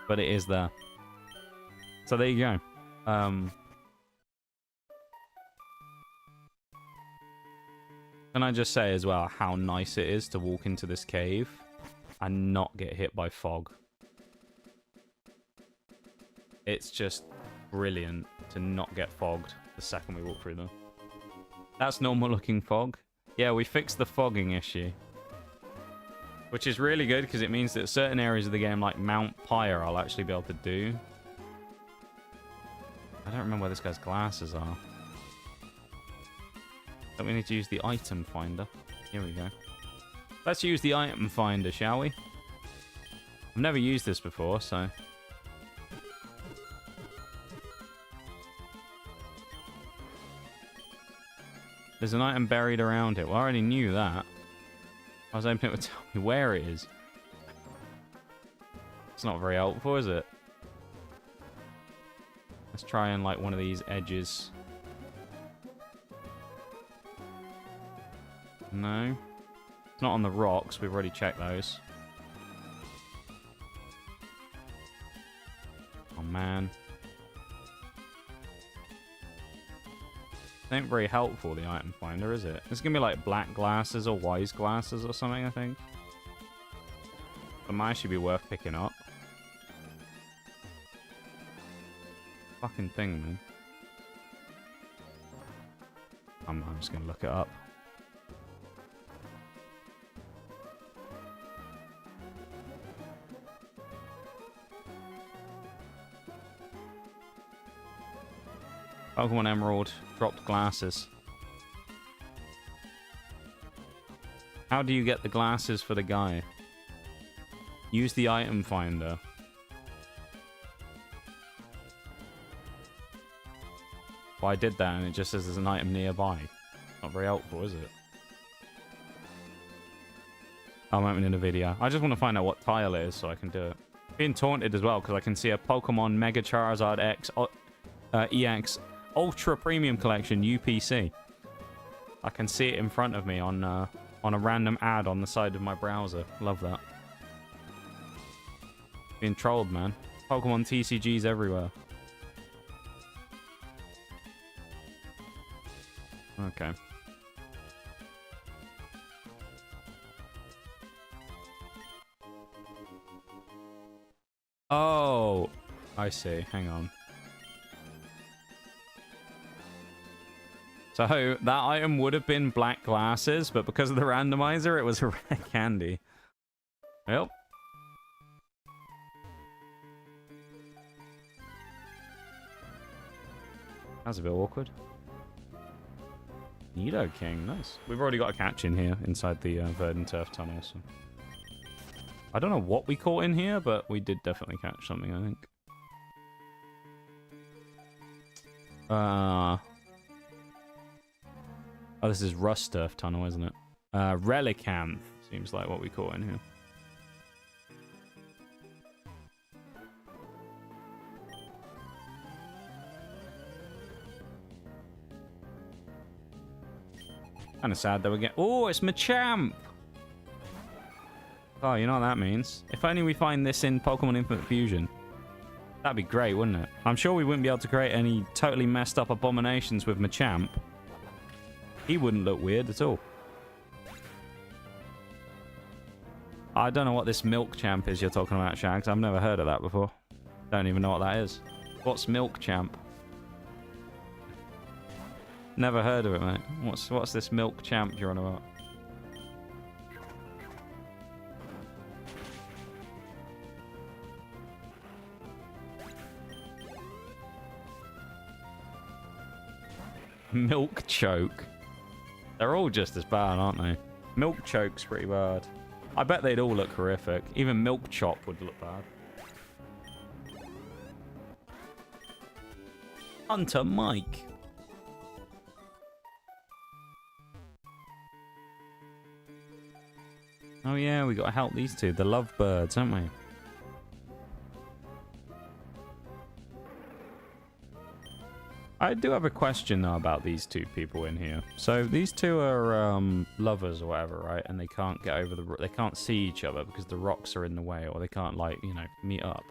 but it is there. So there you go. Can I just say as well how nice it is to walk into this cave and not get hit by fog? It's just brilliant to not get fogged the second we walk through them. That's normal looking fog. Yeah, we fixed the fogging issue. Which is really good because it means that certain areas of the game like Mount Pyre I'll actually be able to do. I don't remember where this guy's glasses are. Don't we need to use the item finder? Here we go. Let's use the item finder, shall we? I've never used this before, so... There's an item buried around it. Well, I already knew that. I was hoping it would tell me where it is. It's not very helpful, is it? Let's try and like one of these edges. No. It's not on the rocks. We've already checked those. Oh, man. It ain't very helpful, the item finder, is it? It's gonna be like black glasses or wise glasses or something, I think. But might actually be worth picking up. Fucking thing, man. I'm just gonna look it up. Pokemon Emerald dropped glasses. How do you get the glasses for the guy? Use the item finder. Well, I did that and it just says there's an item nearby. Not very helpful, is it? I won't in a video. I just want to find out what tile it is so I can do it. Being taunted as well because I can see a Pokemon Mega Charizard X EX Ultra Premium Collection UPC. I can see it in front of me on a random ad on the side of my browser. Love that. Being trolled, man. Pokemon TCGs everywhere. Okay. Oh, I see. Hang on. So that item would have been black glasses, but because of the randomizer, it was a rare candy. Well. That's a bit awkward. Nido King, nice. We've already got a catch in here inside the Verdant Turf Tunnel. So. I don't know what we caught in here, but we did definitely catch something, I think. Oh, this is Rust Turf Tunnel, isn't it? Relicanth seems like what we caught in here. Kind of sad that we get. Oh, it's Machamp! Oh, you know what that means? If only we find this in Pokemon Infinite Fusion. That'd be great, wouldn't it? I'm sure we wouldn't be able to create any totally messed up abominations with Machamp. He wouldn't look weird at all. I don't know what this Milk Champ is you're talking about, Shags. I've never heard of that before. Don't even know what that is. What's Milk Champ? Never heard of it, mate. What's this Milk Champ you're on about? Milk choke. They're all just as bad, aren't they? Milk choke's pretty bad. I bet they'd all look horrific. Even milk chop would look bad. Hunter Mike. Oh yeah, we gotta help these two, the lovebirds, haven't we? I do have a question though about these two people in here. So these two are lovers or whatever, right? And they can't get over they can't see each other because the rocks are in the way, or they can't, like, you know, meet up.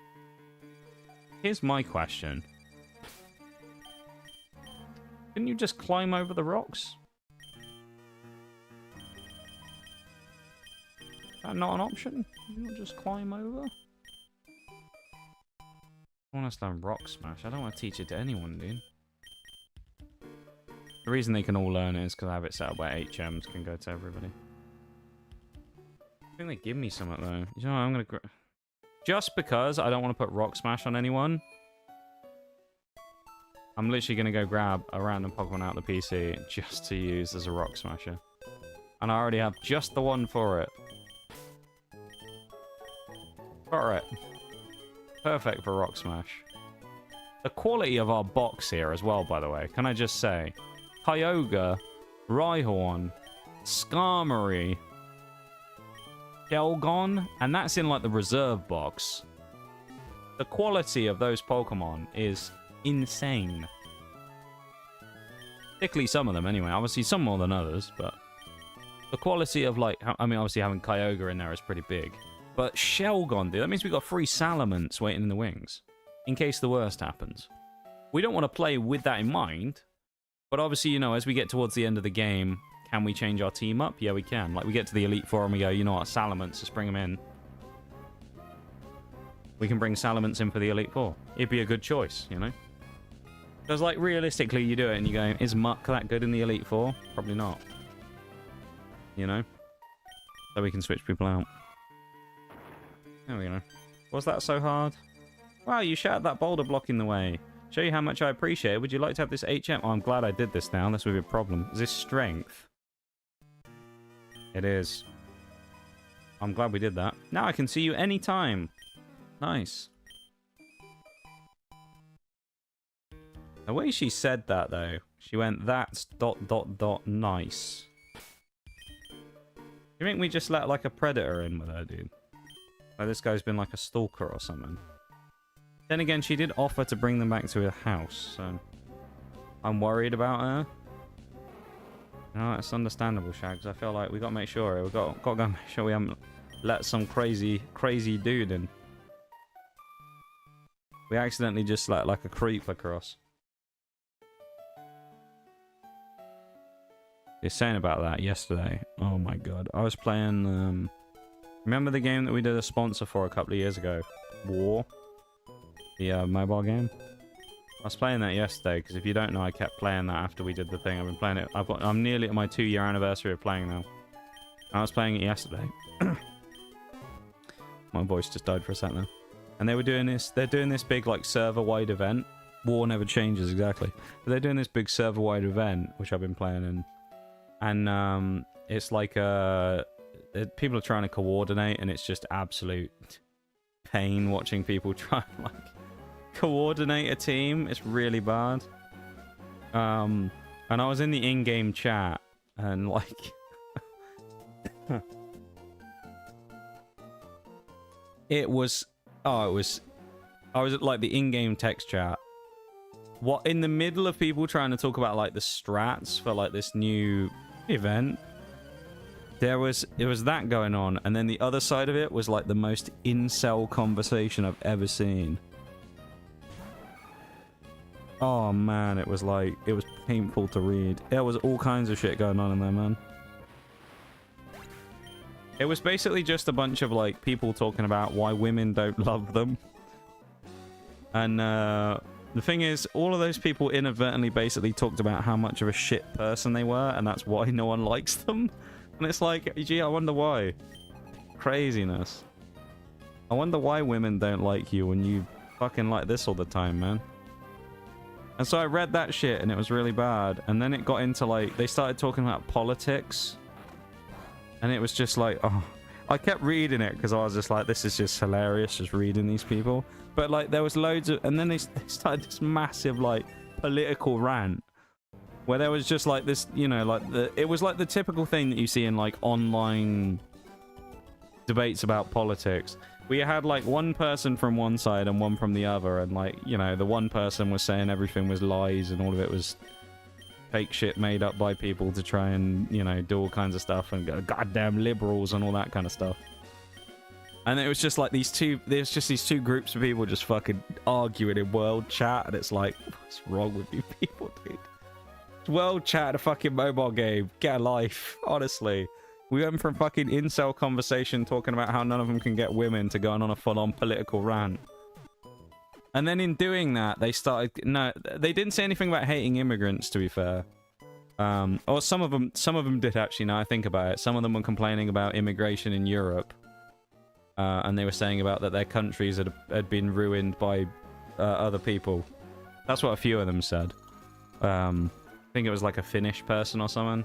Here's my question. Couldn't you just climb over the rocks? Is that not an option? You not just climb over? I want to learn rock smash. I don't want to teach it to anyone, dude. The reason they can all learn it is because I have it set up where HMs can go to everybody. I think they give me something though. You know what, I'm gonna... Just because I don't want to put rock smash on anyone, I'm literally gonna go grab a random Pokemon out of the PC just to use as a rock smasher. And I already have just the one for it. Alright. Perfect for rock smash. The quality of our box here as well, by the way, can I just say? Kyogre, Rhyhorn, Skarmory, Shelgon, and that's in like the reserve box. The quality of those Pokemon is insane. Particularly some of them anyway. Obviously some more than others, but the quality of, like, I mean, obviously having Kyogre in there is pretty big. But Shelgon, dude, that means we've got 3 Salamence waiting in the wings. In case the worst happens. We don't want to play with that in mind. But obviously, you know, as we get towards the end of the game, can we change our team up? Yeah, we can. Like, we get to the Elite Four and we go, you know what, Salamence, just bring them in. We can bring Salamence in for the Elite Four. It'd be a good choice, you know? Because, like, realistically, you do it and you go, is Muck that good in the Elite Four? Probably not. You know? So we can switch people out. There we go. Was that so hard? Wow, you shattered that boulder block in the way. Show you how much I appreciate it. Would you like to have this HM? Oh, I'm glad I did this now. This would be a problem. Is this strength? It is. I'm glad we did that. Now I can see you anytime. Nice. The way she said that, though, she went, that's ... nice. You think we just let, like, a predator in with her, dude? Like, this guy's been, like, a stalker or something. Then again, she did offer to bring them back to her house, so I'm worried about her. No, it's understandable, Shags. I feel like we gotta make sure. We got to make sure we haven't let some crazy dude in. We accidentally just let like a creep across. You're saying about that yesterday. Oh my god, I was playing. Remember the game that we did a sponsor for a couple of years ago, War. The mobile game. I was playing that yesterday because if you don't know, I kept playing that after we did the thing. I've been playing it. I'm nearly at my 2-year anniversary of playing now. I was playing it yesterday. My voice just died for a sec now. And they were doing this. They're doing this big like server-wide event. War never changes exactly, but they're doing this big server-wide event which I've been playing in, and it's like people are trying to coordinate, and it's just absolute pain watching people try and like coordinate a team. It's really bad. And I was in the in-game chat and like I was at like the in-game text chat. What, in the middle of people trying to talk about like the strats for like this new event, it was that going on, and then the other side of it was like the most incel conversation I've ever seen. Oh man, it was painful to read. There was all kinds of shit going on in there, man. It was basically just a bunch of like people talking about why women don't love them. And the thing is, all of those people inadvertently basically talked about how much of a shit person they were, and that's why no one likes them. And it's like, gee, I wonder why. Craziness. I wonder why women don't like you when you fucking like this all the time, man. And so I read that shit and it was really bad. And then it got into like, they started talking about politics. And it was just like, oh, I kept reading it because I was just like, this is just hilarious, just reading these people. But like, there was loads of, and then they started this massive like political rant where there was just like this, you know, like it was like the typical thing that you see in like online debates about politics. We had like one person from one side and one from the other, and like, you know, the one person was saying everything was lies and all of it was fake shit made up by people to try and, you know, do all kinds of stuff and go goddamn liberals and all that kind of stuff. And it was just like there's just these two groups of people just fucking arguing in world chat, and it's like, what's wrong with you people, dude? It's world chat, a fucking mobile game. Get a life, honestly. We went from fucking incel conversation talking about how none of them can get women to going on a full-on political rant. And then in doing that, they started... No, they didn't say anything about hating immigrants, to be fair. Or some of them did, actually, now I think about it. Some of them were complaining about immigration in Europe. And they were saying about that their countries had been ruined by other people. That's what a few of them said. I think it was like a Finnish person or something.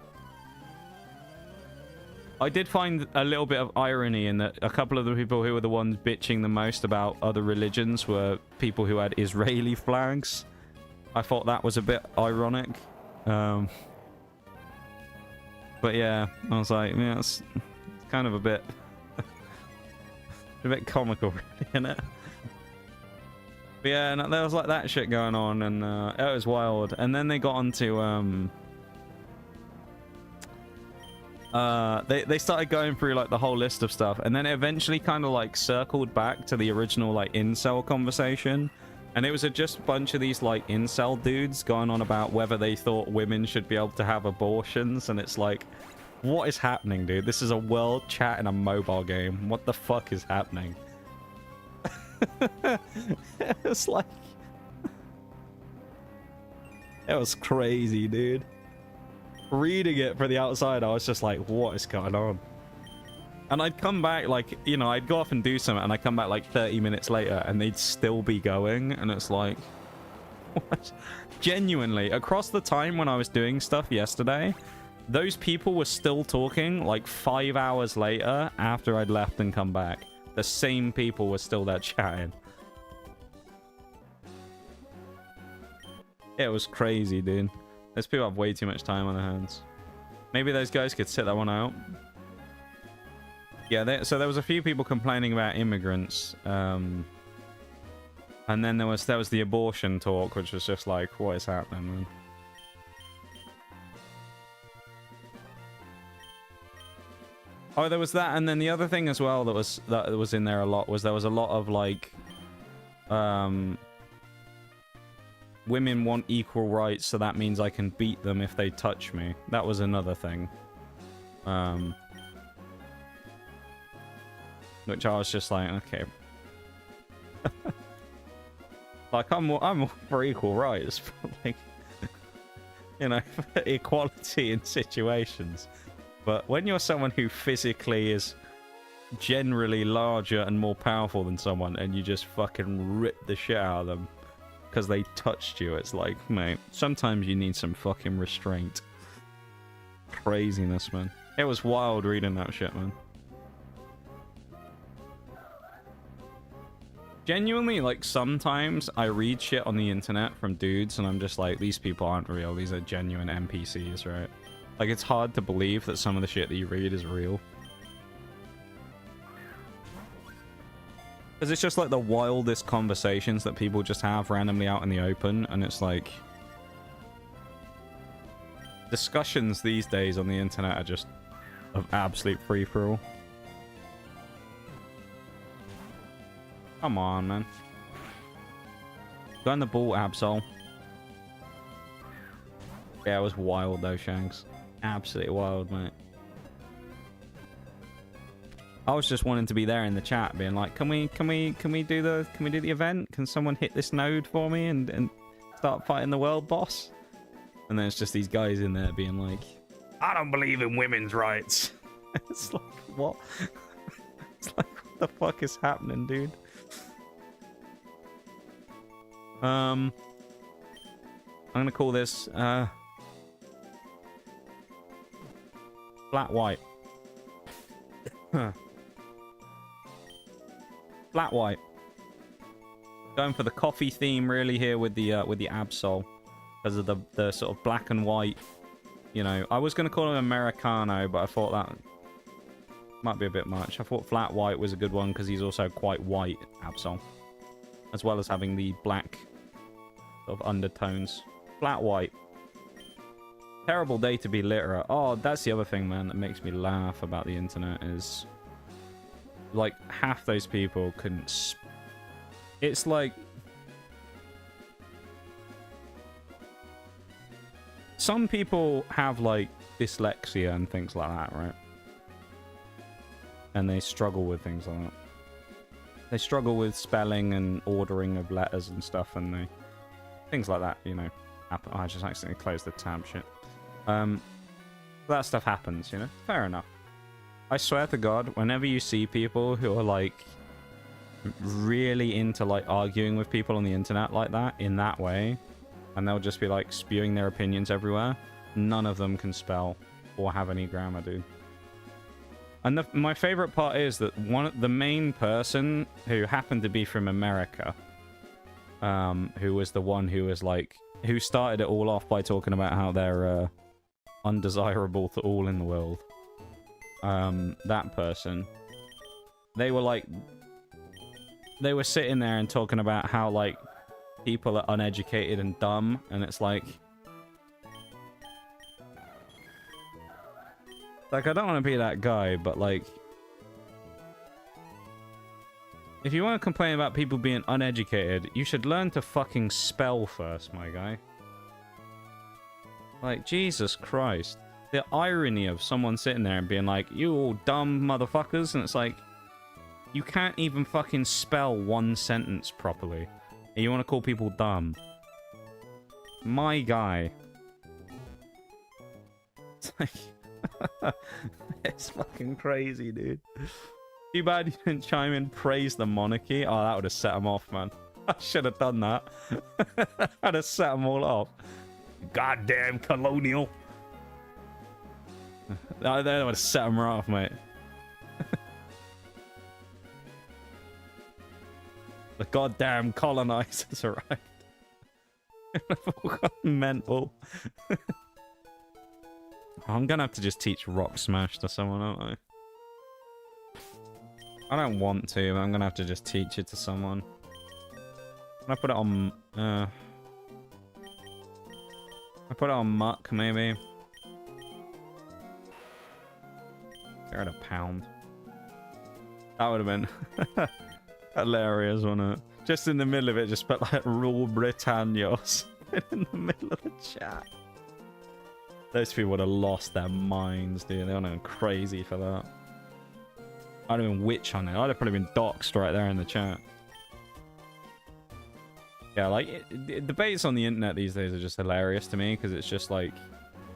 I did find a little bit of irony in that a couple of the people who were the ones bitching the most about other religions were people who had Israeli flags. I thought that was a bit ironic. But yeah, I was like, yeah, it's kind of a bit... a bit comical, really, isn't it? But yeah, and there was like that shit going on, and it was wild. And then they got onto... they started going through like the whole list of stuff, and then it eventually kind of like circled back to the original like incel conversation, and it was just a bunch of these like incel dudes going on about whether they thought women should be able to have abortions, and it's like, what is happening, dude? This is a world chat in a mobile game. What the fuck is happening? It's like, it was crazy, dude. Reading it for the outside, I was just like, what is going on? And I'd come back, like, you know, I'd go off and do something, and I'd come back like 30 minutes later, and they'd still be going, and it's like, what? Genuinely, across the time when I was doing stuff yesterday, those people were still talking like 5 hours later after I'd left and come back. The same people were still there chatting. It was crazy, dude. Those people have way too much time on their hands. Maybe those guys could sit that one out. Yeah, so there was a few people complaining about immigrants. And then there was the abortion talk, which was just like, what is happening, man? Oh, there was that, and then the other thing as well that was in there a lot was there was a lot of like, women want equal rights, so that means I can beat them if they touch me. That was another thing. Which I was just like, okay. Like, I'm all for equal rights, but like, you know, equality in situations. But when you're someone who physically is generally larger and more powerful than someone, and you just fucking rip the shit out of them because they touched you, it's like, mate, sometimes you need some fucking restraint. Craziness, man. It was wild reading that shit, man. Genuinely, like, sometimes I read shit on the internet from dudes and I'm just like, these people aren't real. These are genuine NPCs, right? Like, it's hard to believe that some of the shit that you read is real. Because it's just like the wildest conversations that people just have randomly out in the open, and it's like... discussions these days on the internet are just of absolute free-for-all. Come on, man. Go in the ball, Absol. Yeah, it was wild though, Shanks. Absolutely wild, mate. I was just wanting to be there in the chat, being like, can we do the event? Can someone hit this node for me and start fighting the world boss? And then it's just these guys in there being like, I don't believe in women's rights. It's like, what? It's like, what the fuck is happening, dude? I'm gonna call this flat white. Flat white. Going for the coffee theme really here with the Absol, because of the sort of black and white. You know, I was gonna call him Americano, but I thought that might be a bit much. I thought flat white was a good one because he's also quite white, Absol, as well as having the black sort of undertones. Flat white. Terrible day to be literate. Oh, that's the other thing, man, that makes me laugh about the internet is, like, half those people couldn't. It's like some people have like dyslexia and things like that, right? And they struggle with things like that. They struggle with spelling and ordering of letters and stuff, and they things like that, you know. Happen. Oh, I just accidentally closed the tab. Shit. That stuff happens, you know. Fair enough. I swear to God, whenever you see people who are like really into like arguing with people on the internet like that, in that way, and they'll just be like spewing their opinions everywhere, none of them can spell or have any grammar, dude. And my favorite part is that the main person who happened to be from America, who was the one who was like, who started it all off by talking about how they're undesirable to all in the world. That person, they were sitting there and talking about how like people are uneducated and dumb, and it's like I don't want to be that guy, but like, if you want to complain about people being uneducated, you should learn to fucking spell first, my guy. Like, Jesus Christ. The irony of someone sitting there and being like, you all dumb motherfuckers, and it's like, you can't even fucking spell one sentence properly, and you want to call people dumb. My guy. It's like, it's fucking crazy, dude. Too bad you didn't chime in, praise the monarchy. Oh, that would have set them off, man. I should have done that. I'd have set them all off. Goddamn colonial. That would have set them right off, mate. The goddamn colonizers arrived. They've all gone mental. I'm gonna have to just teach Rock Smash to someone, aren't I? I don't want to, but I'm gonna have to just teach it to someone. Can I put it on... I put it on Muck, maybe? They're at £1. That would have been hilarious, wouldn't it? Just in the middle of it, just put like Rule Britannios in the middle of the chat. Those people would have lost their minds, dude. They would have been crazy for that. I'd have been witch on it. I'd have probably been doxed right there in the chat. Yeah, like, debates on the internet these days are just hilarious to me, because it's just like,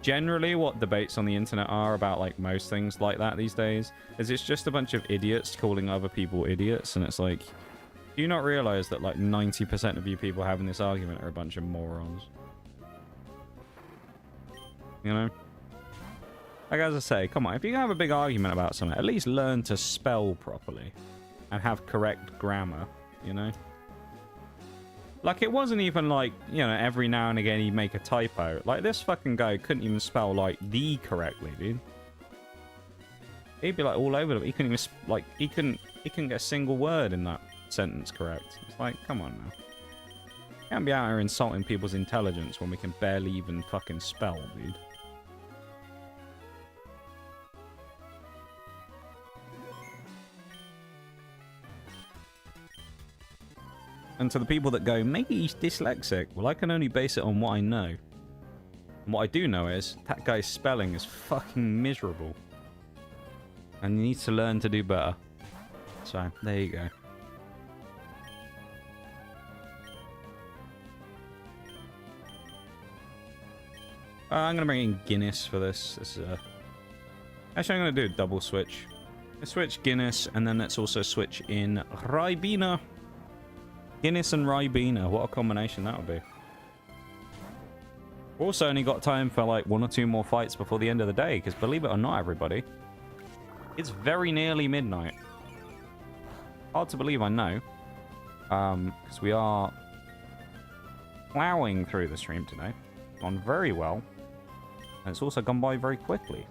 generally what debates on the internet are about, like, most things like that these days, is it's just a bunch of idiots calling other people idiots, and it's like, do you not realize that, like, 90% of you people having this argument are a bunch of morons? You know? Like, as I say, come on, if you're gonna have a big argument about something, at least learn to spell properly and have correct grammar, you know? Like, it wasn't even like, you know, every now and again he'd make a typo. Like, this fucking guy couldn't even spell, like, the correctly, dude. He'd be, like, all over the... He couldn't even, like, he couldn't get a single word in that sentence correct. It's like, come on now. Can't be out here insulting people's intelligence when we can barely even fucking spell, dude. And to the people that go, maybe he's dyslexic. Well, I can only base it on what I know. And what I do know is, that guy's spelling is fucking miserable. And he needs to learn to do better. So, there you go. I'm going to bring in Guinness for this. Actually, I'm going to do a double switch. Let's switch Guinness, and then let's also switch in Ribena. Guinness and Ribena. What a combination that would be. Also only got time for like 1 or 2 more fights before the end of the day, because believe it or not, everybody, it's very nearly midnight. Hard to believe, I know. Because we are plowing through the stream today. Gone very well. And it's also gone by very quickly.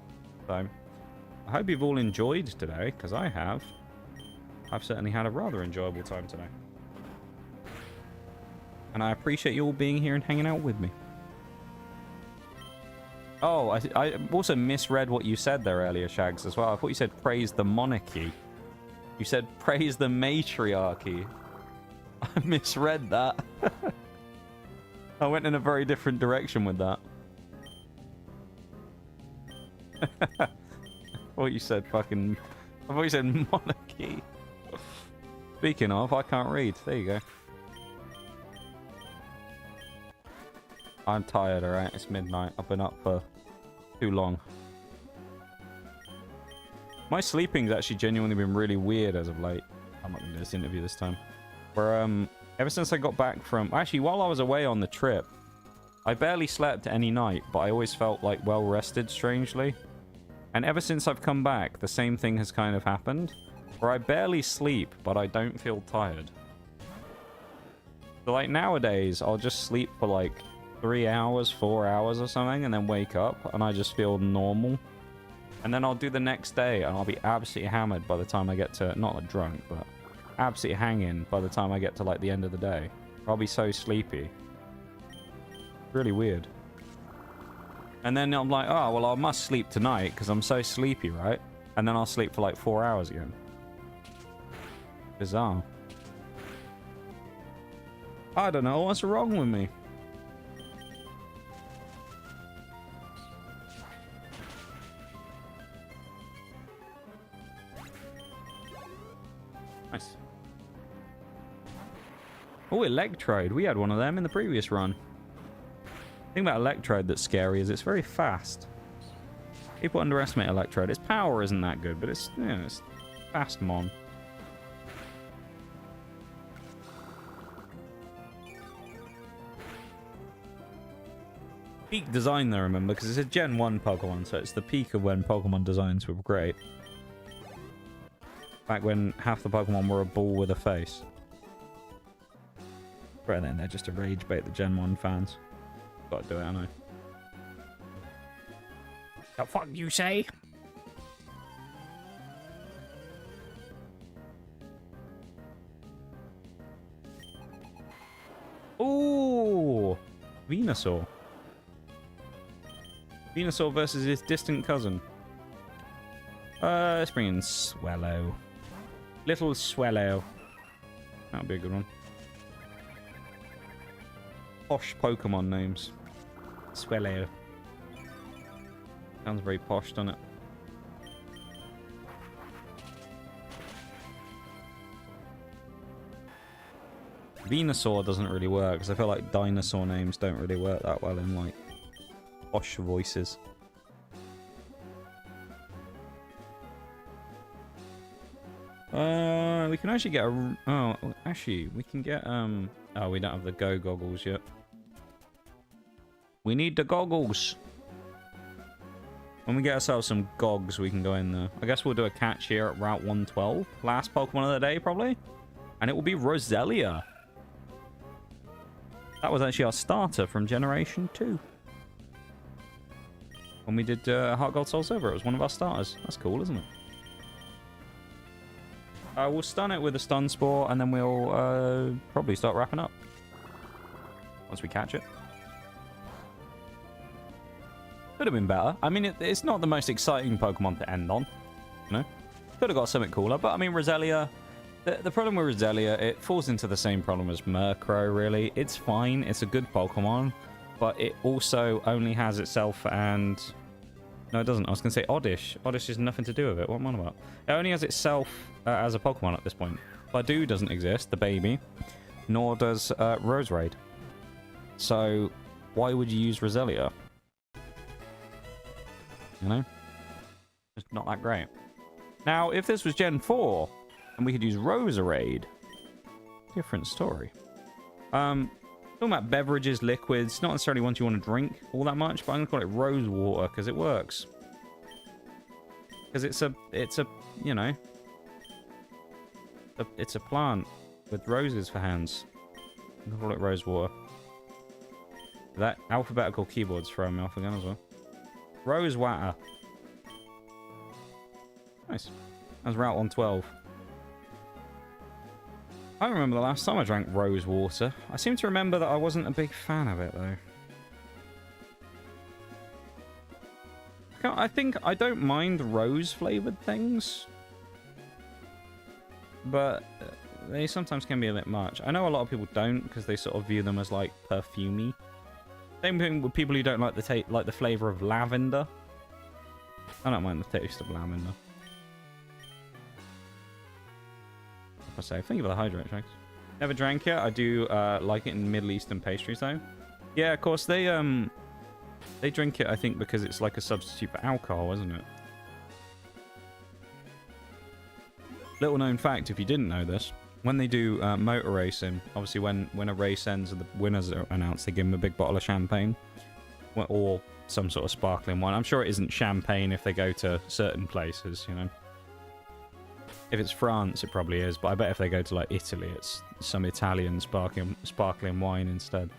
So, I hope you've all enjoyed today, because I have. I've certainly had a rather enjoyable time today. And I appreciate you all being here and hanging out with me. Oh, I also misread what you said there earlier, Shags, as well. I thought you said praise the monarchy. You said praise the matriarchy. I misread that. I went in a very different direction with that. I thought you said fucking... I thought you said monarchy. Speaking of, I can't read. There you go. I'm tired, alright? It's midnight. I've been up for too long. My sleeping's actually genuinely been really weird as of late. I'm not going to do this interview this time. Where, ever since I got back from... Actually, while I was away on the trip, I barely slept any night, but I always felt, like, well-rested, strangely. And ever since I've come back, the same thing has kind of happened. Where I barely sleep, but I don't feel tired. So, like, nowadays, I'll just sleep for, like, 3 hours, 4 hours or something, and then wake up, and I just feel normal. And then I'll do the next day, and I'll be absolutely hammered by the time I get to... Not like drunk, but absolutely hanging by the time I get to, like, the end of the day. I'll be so sleepy. Really weird. And then I'm like, oh, well, I must sleep tonight, because I'm so sleepy, right? And then I'll sleep for, like, 4 hours again. Bizarre. I don't know what's wrong with me. Nice. Oh, Electrode. We had one of them in the previous run. The thing about Electrode that's scary is it's very fast. People underestimate Electrode. Its power isn't that good, but it's, you know, it's fast mon. Peak design though, remember, because it's a Gen 1 Pokemon, so it's the peak of when Pokemon designs were great. Back when half the Pokemon were a ball with a face. Right then, they're just to rage bait the Gen 1 fans. Gotta do it, I know. The fuck you say? Ooh! Venusaur. Venusaur versus his distant cousin. Let's bring in Swellow. Little Swellow. That'll be a good one. Posh Pokemon names. Swellow. Sounds very posh, doesn't it? Venusaur doesn't really work, because I feel like dinosaur names don't really work that well in, like, posh voices. We can actually get a... Oh, actually, we can get, Oh, we don't have the Go goggles yet. We need the goggles. When we get ourselves some gogs, we can go in there. I guess we'll do a catch here at Route 112. Last Pokemon of the day, probably. And it will be Roselia. That was actually our starter from Generation 2. When we did Heart Gold Soul Silver, it was one of our starters. That's cool, isn't it? We'll stun it with a Stun Spore, and then we'll probably start wrapping up. Once we catch it. Could have been better. I mean, it's not the most exciting Pokemon to end on. You know? Could have got something cooler, but I mean, Roselia... The problem with Roselia, it falls into the same problem as Murkrow, really. It's fine, it's a good Pokemon, but it also only has itself and... No, it doesn't. I was going to say Oddish. Oddish has nothing to do with it. What am I on about? It only has itself as a Pokemon at this point. Badu doesn't exist, the baby, nor does Roserade. So, why would you use Roselia? You know? It's not that great. Now, if this was Gen 4, and we could use Roserade, different story. Talking about beverages, liquids, not necessarily ones you want to drink all that much, but I'm gonna call it rose water because it works. Because it's a, you know, it's a plant with roses for hands. I'm gonna call it rose water. That alphabetical keyboard's throwing me off again as well. Rose water. Nice. That's Route 112. I don't remember the last time I drank rose water. I seem to remember that I wasn't a big fan of it, though. I think I don't mind rose-flavored things. But they sometimes can be a bit much. I know a lot of people don't, because they sort of view them as, like, perfumey. Same thing with people who don't like the flavor of lavender. I don't mind the taste of lavender. I say, thank you for the hydrate, Shanks. Never drank it. I do like it in Middle Eastern pastries, though. Yeah, of course they drink it. I think because it's like a substitute for alcohol, isn't it? Little known fact, if you didn't know this, when they do motor racing, obviously when a race ends and the winners are announced, they give them a big bottle of champagne or some sort of sparkling wine. I'm sure it isn't champagne if they go to certain places, you know. If it's France, it probably is, but I bet if they go to, like, Italy, it's some Italian sparkling wine instead.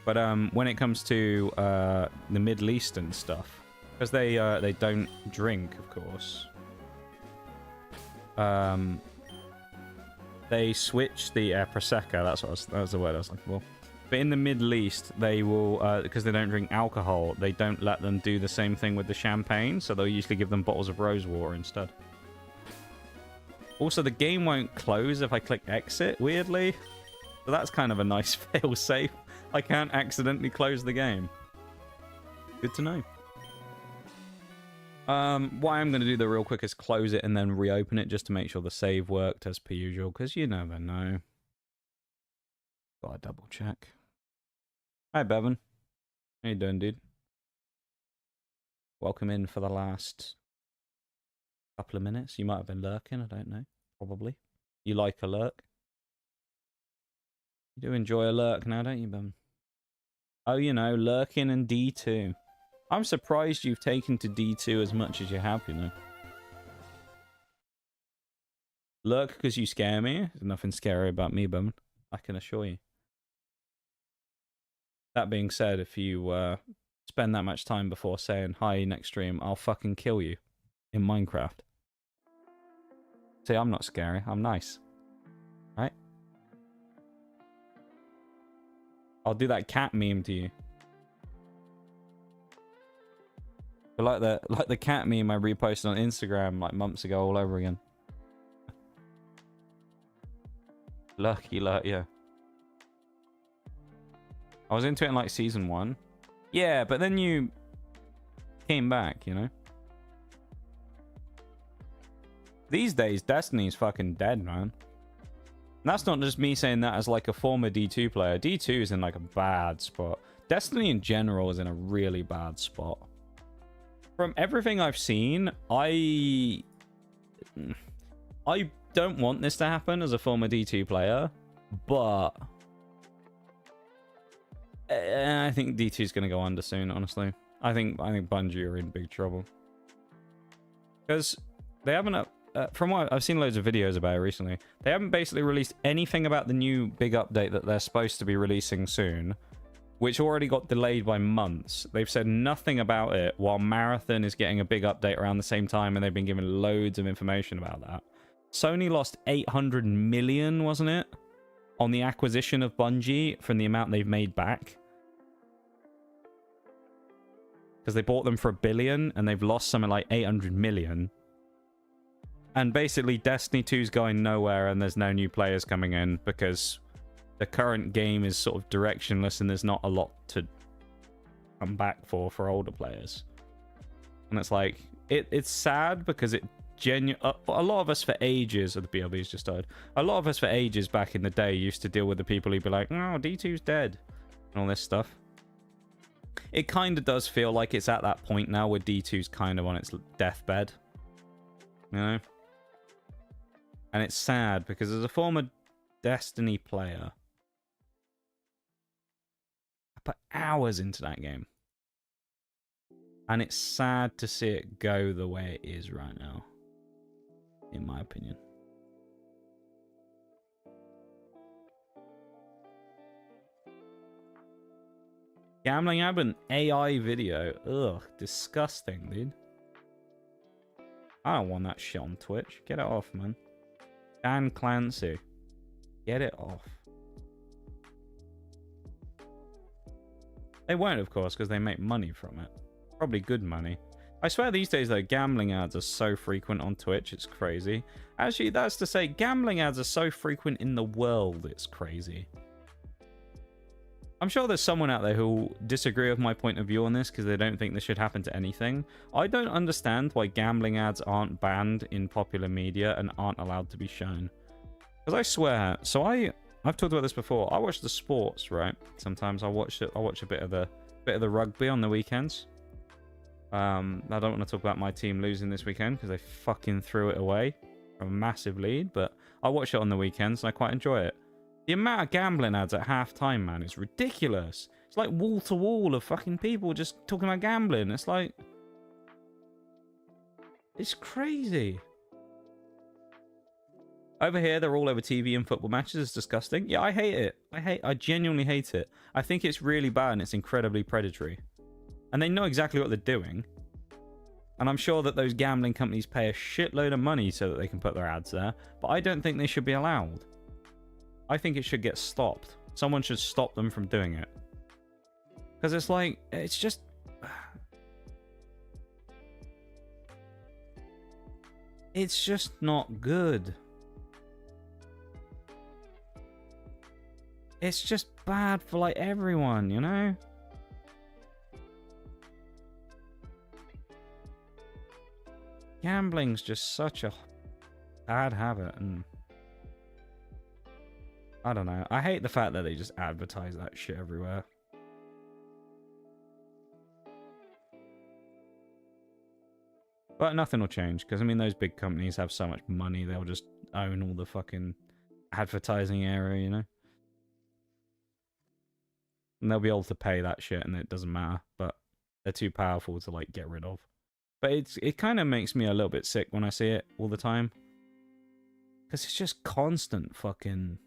But when it comes to the Middle Eastern stuff, because they don't drink, of course, they switch the Prosecco, that was the word I was looking for. But in the Middle East, they will, because they don't drink alcohol, they don't let them do the same thing with the champagne, so they'll usually give them bottles of rose water instead. Also, the game won't close if I click exit, weirdly. So that's kind of a nice fail-safe. I can't accidentally close the game. Good to know. What I'm going to do, though, real quick is close it and then reopen it just to make sure the save worked as per usual, because you never know. Gotta double check. Hi, Bevan. How you doing, dude? Welcome in for the last couple of minutes. You might have been lurking, I don't know. Probably. You like a lurk? You do enjoy a lurk now, don't you, Bevan? Oh, you know, lurking and D2. I'm surprised you've taken to D2 as much as you have, you know. Lurk because you scare me. There's nothing scary about me, Bevan. I can assure you. That being said, if you spend that much time before saying hi next stream, I'll fucking kill you in Minecraft. See, I'm not scary. I'm nice. Right? I'll do that cat meme to you. But like the cat meme I reposted on Instagram like months ago all over again. Lucky, yeah. I was into it in like season 1. Yeah, but then you came back, you know? These days, Destiny's fucking dead, man. And that's not just me saying that as like a former D2 player. D2 is in like a bad spot. Destiny in general is in a really bad spot. From everything I've seen, I don't want this to happen as a former D2 player, but I think D2 is going to go under soon, honestly. I think Bungie are in big trouble. Because they haven't, from what I've seen loads of videos about it recently, they haven't basically released anything about the new big update that they're supposed to be releasing soon, which already got delayed by months. They've said nothing about it, while Marathon is getting a big update around the same time, and they've been given loads of information about that. Sony lost 800 million, wasn't it? On the acquisition of Bungie from the amount they've made back. Because they bought them for $1 billion, and they've lost something like 800 million. And basically, Destiny 2's going nowhere, and there's no new players coming in, because the current game is sort of directionless, and there's not a lot to come back for older players. And it's like, it's sad, because it a lot of us for ages, the BLB's just died, a lot of us for ages back in the day used to deal with the people who'd be like, oh, D2's dead, and all this stuff. It kind of does feel like it's at that point now where D2's kind of on its deathbed. You know? And it's sad, because as a former Destiny player, put hours into that game. And it's sad to see it go the way it is right now, in my opinion. Gambling app and AI video. Ugh, disgusting, dude. I don't want that shit on Twitch. Get it off, man. Dan Clancy. Get it off. They won't, of course, because they make money from it. Probably good money. I swear these days, though, gambling ads are so frequent on Twitch, it's crazy. Actually, that's to say, gambling ads are so frequent in the world, it's crazy. I'm sure there's someone out there who will disagree with my point of view on this because they don't think this should happen to anything. I don't understand why gambling ads aren't banned in popular media and aren't allowed to be shown. Because I swear, so I've talked about this before. I watch the sports, right? Sometimes I watch a bit of the rugby on the weekends. I don't want to talk about my team losing this weekend because they fucking threw it away from a massive lead, but I watch it on the weekends and I quite enjoy it. The amount of gambling ads at halftime, man, is ridiculous. It's like wall to wall of fucking people just talking about gambling. It's like, it's crazy. Over here, they're all over TV and football matches. It's disgusting. Yeah, I hate it. I genuinely hate it. I think it's really bad and it's incredibly predatory. And they know exactly what they're doing. And I'm sure that those gambling companies pay a shitload of money so that they can put their ads there. But I don't think they should be allowed. I think it should get stopped. Someone should stop them from doing it. Because it's like, it's just... It's just not good. It's just bad for, like, everyone, you know? Gambling's just such a bad habit, and... I don't know. I hate the fact that they just advertise that shit everywhere. But nothing will change, because, I mean, those big companies have so much money, they'll just own all the fucking advertising area, you know? And they'll be able to pay that shit, and it doesn't matter, but they're too powerful to, like, get rid of. But it kind of makes me a little bit sick when I see it all the time. Because it's just constant fucking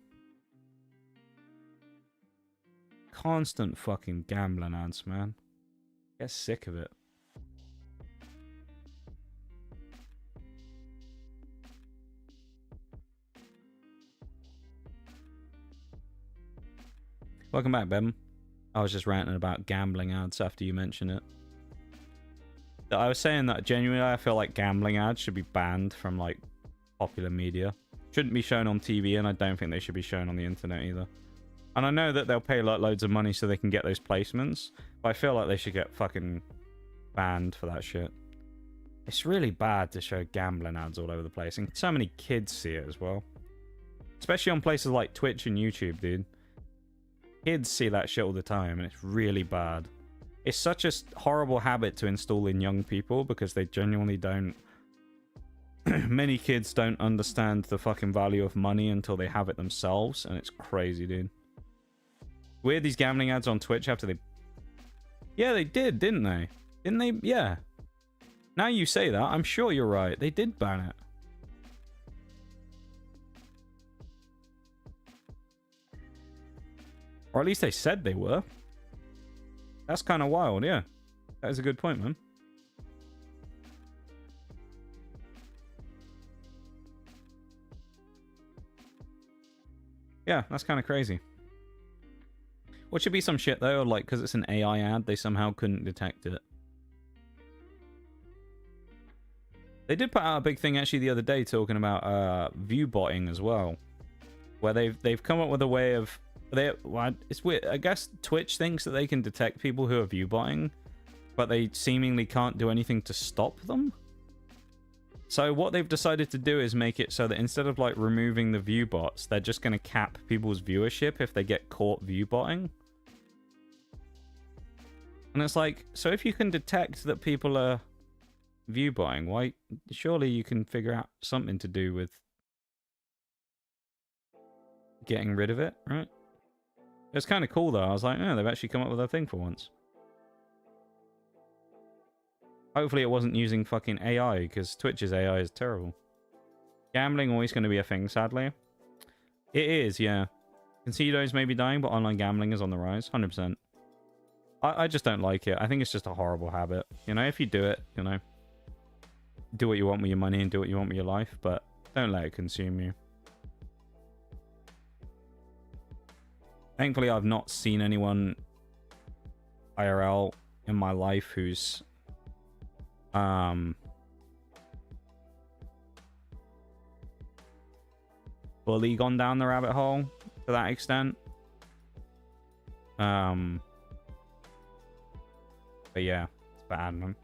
gambling ads, man. Get sick of it. Welcome back, Ben. I was just ranting about gambling ads after you mentioned it. I was saying that genuinely I feel like gambling ads should be banned from, like, popular media. Shouldn't be shown on TV, and I don't think they should be shown on the internet either. And I know that they'll pay like loads of money so they can get those placements, but I feel like they should get fucking banned for that shit. It's really bad to show gambling ads all over the place, and so many kids see it as well. Especially on places like Twitch and YouTube, dude. Kids see that shit all the time, and it's really bad. It's such a horrible habit to install in young people because they genuinely don't... Many kids don't understand the fucking value of money until they have it themselves, and it's crazy, dude. Weird, these gambling ads on Twitch after they... Yeah, they did, didn't they? Didn't they? Yeah. Now you say that, I'm sure you're right. They did ban it. Or at least they said they were. That's kind of wild, yeah. That is a good point, man. Yeah, that's kind of crazy. What should be some shit, though, like, because it's an AI ad, they somehow couldn't detect it. They did put out a big thing, actually, the other day, talking about view botting as well. Where they've come up with a way of... Well, it's weird. I guess Twitch thinks that they can detect people who are view botting, but they seemingly can't do anything to stop them. So what they've decided to do is make it so that instead of like removing the view bots, they're just going to cap people's viewership if they get caught view botting. And it's like, so if you can detect that people are view botting, why? Surely you can figure out something to do with getting rid of it, right? It was kind of cool though. I was like, oh, they've actually come up with a thing for once. Hopefully it wasn't using fucking AI, because Twitch's AI is terrible. Gambling always going to be a thing, sadly. It is, yeah. Concedos may be dying, but online gambling is on the rise. 100%. I just don't like it. I think it's just a horrible habit. You know, if you do it, you know, do what you want with your money and do what you want with your life, but don't let it consume you. Thankfully, I've not seen anyone IRL in my life who's fully gone down the rabbit hole to that extent. But yeah, it's bad, man.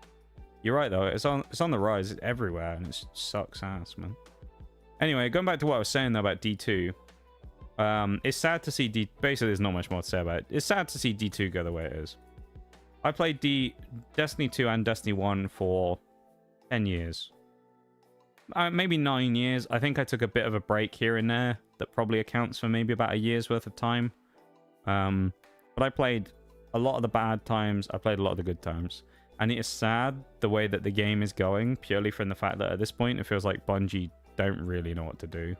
You're right though, it's on the rise. It's everywhere and it sucks ass, man. Anyway, going back to what I was saying though about D2. It's sad to see basically there's not much more to say about it. It's sad to see D2 go the way it is. I played Destiny 2 and Destiny 1 for 10 years. Maybe 9 years. I think I took a bit of a break here and there. That probably accounts for maybe about a year's worth of time. But I played a lot of the bad times. I played a lot of the good times. And it is sad the way that the game is going, purely from the fact that at this point it feels like Bungie don't really know what to do.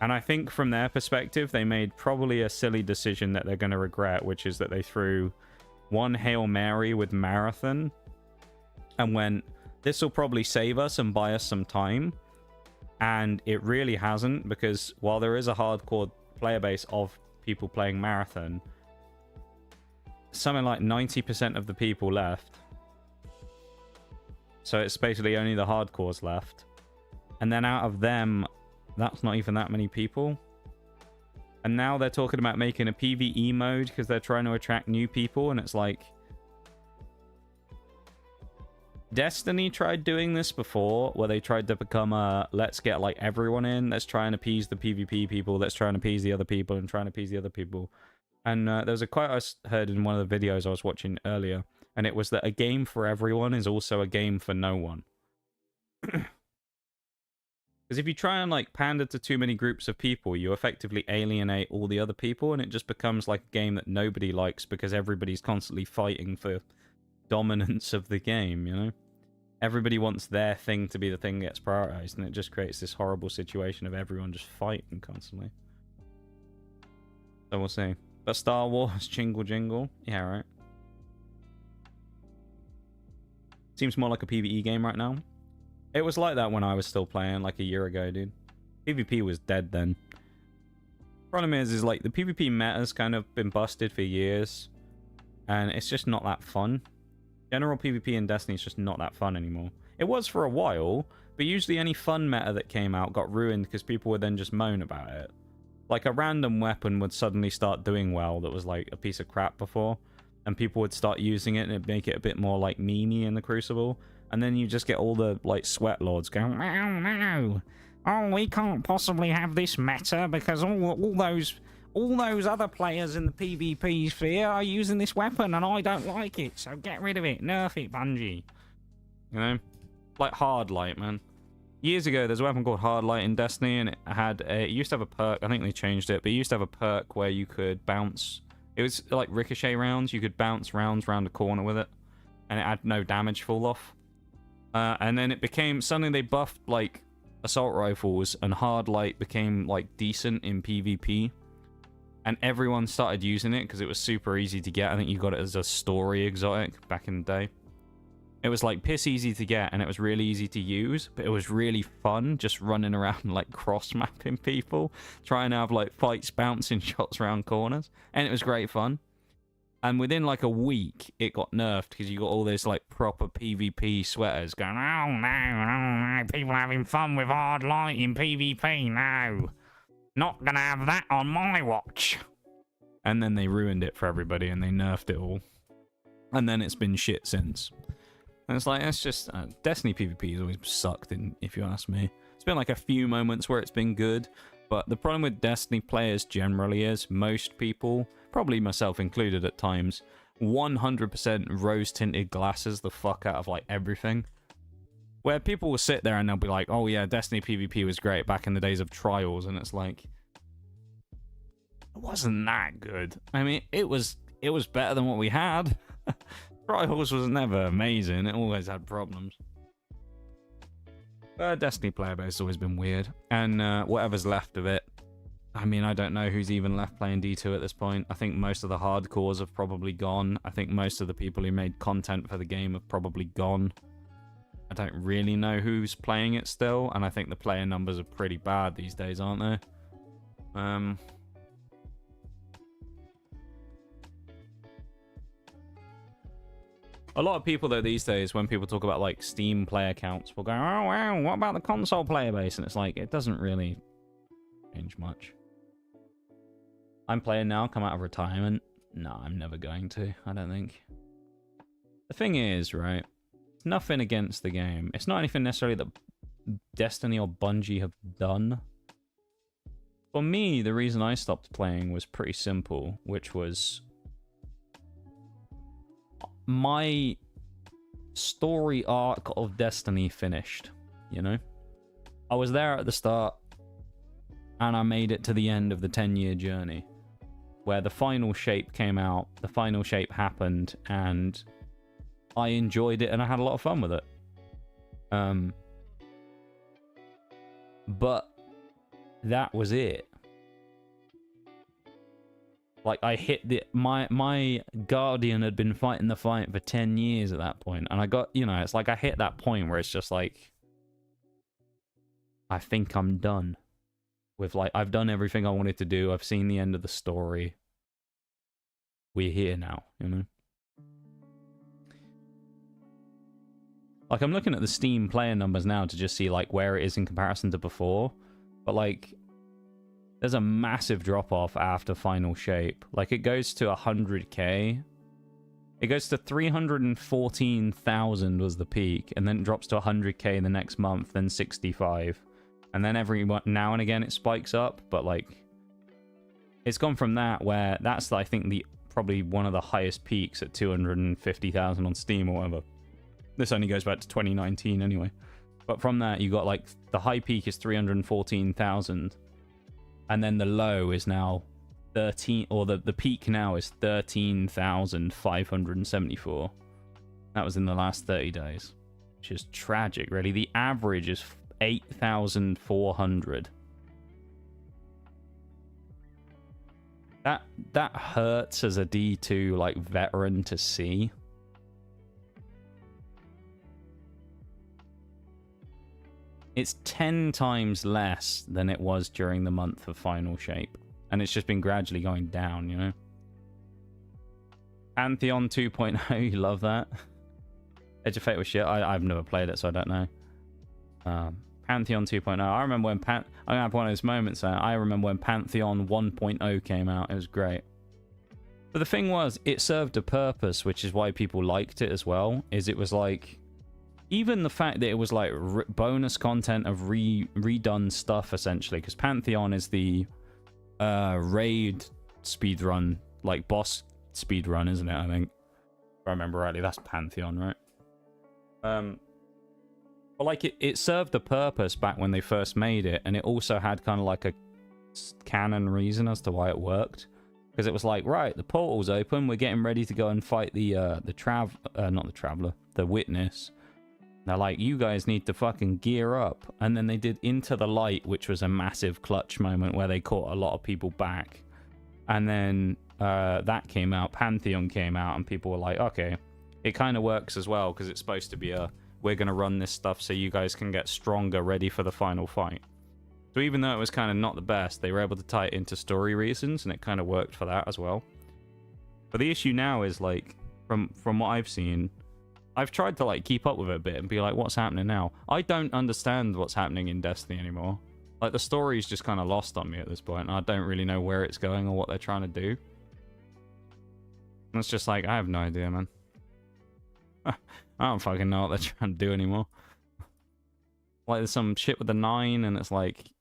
And I think from their perspective, they made probably a silly decision that they're going to regret, which is that they threw one Hail Mary with Marathon and went, this will probably save us and buy us some time. And it really hasn't, because while there is a hardcore player base of people playing Marathon, something like 90% of the people left. So it's basically only the hardcores left. And then out of them, that's not even that many people. And now they're talking about making a PvE mode because they're trying to attract new people. And it's like, Destiny tried doing this before, where they tried to become a, let's get like everyone in, let's try and appease the PvP people, let's try and appease the other people, and try and appease the other people. And there was a quote I heard in one of the videos I was watching earlier, and it was that a game for everyone is also a game for no one. Because if you try and like pander to too many groups of people, you effectively alienate all the other people, and it just becomes like a game that nobody likes because everybody's constantly fighting for dominance of the game, you know? Everybody wants their thing to be the thing that gets prioritized, and it just creates this horrible situation of everyone just fighting constantly. So we'll see. But Star Wars, jingle jingle. Yeah, right. Seems more like a PvE game right now. It was like that when I was still playing, like a year ago, dude. PvP was dead then. Problem is like, the PvP meta's kind of been busted for years, and it's just not that fun. General PvP in Destiny is just not that fun anymore. It was for a while, but usually any fun meta that came out got ruined because people would then just moan about it. Like a random weapon would suddenly start doing well that was like a piece of crap before, and people would start using it and it'd make it a bit more like memey in the Crucible, and then you just get all the like sweat lords going, oh no, oh we can't possibly have this meta because all those other players in the PvP sphere are using this weapon and I don't like it, so get rid of it, nerf it, Bungie. You know? Like Hard Light, man. Years ago, there's a weapon called Hard Light in Destiny, and it used to have a perk. I think they changed it, but it used to have a perk where you could bounce. It was like ricochet rounds. You could bounce rounds around a corner with it, and it had no damage fall off. And then it became, suddenly they buffed like assault rifles, and Hard Light became like decent in PvP. And everyone started using it because it was super easy to get. I think you got it as a story exotic back in the day. It was like piss easy to get, and it was really easy to use, but it was really fun just running around like cross-mapping people, trying to have like fights, bouncing shots around corners, and it was great fun. And within like a week, it got nerfed because you got all this like proper PvP sweaters going, oh no, people having fun with Hard Light in PvP, no. Not gonna have that on my watch. And then they ruined it for everybody and they nerfed it all. And then it's been shit since. And it's like, it's just, Destiny PvP has always sucked, if you ask me. It's been like a few moments where it's been good, but the problem with Destiny players generally is most people, probably myself included at times, 100% rose-tinted glasses the fuck out of like everything. Where people will sit there and they'll be like, oh yeah, Destiny PvP was great back in the days of Trials, and it's like, it wasn't that good. I mean, it was better than what we had. Trials was never amazing. It always had problems. Destiny player base has always been weird. And whatever's left of it, I mean, I don't know who's even left playing D2 at this point. I think most of the hardcores have probably gone. I think most of the people who made content for the game have probably gone. I don't really know who's playing it still, and I think the player numbers are pretty bad these days, aren't they? A lot of people, though, these days, when people talk about, like, Steam player counts, will go, oh, wow, what about the console player base? And it's like, it doesn't really change much. I'm playing now, come out of retirement. No, I'm never going to, I don't think. The thing is, right, it's nothing against the game. It's not anything necessarily that Destiny or Bungie have done. For me, the reason I stopped playing was pretty simple, which was my story arc of Destiny finished, you know? I was there at the start, and I made it to the end of the 10-year journey, where the final shape came out, the final shape happened, and I enjoyed it, and I had a lot of fun with it. But that was it. Like, I hit the... My Guardian had been fighting the fight for 10 years at that point. And I got... You know, it's like I hit that point where it's just like... I think I'm done. With, like, I've done everything I wanted to do. I've seen the end of the story. We're here now, you know? Like, I'm looking at the Steam player numbers now to just see, like, where it is in comparison to before. But, like... There's a massive drop-off after Final Shape. Like, it goes to 100k. It goes to 314,000 was the peak, and then it drops to 100k the next month, then 65. And then every now and again it spikes up, but, like... It's gone from that, where that's, I think, probably one of the highest peaks at 250,000 on Steam or whatever. This only goes back to 2019 anyway. But from that, you got, like, the high peak is 314,000. And then the low is now 13, or the peak now is 13,574. That was in the last 30 days, which is tragic, really. The average is 8,400. That hurts as a D2 like veteran to see. It's 10 times less than it was during the month of Final Shape. And it's just been gradually going down, you know? Pantheon 2.0, you love that? Edge of Fate was shit. I've never played it, so I don't know. Pantheon 2.0. I remember when I'm gonna have one of those moments there. I remember when Pantheon 1.0 came out. It was great. But the thing was, it served a purpose, which is why people liked it as well. Is it was like... Even the fact that it was like bonus content of redone stuff, essentially, because Pantheon is the raid speedrun, like boss speedrun, isn't it? I think, if I remember rightly, that's Pantheon, right? But like it served a purpose back when they first made it, and it also had kind of like a canon reason as to why it worked, because it was like, right, the portal's open, we're getting ready to go and fight the Witness. They're like, you guys need to fucking gear up. And then they did Into the Light, which was a massive clutch moment where they caught a lot of people back. And then that came out, Pantheon came out, and people were like, okay, it kind of works as well, because it's supposed to be we're going to run this stuff so you guys can get stronger, ready for the final fight. So even though it was kind of not the best, they were able to tie it into story reasons, and it kind of worked for that as well. But the issue now is, like, from what I've seen... I've tried to, like, keep up with it a bit and be like, what's happening now? I don't understand what's happening in Destiny anymore. Like, the story's just kind of lost on me at this point, and I don't really know where it's going or what they're trying to do. And it's just like, I have no idea, man. I don't fucking know what they're trying to do anymore. Like, there's some shit with the 9, and it's like,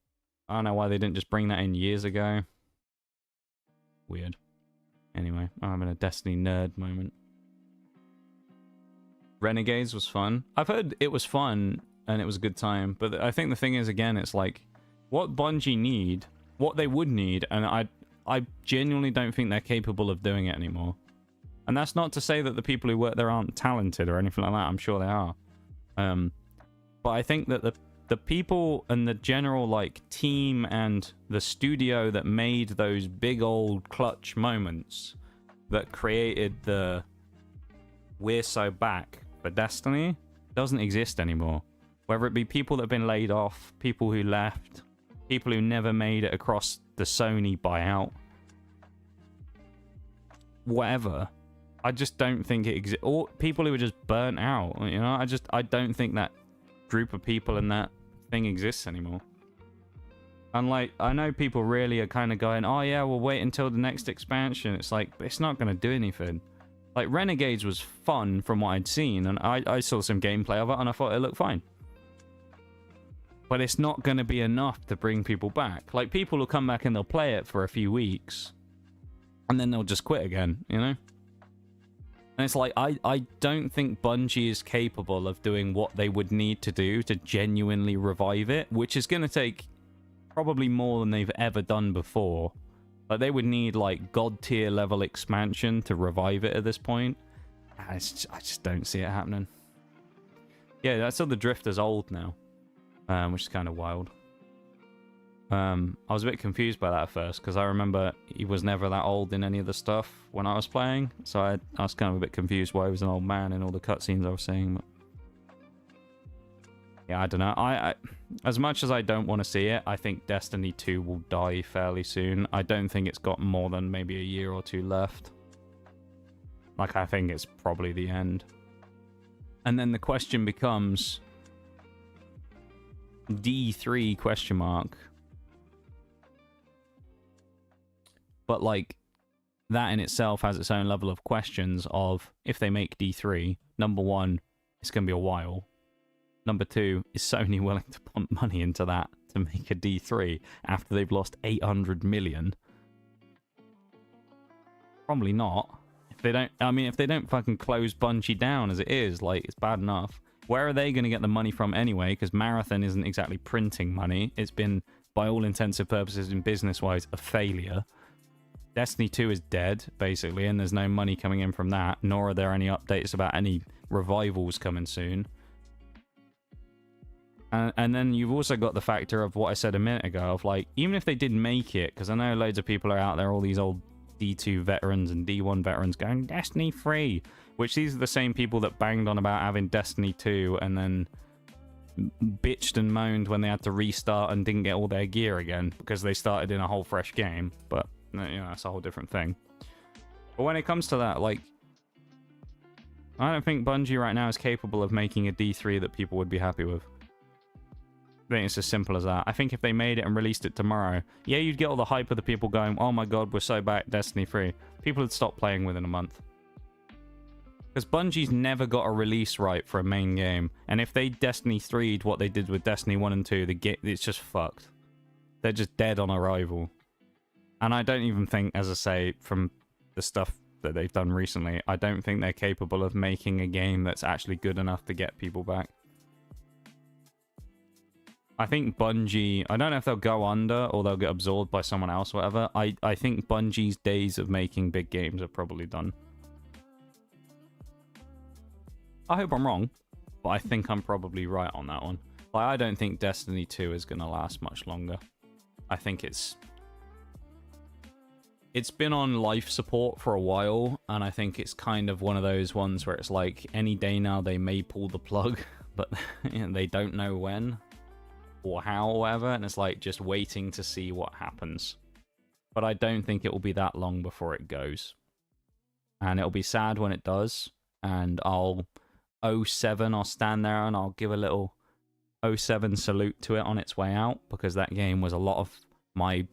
I don't know why they didn't just bring that in years ago. Weird. Anyway, I'm having a Destiny nerd moment. Renegades was fun. I've heard it was fun and it was a good time, but I think the thing is, again, it's like what Bungie need, what they would need, and I genuinely don't think they're capable of doing it anymore. And that's not to say that the people who work there aren't talented or anything like that. I'm sure they are. But I think that the people and the general like team and the studio that made those big old clutch moments that created the we're so back for Destiny doesn't exist anymore. Whether it be people that have been laid off, people who left, people who never made it across the Sony buyout, whatever. I just don't think it exists. Or people who are just burnt out, you know? I don't think that group of people and that thing exists anymore. And like, I know people really are kind of going, oh yeah, we'll wait until the next expansion. It's like, it's not going to do anything. Like, Renegades was fun from what I'd seen, and I saw some gameplay of it, and I thought it looked fine. But it's not going to be enough to bring people back. Like, people will come back and they'll play it for a few weeks, and then they'll just quit again, you know? And it's like, I don't think Bungie is capable of doing what they would need to do to genuinely revive it, which is going to take probably more than they've ever done before. Like, they would need, like, god-tier level expansion to revive it at this point. I just don't see it happening. Yeah, that's still the Drifter's old now, which is kind of wild. I was a bit confused by that at first, because I remember he was never that old in any of the stuff when I was playing, so I was kind of a bit confused why he was an old man in all the cutscenes I was seeing. But yeah, I don't know. I as much as I don't want to see it, I think Destiny 2 will die fairly soon. I don't think it's got more than maybe a year or two left. Like, I think it's probably the end. And then the question becomes D3 question mark. But like, that in itself has its own level of questions of, if they make D3, number one, it's going to be a while. Number two, is Sony willing to pump money into that to make a D3 after they've lost 800 million? Probably not. If they don't, I mean, if they don't fucking close Bungie down as it is, like, it's bad enough. Where are they going to get the money from anyway? Because Marathon isn't exactly printing money. It's been, by all intensive purposes and business-wise, a failure. Destiny 2 is dead, basically, and there's no money coming in from that, nor are there any updates about any revivals coming soon. And then you've also got the factor of what I said a minute ago, of like, even if they did make it, because I know loads of people are out there, all these old D2 veterans and D1 veterans going, Destiny 3, which these are the same people that banged on about having Destiny 2 and then bitched and moaned when they had to restart and didn't get all their gear again because they started in a whole fresh game. But, you know, that's a whole different thing. But when it comes to that, like, I don't think Bungie right now is capable of making a D3 that people would be happy with. I think it's as simple as that. I think if they made it and released it tomorrow, yeah, you'd get all the hype of the people going, oh my god, we're so back, Destiny 3. People would stop playing within a month. Because Bungie's never got a release right for a main game. And if they Destiny 3'd what they did with Destiny 1 and 2, it's just fucked. They're just dead on arrival. And I don't even think, as I say, from the stuff that they've done recently, I don't think they're capable of making a game that's actually good enough to get people back. I think Bungie, I don't know if they'll go under or they'll get absorbed by someone else or whatever. I think Bungie's days of making big games are probably done. I hope I'm wrong, but I think I'm probably right on that one. Like, I don't think Destiny 2 is going to last much longer. I think it's been on life support for a while, and I think it's kind of one of those ones where it's like, any day now they may pull the plug, but you know, they don't know when or how or whatever, and it's like just waiting to see what happens. But I don't think it will be that long before it goes. And it'll be sad when it does, and I'll stand there and I'll give a little 07 salute to it on its way out, because that game was a lot of my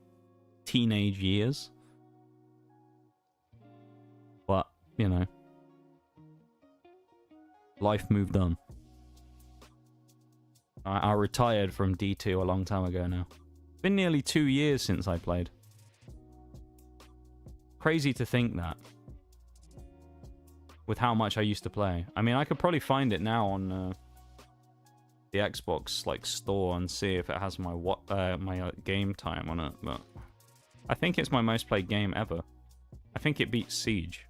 teenage years. But, you know, life moved on. I retired from D2 a long time ago now. It's been nearly 2 years since I played. Crazy to think that. With how much I used to play. I mean, I could probably find it now on the Xbox like store and see if it has my game time on it, but I think it's my most played game ever. I think it beats Siege.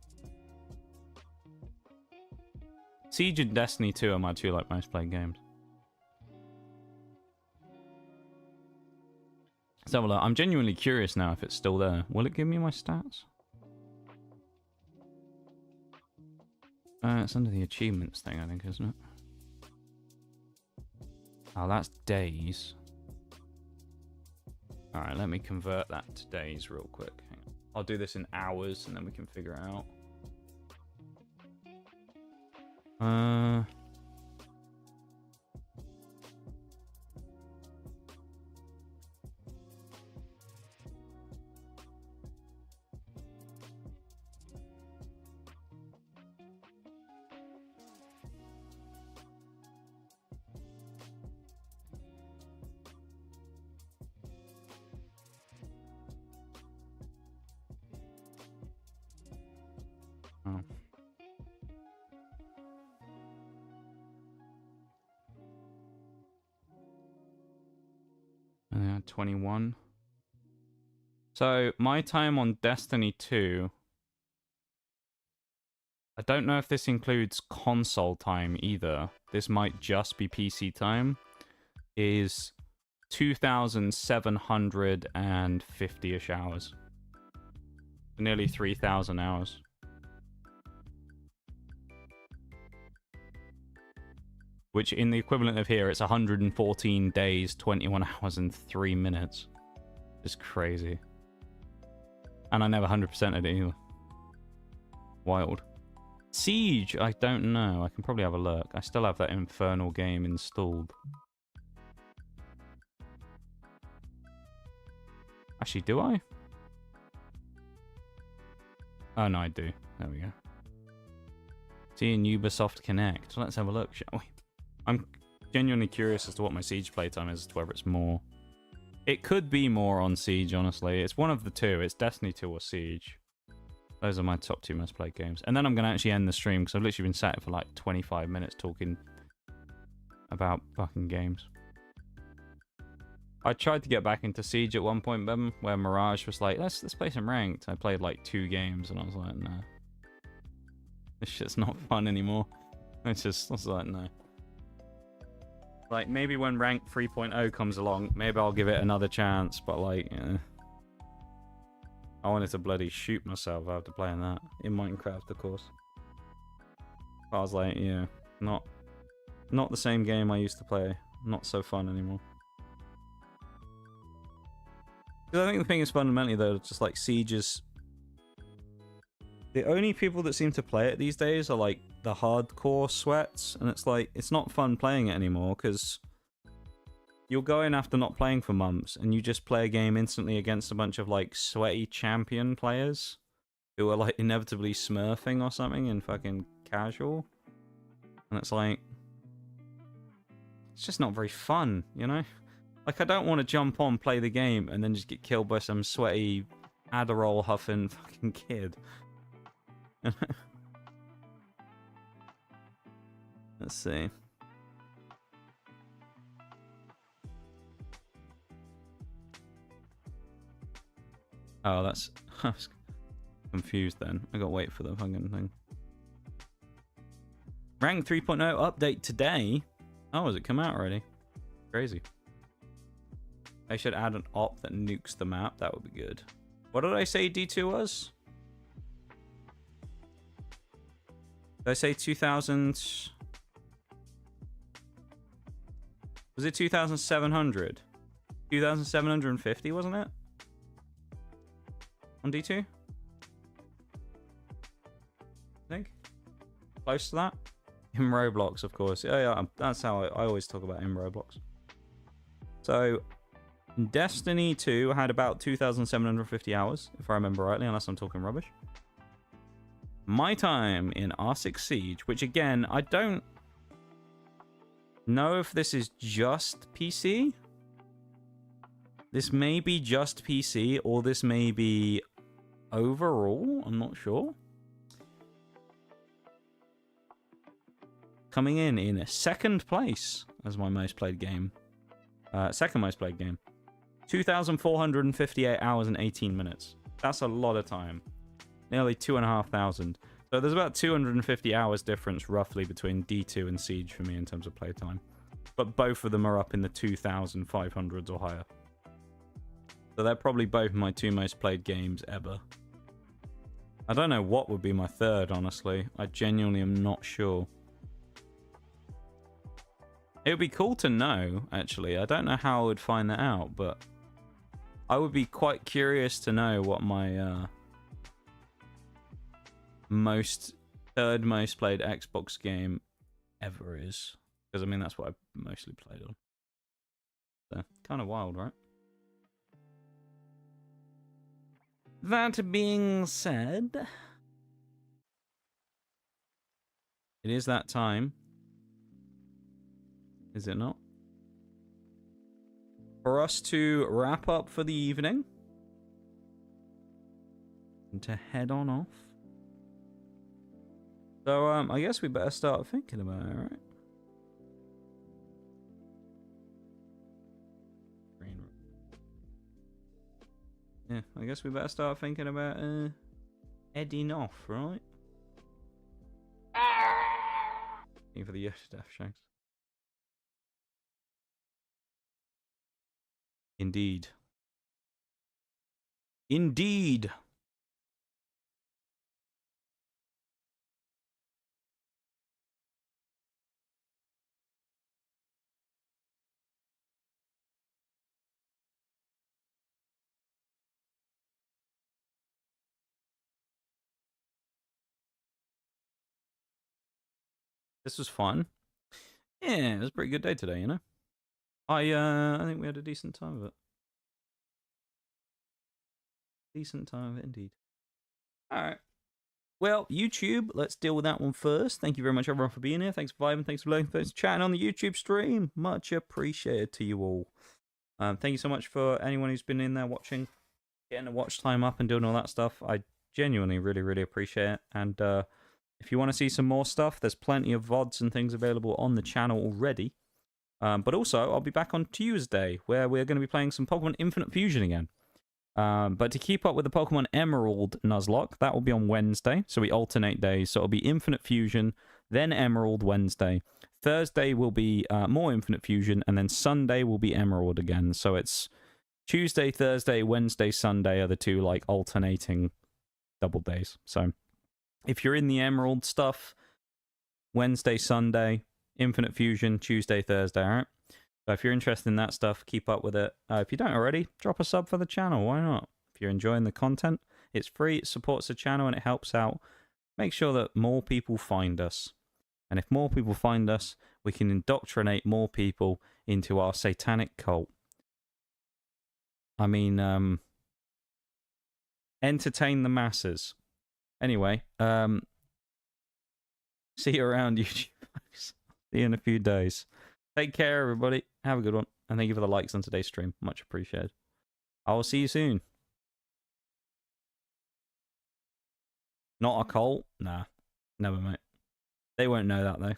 Siege and Destiny 2 are my two like most played games. So well, I'm genuinely curious now if it's still there. Will it give me my stats? It's under the achievements thing, I think, isn't it? Oh, that's days. Alright, let me convert that to days real quick. Hang on. I'll do this in hours and then we can figure it out. Oh. 21. So my time on Destiny 2, I don't know if this includes console time either. This might just be PC time. Is 2,750-ish hours. Nearly 3,000 hours. Which in the equivalent of here, it's 114 days, 21 hours and 3 minutes. It's crazy. And I never 100%ed it either. Wild. Siege, I don't know. I can probably have a look. I still have that Infernal game installed. Actually, do I? Oh, no, I do. There we go. Seeing Ubisoft Connect. Let's have a look, shall we? I'm genuinely curious as to what my Siege playtime is, as to whether it's more. It could be more on Siege, honestly. It's one of the two. It's Destiny 2 or Siege. Those are my top two most played games. And then I'm going to actually end the stream, because I've literally been sat for like 25 minutes talking about fucking games. I tried to get back into Siege at one point, where Mirage was like, let's play some ranked. I played like 2 games, and I was like, nah. This shit's not fun anymore. I was like, no. Like, maybe when rank 3.0 comes along, maybe I'll give it another chance, but like, I wanted to bloody shoot myself after playing that. In Minecraft, of course. But I was like, yeah, not the same game I used to play. Not so fun anymore. Because I think the thing is fundamentally, though, just like Siege is... The only people that seem to play it these days are like the hardcore sweats, and it's like, it's not fun playing it anymore, because you'll go in after not playing for months, and you just play a game instantly against a bunch of like sweaty champion players who are like inevitably smurfing or something in fucking casual, and it's like, it's just not very fun, you know? Like, I don't want to jump on, play the game, and then just get killed by some sweaty Adderall huffing fucking kid. Let's see. Oh, that's... I was confused then. I gotta wait for the fucking thing. Rank 3.0 update today? Oh, has it come out already? Crazy. I should add an op that nukes the map. That would be good. What did I say D2 was? Did I say 2000? Was it 2,700? 2,750, wasn't it? On D2? I think. Close to that? In Roblox, of course. Yeah, that's how I always talk about in Roblox. So, Destiny 2 had about 2,750 hours, if I remember rightly, unless I'm talking rubbish. My time in R6 Siege, which again, I don't know if this is just PC. This may be just PC, or this may be overall. I'm not sure. Coming in second place as my most played game. Second most played game. 2,458 hours and 18 minutes. That's a lot of time. Nearly 2,500. So there's about 250 hours difference roughly between D2 and Siege for me in terms of playtime. But both of them are up in the 2,500s or higher. So they're probably both my two most played games ever. I don't know what would be my third, honestly. I genuinely am not sure. It would be cool to know, actually. I don't know how I would find that out, but I would be quite curious to know what my third most played Xbox game ever is. Because, I mean, that's what I mostly played on. So, kind of wild, right? That being said, it is that time. Is it not? For us to wrap up for the evening. And to head on off. So, I guess we better start thinking about it, right? Yeah, I guess we better start thinking about heading off, right? Thank you for the Yoshi Death Shanks. Indeed. Indeed. This was fun. Yeah, it was a pretty good day today, you know? I think we had a decent time of it. Decent time of it, indeed. Alright. Well, YouTube, let's deal with that one first. Thank you very much, everyone, for being here. Thanks for vibing. Thanks for listening. Thanks for chatting on the YouTube stream. Much appreciated to you all. Thank you so much for anyone who's been in there watching, getting the watch time up and doing all that stuff. I genuinely really, really appreciate it. And if you want to see some more stuff, there's plenty of VODs and things available on the channel already. But also, I'll be back on Tuesday, where we're going to be playing some Pokemon Infinite Fusion again. But to keep up with the Pokemon Emerald Nuzlocke, that will be on Wednesday. So we alternate days. So it'll be Infinite Fusion, then Emerald Wednesday. Thursday will be more Infinite Fusion, and then Sunday will be Emerald again. So it's Tuesday, Thursday, Wednesday, Sunday are the two like alternating double days. So if you're in the Emerald stuff, Wednesday, Sunday, Infinite Fusion, Tuesday, Thursday, alright? So if you're interested in that stuff, keep up with it. If you don't already, drop a sub for the channel. Why not? If you're enjoying the content, it's free, it supports the channel, and it helps out. Make sure that more people find us. And if more people find us, we can indoctrinate more people into our satanic cult. I mean, entertain the masses. Anyway, see you around, YouTube. See you in a few days. Take care, everybody. Have a good one. And thank you for the likes on today's stream. Much appreciated. I will see you soon. Not a cult? Nah. Never, mate. They won't know that, though.